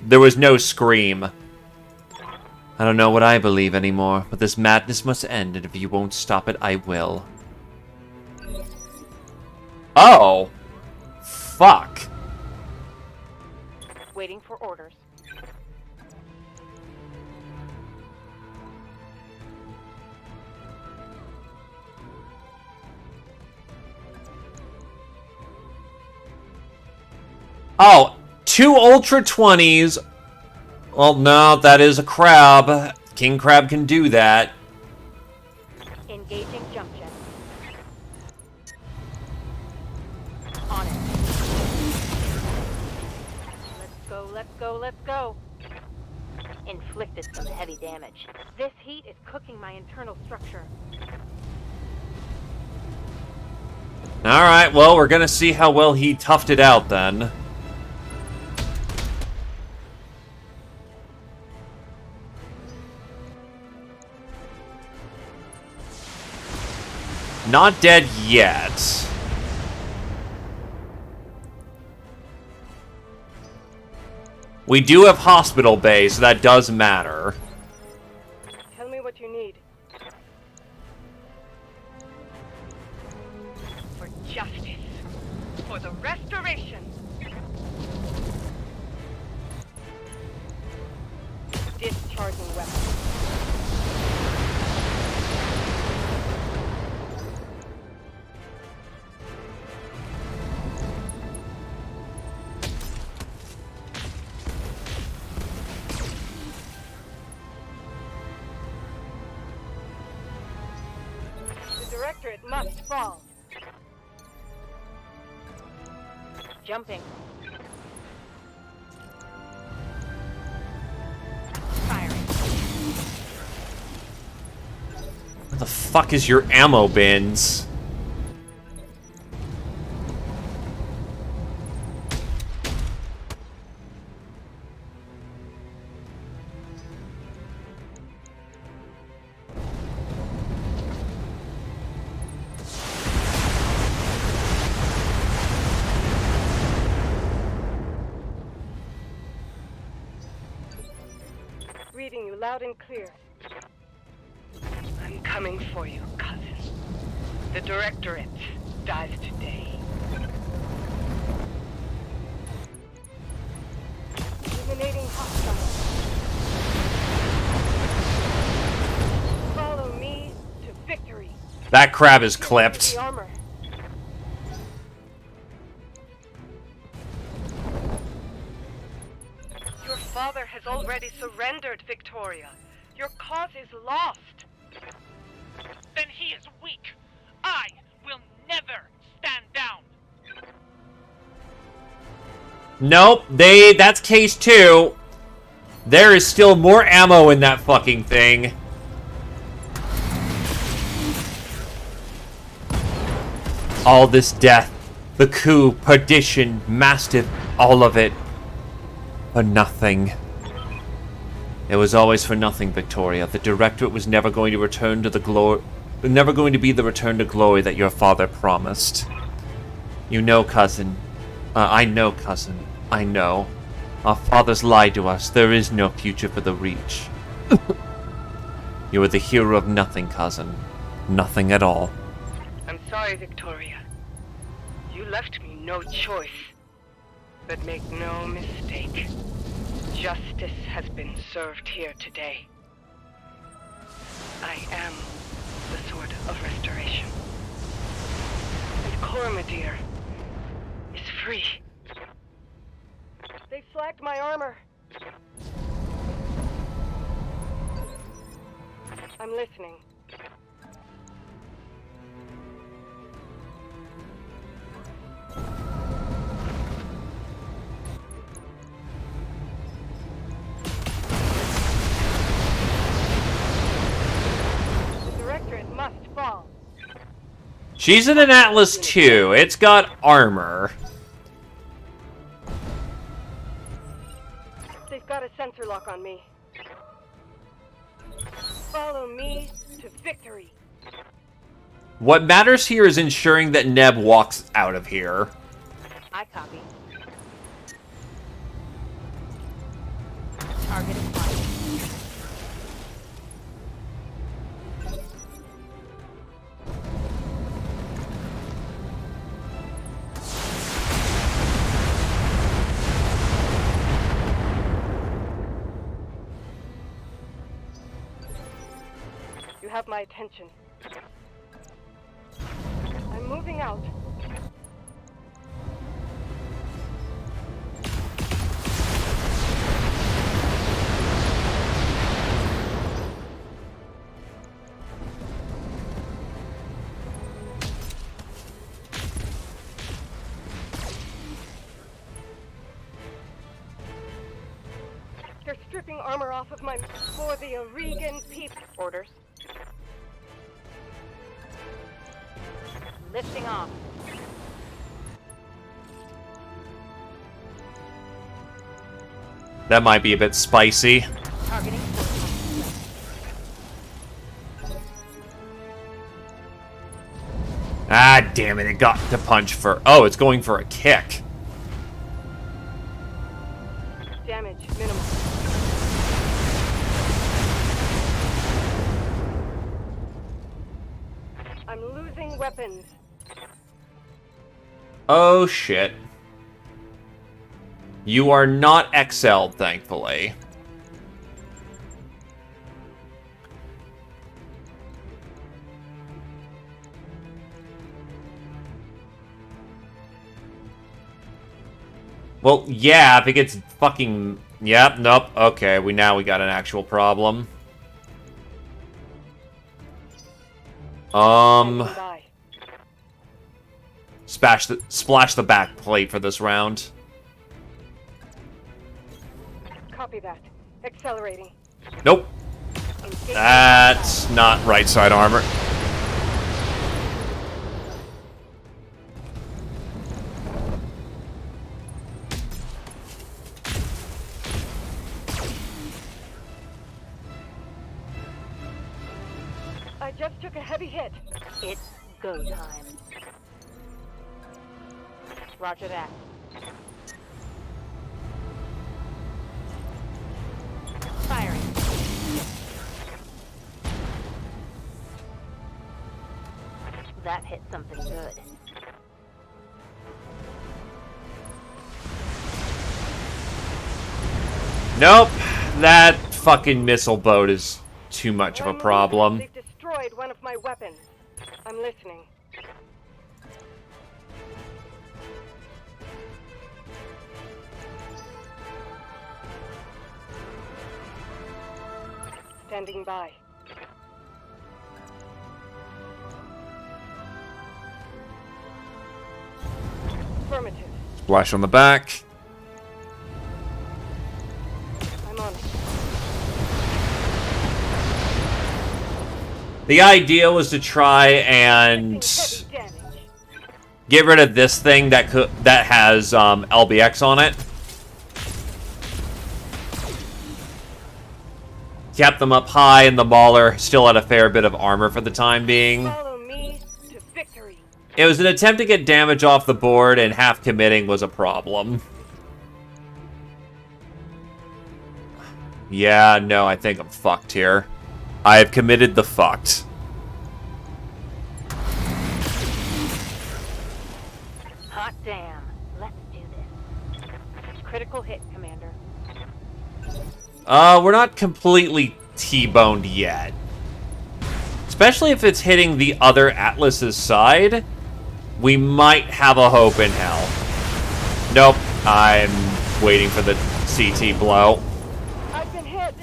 There was no scream. I don't know what I believe anymore, but this madness must end, and if you won't stop it, I will. Oh. Fuck. Waiting for orders. Oh, 2 Ultra 20s. Well, no, that is a crab. King Crab can do that. Engaging jump jet. On it. Let's go, let's go. Inflicted some heavy damage. This heat is cooking my internal structure. Alright, well, we're gonna see how well he toughed it out then. Not dead yet. We do have hospital bay, so that does matter. Tell me what you need. For justice. For the restoration. Discharging weapon. Directorate must fall. Jumping. Firing. Where the fuck is your ammo bins? Reading you loud and clear. I'm coming for you, cousin. The Directorate dies today. Eliminating hostiles. Follow me to victory. That crab is clipped. The armor. Your father has already surrendered, Victoria. Your cause is lost. Then he is weak. I will never stand down. Nope, that's case 2. There is still more ammo in that fucking thing. All this death, the coup, perdition, mastiff, all of it. For nothing. It was always for nothing, Victoria. The Directorate was never going to return to the glory... Never going to be the return to glory that your father promised. You know, cousin. I know, cousin. I know. Our fathers lied to us. There is no future for the Reach. You are the hero of nothing, cousin. Nothing at all. I'm sorry, Victoria. You left me no choice. But make no mistake. Justice has been served here today. I am the Sword of Restoration. And Cormadir is free. They slacked my armor. I'm listening. The Directorate must fall. She's in an Atlas too. It's got armor. They've got a sensor lock on me. Follow me to victory. What matters here is ensuring that Neb walks out of here. I copy. Target acquired. You have my attention. I'm moving out. They're stripping armor off of my... for the Aurigan people. Orders. Lifting off. That might be a bit spicy. Targeting. Ah, damn it. It got to punch for... Oh, it's going for a kick. Damage minimal. I'm losing weapons. Oh, shit. You are not XL'd, thankfully. Well, yeah, if it gets fucking... Yep, nope, okay, now we got an actual problem. Splash the back plate for this round. Copy that. Accelerating. Nope. That's not right side armor. I just took a heavy hit. It's go time. Roger that. Firing. That hit something good. Nope. That fucking missile boat is too much of a problem. They've destroyed one of my weapons. I'm listening. Standing by. Affirmative. Flash on the back. I'm on it. The idea was to try and get rid of this thing that has LBX on it. Kept them up high, and the Mauler still had a fair bit of armor for the time being. Follow me to victory. It was an attempt to get damage off the board, and half committing was a problem. Yeah, no, I think I'm fucked here. I have committed the fucked. Hot damn. Let's do this. Critical hit, Commander. We're not completely T-boned yet. Especially if it's hitting the other Atlas's side, we might have a hope in hell. Nope, I'm waiting for the CT blow. I've been hit.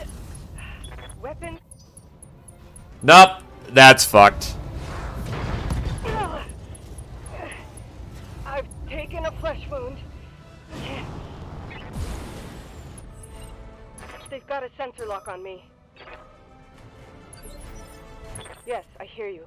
Weapon. Nope, that's fucked. I've taken a flesh wound. They've got a sensor lock on me. Yes, I hear you.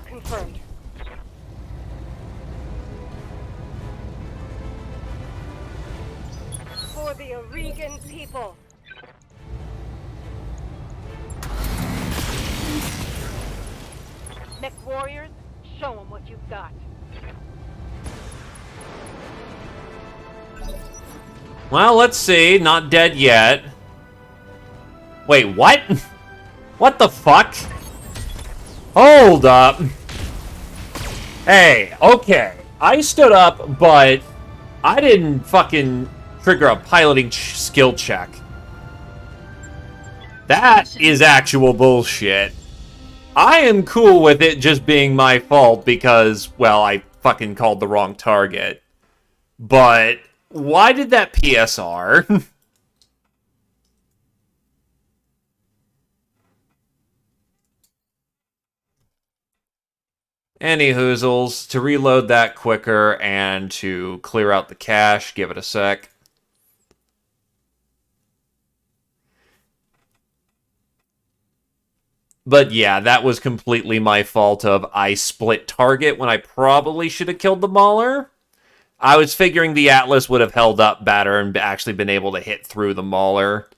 Confirmed. For the Aurigan people. Mech warriors, show them what you've got. Well, let's see. Not dead yet. Wait, what? What the fuck? Hold up. Hey, okay. I stood up, but I didn't fucking trigger a piloting skill check. That is actual bullshit. I am cool with it just being my fault because, well, I fucking called the wrong target. But why did that PSR? Any hoozles, to reload that quicker and to clear out the cache, give it a sec. But yeah, that was completely my fault of I split target when I probably should have killed the Mauler. I was figuring the Atlas would have held up better and actually been able to hit through the Mauler.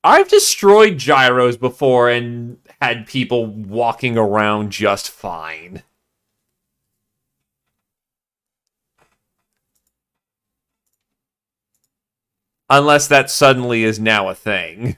I've destroyed gyros before and had people walking around just fine. Unless that suddenly is now a thing.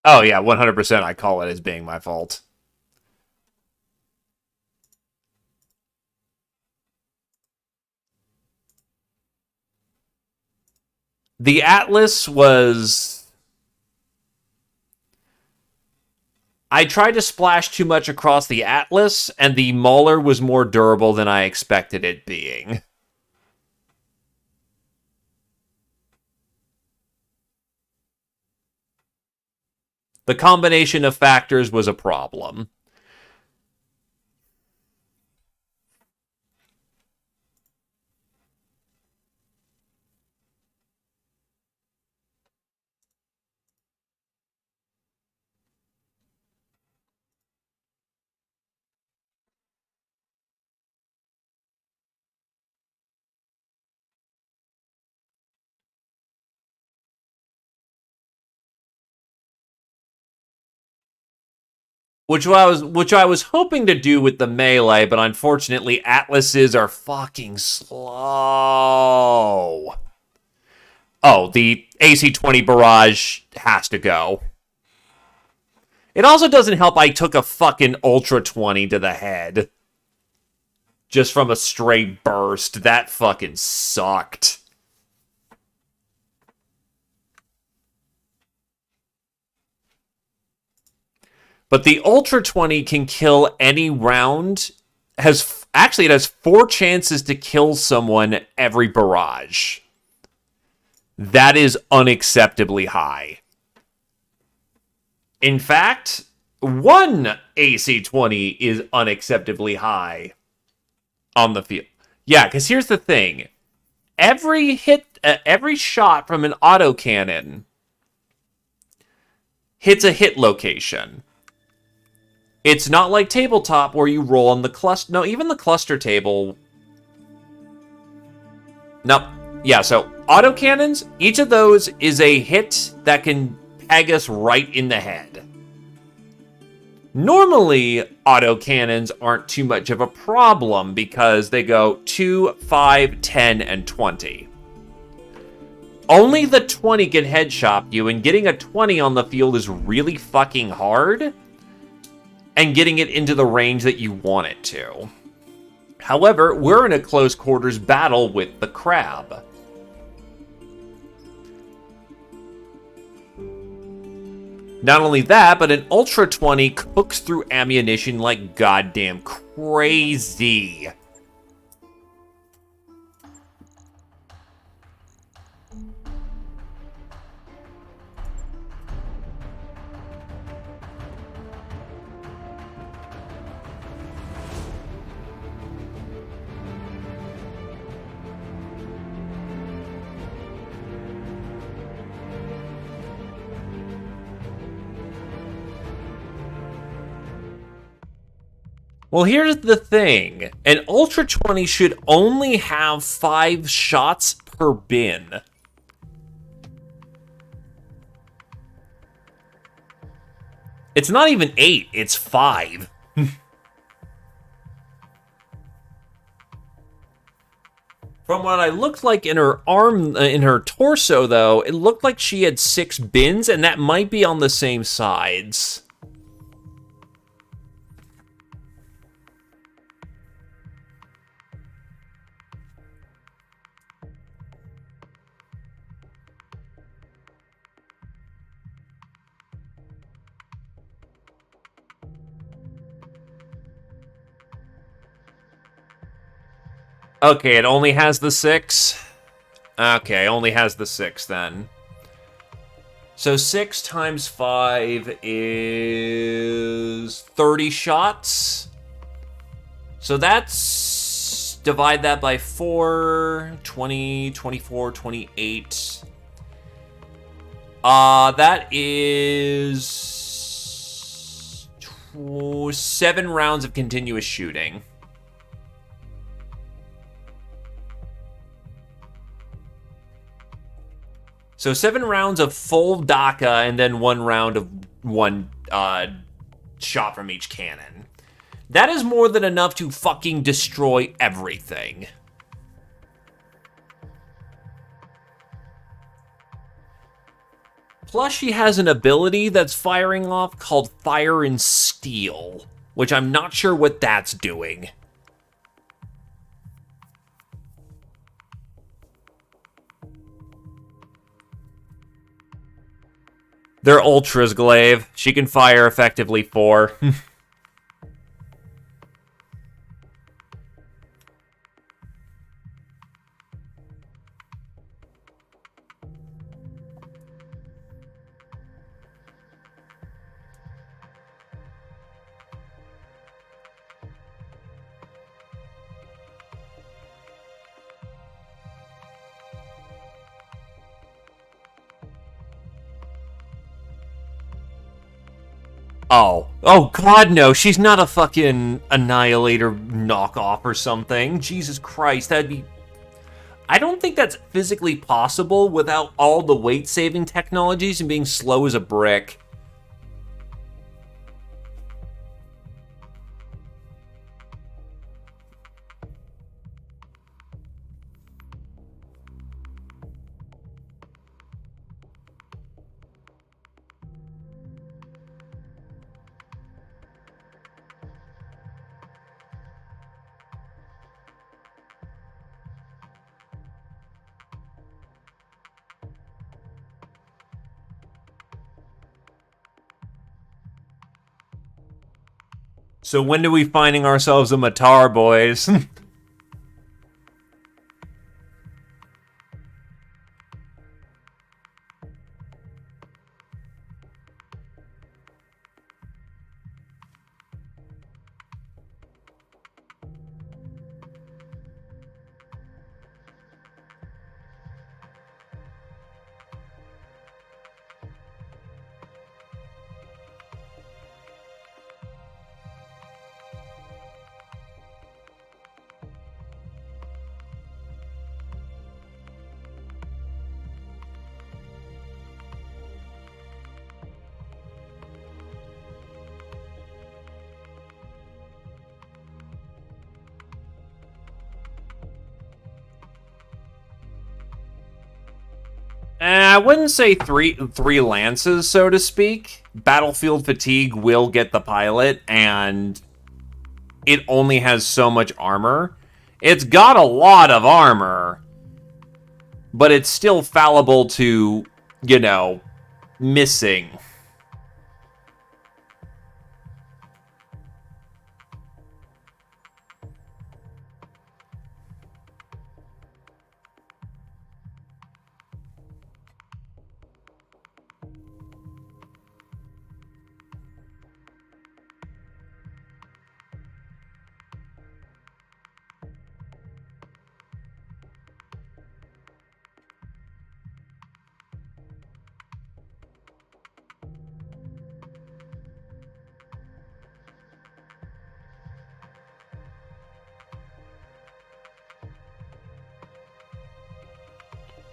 Oh yeah, 100% I call it as being my fault. The Atlas was... I tried to splash too much across the Atlas, and the Mauler was more durable than I expected it being. The combination of factors was a problem. which I was hoping to do with the melee, but unfortunately Atlases are fucking slow. Oh, the AC-20 barrage has to go. It also doesn't help I took a fucking Ultra 20 to the head. Just from a stray burst. That fucking sucked. But the Ultra 20 can kill any round. It has 4 chances to kill someone every barrage. That is unacceptably high. In fact, 1 AC-20 is unacceptably high on the field. Yeah, because here's the thing. Every shot from an autocannon hits a hit location. It's not like tabletop where you roll on the cluster. No, even the cluster table. Nope. Yeah, so autocannons, each of those is a hit that can peg us right in the head. Normally, autocannons aren't too much of a problem because they go 2, 5, 10, and 20. Only the 20 can headshot you, and getting a 20 on the field is really fucking hard, and getting it into the range that you want it to. However, we're in a close quarters battle with the crab. Not only that, but an Ultra 20 cooks through ammunition like goddamn crazy. Well, here's the thing. An Ultra 20 should only have 5 shots per bin. It's not even 8, it's 5. From what I looked like in her arm, in her torso, though, it looked like she had 6 bins, and that might be on the same sides. Okay, it only has the 6? Okay, only has the 6 then. So 6 times 5 is 30 shots. So that's... divide that by 4, 20, 24, 28. That is... 7 rounds of continuous shooting. So 7 rounds of full DACA and then 1 round of 1 shot from each cannon. That is more than enough to fucking destroy everything. Plus she has an ability that's firing off called Fire and Steel, which I'm not sure what that's doing. They're ultras, Glaive. She can fire effectively 4. Oh god no, she's not a fucking Annihilator knockoff or something. Jesus Christ, that'd be... I don't think that's physically possible without all the weight-saving technologies and being slow as a brick. So when do we finding ourselves a Matar, boys? I wouldn't say three lances, so to speak. Battlefield fatigue will get the pilot, and it only has so much armor. It's got a lot of armor, but it's still fallible to, you know, missing.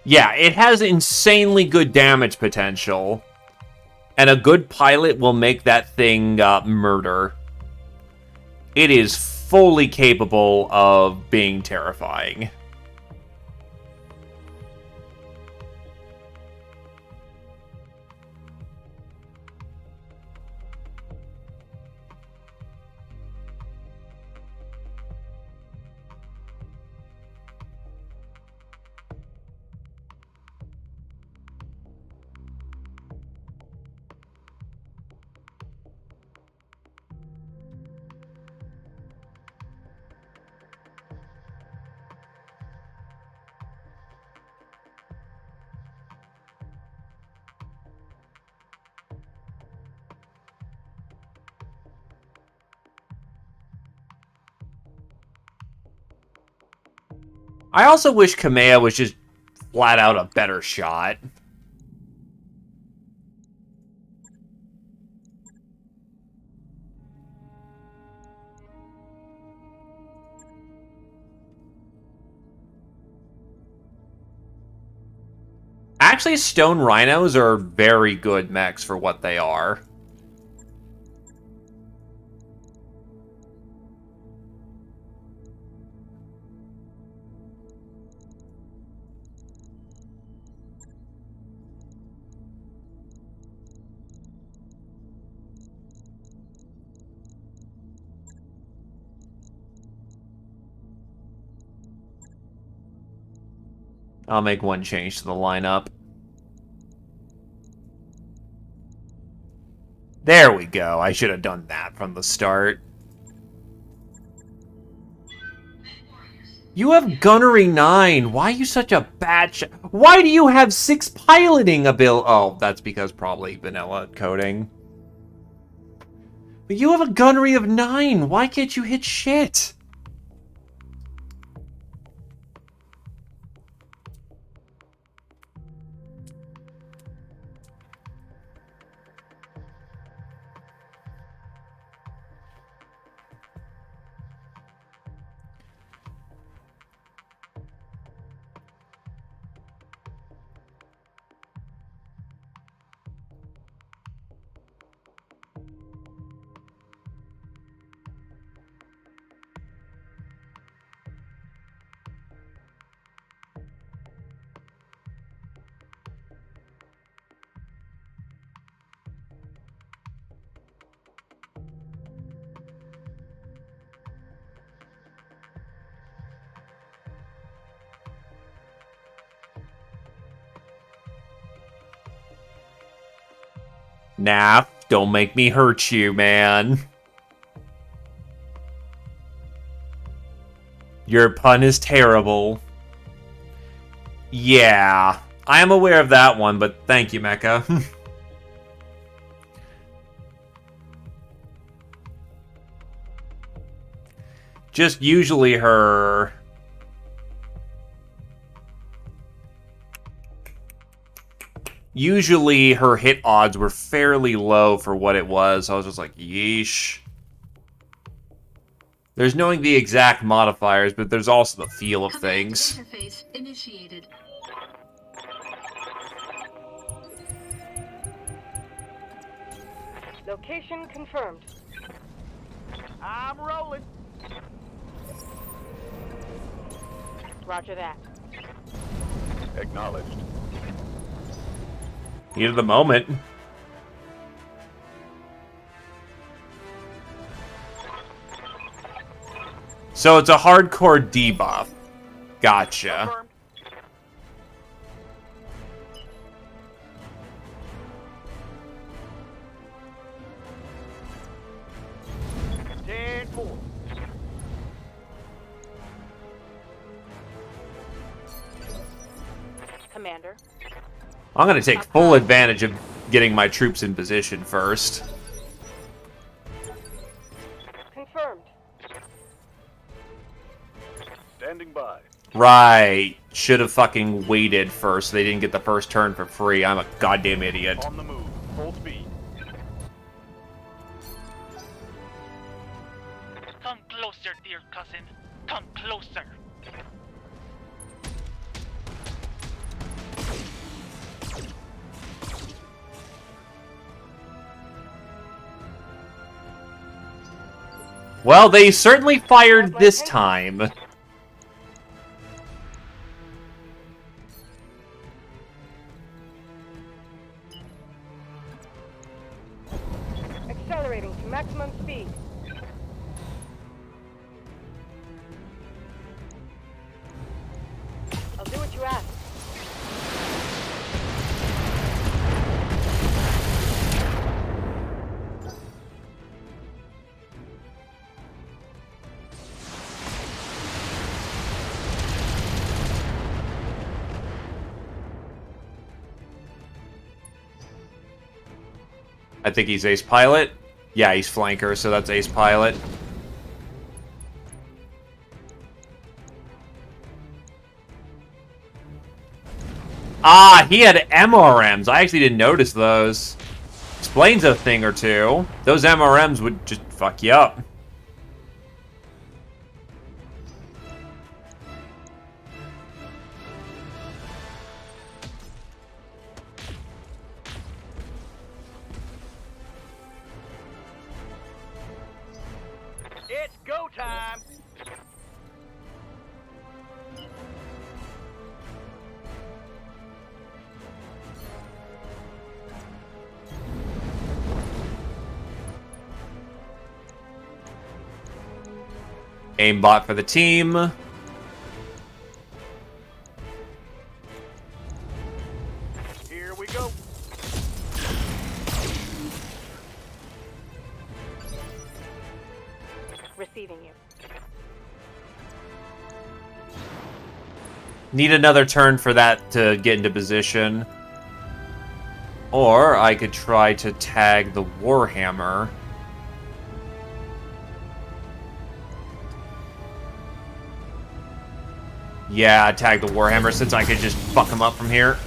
Yeah, it has insanely good damage potential. And a good pilot will make that thing murder. It is fully capable of being terrifying. I also wish Kamea was just flat out a better shot. Actually, Stone Rhinos are very good mechs for what they are. I'll make one change to the lineup. There we go. I should have done that from the start. You have Gunnery 9. Why are you such a bad Why do you have 6 piloting ability? Oh, that's because probably vanilla coding. But you have a Gunnery of 9. Why can't you hit shit? Nah, don't make me hurt you, man. Your pun is terrible. Yeah, I am aware of that one, but thank you, Mecha. Just usually her... Usually her hit odds were fairly low for what it was. I was just like, yeesh. There's knowing the exact modifiers, but there's also the feel of things. Interface initiated. Location confirmed. I'm rolling. Roger that. Acknowledged. Heat of the moment. So it's a hardcore debuff. Gotcha. Confirmed. Commander. I'm going to take full advantage of getting my troops in position first. Confirmed. Standing by. Right. Should have fucking waited first. They didn't get the first turn for free. I'm a goddamn idiot. On the move. Full speed. Come closer, dear cousin. Come closer. Well, they certainly fired this time. Accelerating to maximum speed. I'll do what you ask. I think he's ace pilot. Yeah, he's flanker, so that's ace pilot. Ah, he had MRMs. I actually didn't notice those. Explains a thing or two. Those MRMs would just fuck you up. It's go time. Aimbot for the team. Here we go. Receiving you. Need another turn for that to get into position. Or I could try to tag the Warhammer. Yeah, tag the Warhammer since I could just fuck him up from here.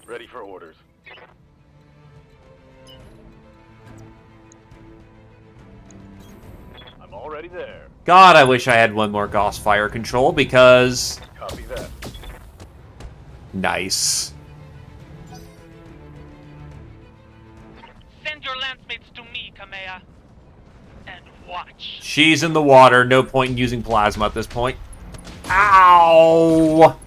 Ready for orders. I'm already there. God, I wish I had one more Gauss fire control because... Copy that. Nice. Send your lancemates to me, Kamea. And watch. She's in the water. No point in using plasma at this point. Ow!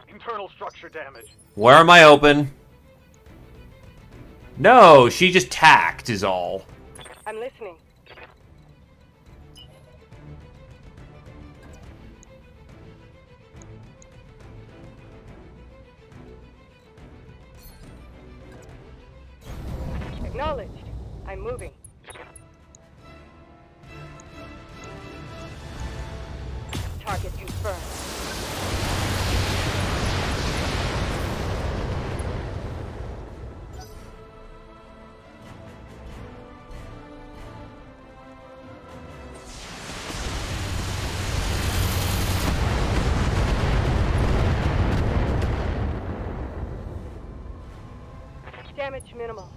Internal structure damage. Where am I open? No, she just tacked is all. I'm listening. Acknowledged. I'm moving. Target confirmed. Damage minimal.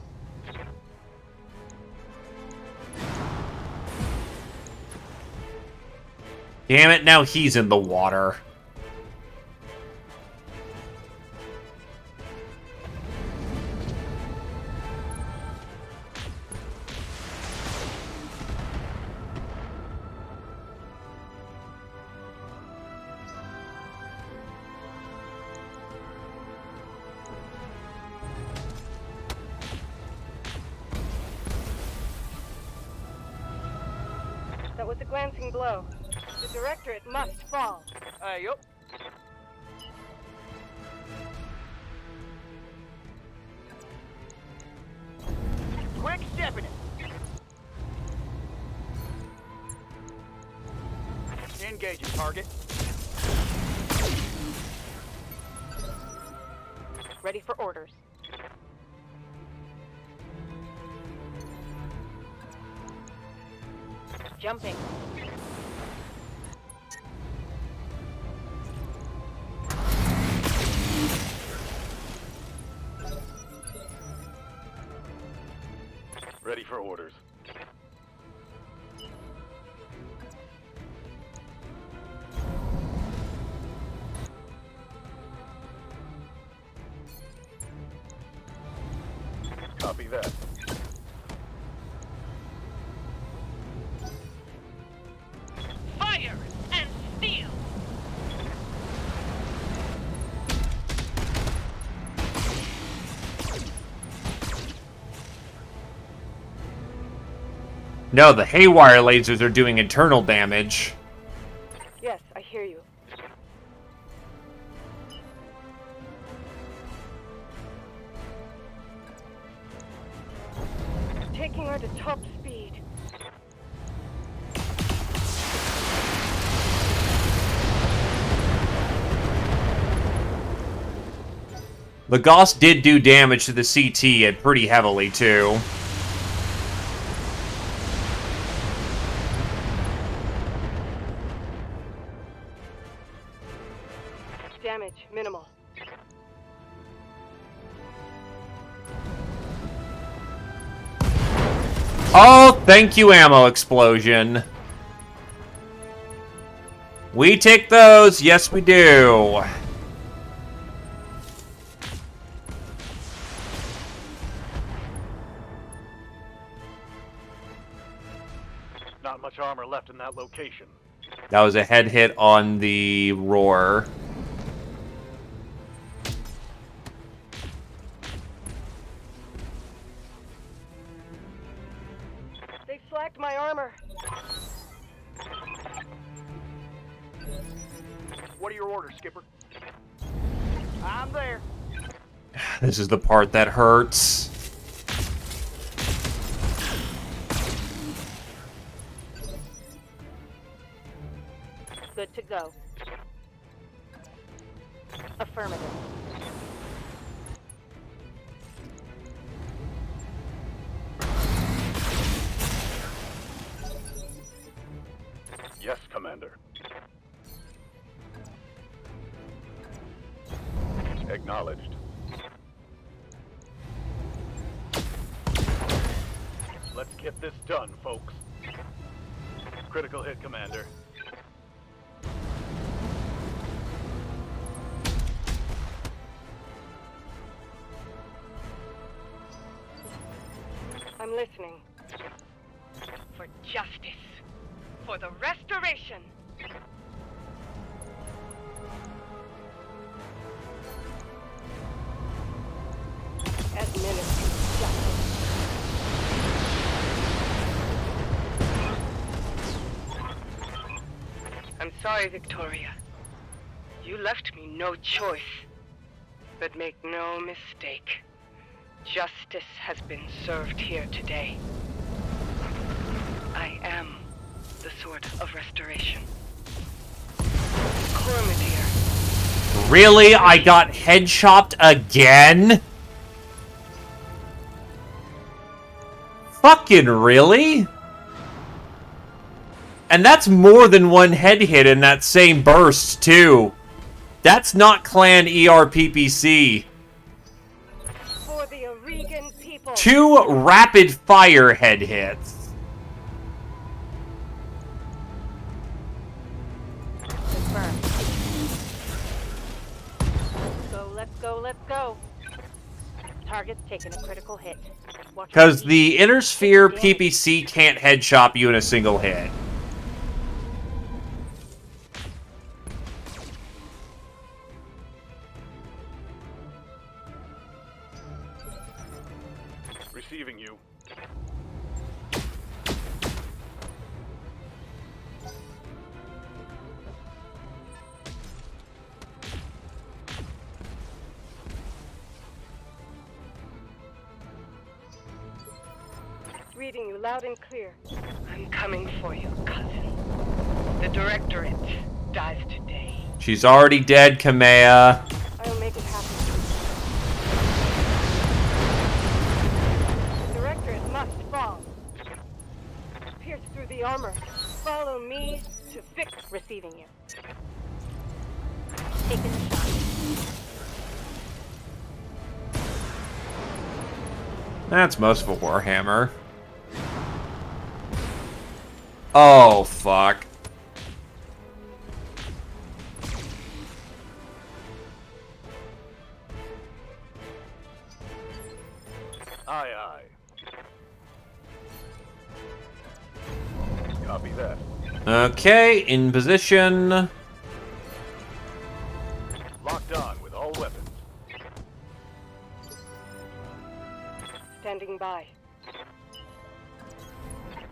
Damn it, now he's in the water. That was a glancing blow. The Directorate must fall. Yup. Quick stepping it. Engaging target. Ready for orders. Jumping. Ready for orders. Copy that. Fire and steel! No, the haywire lasers are doing internal damage. Yes, I hear you. Taking her to top speed. The Gauss did do damage to the CT pretty heavily, too. Damage minimal. Oh, thank you, ammo explosion. We take those. Yes, we do. Not much armor left in that location. That was a head hit on the roar. They slacked my armor. What are your orders, Skipper? I'm there. This is the part that hurts. Good to go. Affirmative. Yes, Commander. Acknowledged. Let's get this done, folks. Critical hit, Commander. I'm listening. For justice. For the restoration. Administer justice. I'm sorry, Victoria. You left me no choice. But make no mistake. Justice has been served here today. I am the Sword of Restoration. Cormidir. Really? I got head chopped again? Fucking really? And that's more than one head hit in that same burst, too. That's not Clan ERPPC. For the Aurigan people. 2 rapid fire head hits. Confirmed. Let's go, let's go. Target's taken a critical hit. Because the Inner Sphere PPC can't head chop you in a single hit. Receiving you. Reading you loud and clear. I'm coming for you, cousin. The Directorate dies today. She's already dead, Kamea. I'll make it happen. The Directorate must fall. Pierce through the armor. Follow me to fix. Receiving you. Taking the shot. That's most of a Warhammer. Oh, fuck. Aye, aye. Copy that. Okay, in position. Locked on with all weapons. Standing by.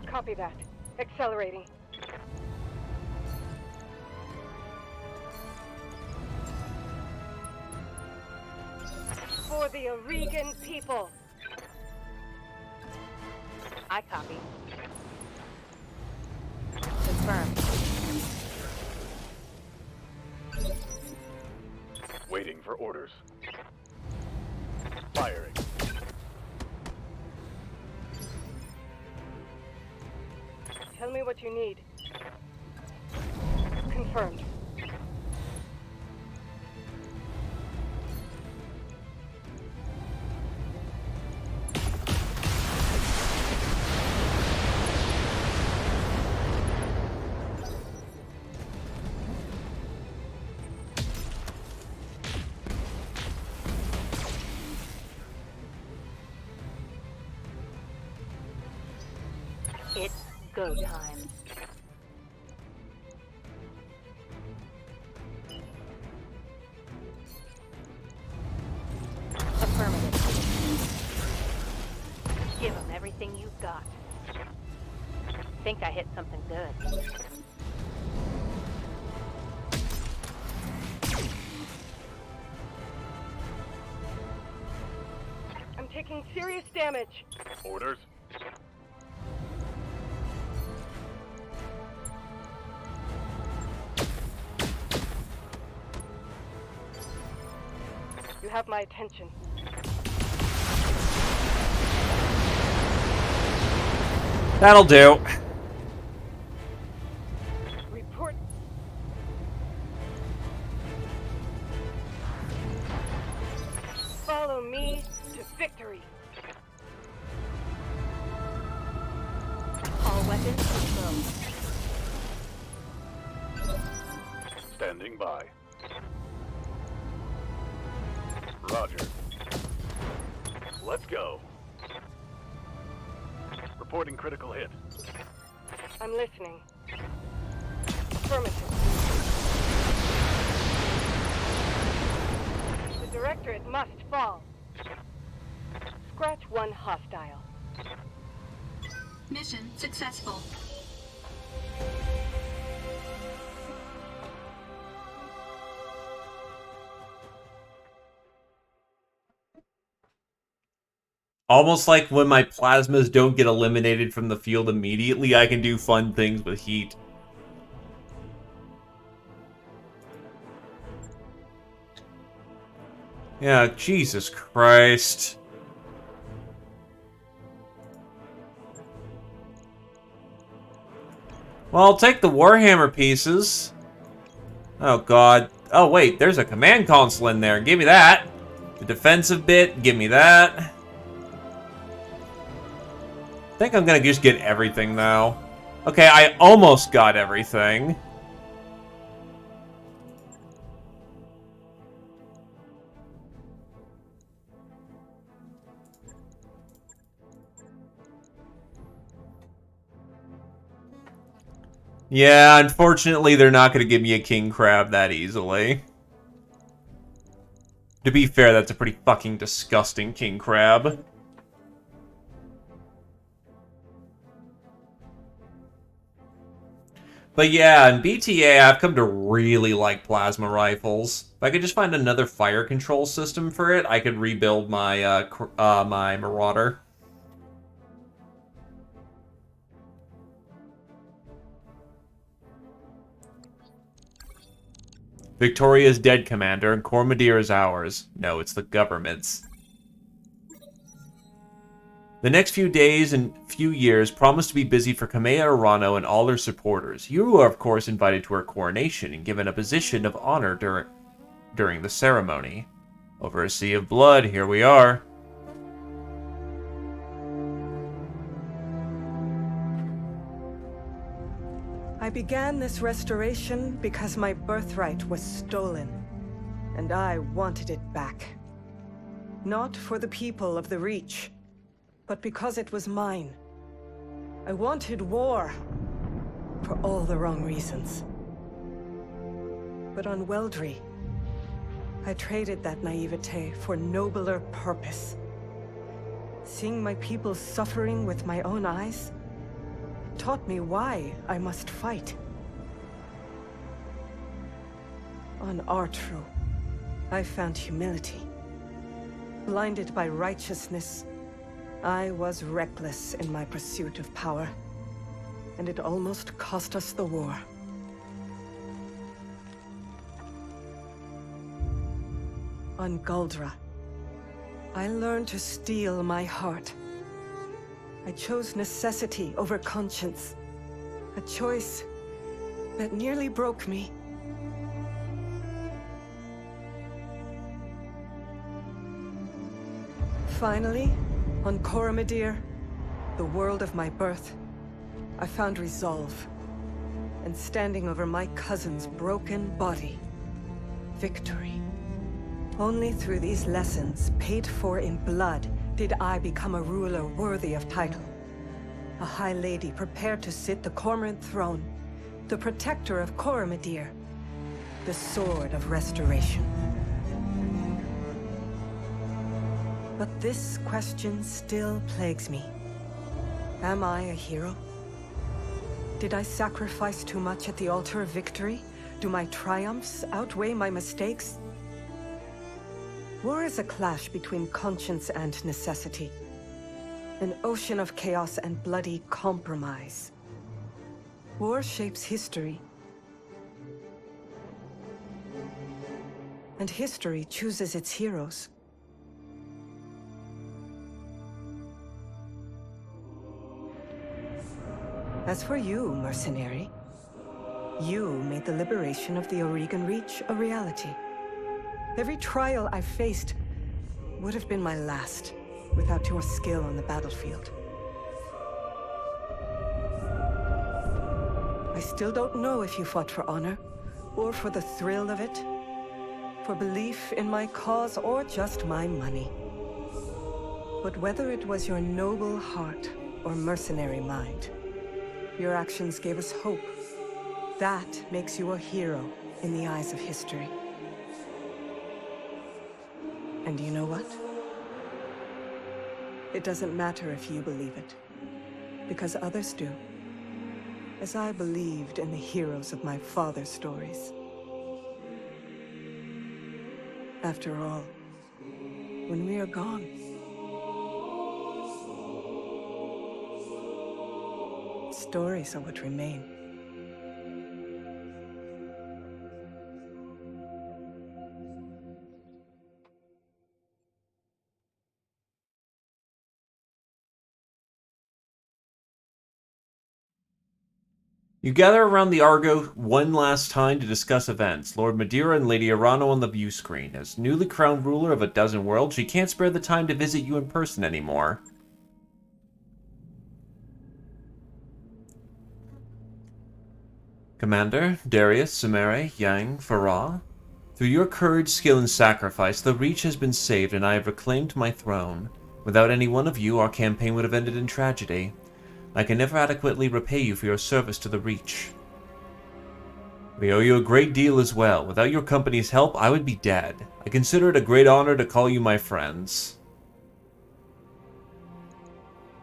Copy that. Accelerating. For the Aurigan people. I copy. Confirmed. Waiting for orders. Firing. Tell me what you need. Confirmed. It's go time. Affirmative. Give them everything you've got. Think I hit something good. I'm taking serious damage. Orders. You have my attention. That'll do. Report. Follow me to victory. All weapons go. Standing by. Roger. Let's go. Reporting critical hit. I'm listening. Affirmative. The Directorate must fall. Scratch one hostile. Mission successful. Almost like when my plasmas don't get eliminated from the field immediately, I can do fun things with heat. Yeah, Jesus Christ. Well, I'll take the Warhammer pieces. Oh, God. Oh, wait, there's a command console in there. Give me that. The defensive bit, give me that. I think I'm gonna just get everything, though. Okay, I almost got everything. Yeah, unfortunately, they're not gonna give me a king crab that easily. To be fair, that's a pretty fucking disgusting king crab. But yeah, in BTA, I've come to really like plasma rifles. If I could just find another fire control system for it, I could rebuild my my Marauder. Victoria's dead, Commander, and Cormadir is ours. No, it's the government's. The next few days and few years promise to be busy for Kamea Arano and all her supporters. You are, of course, invited to her coronation and given a position of honor during the ceremony. Over a sea of blood, here we are. I began this restoration because my birthright was stolen, and I wanted it back. Not for the people of the Reach, but because it was mine. I wanted war, for all the wrong reasons. But on Weldry, I traded that naivete for nobler purpose. Seeing my people suffering with my own eyes taught me why I must fight. On Artru, I found humility. Blinded by righteousness, I was reckless in my pursuit of power, and it almost cost us the war. On Guldra, I learned to steel my heart. I chose necessity over conscience, a choice that nearly broke me. Finally, on Cormadir, the world of my birth, I found resolve. And standing over my cousin's broken body, victory. Only through these lessons, paid for in blood, did I become a ruler worthy of title. A high lady prepared to sit the Cormorant throne, the protector of Cormadir, the sword of restoration. But this question still plagues me. Am I a hero? Did I sacrifice too much at the altar of victory? Do my triumphs outweigh my mistakes? War is a clash between conscience and necessity. An ocean of chaos and bloody compromise. War shapes history. And history chooses its heroes. As for you, mercenary, you made the liberation of the Oregon Reach a reality. Every trial I faced would have been my last without your skill on the battlefield. I still don't know if you fought for honor, or for the thrill of it, for belief in my cause, or just my money. But whether it was your noble heart or mercenary mind, your actions gave us hope. That makes you a hero in the eyes of history. And you know what? It doesn't matter if you believe it, because others do. As I believed in the heroes of my father's stories. After all, when we are gone, Stories are what remain. You gather around the Argo one last time to discuss events. Lord Madeira and Lady Arano on the view screen. As newly crowned ruler of a dozen worlds, she can't spare the time to visit you in person anymore. Commander, Darius, Sumere, Yang, Farah. Through your courage, skill, and sacrifice, the Reach has been saved and I have reclaimed my throne. Without any one of you, our campaign would have ended in tragedy. I can never adequately repay you for your service to the Reach. We owe you a great deal as well. Without your company's help, I would be dead. I consider it a great honor to call you my friends.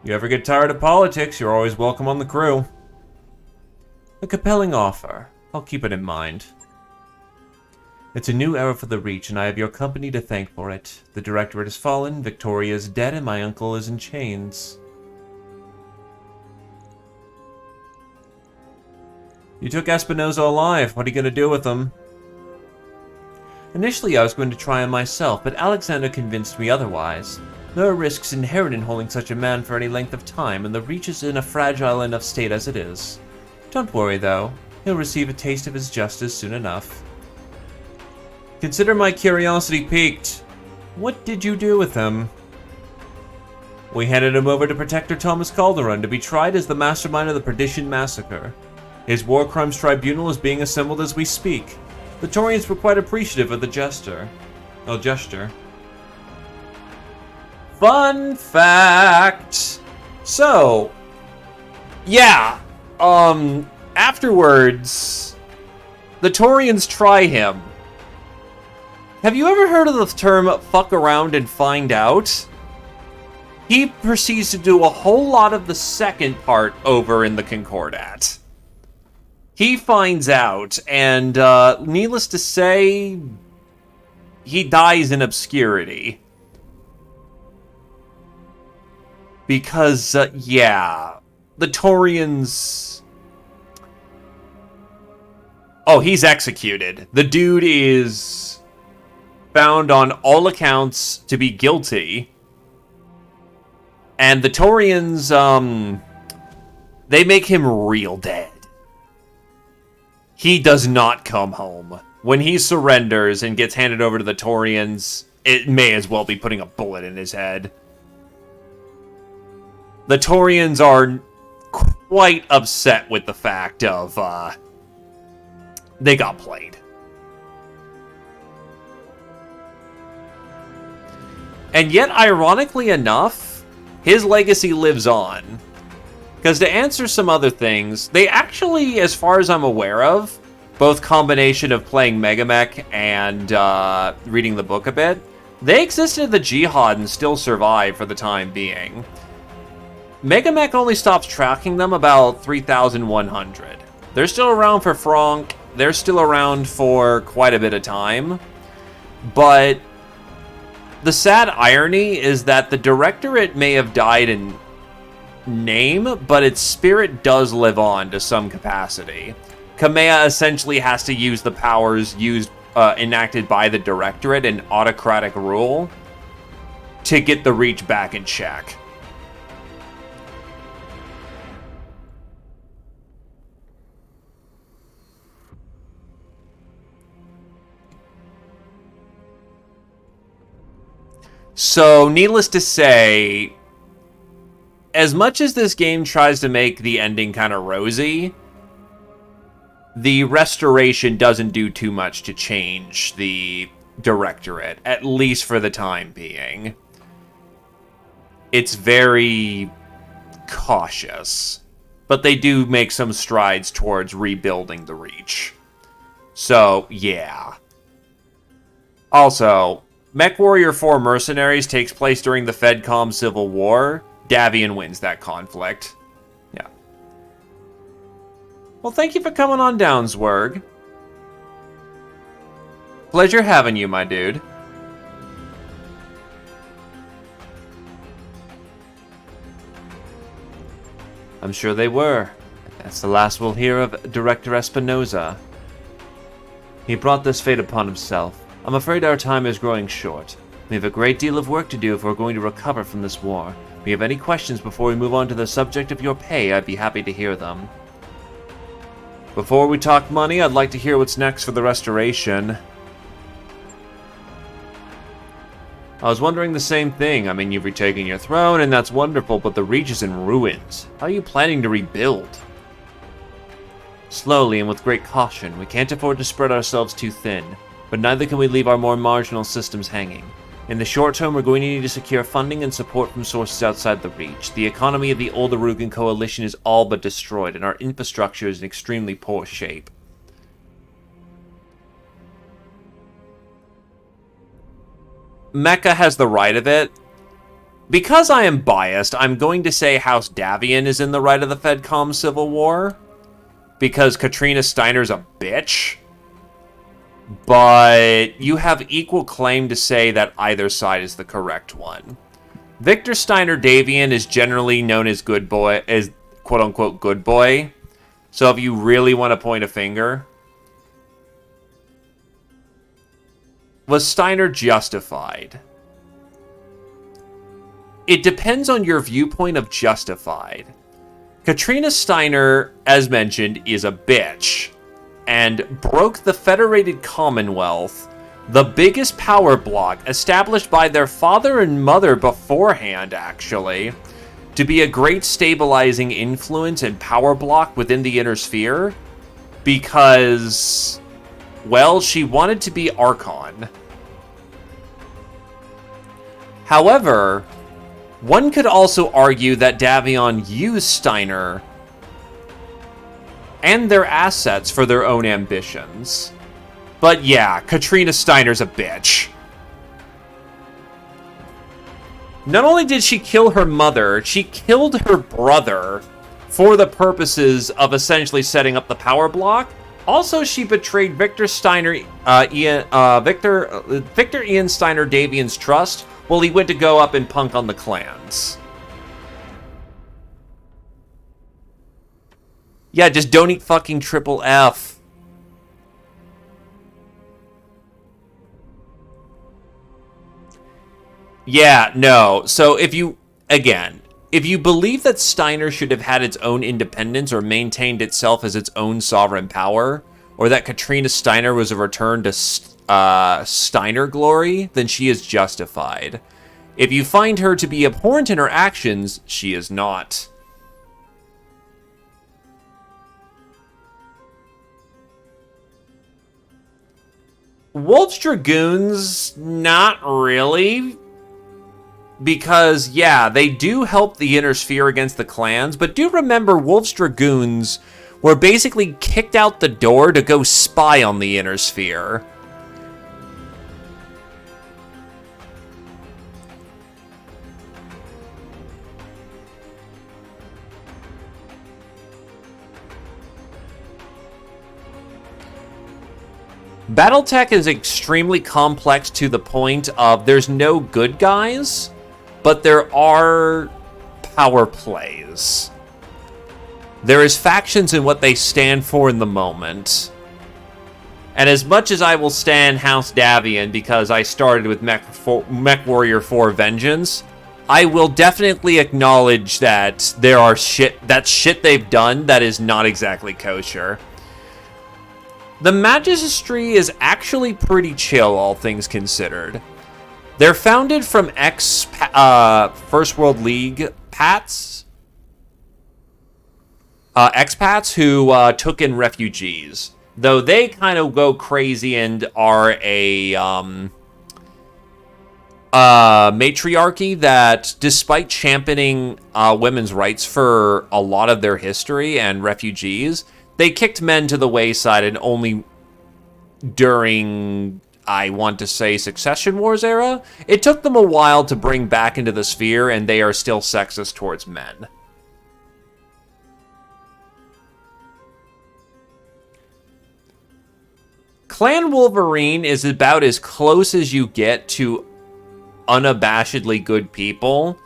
You ever get tired of politics, you're always welcome on the crew. A compelling offer. I'll keep it in mind. It's a new era for the Reach, and I have your company to thank for it. The Directorate has fallen, Victoria is dead, and my uncle is in chains. You took Espinosa alive. What are you going to do with him? Initially, I was going to try him myself, but Alexander convinced me otherwise. There are risks inherent in holding such a man for any length of time, and the Reach is in a fragile enough state as it is. Don't worry, though. He'll receive a taste of his justice soon enough. Consider my curiosity piqued. What did you do with him? We handed him over to Protector Thomas Calderon to be tried as the mastermind of the Perdition Massacre. His War Crimes Tribunal is being assembled as we speak. The Taurians were quite appreciative of the gesture. Fun fact! So, yeah, afterwards, the Taurians try him. Have you ever heard of the term fuck around and find out? He proceeds to do a whole lot of the second part over in the Concordat. He finds out, and needless to say, he dies in obscurity. Because, yeah, the Taurians... Oh, he's executed. The dude is found on all accounts to be guilty. And the Taurians, they make him real dead. He does not come home. When he surrenders and gets handed over to the Taurians, it may as well be putting a bullet in his head. The Taurians are quite upset with the fact of, they got played. And yet, ironically enough, his legacy lives on. Because to answer some other things, they actually, as far as I'm aware of, both combination of playing Megamech and reading the book a bit, they existed in the Jihad and still survive for the time being. Megamech only stops tracking them about 3,100. They're still around for Franck, they're still around for quite a bit of time, but the sad irony is that the Directorate may have died in name, but its spirit does live on to some capacity. Kamea essentially has to use the powers enacted by the Directorate in autocratic rule to get the Reach back in check. So, needless to say, as much as this game tries to make the ending kind of rosy, the restoration doesn't do too much to change the Directorate, at least for the time being. It's very cautious, but they do make some strides towards rebuilding the Reach. So, yeah. Also, MechWarrior 4 Mercenaries takes place during the FedCom Civil War. Davian wins that conflict. Yeah. Well, thank you for coming on down, Zwerg. Pleasure having you, my dude. I'm sure they were. That's the last we'll hear of Director Espinosa. He brought this fate upon himself. I'm afraid our time is growing short. We have a great deal of work to do if we're going to recover from this war. If you have any questions before we move on to the subject of your pay, I'd be happy to hear them. Before we talk money, I'd like to hear what's next for the restoration. I was wondering the same thing. I mean, you've retaken your throne, and that's wonderful, but the Reach is in ruins. How are you planning to rebuild? Slowly and with great caution. We can't afford to spread ourselves too thin, but neither can we leave our more marginal systems hanging. In the short term, we're going to need to secure funding and support from sources outside the Reach. The economy of the old Arugan Coalition is all but destroyed, and our infrastructure is in extremely poor shape. Mecca has the right of it. Because I am biased, I'm going to say House Davian is in the right of the FedCom Civil War. Because Katrina Steiner's a bitch. But you have equal claim to say that either side is the correct one. Victor Steiner Davian is generally known as good boy, as quote-unquote good boy. So if you really want to point a finger... Was Steiner justified? It depends on your viewpoint of justified. Katrina Steiner, as mentioned, is a bitch, and broke the Federated Commonwealth, the biggest power block established by their father and mother beforehand, actually, to be a great stabilizing influence and power block within the Inner Sphere, because... well, she wanted to be Archon. However, one could also argue that Davion used Steiner and their assets for their own ambitions. But yeah, Katrina Steiner's a bitch. Not only did she kill her mother, she killed her brother for the purposes of essentially setting up the power block. Also, she betrayed Victor Steiner, Victor Ian Steiner Davian's trust while he went to go up and punk on the clans. Yeah, just don't eat fucking triple F. Yeah, no. So if you, again, if you believe that Steiner should have had its own independence or maintained itself as its own sovereign power, or that Katrina Steiner was a return to Steiner glory, then she is justified. If you find her to be abhorrent in her actions, she is not. Wolf's Dragoons, not really. Because, yeah, they do help the Inner Sphere against the clans, but do remember Wolf's Dragoons were basically kicked out the door to go spy on the Inner Sphere. Battletech is extremely complex to the point of there's no good guys, but there are power plays. There is factions and what they stand for in the moment. And as much as I will stand House Davian because I started with Mech Warrior 4 Vengeance, I will definitely acknowledge that there are shit they've done that is not exactly kosher. The Magistry is actually pretty chill, all things considered. They're founded from First World League expats who took in refugees. Though they kind of go crazy and are a matriarchy that, despite championing women's rights for a lot of their history and refugees, they kicked men to the wayside, and only during, I want to say, Succession Wars era, it took them a while to bring back into the sphere, and they are still sexist towards men. Clan Wolverine is about as close as you get to unabashedly good people,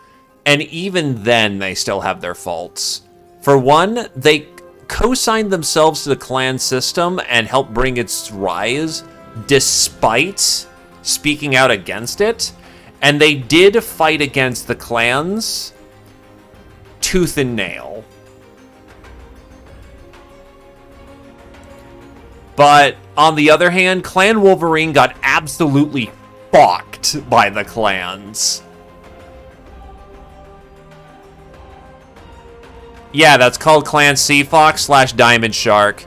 and even then they still have their faults. For one, they co-signed themselves to the clan system and helped bring its rise, despite speaking out against it. And they did fight against the clans tooth and nail. But on the other hand, Clan Wolverine got absolutely fucked by the clans. Yeah, that's called Clan Sea Fox / Diamond Shark.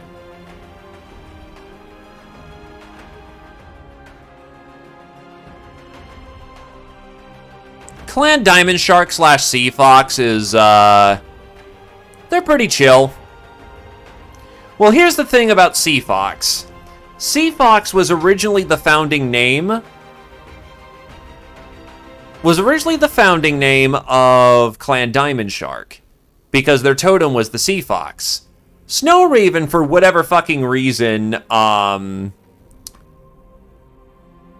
Clan Diamond Shark / Sea Fox is, they're pretty chill. Well, here's the thing about Sea Fox. Sea Fox was originally the founding name of Clan Diamond Shark, because their totem was the Sea Fox. Snow Raven, for whatever fucking reason,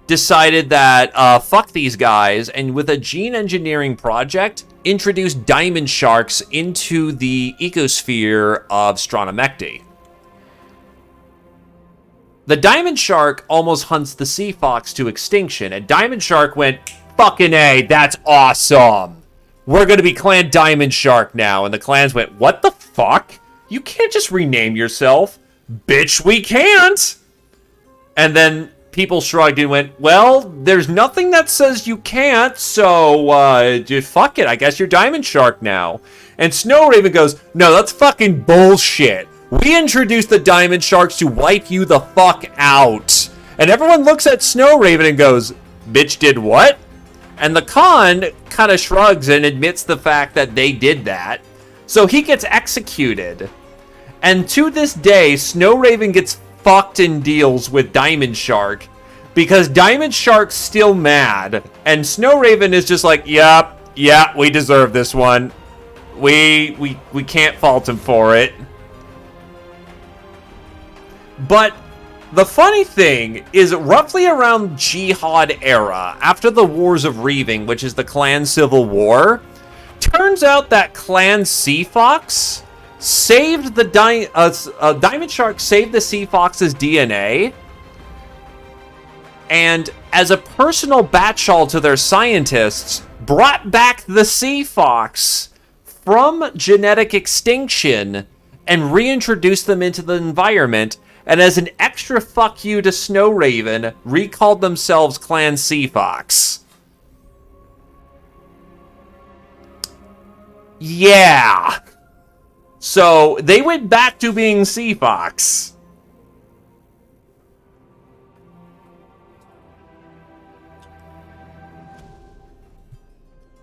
decided that, fuck these guys, and with a gene engineering project, introduced diamond sharks into the ecosphere of Stronomecti. The diamond shark almost hunts the sea fox to extinction, and Diamond Shark went, fucking A, that's awesome. We're gonna be Clan Diamond Shark now. And the clans went, what the fuck? You can't just rename yourself. Bitch, we can't. And then people shrugged and went, well, there's nothing that says you can't, so, just fuck it. I guess you're Diamond Shark now. And Snow Raven goes, no, that's fucking bullshit. We introduced the Diamond Sharks to wipe you the fuck out. And everyone looks at Snow Raven and goes, bitch did what? And the Khan kind of shrugs and admits the fact that they did that. So he gets executed. And to this day, Snow Raven gets fucked in deals with Diamond Shark, because Diamond Shark's still mad. And Snow Raven is just like, yeah, we deserve this one. We can't fault him for it. But the funny thing is, roughly around Jihad era, after the Wars of Reaving, which is the clan civil war, turns out that Clan Sea Fox saved the Diamond Shark saved the Sea Fox's DNA, and as a personal batshall to their scientists, brought back the Sea Fox from genetic extinction and reintroduced them into the environment. And as an extra fuck you to Snow Raven, recalled themselves Clan Sea Fox. Yeah. So, they went back to being Sea Fox.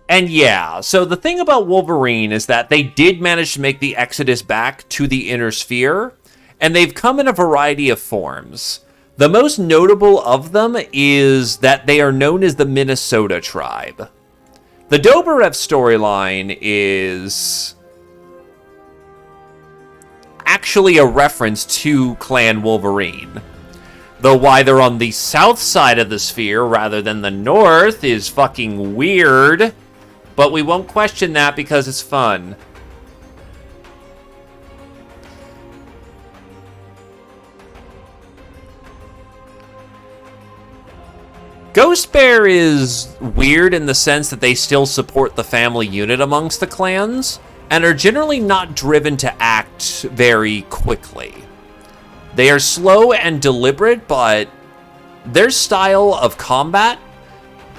And yeah, so the thing about Wolverine is that they did manage to make the exodus back to the Inner Sphere. And they've come in a variety of forms. The most notable of them is that they are known as the Minnesota Tribe. The Dobrev storyline is actually a reference to Clan Wolverine. Though why they're on the south side of the sphere rather than the north is fucking weird. But we won't question that because it's fun. Ghost Bear is weird in the sense that they still support the family unit amongst the clans, and are generally not driven to act very quickly. They are slow and deliberate, but their style of combat,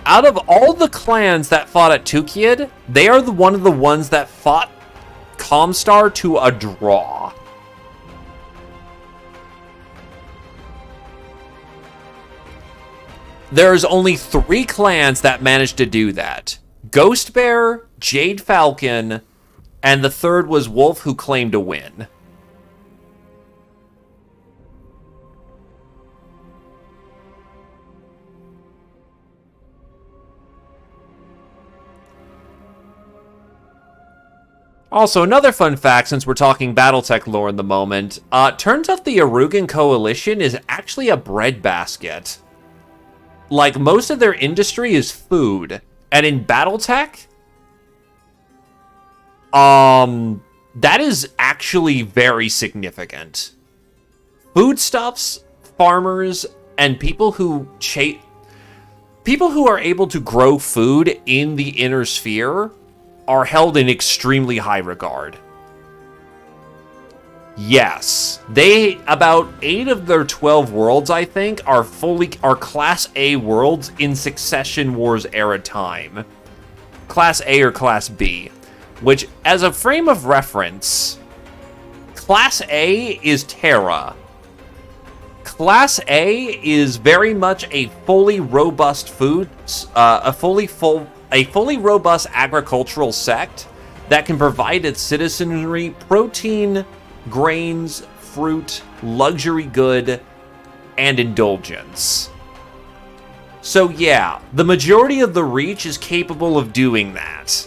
out of all the clans that fought at Tukiad, they are one of the ones that fought Comstar to a draw. There's only 3 clans that managed to do that. Ghost Bear, Jade Falcon, and the third was Wolf, who claimed to win. Also, another fun fact, since we're talking Battletech lore in the moment, turns out the Arugan Coalition is actually a breadbasket. Like, most of their industry is food. And in Battletech, that is actually actually very significant. Foodstuffs, farmers, and people who are able to grow food in the inner sphere are held in extremely high regard. Yes, about 8 of their 12 worlds, I think, are Class A worlds in Succession Wars era time. Class A or Class B, which, as a frame of reference, Class A is Terra. Class A is very much a fully robust a fully robust agricultural sect that can provide its citizenry protein, grains, fruit, luxury good, and indulgence. So yeah, the majority of the Reach is capable of doing that.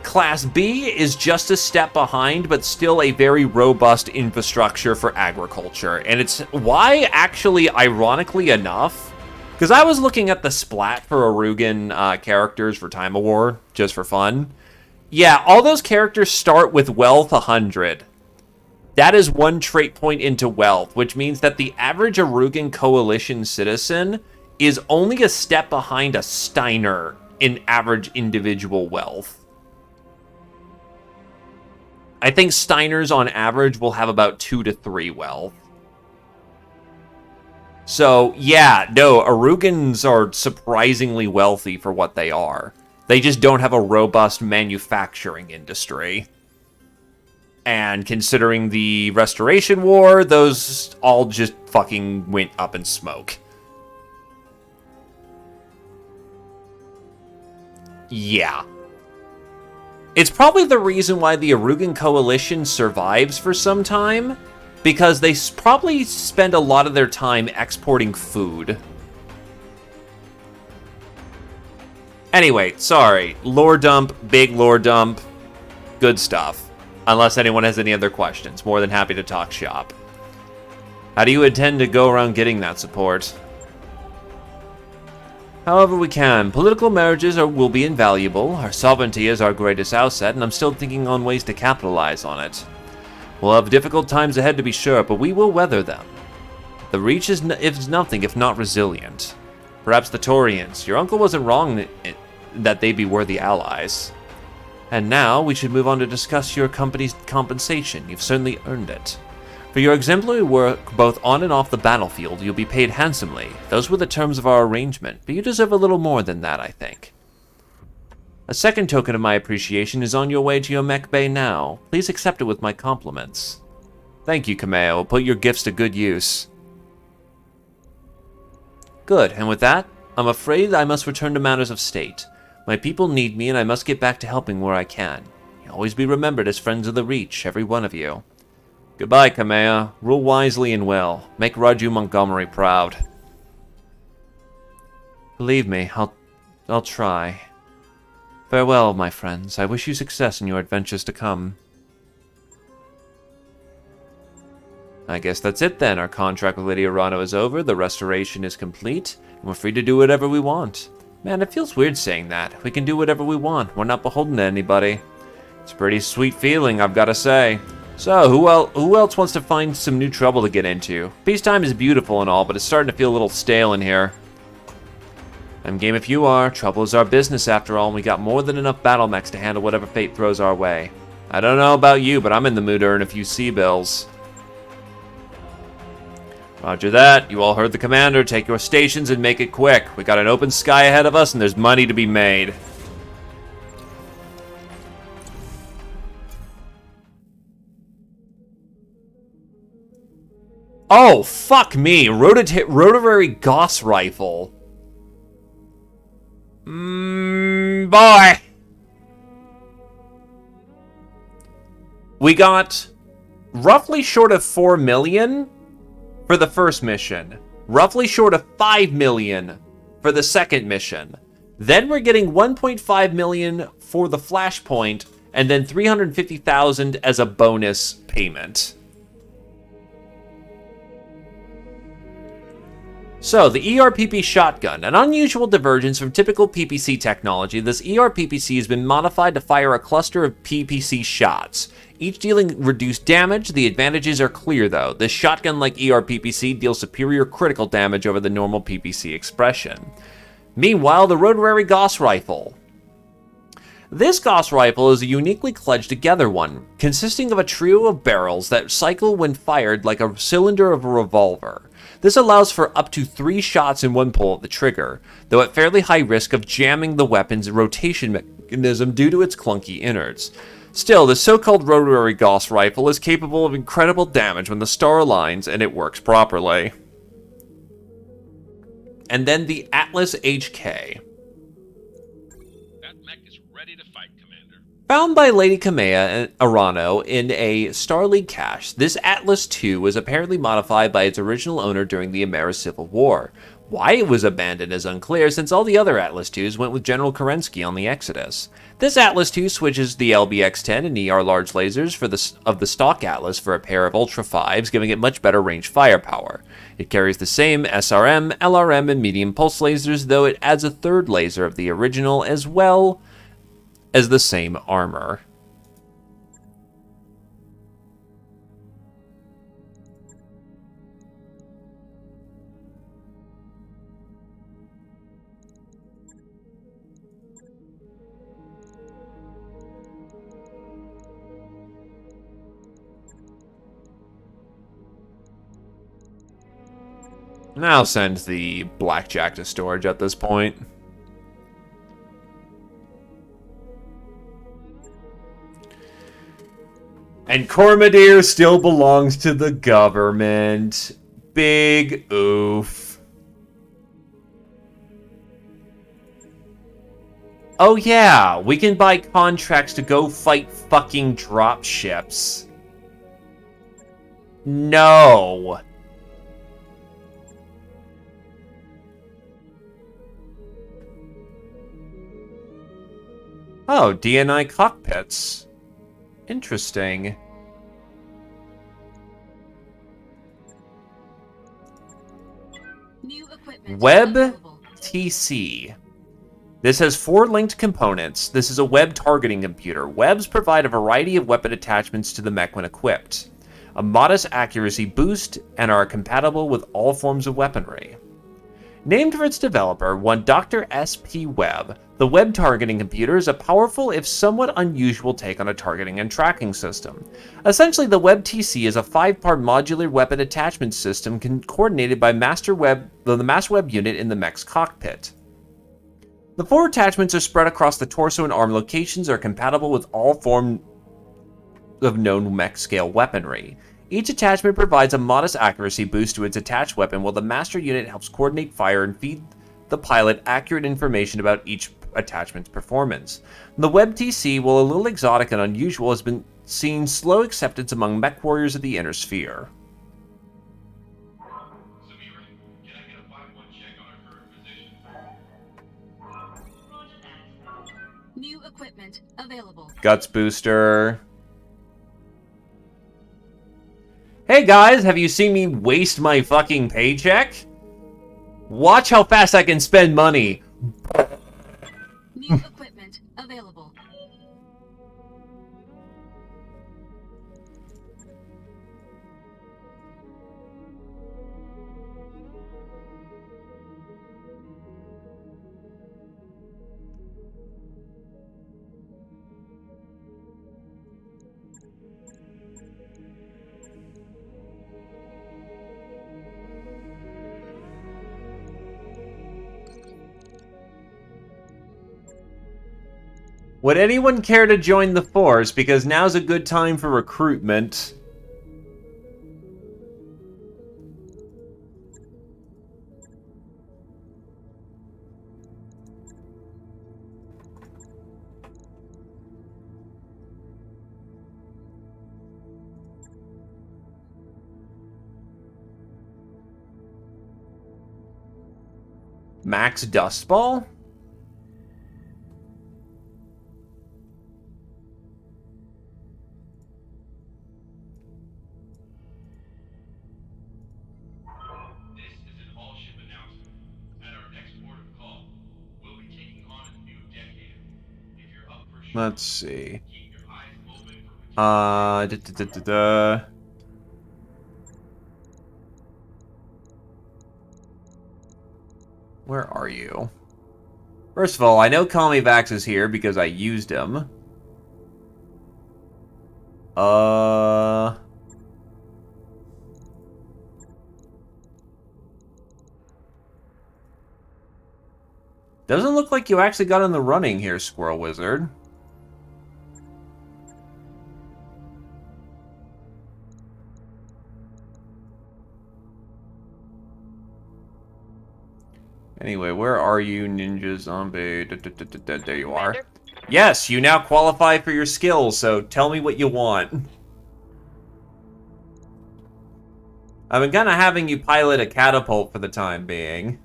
Class B is just a step behind, but still a very robust infrastructure for agriculture. And it's why, actually, ironically enough, because I was looking at the splat for Arugan characters for Time of War, just for fun. Yeah, all those characters start with Wealth 100. That is one trait point into Wealth, which means that the average Arugan Coalition citizen is only a step behind a Steiner in average individual wealth. I think Steiners on average will have about 2 to 3 wealth. So, yeah, no, Arugans are surprisingly wealthy for what they are. They just don't have a robust manufacturing industry. And considering the Restoration War, those all just fucking went up in smoke. Yeah. It's probably the reason why the Arugan Coalition survives for some time, because they probably spend a lot of their time exporting food. Anyway, sorry. Lore dump, big lore dump, good stuff. Unless anyone has any other questions, more than happy to talk shop. How do you intend to go around getting that support? However we can. Political marriages will be invaluable. Our sovereignty is our greatest asset, and I'm still thinking on ways to capitalize on it. We'll have difficult times ahead to be sure, but we will weather them. The Reach is nothing if not resilient. Perhaps the Taurians. Your uncle wasn't wrong that they be worthy allies. And now we should move on to discuss your company's compensation. You've certainly earned it. For your exemplary work both on and off the battlefield, you'll be paid handsomely. Those were the terms of our arrangement, but you deserve a little more than that, I think. A second token of my appreciation is on your way to your mech bay now. Please accept it with my compliments. Thank you, Kameo. We'll put your gifts to good use. Good, and with that, I'm afraid I must return to matters of state. My people need me, and I must get back to helping where I can. You'll always be remembered as friends of the Reach, every one of you. Goodbye, Kamea. Rule wisely and well. Make Raju Montgomery proud. Believe me, I'll try. Farewell, my friends. I wish you success in your adventures to come. I guess that's it then. Our contract with Lady Arano is over, the restoration is complete, and we're free to do whatever we want. Man, it feels weird saying that. We can do whatever we want. We're not beholden to anybody. It's a pretty sweet feeling, I've got to say. So, who else wants to find some new trouble to get into? Peacetime is beautiful and all, but it's starting to feel a little stale in here. I'm game if you are. Trouble is our business after all, and we got more than enough battle mechs to handle whatever fate throws our way. I don't know about you, but I'm in the mood to earn a few C-bills. Roger that. You all heard the commander. Take your stations and make it quick. We got an open sky ahead of us, and there's money to be made. Oh, fuck me. Rotary Gauss rifle. Boy. We got roughly short of 4 million for the first mission. Roughly short of 5 million for the second mission. Then we're getting 1.5 million for the flashpoint, and then 350,000 as a bonus payment. So, the ERPP shotgun, an unusual divergence from typical PPC technology, this ERPPC has been modified to fire a cluster of PPC shots, each dealing reduced damage. The advantages are clear though. This shotgun, like ERPPC, deals superior critical damage over the normal PPC expression. Meanwhile, the rotary Gauss rifle. This Gauss rifle is a uniquely kludged together one, consisting of a trio of barrels that cycle when fired like a cylinder of a revolver. This allows for up to 3 shots in one pull of the trigger, though at fairly high risk of jamming the weapon's rotation mechanism due to its clunky innards. Still, the so-called rotary Gauss rifle is capable of incredible damage when the star aligns and it works properly. And then the Atlas HK. That mech is ready to fight, Commander. Found by Lady Kamea Arano in a Starleague cache, this Atlas II was apparently modified by its original owner during the American Civil War. Why it was abandoned is unclear, since all the other Atlas IIs went with General Kerensky on the Exodus. This Atlas II switches the LBX-10 and ER large lasers of the stock Atlas for a pair of Ultra 5s, giving it much better range firepower. It carries the same SRM, LRM, and medium pulse lasers, though it adds a third laser of the original as well as the same armor. Now send the Blackjack to storage at this point. And Cormadir still belongs to the government. Big oof. Oh yeah, we can buy contracts to go fight fucking dropships. No. Oh, DNI cockpits. Interesting. New equipment Web available. TC. This has 4 linked components. This is a web targeting computer. Webs provide a variety of weapon attachments to the mech when equipped, a modest accuracy boost, and are compatible with all forms of weaponry. Named for its developer, one Dr. S.P. Webb, the web targeting computer is a powerful, if somewhat unusual, take on a targeting and tracking system. Essentially, the Web TC is a 5-part modular weapon attachment system coordinated by the Master Web unit in the mech's cockpit. The 4 attachments are spread across the torso and arm locations, are compatible with all forms of known mech scale weaponry. Each attachment provides a modest accuracy boost to its attached weapon, while the master unit helps coordinate fire and feed the pilot accurate information about each attachment's performance. The Web TC, while a little exotic and unusual, has been seeing slow acceptance among mech warriors of the Inner Sphere. New equipment available. Guts booster. Hey guys, have you seen me waste my fucking paycheck? Watch how fast I can spend money. New equipment available. Would anyone care to join the force? Because now's a good time for recruitment. Max Dustball? Let's see. Da, da, da, da, da. Where are you? First of all, I know Call Me Vax is here because I used him. Doesn't look like you actually got in the running here, Squirrel Wizard. Anyway, where are you, Ninja Zombie? There you are. Yes, you now qualify for your skills, so tell me what you want. I've been kind of having you pilot a catapult for the time being.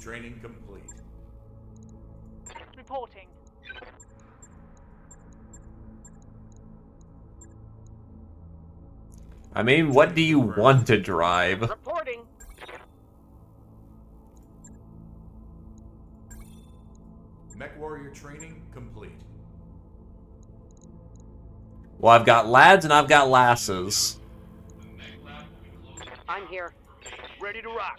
Training complete. Reporting. I mean, what do you want to drive? Reporting. Mech warrior training complete. Well, I've got lads and I've got lasses. I'm here. Ready to rock.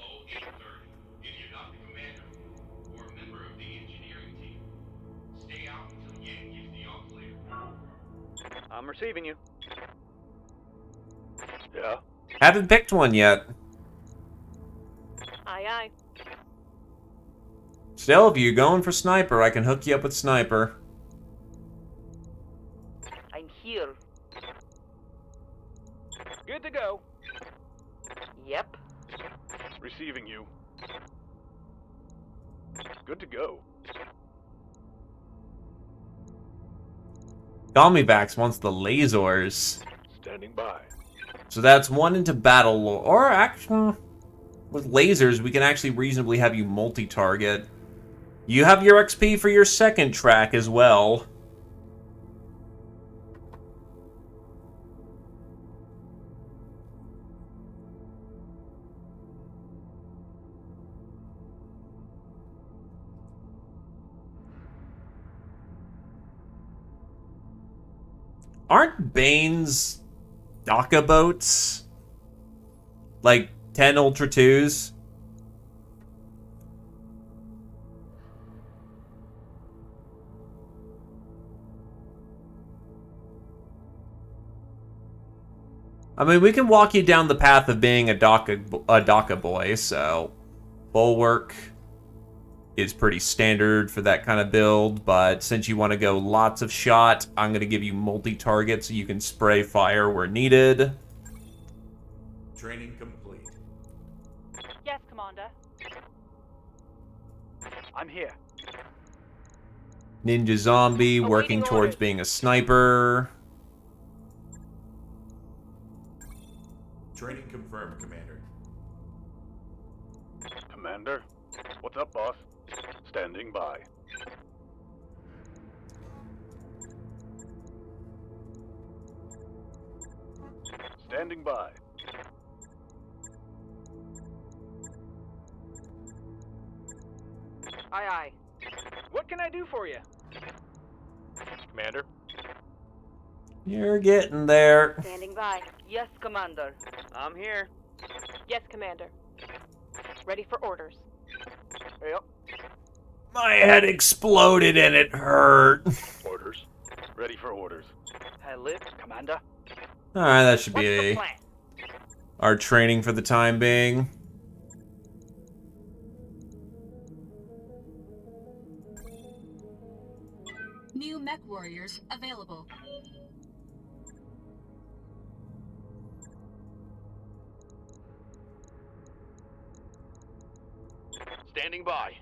I'm receiving you. Yeah? Haven't picked one yet. Aye, aye. Still, if you're going for sniper, I can hook you up with sniper. I'm here. Good to go. Yep. Receiving you. Good to go. Gommivax wants the lasers. Standing by. So that's one into battle, or actually, with lasers, we can actually reasonably have you multi-target. You have your XP for your second track as well. Aren't Bane's DACA boats like 10 Ultra 2s? I mean, we can walk you down the path of being a DACA boy, so Bulwark is pretty standard for that kind of build, but since you want to go lots of shot, I'm going to give you multi-target so you can spray fire where needed. Training complete. Yes, Commander. I'm here. Ninja Zombie working towards being a sniper. Training confirmed, Commander. Commander? What's up, boss? Standing by. Standing by. Aye, aye. What can I do for you? Commander? You're getting there. Standing by. Yes, Commander. I'm here. Yes, Commander. Ready for orders. Yep. My head exploded and it hurt. Orders. Ready for orders. Hello, Commander. Alright, that should What's the be plan? our training for the time being. New mech warriors available. Standing by.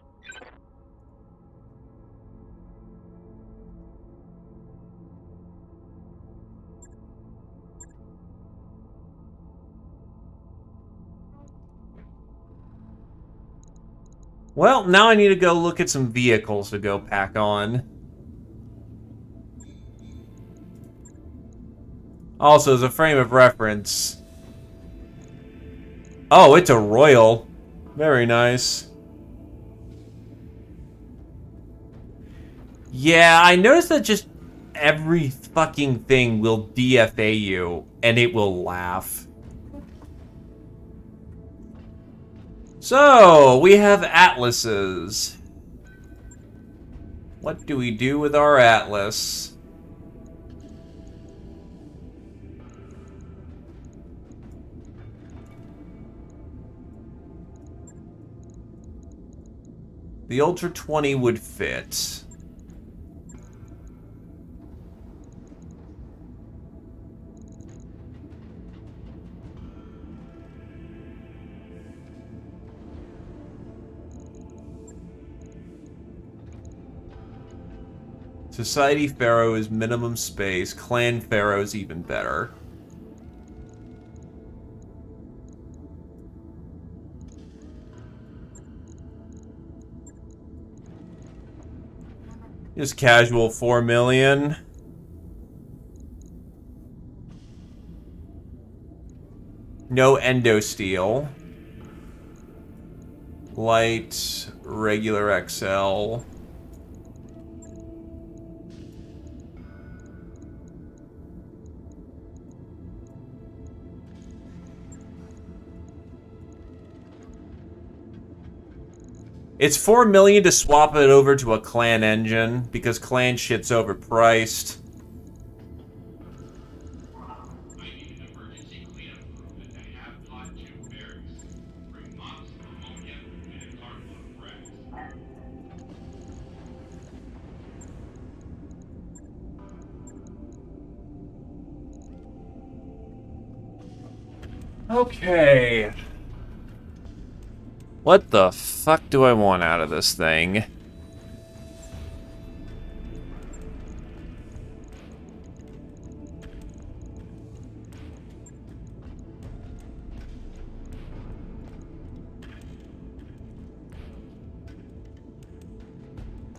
Well, now I need to go look at some vehicles to go pack on. Also, as a frame of reference... Oh, it's a Royal. Very nice. Yeah, I noticed that just every fucking thing will DFA you, and it will laugh. So, we have atlases. What do we do with our atlas? The Ultra 20 would fit. Society Pharaoh is minimum space. Clan Pharaoh is even better. Just casual 4 million. No endo steel. Light, regular XL. It's 4 million to swap it over to a clan engine because clan shit's overpriced. Okay. What the fuck do I want out of this thing?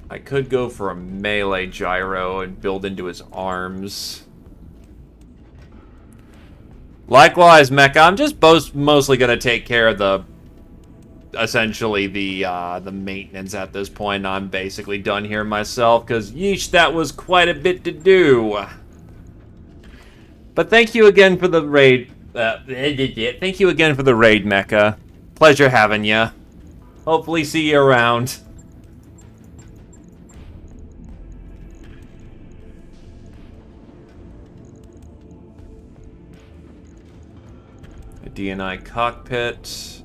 I could go for a melee gyro and build into his arms. Likewise, Mecha, I'm just mostly gonna take care of the essentially the maintenance at this point. I'm basically done here myself, because yeesh, that was quite a bit to do. But thank you again for the raid. Thank you again for the raid, Mecha. Pleasure having ya. Hopefully see you around. A DNI cockpit.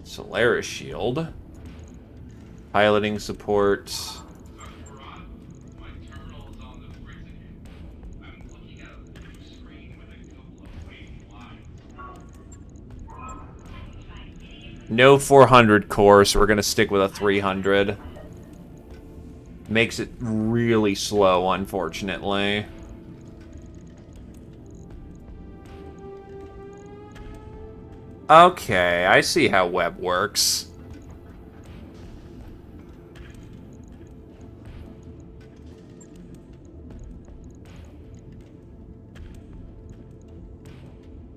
Solaris shield. Piloting support. No 400 core, so we're gonna stick with a 300. Makes it really slow, unfortunately. Okay, I see how web works.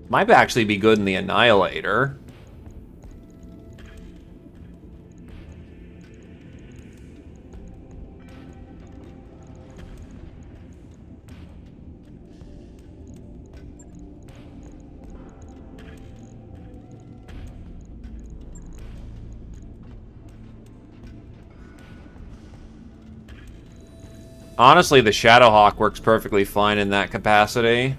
Might actually be good in the Annihilator. Honestly, the Shadowhawk works perfectly fine in that capacity.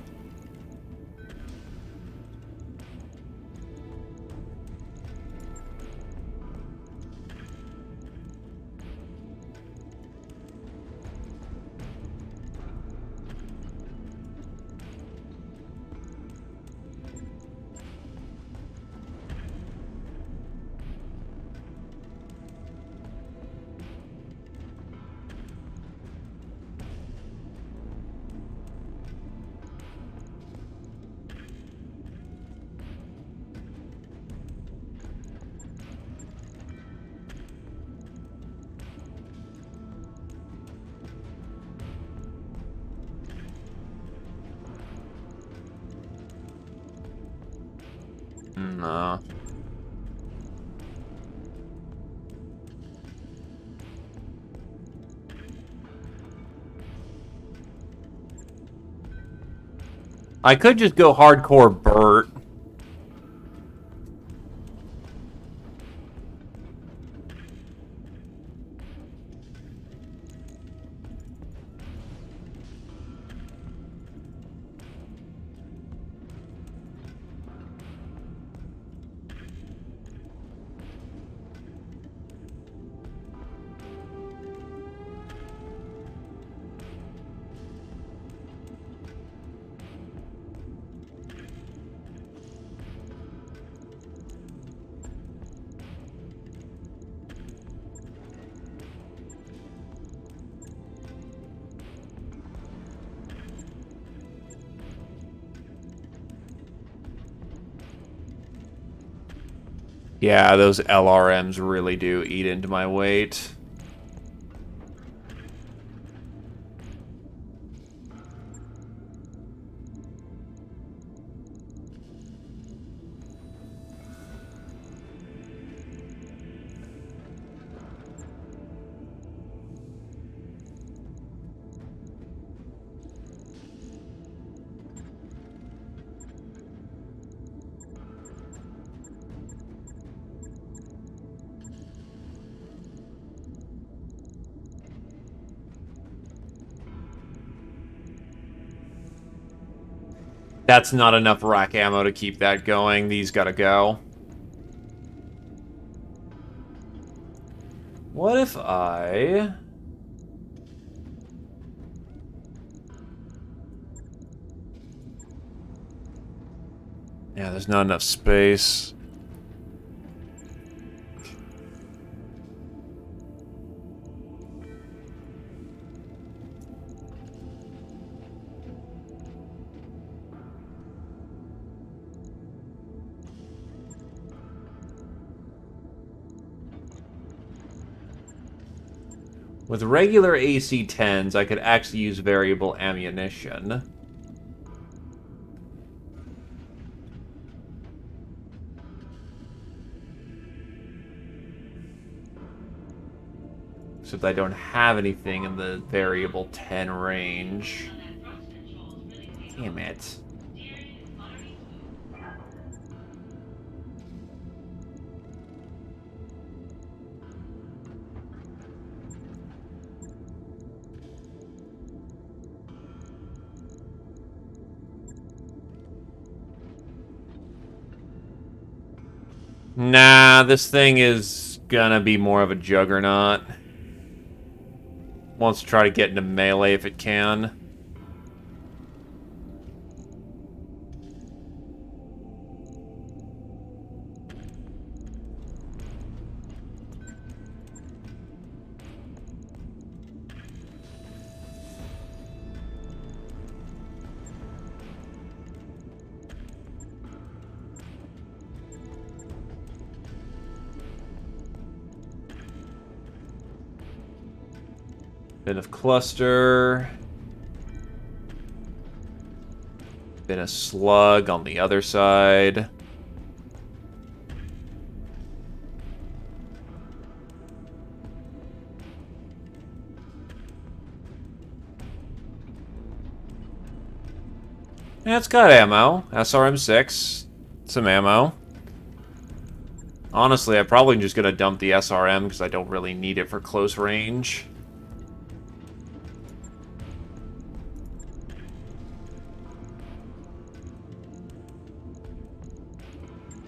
No. I could just go hardcore Bert. Yeah, those LRMs really do eat into my weight. That's not enough rack ammo to keep that going. These gotta go. What if I... Yeah, there's not enough space. With regular AC-10s, I could actually use variable ammunition. Except I don't have anything in the variable 10 range. Damn it. Nah, this thing is gonna be more of a juggernaut. Wants to try to get into melee if it can. Bit of cluster. Bit of slug on the other side. Yeah, it's got ammo. SRM-6. Some ammo. Honestly, I'm probably just gonna dump the SRM because I don't really need it for close range.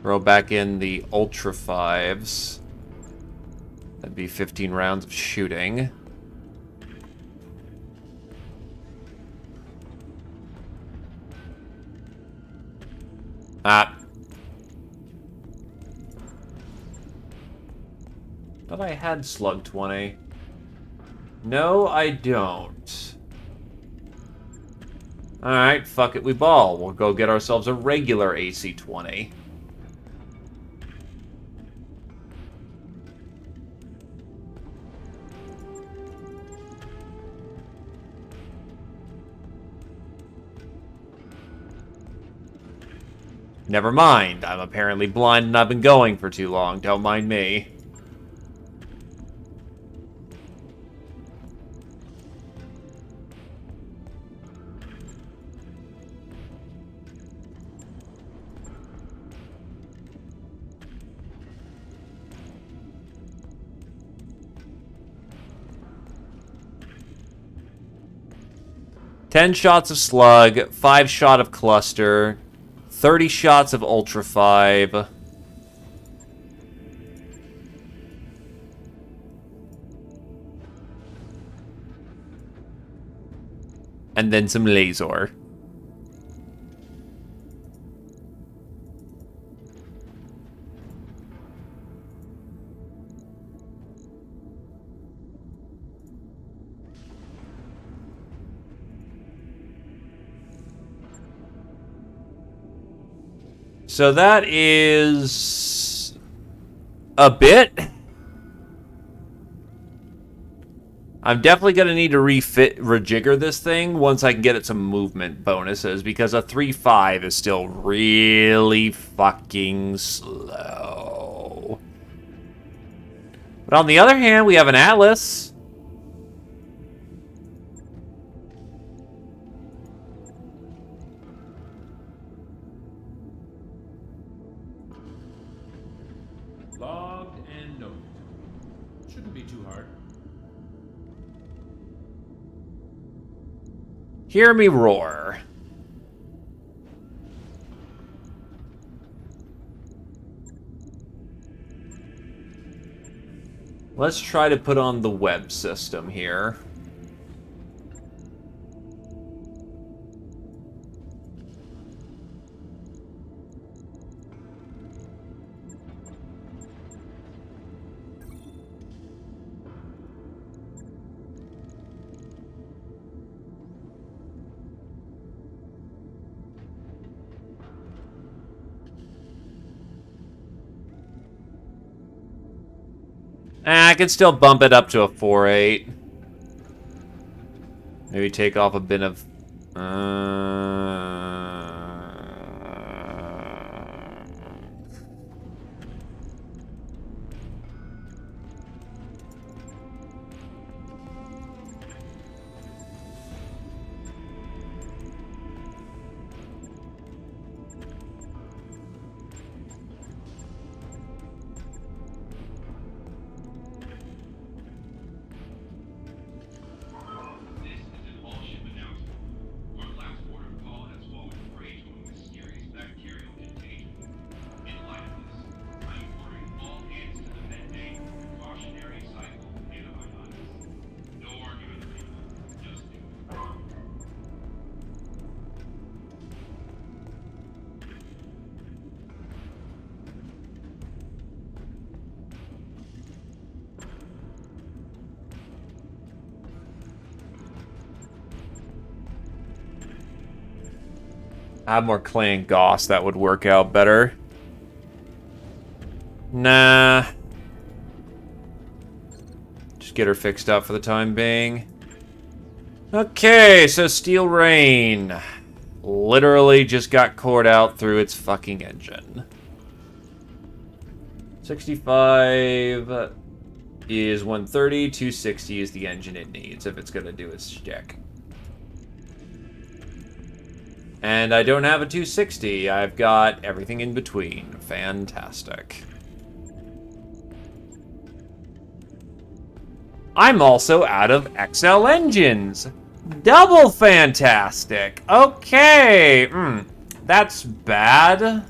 Throw back in the Ultra 5s. That'd be 15 rounds of shooting. Ah. Thought I had Slug 20. No, I don't. Alright, fuck it, we ball. We'll go get ourselves a regular AC-20. Never mind. I'm apparently blind and I've been going for too long. Don't mind me. 10 shots of slug, 5 shot of cluster, 30 shots of ultra 5. And then some laser. So that is a bit. I'm definitely going to need to rejigger this thing once I can get it some movement bonuses, because a 3-5 is still really fucking slow. But on the other hand, we have an Atlas. Logged and noted. Shouldn't be too hard. Hear me roar. Let's try to put on the web system here. I can still bump it up to a 4-8. Maybe take off a bit of... Have more Clay and Goss, that would work out better. Nah. Just get her fixed up for the time being. Okay, so Steel Rain literally just got cored out through its fucking engine. 65 is 130, 260 is the engine it needs if it's gonna do its shtick. And I don't have a 260. I've got everything in between. Fantastic. I'm also out of XL engines. Double fantastic. Okay. That's bad.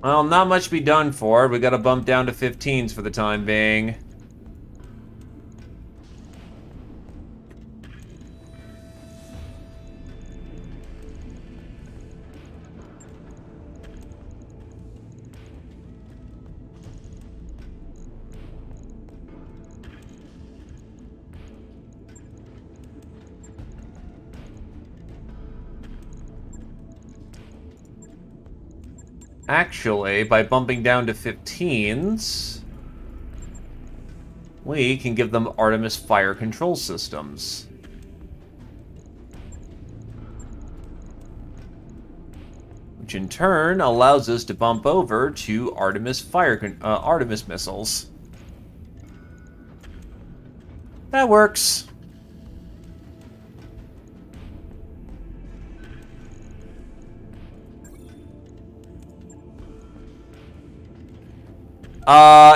Well, not much be done for it. We gotta bump down to 15s for the time being. Actually, by bumping down to 15s, we can give them Artemis fire control systems. which in turn allows us to bump over to Artemis Artemis missiles. That works.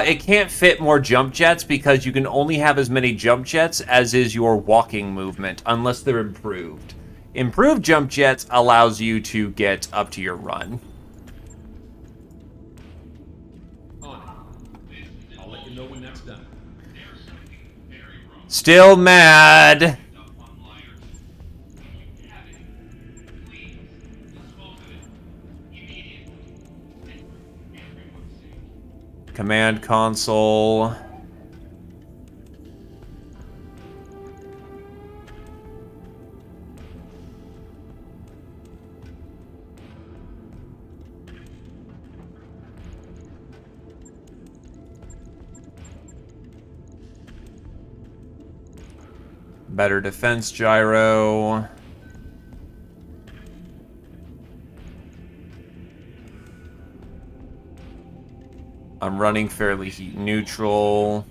It can't fit more jump jets because you can only have as many jump jets as is your walking movement, unless they're improved. Improved jump jets allows you to get up to your run. On it. I'll let you know when that's done. Still mad. Command console. Better defense gyro. I'm running fairly heat neutral.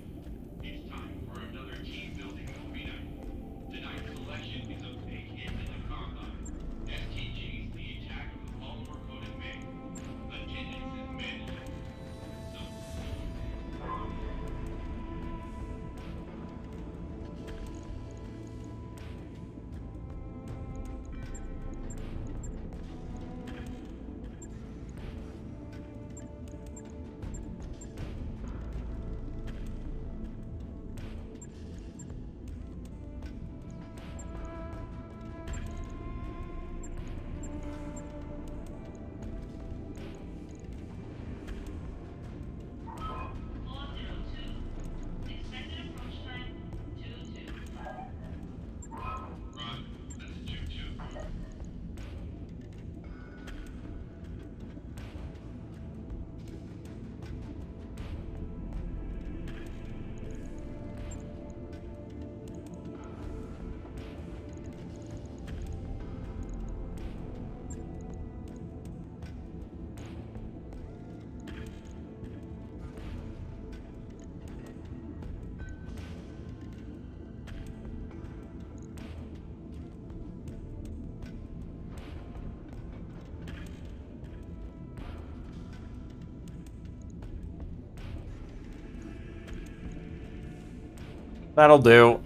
That'll do.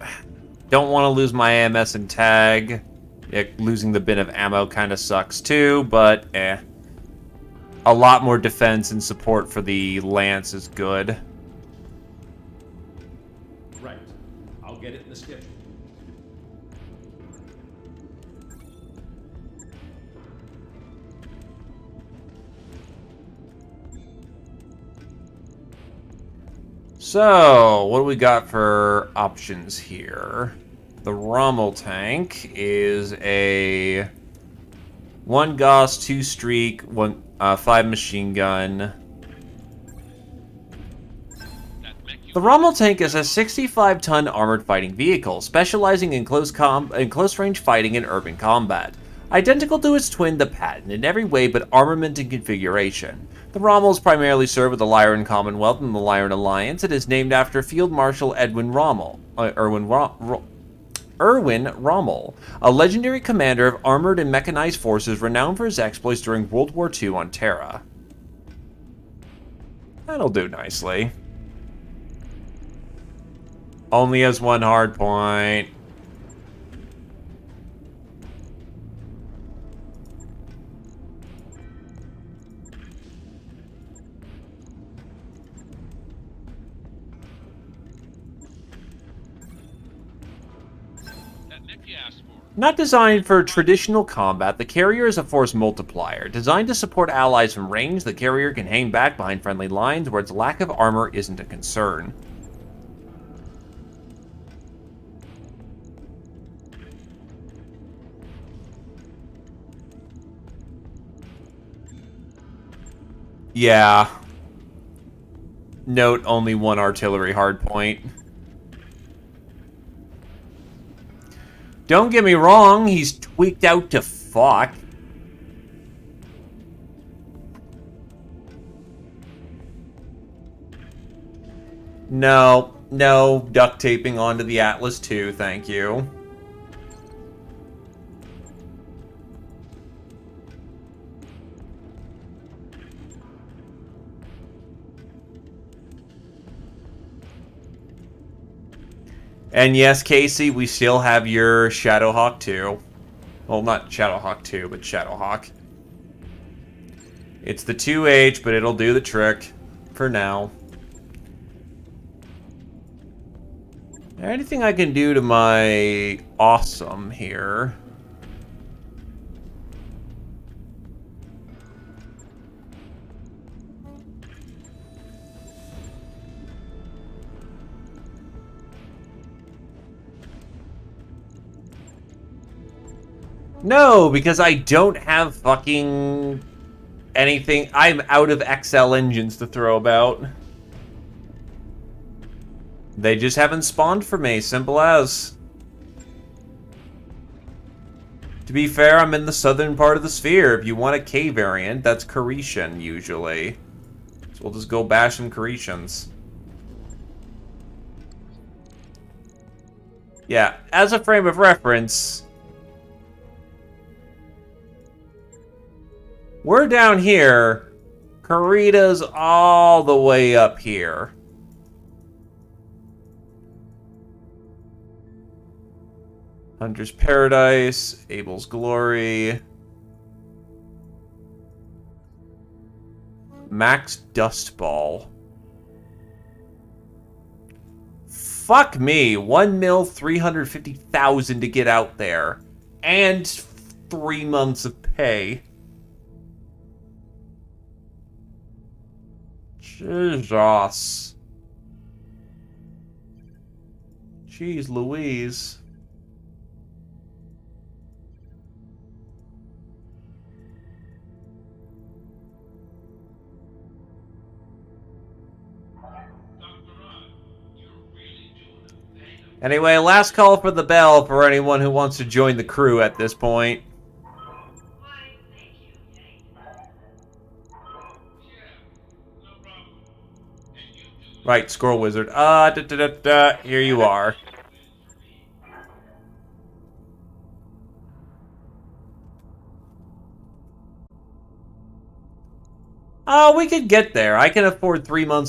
Don't want to lose my AMS and tag. Yeah, losing the bin of ammo kind of sucks too, but a lot more defense and support for the Lance is good. Right. I'll get it in the schedule. So, what do we got for options here? The Rommel tank is a 1 Gauss, 2 Streak, 5 machine gun. The Rommel tank is a 65-ton armored fighting vehicle, specializing in close-range fighting and urban combat. Identical to its twin, the Patton, in every way but armament and configuration. The Rommels primarily serve with the Lyran Commonwealth and the Lyran Alliance. It is named after Field Marshal Erwin Rommel, a legendary commander of armored and mechanized forces renowned for his exploits during World War II on Terra. That'll do nicely. Only has 1 hard point. Not designed for traditional combat, the carrier is a force multiplier. Designed to support allies from range, the carrier can hang back behind friendly lines where its lack of armor isn't a concern. Yeah. Note only 1 artillery hardpoint. Don't get me wrong, he's tweaked out to fuck. No, no duct taping onto the Atlas II, thank you. And yes, Casey, we still have your Shadowhawk 2. Well, not Shadowhawk 2, but Shadowhawk. It's the 2H, but it'll do the trick for now. Anything I can do to my awesome here? No, because I don't have fucking anything. I'm out of XL engines to throw about. They just haven't spawned for me, simple as. To be fair, I'm in the southern part of the sphere. If you want a K variant, that's Carishan, usually. So we'll just go bash some Carishans. Yeah, as a frame of reference, we're down here. Karita's all the way up here. Hunter's Paradise, Abel's Glory, Max Dustball. Fuck me, 1,350,000 to get out there, and 3 months of pay. Jesus. Jeez Louise. Anyway, last call for the bell for anyone who wants to join the crew at this point. Right, Squirrel Wizard. Here you are. Oh, we could get there. I can afford 3 months of